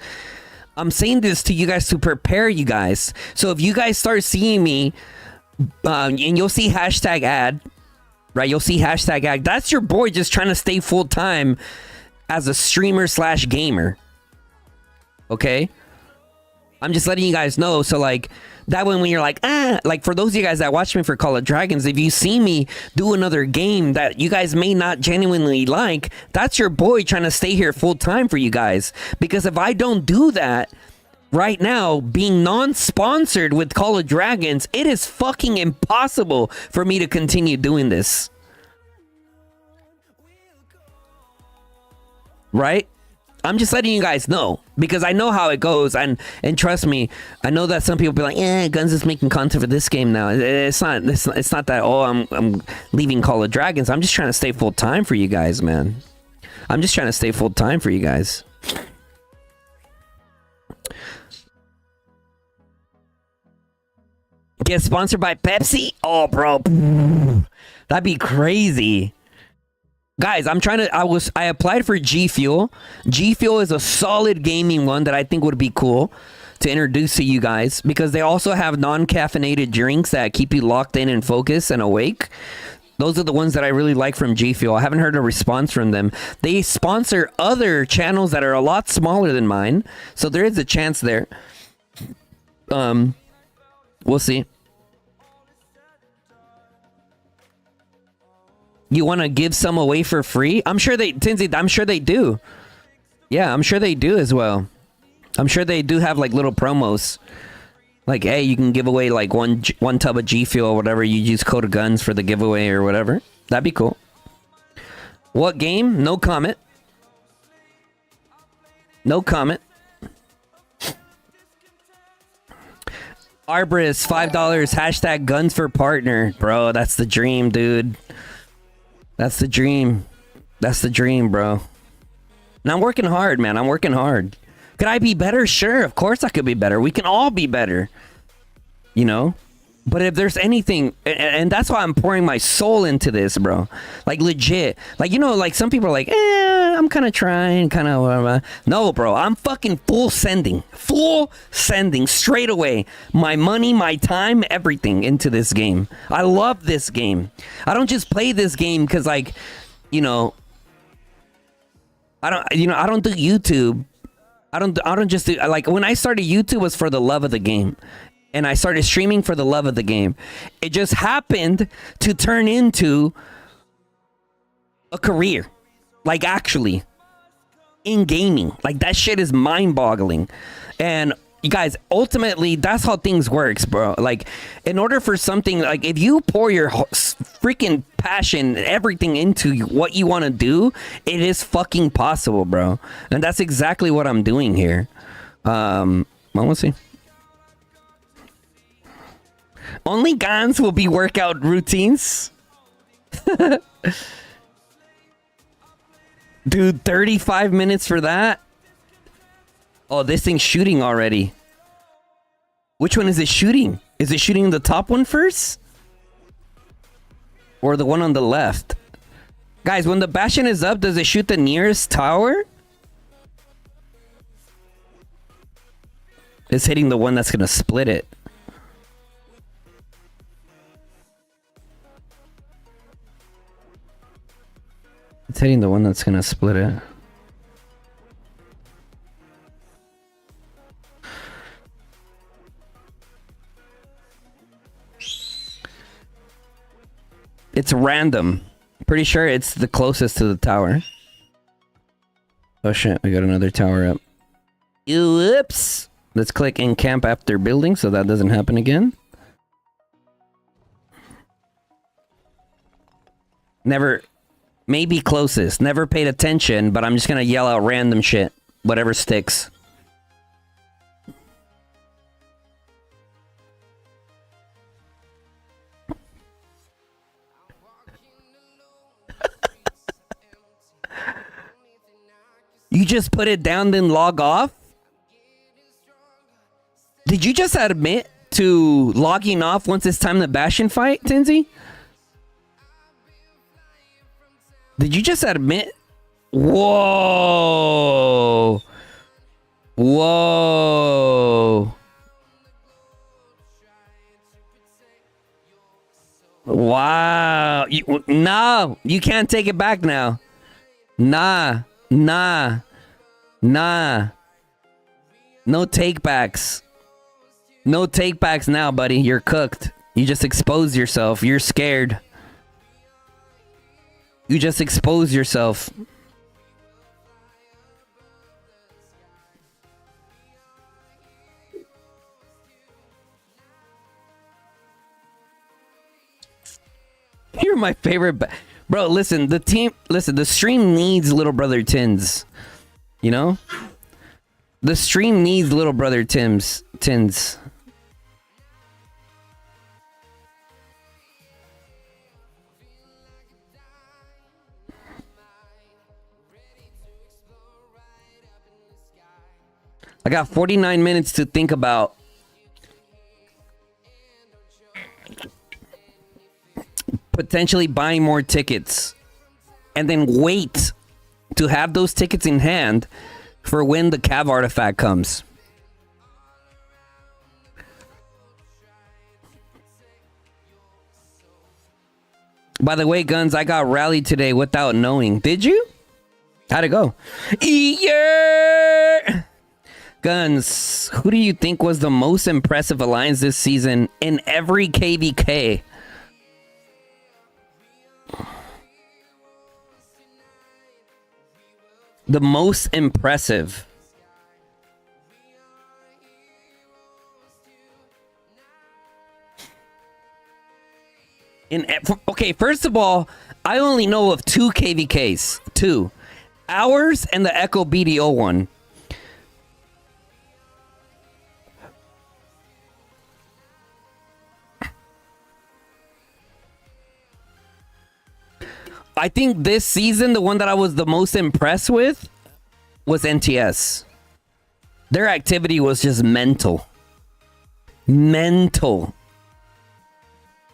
I'm saying this to you guys to prepare you guys. So if you guys start seeing me. And you'll see hashtag ad, right? You'll see hashtag ad. That's your boy just trying to stay full time as a streamer / gamer. Okay? I'm just letting you guys know. So like that when you're like, like for those of you guys that watch me for Call of Dragons, if you see me do another game that you guys may not genuinely like, that's your boy trying to stay here full time for you guys. Because if I don't do that, right now, being non-sponsored with Call of Dragons, it is fucking impossible for me to continue doing this. Right? I'm just letting you guys know because I know how it goes, and trust me, I know that some people be like, Guns is making content for this game now. It's not that. Oh, I'm leaving Call of Dragons. I'm just trying to stay full time for you guys, man. I'm just trying to stay full time for you guys. Get sponsored by Pepsi? Oh, bro. That'd be crazy. Guys, I applied for G Fuel. G Fuel is a solid gaming one that I think would be cool to introduce to you guys because they also have non-caffeinated drinks that keep you locked in and focused and awake. Those are the ones that I really like from G Fuel. I haven't heard a response from them. They sponsor other channels that are a lot smaller than mine, so there is a chance there. We'll see. You want to give some away for free? I'm sure they do. Yeah, I'm sure they do as well. I'm sure they do have like little promos. Like, hey, you can give away like one tub of G Fuel or whatever. You use code of Guns for the giveaway or whatever. That'd be cool. What game? No comment. No comment. Arborist, $5. Hashtag Guns for partner. Bro, that's the dream, dude. That's the dream. That's the dream, bro. And I'm working hard, man. I'm working hard. Could I be better? Sure, of course I could be better. We can all be better. You know? But if there's anything, and that's why I'm pouring my soul into this, bro. Like, legit. Like, you know, like, some people are like, I'm kind of trying, kind of. No, bro. I'm fucking full sending. Full sending straight away. My money, my time, everything into this game. I love this game. I don't just play this game because, like, you know, I don't do YouTube. I don't just do, like, when I started YouTube was for the love of the game. And I started streaming for the love of the game. It just happened to turn into a career. Like, actually. In gaming. Like, that shit is mind-boggling. And, you guys, ultimately, that's how things works, bro. Like, in order for something, like, if you pour your freaking passion, everything into what you want to do, it is fucking possible, bro. And that's exactly what I'm doing here. Well, we'll see. Only Gans will be workout routines. Dude, 35 minutes for that? Oh, this thing's shooting already. Which one is it shooting? Is it shooting the top one first? Or the one on the left? Guys, when the Bastion is up, does it shoot the nearest tower? It's hitting the one that's gonna split it. It's hitting the one that's gonna split it. It's random. Pretty sure it's the closest to the tower. Oh shit, we got another tower up. Oops. Let's click encamp after building so that doesn't happen again. Never, maybe closest. Never paid attention, but I'm just gonna yell out random shit. Whatever sticks. You just put it down, then log off? Did you just admit to logging off once it's time to Bastion fight, Tinsy? Did you just admit? Whoa. Whoa. Wow. No, you can't take it back now. Nah. No takebacks. No takebacks now, buddy. You're cooked. You just exposed yourself. You're scared. You just exposed yourself. You're my favorite. Bro, listen, the stream needs little brother Tins. You know? The stream needs little brother Tins. I got 49 minutes to think about potentially buying more tickets and then wait to have those tickets in hand for when the Cav artifact comes. By the way, Guns, I got rallied today without knowing. Did you? How'd it go? Yeah! Guns, who do you think was the most impressive alliance this season in every KVK? The most impressive. Okay, first of all, I only know of 2 KVKs. 2. Ours and the Echo BDO one. I think this season, the one that I was the most impressed with was NTS. Their activity was just mental. Mental.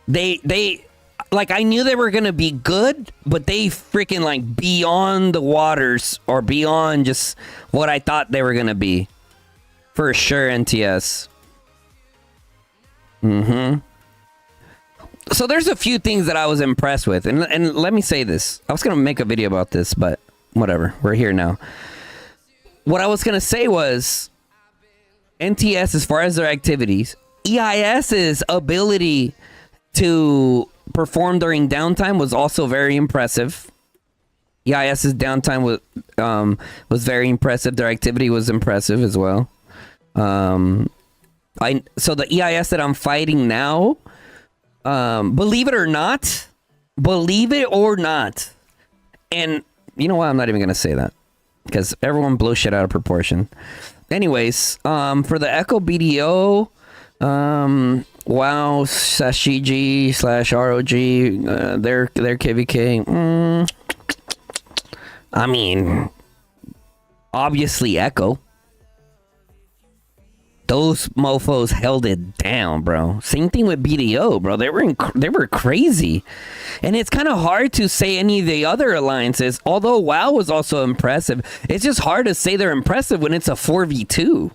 They like, I knew they were gonna be good, but they freaking like beyond the waters or beyond just what I thought they were gonna be. For sure, NTS. So there's a few things that I was impressed with, and let me say this. I was gonna make a video about this, but whatever. We're here now. What I was gonna say was NTS, as far as their activities, EIS's ability to perform during downtime was also very impressive. EIS's downtime was very impressive. Their activity was impressive as well. So the EIS that I'm fighting now, believe it or not, and you know what? I'm not even gonna say that because everyone blows shit out of proportion. Anyways, for the Echo BDO, WoW /CG/ROG, their KVK. I mean, obviously Echo. Those mofos held it down, bro. Same thing with BDO, bro. They were crazy. And it's kind of hard to say any of the other alliances, although WoW was also impressive. It's just hard to say they're impressive when it's a 4v2.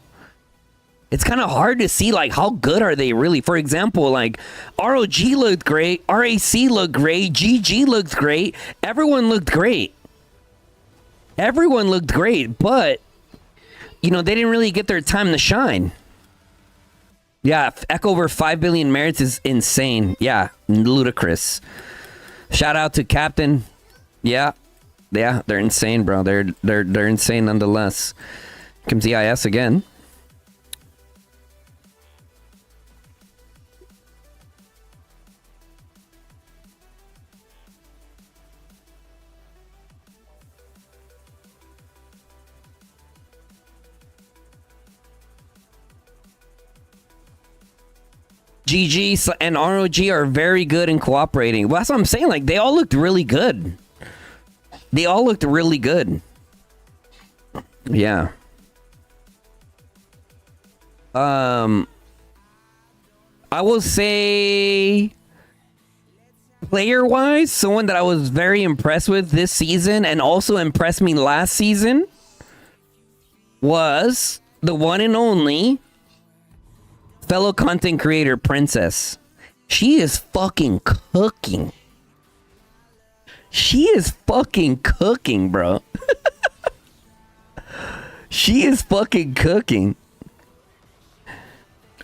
It's kind of hard to see, like, how good are they really? For example, like, ROG looked great, RAC looked great, GG looked great. Everyone looked great. Everyone looked great, but, you know, they didn't really get their time to shine. Yeah, Echo over 5 billion merits is insane. Yeah, ludicrous. Shout out to Captain. Yeah, they're insane, bro. They're insane nonetheless. Comes EIS again. GG and ROG are very good in cooperating. Well, that's what I'm saying. Like, they all looked really good. They all looked really good. Yeah. I will say, player-wise, someone that I was very impressed with this season and also impressed me last season was the one and only fellow content creator Princess. She is fucking cooking. She is fucking cooking, bro. She is fucking cooking.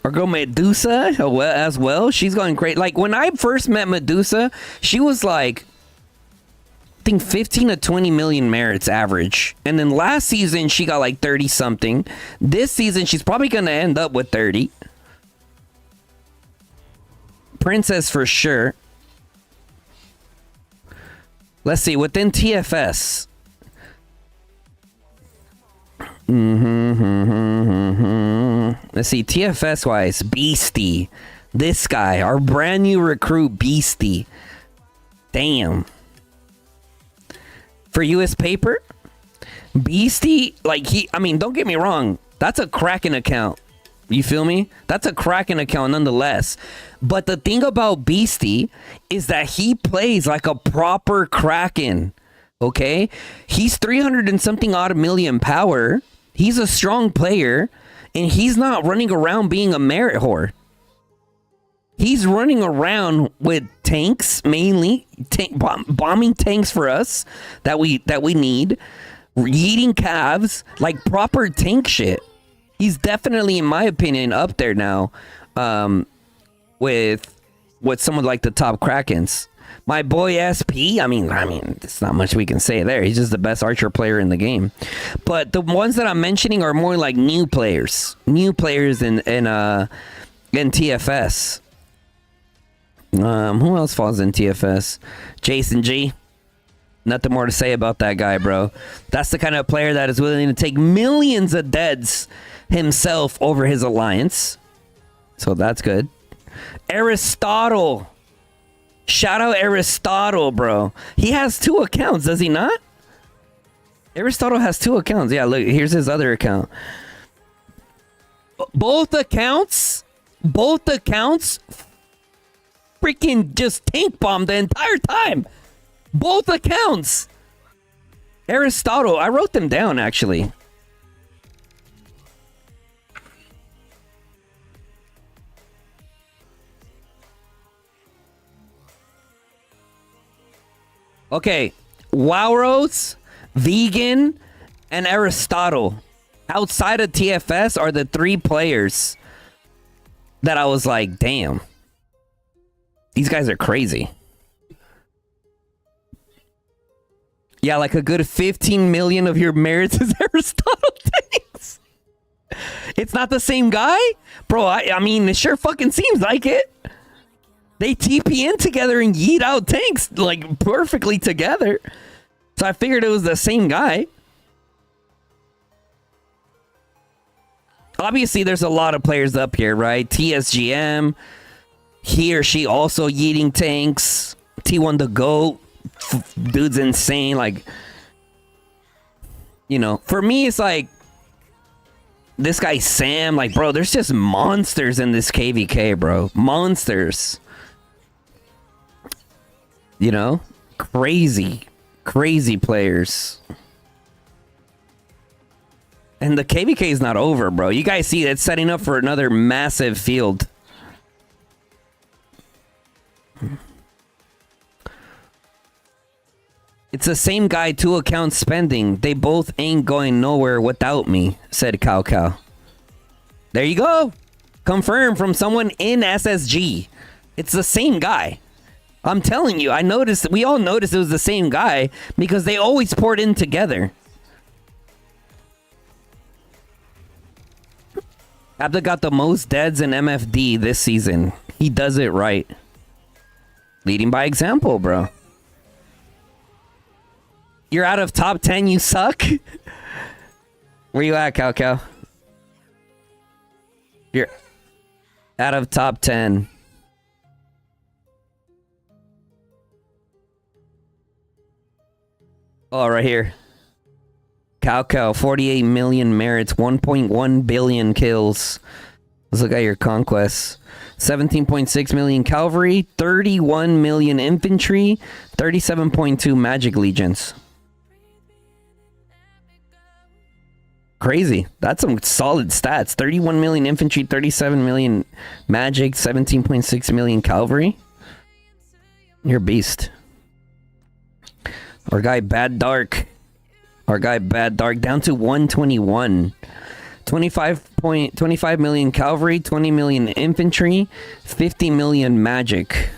Our girl Medusa as well. She's going great. Like, when I first met Medusa, she was like, I think 15 to 20 million merits average. And then last season, she got like 30 something. This season, she's probably going to end up with 30. Princess for sure. Let's see, within TFS. Let's see, TFS wise, Beastie. This guy, our brand new recruit, Beastie. Damn. For US Paper, Beastie, like, I mean, don't get me wrong, that's a Kraken account. You feel me? That's a Kraken account nonetheless. But the thing about Beastie is that he plays like a proper Kraken. Okay? He's 300 and something odd million power. He's a strong player. And he's not running around being a merit whore. He's running around with tanks, mainly. Bombing tanks for us that we need. Eating calves. Like proper tank shit. He's definitely, in my opinion, up there now with someone like the top Krakens. My boy SP, I mean, there's not much we can say there. He's just the best archer player in the game. But the ones that I'm mentioning are more like new players in TFS. Who else falls in TFS? Jason G. Nothing more to say about that guy, bro. That's the kind of player that is willing to take millions of deads himself over his alliance. So that's good. Aristotle. Shout out Aristotle, bro. He has 2 accounts, does he not? Aristotle has 2 accounts. Yeah, look, here's his other account. Both accounts freaking just tank bombed the entire time. Both accounts. Aristotle, I wrote them down actually. Okay, Wowros, Vegan, and Aristotle. Outside of TFS are the 3 players that I was like, damn. These guys are crazy. Yeah, like a good 15 million of your merits is Aristotle tanks. It's not the same guy? Bro, I mean, it sure fucking seems like it. They TP in together and yeet out tanks like perfectly together. So I figured it was the same guy. Obviously, there's a lot of players up here, right? TSGM. He or she also yeeting tanks. T1 the GOAT. Dude's insane. Like, you know, for me, it's like, This guy Sam, like, bro, there's just monsters in this KVK, bro. Monsters. You know? Crazy players. And the KVK is not over, bro. You guys see it's setting up for another massive field. It's the same guy, 2 accounts spending. They both ain't going nowhere without me, said Cow Cow. There you go. Confirmed from someone in SSG. It's the same guy. I'm telling you, I noticed, we all noticed it was the same guy because they always poured in together. Abda got the most deads in MFD this season. He does it right. Leading by example, bro. You're out of top 10, you suck? Where you at, Cow Cow? You're out of top 10. Oh, right here. Cow Cow, 48 million merits, 1.1 billion kills. Let's look at your conquests. 17.6 million cavalry, 31 million infantry, 37.2 magic legions. Crazy. That's some solid stats. 31 million infantry, 37 million magic, 17.6 million cavalry. You're a beast. Our guy Bad Dark down to 121. 25 million cavalry, 20 million infantry, 50 million magic.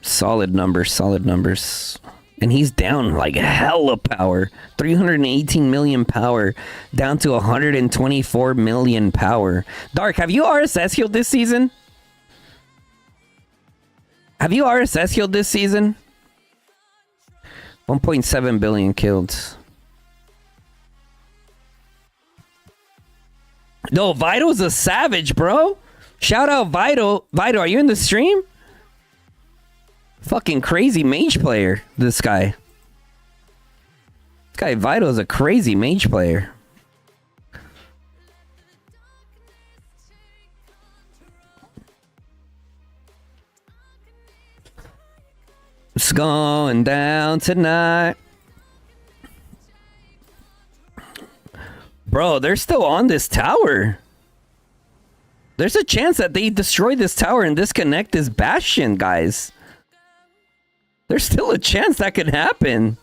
Solid numbers. And he's down like hella power. 318 million power down to 124 million power. Dark, have you RSS healed this season? 1.7 billion killed. No, Vito's a savage, bro. Shout out Vito. Vito, are you in the stream? Fucking crazy mage player, this guy. This guy Vito's a crazy mage player. It's going down tonight. Bro, they're still on this tower. There's a chance that they destroy this tower and disconnect this bastion, guys. There's still a chance that could happen.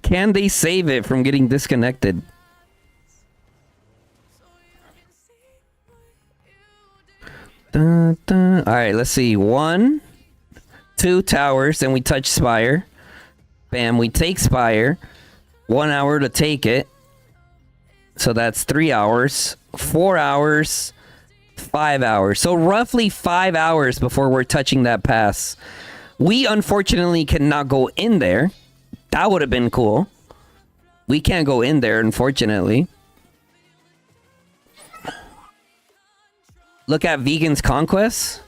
Can they save it from getting disconnected? Dun, dun. All right, let's see. 1, 2 towers, and we touch Spire. Bam, we take Spire. 1 hour to take it. So that's 3 hours. 4 hours. 5 hours. So roughly 5 hours before we're touching that pass. We unfortunately cannot go in there. That would have been cool. We can't go in there, unfortunately. Look at Vegan's Conquest.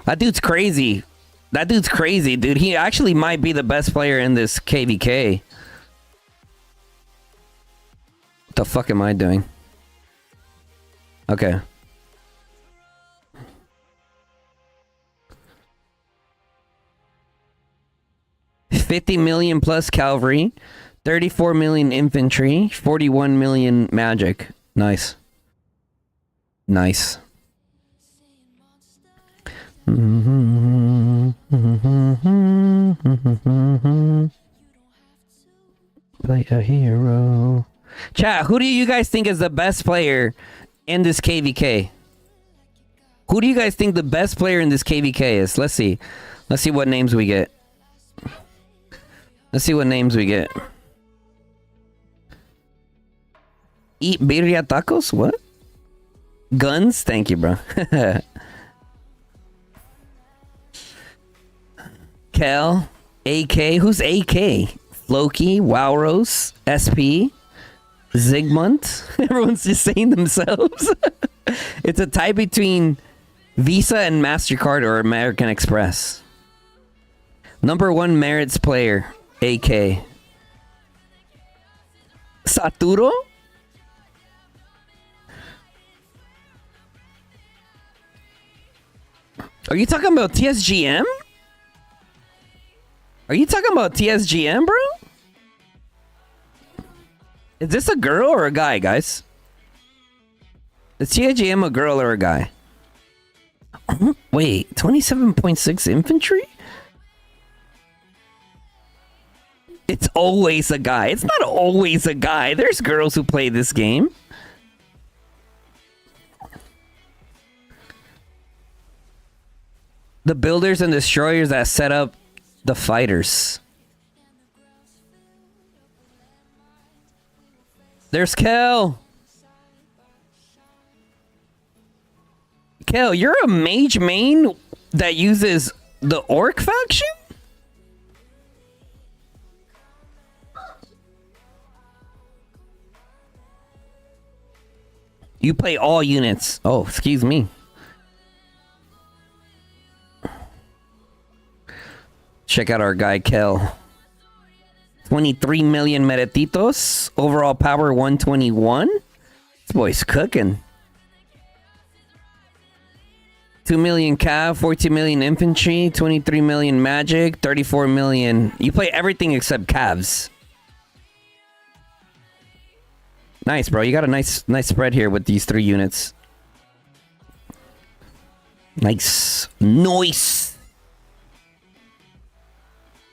That dude's crazy. Dude. He actually might be the best player in this KVK. What the fuck am I doing? Okay. $50 million plus cavalry, 34 million infantry, 41 million magic. Nice. Play a hero. Chat, who do you guys think is the best player in this KVK? Who do you guys think the best player in this KVK is? Let's see. Let's see what names we get. Eat birria tacos? What? Guns? Thank you, bro. Kel, AK. Who's AK? Floki, Wowros, SP, Zygmunt. Everyone's just saying themselves. It's a tie between Visa and MasterCard or American Express. Number 1 merits player, AK. Saturo? Are you talking about TSGM? Are you talking about TSGM, bro? Is this a girl or a guy, guys? Is TSGM a girl or a guy? Wait, 27.6 infantry? It's always a guy. It's not always a guy. There's girls who play this game. The builders and destroyers that set up the fighters. There's Kel. Kel, you're a mage main that uses the orc faction? You play all units. Oh, excuse me. Check out our guy, Kel. 23 million meretitos. Overall power 121. This boy's cooking. 2 million cav, 14 million infantry, 23 million magic, 34 million. You play everything except calves. Nice, bro. You got a nice spread here with these 3 units. Nice. Nice.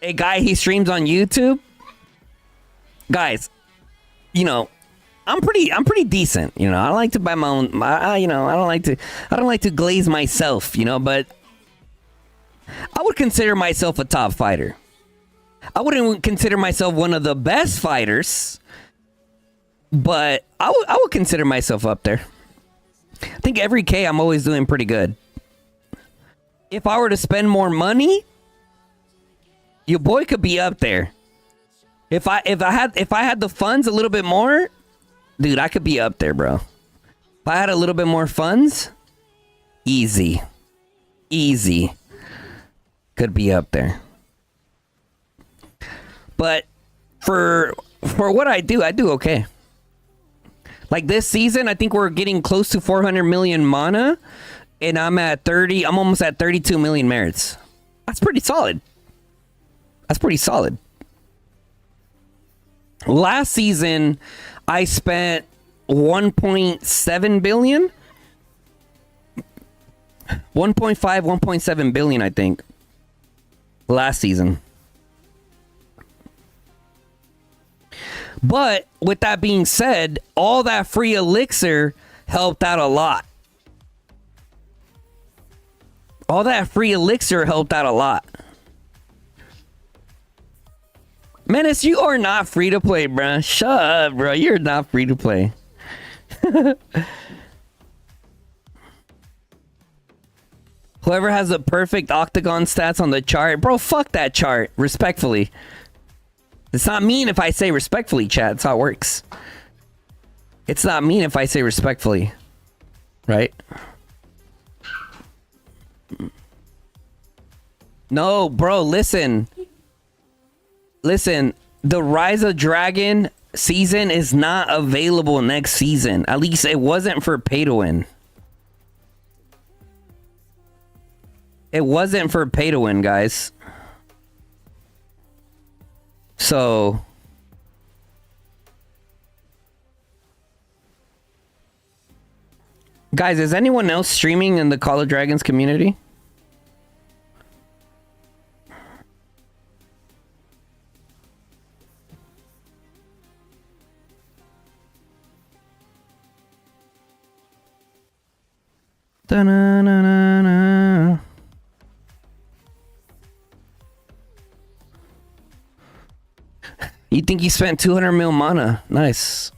Hey, guy, he streams on YouTube. Guys, you know, I'm pretty decent. You know, I like to buy my own. I don't like to glaze myself. You know, but I would consider myself a top fighter. I wouldn't consider myself one of the best fighters, but I would consider myself up there. I think every K I'm always doing pretty good. If I were to spend more money, your boy could be up there. If I had the funds a little bit more, dude, I could be up there, bro. If I had a little bit more funds, easy. Could be up there. But for what I do okay. Like this season, I think we're getting close to 400 million mana, and I'm almost at 32 million merits. That's pretty solid. Last season, I spent 1.7 billion. 1.5, 1.7 billion, I think. Last season. But with that being said, all that free elixir helped out a lot. Menace, you are not free to play, bro. Shut up, bro. You're not free to play. Whoever has the perfect octagon stats on the chart, bro, fuck that chart. Respectfully. It's not mean if I say respectfully, chat. That's how it works. It's not mean if I say respectfully. Right? No, bro, listen. Listen, the Rise of Dragon season is not available next season. At least it wasn't for pay to win. It wasn't for pay to win, guys. So guys, is anyone else streaming in the Call of Dragons community? Da-na-na-na-na. You think you spent 200 mil mana? Nice.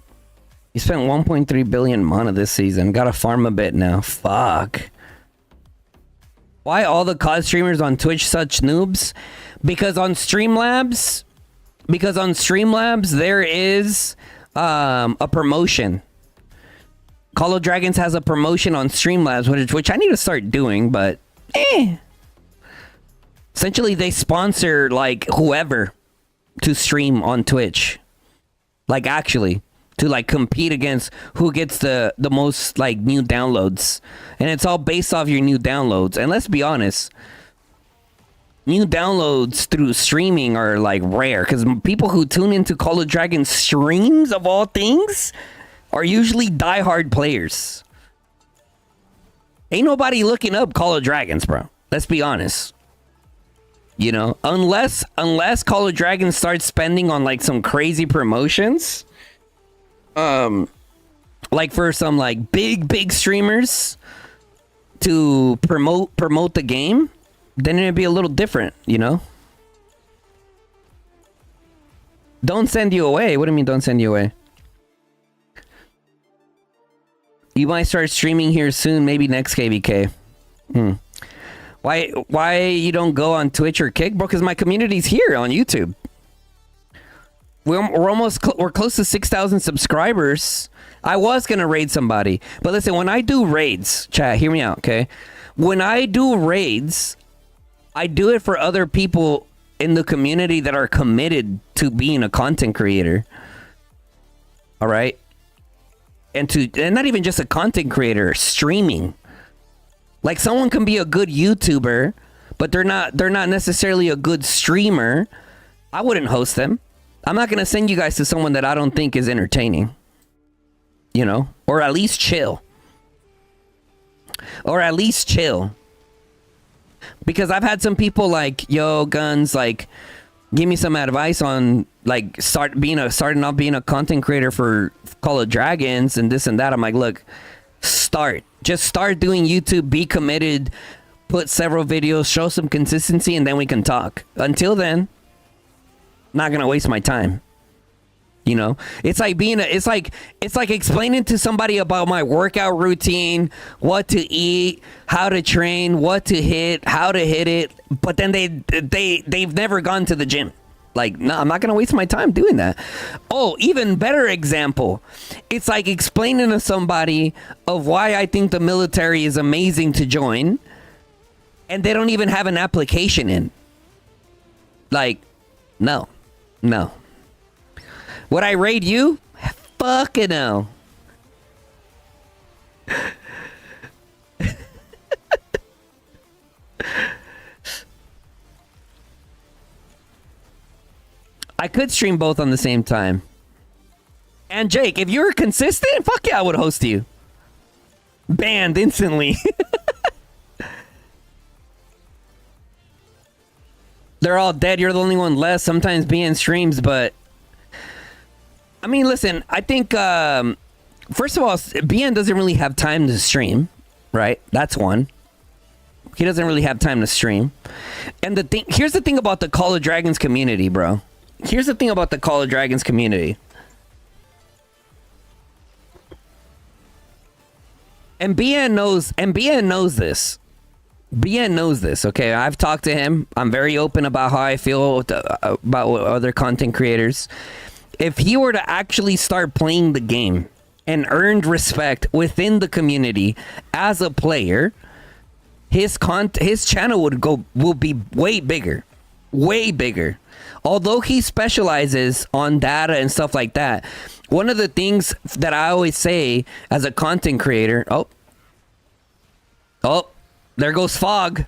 You spent 1.3 billion mana this season. Gotta farm a bit now. Fuck. Why all the COD streamers on Twitch such noobs? Because on Streamlabs there is a promotion. Call of Dragons has a promotion on Streamlabs, which I need to start doing, but essentially they sponsor like whoever to stream on Twitch. Like actually to like compete against who gets the most like new downloads. And it's all based off your new downloads. And let's be honest, new downloads through streaming are like rare because people who tune into Call of Dragons streams of all things are usually diehard players. Ain't nobody looking up Call of Dragons, bro. Let's be honest. You know, unless Call of Dragons starts spending on like some crazy promotions, like for some like big streamers to promote the game, then it'd be a little different, you know. Don't send you away. What do you mean don't send you away? You might start streaming here soon, maybe next KVK. Why you don't go on Twitch or Kick, bro? Because my community's here on YouTube. We're close to 6,000 subscribers. I was gonna raid somebody, but listen, when I do raids, chat, hear me out, okay? When I do raids, I do it for other people in the community that are committed to being a content creator. All right, and not even just a content creator, streaming. Like someone can be a good YouTuber, but they're not necessarily a good streamer. I wouldn't host them. I'm not gonna send you guys to someone that I don't think is entertaining. You know, or at least chill. Because I've had some people like, yo, Guns, like, give me some advice on like starting off being a content creator for Call of Dragons and this and that. I'm like, look, just start doing YouTube, be committed, put several videos, show some consistency, and then we can talk. Until then, not gonna waste my time. You know, it's like it's like explaining to somebody about my workout routine, what to eat, how to train, what to hit, how to hit it, but then they've never gone to the gym. Like, no, I'm not gonna waste my time doing that. Oh, even better example. It's like explaining to somebody of why I think the military is amazing to join, and they don't even have an application in. Like, no. Would I raid you? Fucking no. I could stream both on the same time. And Jake, if you were consistent, fuck yeah, I would host you. Banned instantly. They're all dead. You're the only one left. Sometimes being streams, but I mean, listen, I think, first of all, BN doesn't really have time to stream, right? That's one. He doesn't really have time to stream. And here's the thing about the Call of Dragons community, bro. Here's the thing about the Call of Dragons community. And BN knows this. BN knows this, okay? I've talked to him. I'm very open about how I feel about other content creators. If he were to actually start playing the game and earned respect within the community as a player, his channel will be way bigger. Although he specializes on data and stuff like that, one of the things that I always say as a content creator, oh, there goes Fog.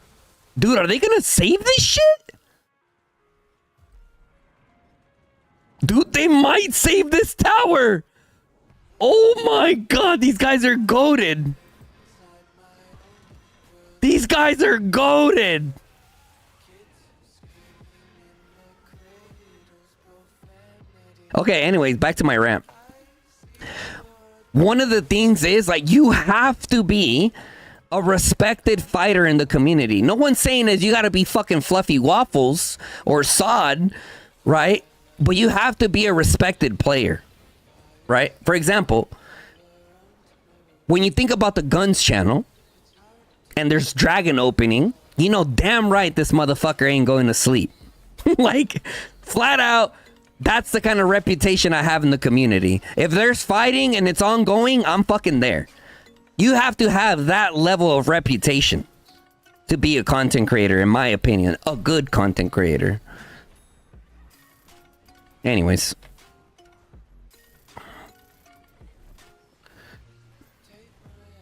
Dude, are they gonna save this shit? Dude, they might save this tower. Oh my god, these guys are goated. Okay, anyways, back to my rant. One of the things is, like, you have to be a respected fighter in the community. No one's saying is you gotta be fucking Fluffy Waffles or Sod, right? But you have to be a respected player, right? For example, when you think about the Guns channel and there's Dragon opening, you know damn right this motherfucker ain't going to sleep. Like, flat out, that's the kind of reputation I have in the community. If there's fighting and it's ongoing, I'm fucking there. You have to have that level of reputation to be a content creator, in my opinion. A good content creator. Anyways.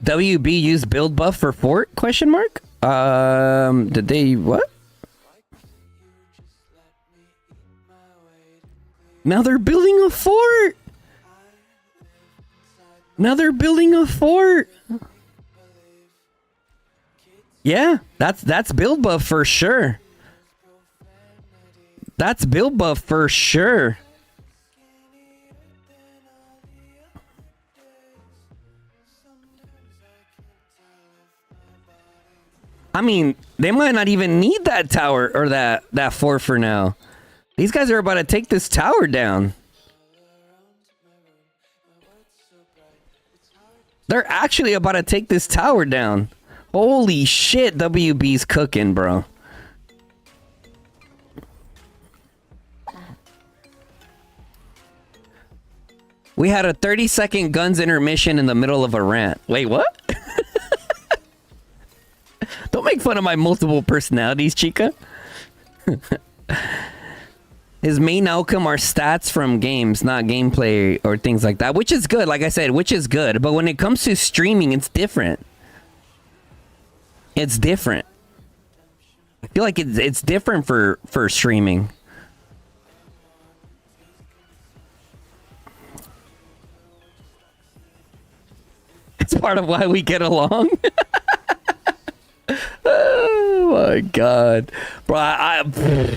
WB used build buff for fort? Question mark? Did they what? Now they're building a fort. Now they're building a fort. Yeah, that's build buff for sure. That's build buff for sure. I mean, they might not even need that tower or that fort for now. These guys are about to take this tower down. They're actually about to take this tower down. Holy shit, WB's cooking, bro. We had a 30-second guns intermission in the middle of a rant. Wait, what? Don't make fun of my multiple personalities, Chica. His main outcome are stats from games, not gameplay or things like that, which is good. Like I said, which is good. But when it comes to streaming, it's different. It's different. I feel like it's different for streaming. It's part of why we get along. Oh my god, bro!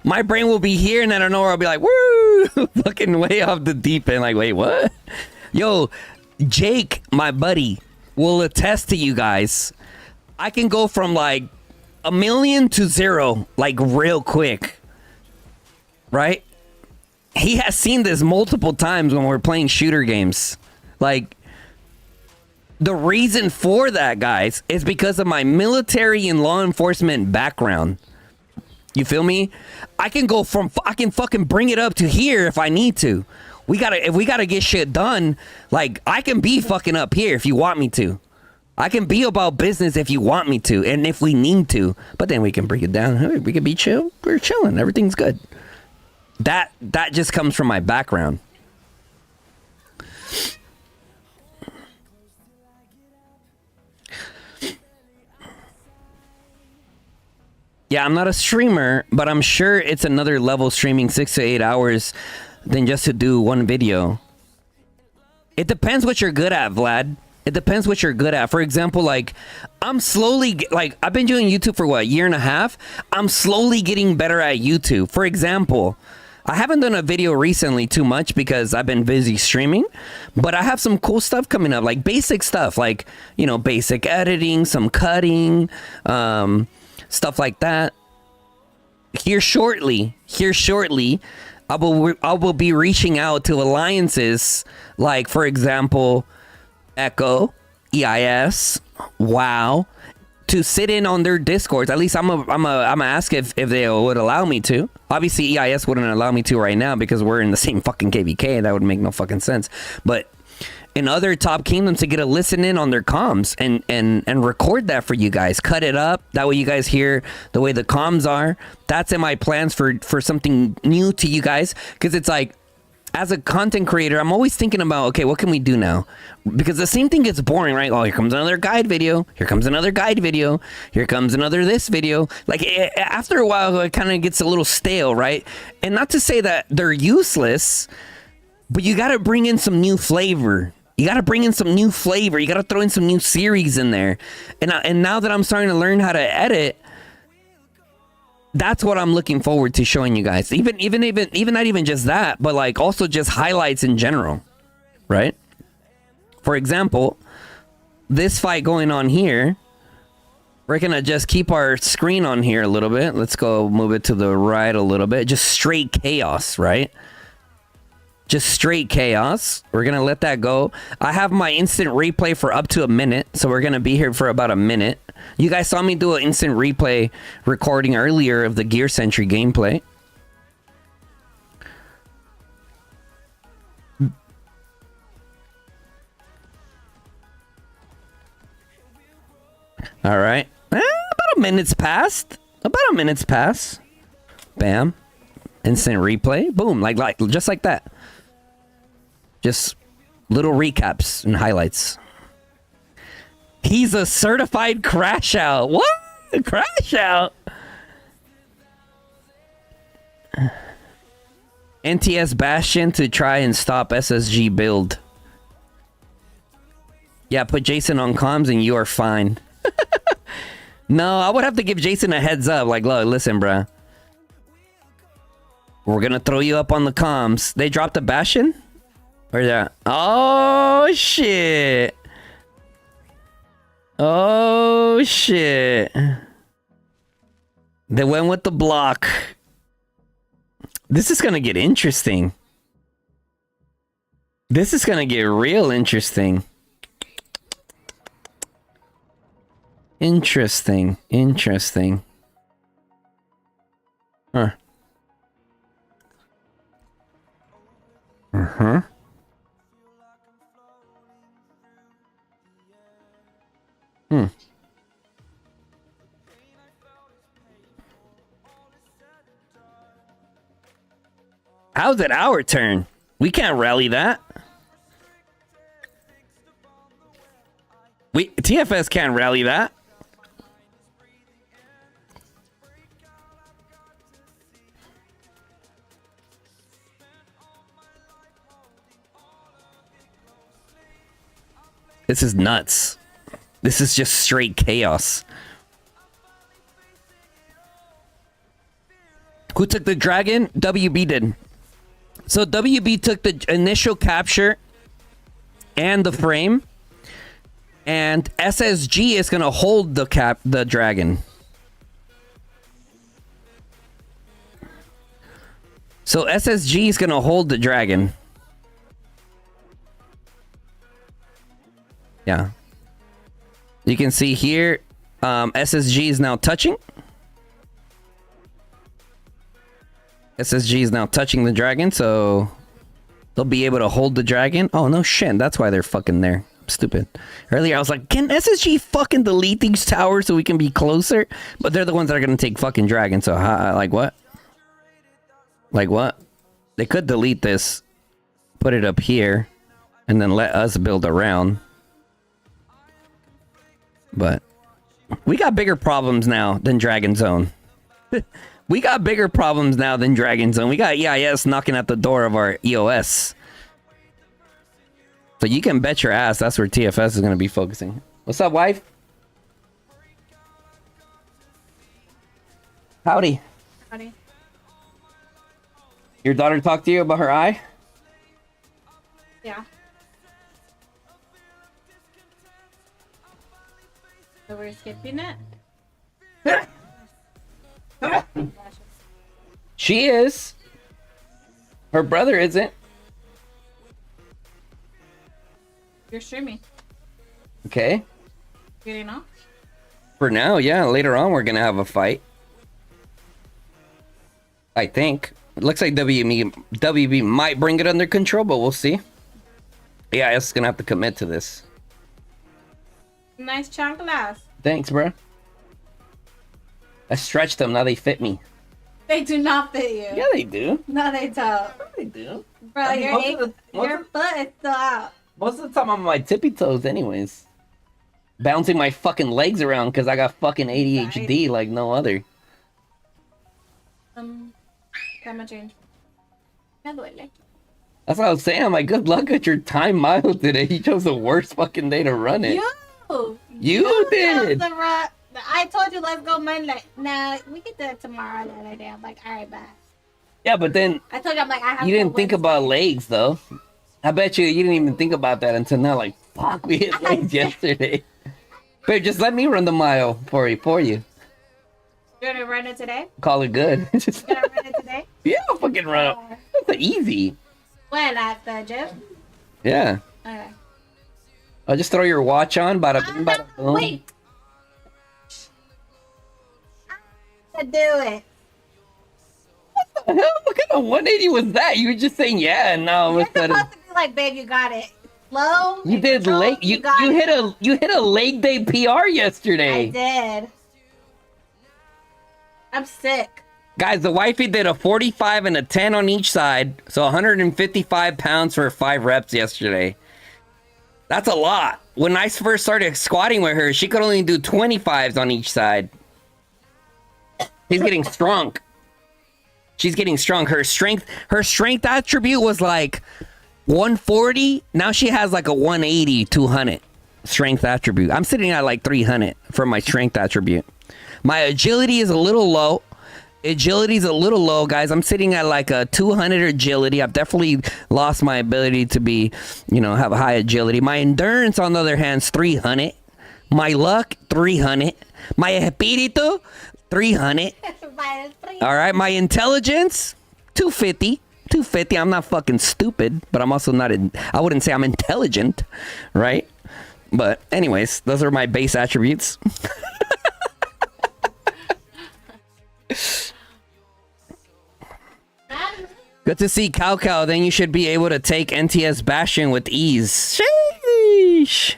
My brain will be here, and I don't know where I'll be like, woo, fucking way off the deep end. Like, wait, what? Yo, Jake, my buddy, will attest to you guys. I can go from like 1 million to 0, like real quick, right? He has seen this multiple times when we're playing shooter games, like. The reason for that, guys, is because of my military and law enforcement background. You feel me? I can fucking bring it up to here if I need to. If we gotta get shit done, like, I can be fucking up here if you want me to. I can be about business if you want me to, and if we need to. But then we can bring it down. Hey, we can be chill. We're chilling. Everything's good. That just comes from my background. Yeah, I'm not a streamer, but I'm sure it's another level streaming 6 to 8 hours than just to do one video. It depends what you're good at, Vlad. It depends what you're good at. For example, like, I'm slowly, like, I've been doing YouTube for what, 1.5 years? I'm slowly getting better at YouTube. For example, I haven't done a video recently too much because I've been busy streaming, but I have some cool stuff coming up, like basic stuff, like, you know, basic editing, some cutting, stuff like that. Here shortly, I will be reaching out to alliances like, for example, Echo, EIS, WoW, to sit in on their discords. At least I'm gonna ask if they would allow me to. Obviously, EIS wouldn't allow me to right now because we're in the same fucking KVK. That would make no fucking sense. But in other top kingdoms, to get a listen in on their comms and record that for you guys, cut it up, that way you guys hear the way the comms are. That's in my plans for something new to you guys, because it's like, as a content creator, I'm always thinking about, okay, what can we do now? Because the same thing gets boring, right? Oh, here comes another guide video. Here comes another guide video. Here comes another this video. Like, after a while, it kind of gets a little stale, right? And not to say that they're useless, but you got to bring in some new flavor. You got to bring in some new flavor. You got to throw in some new series in there. And now that I'm starting to learn how to edit, that's what I'm looking forward to showing you guys. Even not even just that, but like also just highlights in general, right? For example, this fight going on here, we're gonna just keep our screen on here a little bit. Let's go move it to the right a little bit. Just straight chaos, right? Just straight chaos. We're gonna let that go. I have my instant replay for up to a minute, so we're gonna be here for about a minute. You guys saw me do an instant replay recording earlier of the Gear Sentry gameplay. All right. About a minute's passed. About a minute's passed. Bam. Instant replay. Boom. Like just like that. Just little recaps and highlights. He's a certified crash out. What? Crash out. NTS Bastion to try and stop SSG build. Yeah, put Jason on comms and you are fine. No, I would have to give Jason a heads up. Like, look, listen, bruh. We're gonna throw you up on the comms. They dropped a Bastion? Where's that? Oh, shit. Oh, shit. They went with the block. This is gonna get interesting. This is gonna get real interesting. Interesting. Interesting. Huh. Uh-huh. Hmm. How's it our turn? We can't rally that. TFS can't rally that. This is nuts. This is just straight chaos. Who took the dragon? WB did. So WB took the initial capture and the frame, and SSG is gonna hold the dragon. So SSG is gonna hold the dragon. Yeah. You can see here, SSG is now touching. SSG is now touching the dragon, so they'll be able to hold the dragon. Oh, no shit. That's why they're fucking there. Stupid. Earlier, I was like, can SSG fucking delete these towers so we can be closer? But they're the ones that are going to take fucking dragon, so like what? Like what? They could delete this, put it up here, and then let us build around. But we got bigger problems now than Dragon Zone. We got bigger problems now than Dragon Zone. We got EIS knocking at the door of our EOS. So you can bet your ass that's where TFS is going to be focusing. What's up, wife? Howdy. Howdy. Your daughter talked to you about her eye? Yeah. So we're skipping it? She is. Her brother isn't. You're streaming. Okay. Getting off? For now, yeah. Later on, we're gonna have a fight. I think. It looks like WB might bring it under control, but we'll see. Yeah, it's gonna have to commit to this. Nice chanclas. Thanks, bro. I stretched them. Now they fit me. They do not fit you. Yeah, they do. No, they don't. They do. Bro, I mean, your butt is still out. Most of the time, I'm on my tippy toes, anyways. Bouncing my fucking legs around because I got fucking ADHD like no other. Climate change. Me duele. That's what I was saying. I'm like, good luck at your time mile today. You chose the worst fucking day to run it. You did. I told you let's go Monday. Like, nah, we can do it tomorrow. Another day. I'm like, all right, bye. Yeah, but then I told you I'm like I have. You didn't think about legs though. I bet you didn't even think about that until now. Like, fuck, we hit legs yesterday. Babe, just let me run the mile for you. You're gonna run it today? Call it good. You're gonna run it today? Yeah, I'll fucking run it. That's easy. When at the gym? Yeah. Okay. I'll just throw your watch on. Bada bing, bada boom. Wait. To do it. What the hell? What kind of 180 was that? You were just saying yeah, and now all of You're a sudden. supposed to be like, babe, you got it. Low. You and did control, leg. You got you it. hit a leg day PR I yesterday. did. I'm sick. Guys, the wifey did a 45 and a 10 on each side, so 155 pounds for 5 reps yesterday. That's a lot. When I first started squatting with her, she could only do 25s on each side. She's getting strong. She's getting strong. Her strength attribute was like 140. Now she has like a 180, 200 strength attribute. I'm sitting at like 300 for my strength attribute. My agility is a little low. Agility's a little low, guys. I'm sitting at like a 200 agility. I've definitely lost my ability to be, have high agility. My endurance, on the other hand, is 300. My luck, 300. My espíritu, 300. All right. My intelligence, 250. 250. I'm not fucking stupid, but I'm also not, I wouldn't say I'm intelligent, right? But anyways, those are my base attributes. Good to see Cow. Then you should be able to take NTS Bastion with ease. Sheesh.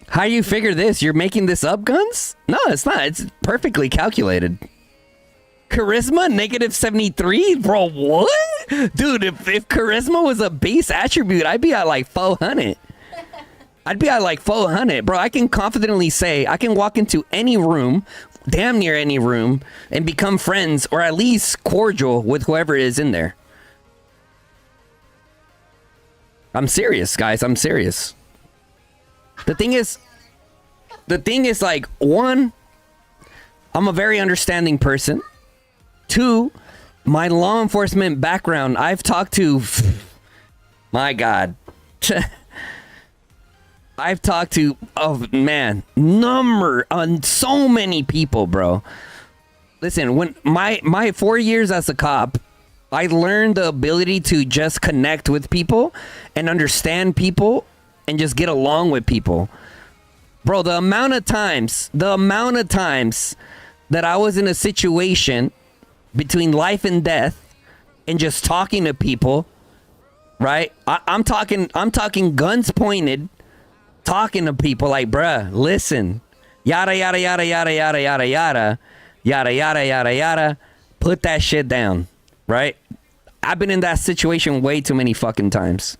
How you figure this? You're making this up, Guns? No, it's not. It's perfectly calculated. Charisma, negative 73? Bro, what? Dude, if charisma was a base attribute, I'd be at like 400. I'd be at like 400. Bro, I can confidently say I can walk into any room, damn near any room, and become friends or at least cordial with whoever is in there. I'm serious, guys. I'm serious. The thing is like, one, I'm a very understanding person. Two, my law enforcement background, I've talked to, my God. I've talked to, on so many people, bro. Listen, when my 4 years as a cop, I learned the ability to just connect with people and understand people and just get along with people. Bro, the amount of times that I was in a situation between life and death and just talking to people, right? I'm talking guns pointed, talking to people like, bruh, listen, yada, yada, yada, yada, yada, yada, yada, yada, yada, yada, yada, put that shit down, right? I've been in that situation way too many fucking times.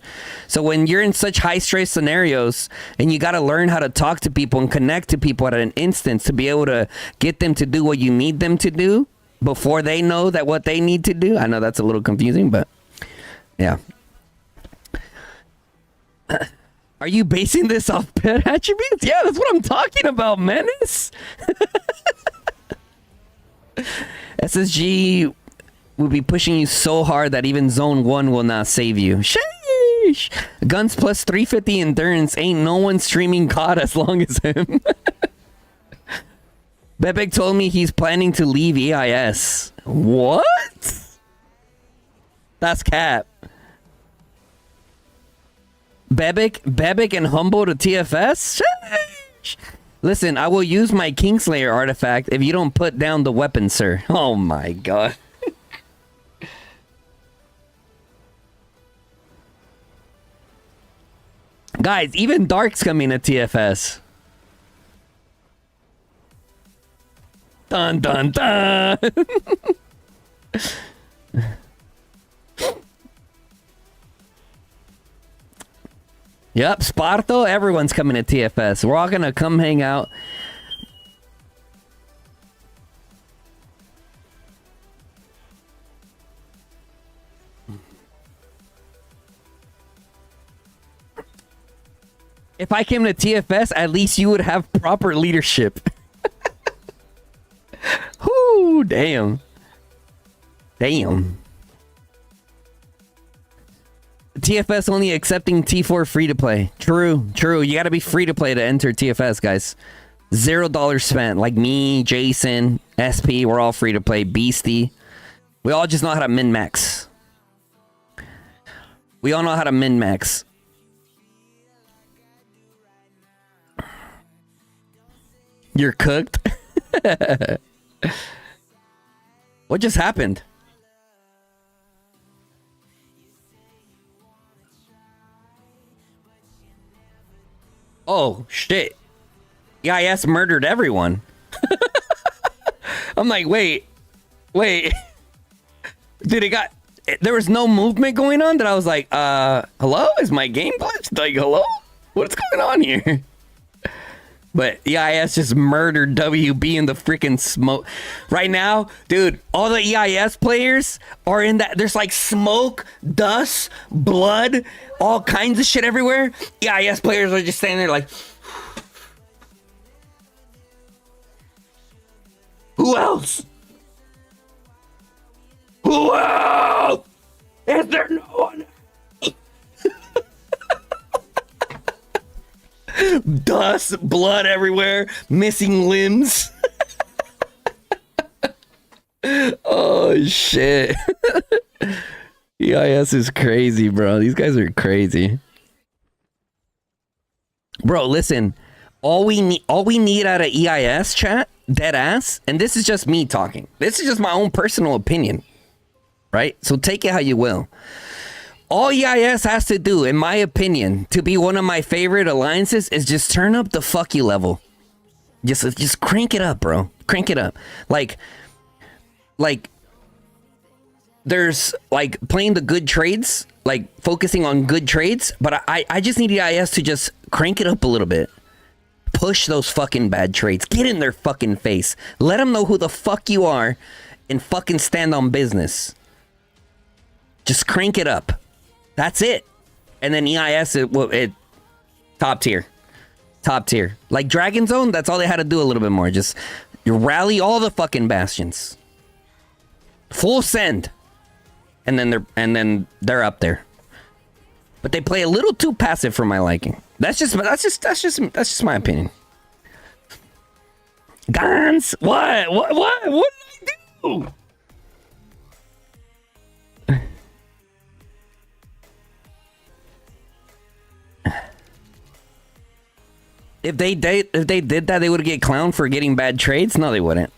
So when you're in such high stress scenarios and you got to learn how to talk to people and connect to people at an instance to be able to get them to do what you need them to do before they know that what they need to do. I know that's a little confusing, but yeah. Are you basing this off pet attributes? Yeah, that's what I'm talking about, Menace. SSG will be pushing you so hard that even Zone 1 will not save you. Sheesh. Guns plus 350 endurance. Ain't no one streaming COD as long as him. Bebek told me he's planning to leave EIS. What? That's cap. Bebek and Humble to TFS? Sheesh. Listen, I will use my Kingslayer artifact if you don't put down the weapon, sir. Oh my god. Guys, even Dark's coming to TFS. Dun dun dun. Yep, Sparto, everyone's coming to TFS. We're all gonna come hang out. If I came to TFS, at least you would have proper leadership. Whoo, damn. Damn. TFS only accepting T4 free to play. True. You gotta be free to play to enter TFS, guys. $0 spent. Like me, Jason, SP, we're all free to play. Beastie. We all just know how to min-max. We all know how to min-max. You're cooked? What just happened? oh shit, EIS murdered everyone. I'm like, wait. There was no movement going on that I was like, hello? Is my game glitched? Like, hello? What's going on here? But EIS just murdered WB in the freaking smoke. Right now, dude, all the EIS players are in that. There's like smoke, dust, blood, all kinds of shit everywhere. EIS players are just standing there like, who else? Who else? Is there no one? Dust, blood everywhere, missing limbs. Oh shit. EIS is crazy, bro. These guys are crazy. Bro, listen. All we need out of EIS chat, dead ass, and this is just me talking. This is just my own personal opinion. Right? So take it how you will. All EIS has to do, in my opinion, to be one of my favorite alliances is just turn up the fuck you level. Just crank it up, bro. Crank it up. Like there's like playing the good trades, like focusing on good trades, but I just need EIS to just crank it up a little bit. Push those fucking bad trades. Get in their fucking face. Let them know who the fuck you are and fucking stand on business. Just crank it up. That's it. And then EIS, it top tier. Top tier. Like Dragon Zone, that's all they had to do a little bit more. Just you rally all the fucking bastions. Full send. And then they're up there. But they play a little too passive for my liking. That's just my opinion. Gons, what did I do? If they did that, they would get clowned for getting bad trades? No, they wouldn't.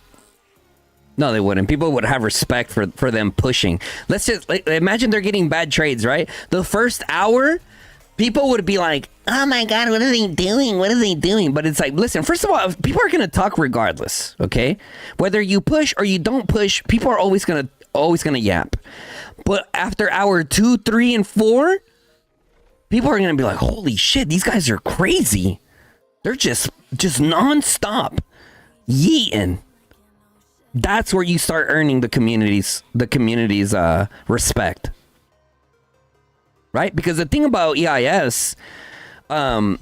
No, they wouldn't. People would have respect for them pushing. Let's just imagine they're getting bad trades, right? The first hour, people would be like, oh my God, what are they doing? What are they doing? But it's like, listen, first of all, people are going to talk regardless, okay? Whether you push or you don't push, people are always going to yap. But after hour 2, 3, and 4, people are going to be like, holy shit, these guys are crazy. They're just nonstop yeeting. That's where you start earning the community's respect, right? Because the thing about EIS, a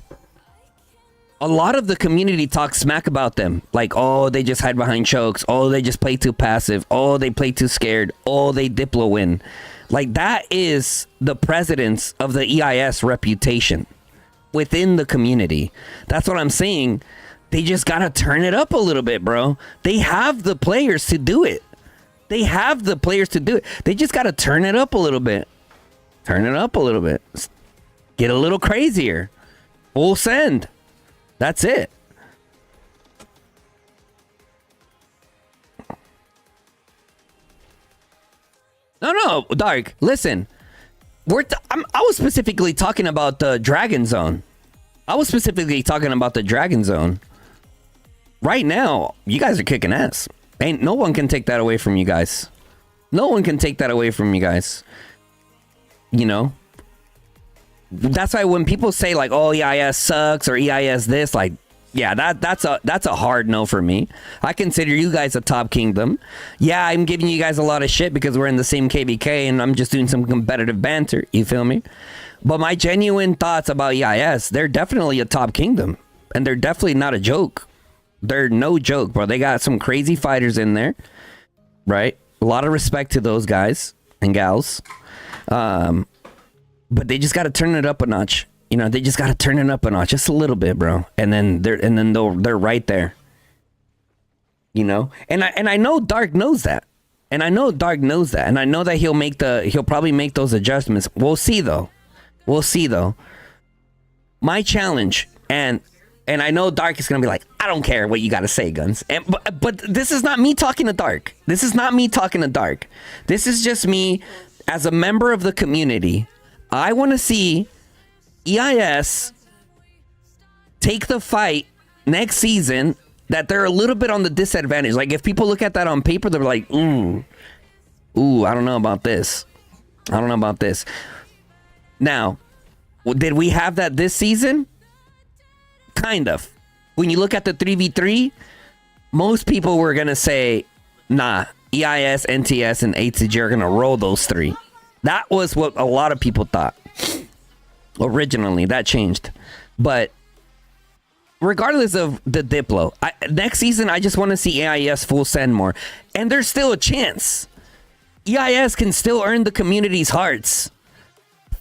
lot of the community talks smack about them, like, oh, they just hide behind chokes, oh, they just play too passive, oh, they play too scared, oh, they Diplo win. Like, that is the precedence of the EIS reputation within the community. That's what I'm saying. They just gotta turn it up a little bit, bro. They have the players to do it. They just gotta turn it up a little bit. Turn it up a little bit. Get a little crazier. Full send. That's it. No, Dark. Listen. I was specifically talking about the Dragon Zone. Right now, you guys are kicking ass. No one can take that away from you guys. You know? That's why when people say like, oh, EIS sucks or EIS this, like, yeah, that's a hard no for me. I consider you guys a top kingdom. Yeah, I'm giving you guys a lot of shit because we're in the same KVK and I'm just doing some competitive banter. You feel me? But my genuine thoughts about EIS, they're definitely a top kingdom. And they're definitely not a joke. They're no joke, bro. They got some crazy fighters in there. Right? A lot of respect to those guys and gals. But they just got to turn it up a notch. You know, they just got to turn it up a notch, just a little bit, bro. And then they're right there. You know? And I know Dark knows that. And I know that he'll probably make those adjustments. We'll see though. My challenge, and I know Dark is gonna be like, I don't care what you gotta say, Guns. But this is not me talking to Dark. This is just me as a member of the community. I want to see EIS take the fight next season that they're a little bit on the disadvantage. Like if people look at that on paper, they're like, ooh, I don't know about this. Now, did we have that this season? Kind of. When you look at the 3v3, most people were going to say, nah, EIS, NTS, and HCG are going to roll those three. That was what a lot of people thought. Originally, that changed. But regardless of the Diplo, next season, I just want to see AIS full send more. And there's still a chance. EIS can still earn the community's hearts.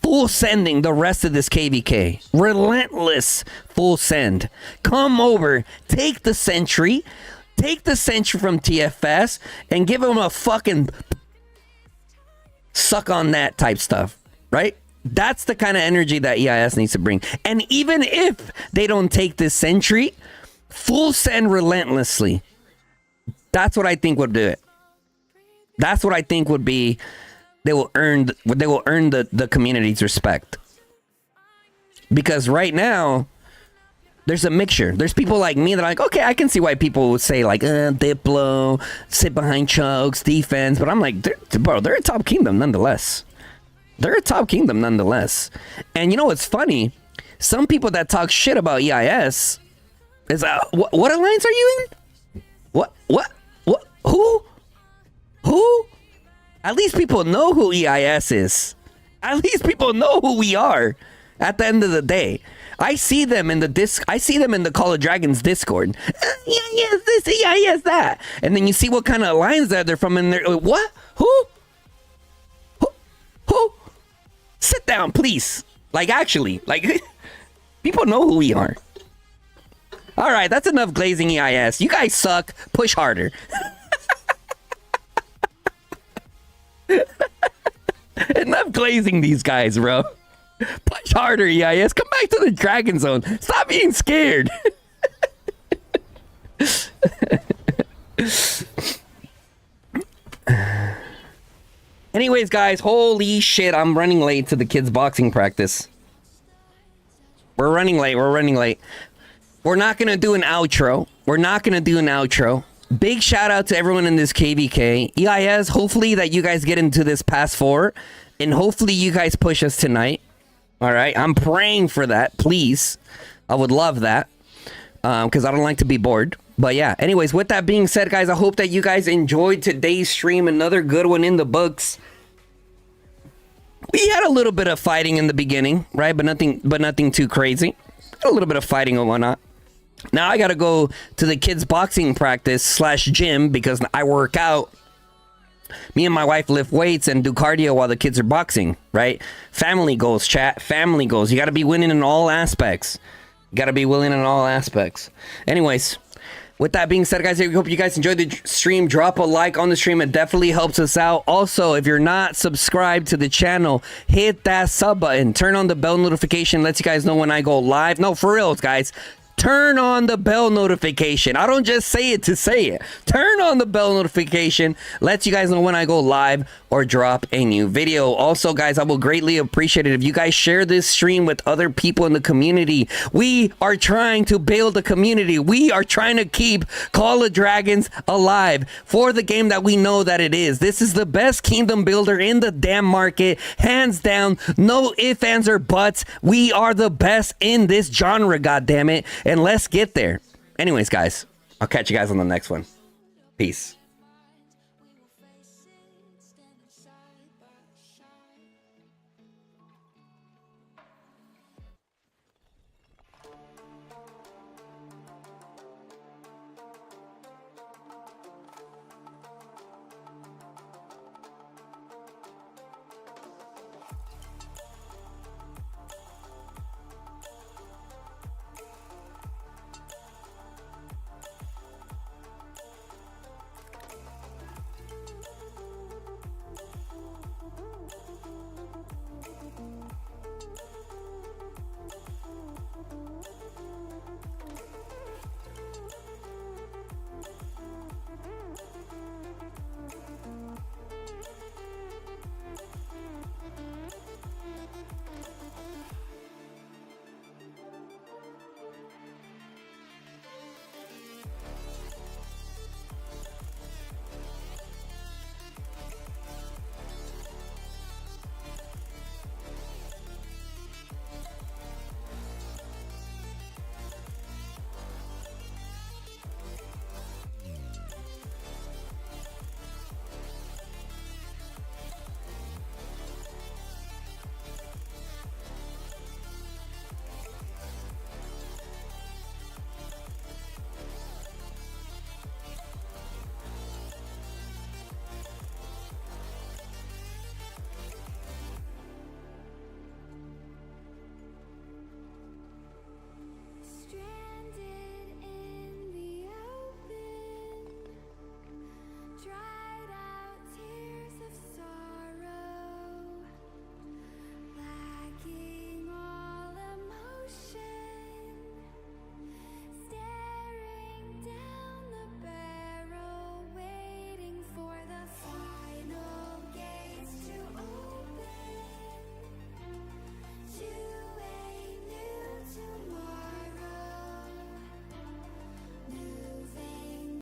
Full sending the rest of this KVK. Relentless full send. Come over, take the Sentry from TFS, and give them a fucking suck on that type stuff, right? That's the kind of energy that EIS needs to bring. And even if they don't take this Sentry, full send relentlessly. That's what I think would do it. That's what I think would be. They will earn the community's respect. Because right now, there's a mixture. There's people like me that are like, okay, I can see why people would say like, Diplo, sit behind chokes, defense. But I'm like, they're a top kingdom nonetheless. And you know what's funny? Some people that talk shit about EIS is, what alliance are you in? What? Who? At least people know who EIS is. At least people know who we are. At the end of the day, I see them in the Call of Dragons Discord. EIS this, EIS that, and then you see what kind of alliance that they're from in there. What? Who? Sit down, please. Like actually, like people know who we are. All right, that's enough glazing EIS. You guys suck. Push harder. Enough glazing these guys, bro. Push harder, EIS. Come back to the Dragon Zone. Stop being scared. Anyways, guys, holy shit, I'm running late to the kids' boxing practice. We're running late. We're not going to do an outro. Big shout out to everyone in this KVK. EIS, hopefully that you guys get into this past 4, and hopefully you guys push us tonight. All right, I'm praying for that, please. I would love that, because I don't like to be bored. But yeah, anyways, with that being said, guys, I hope that you guys enjoyed today's stream. Another good one in the books. We had a little bit of fighting in the beginning, right? But nothing too crazy. A little bit of fighting and whatnot. Now I gotta go to the kids' boxing practice / gym because I work out. Me and my wife lift weights and do cardio while the kids are boxing, right? Family goals, chat. Family goals. You gotta be winning in all aspects. Anyways, with that being said, guys, I hope you guys enjoyed the stream. Drop a like on the stream. It definitely helps us out. Also, if you're not subscribed to the channel, hit that sub button. Turn on the bell notification. Lets you guys know when I go live. No, for reals, guys. Turn on the bell notification. I don't just say it to say it. Turn on the bell notification. Lets you guys know when I go live or drop a new video. Also, guys, I will greatly appreciate it if you guys share this stream with other people in the community. We are trying to build a community. We are trying to keep Call of Dragons alive for the game that we know that it is. This is the best kingdom builder in the damn market. Hands down. No ifs, ands, or buts. We are the best in this genre, goddammit. And let's get there. Anyways, guys, I'll catch you guys on the next one. Peace.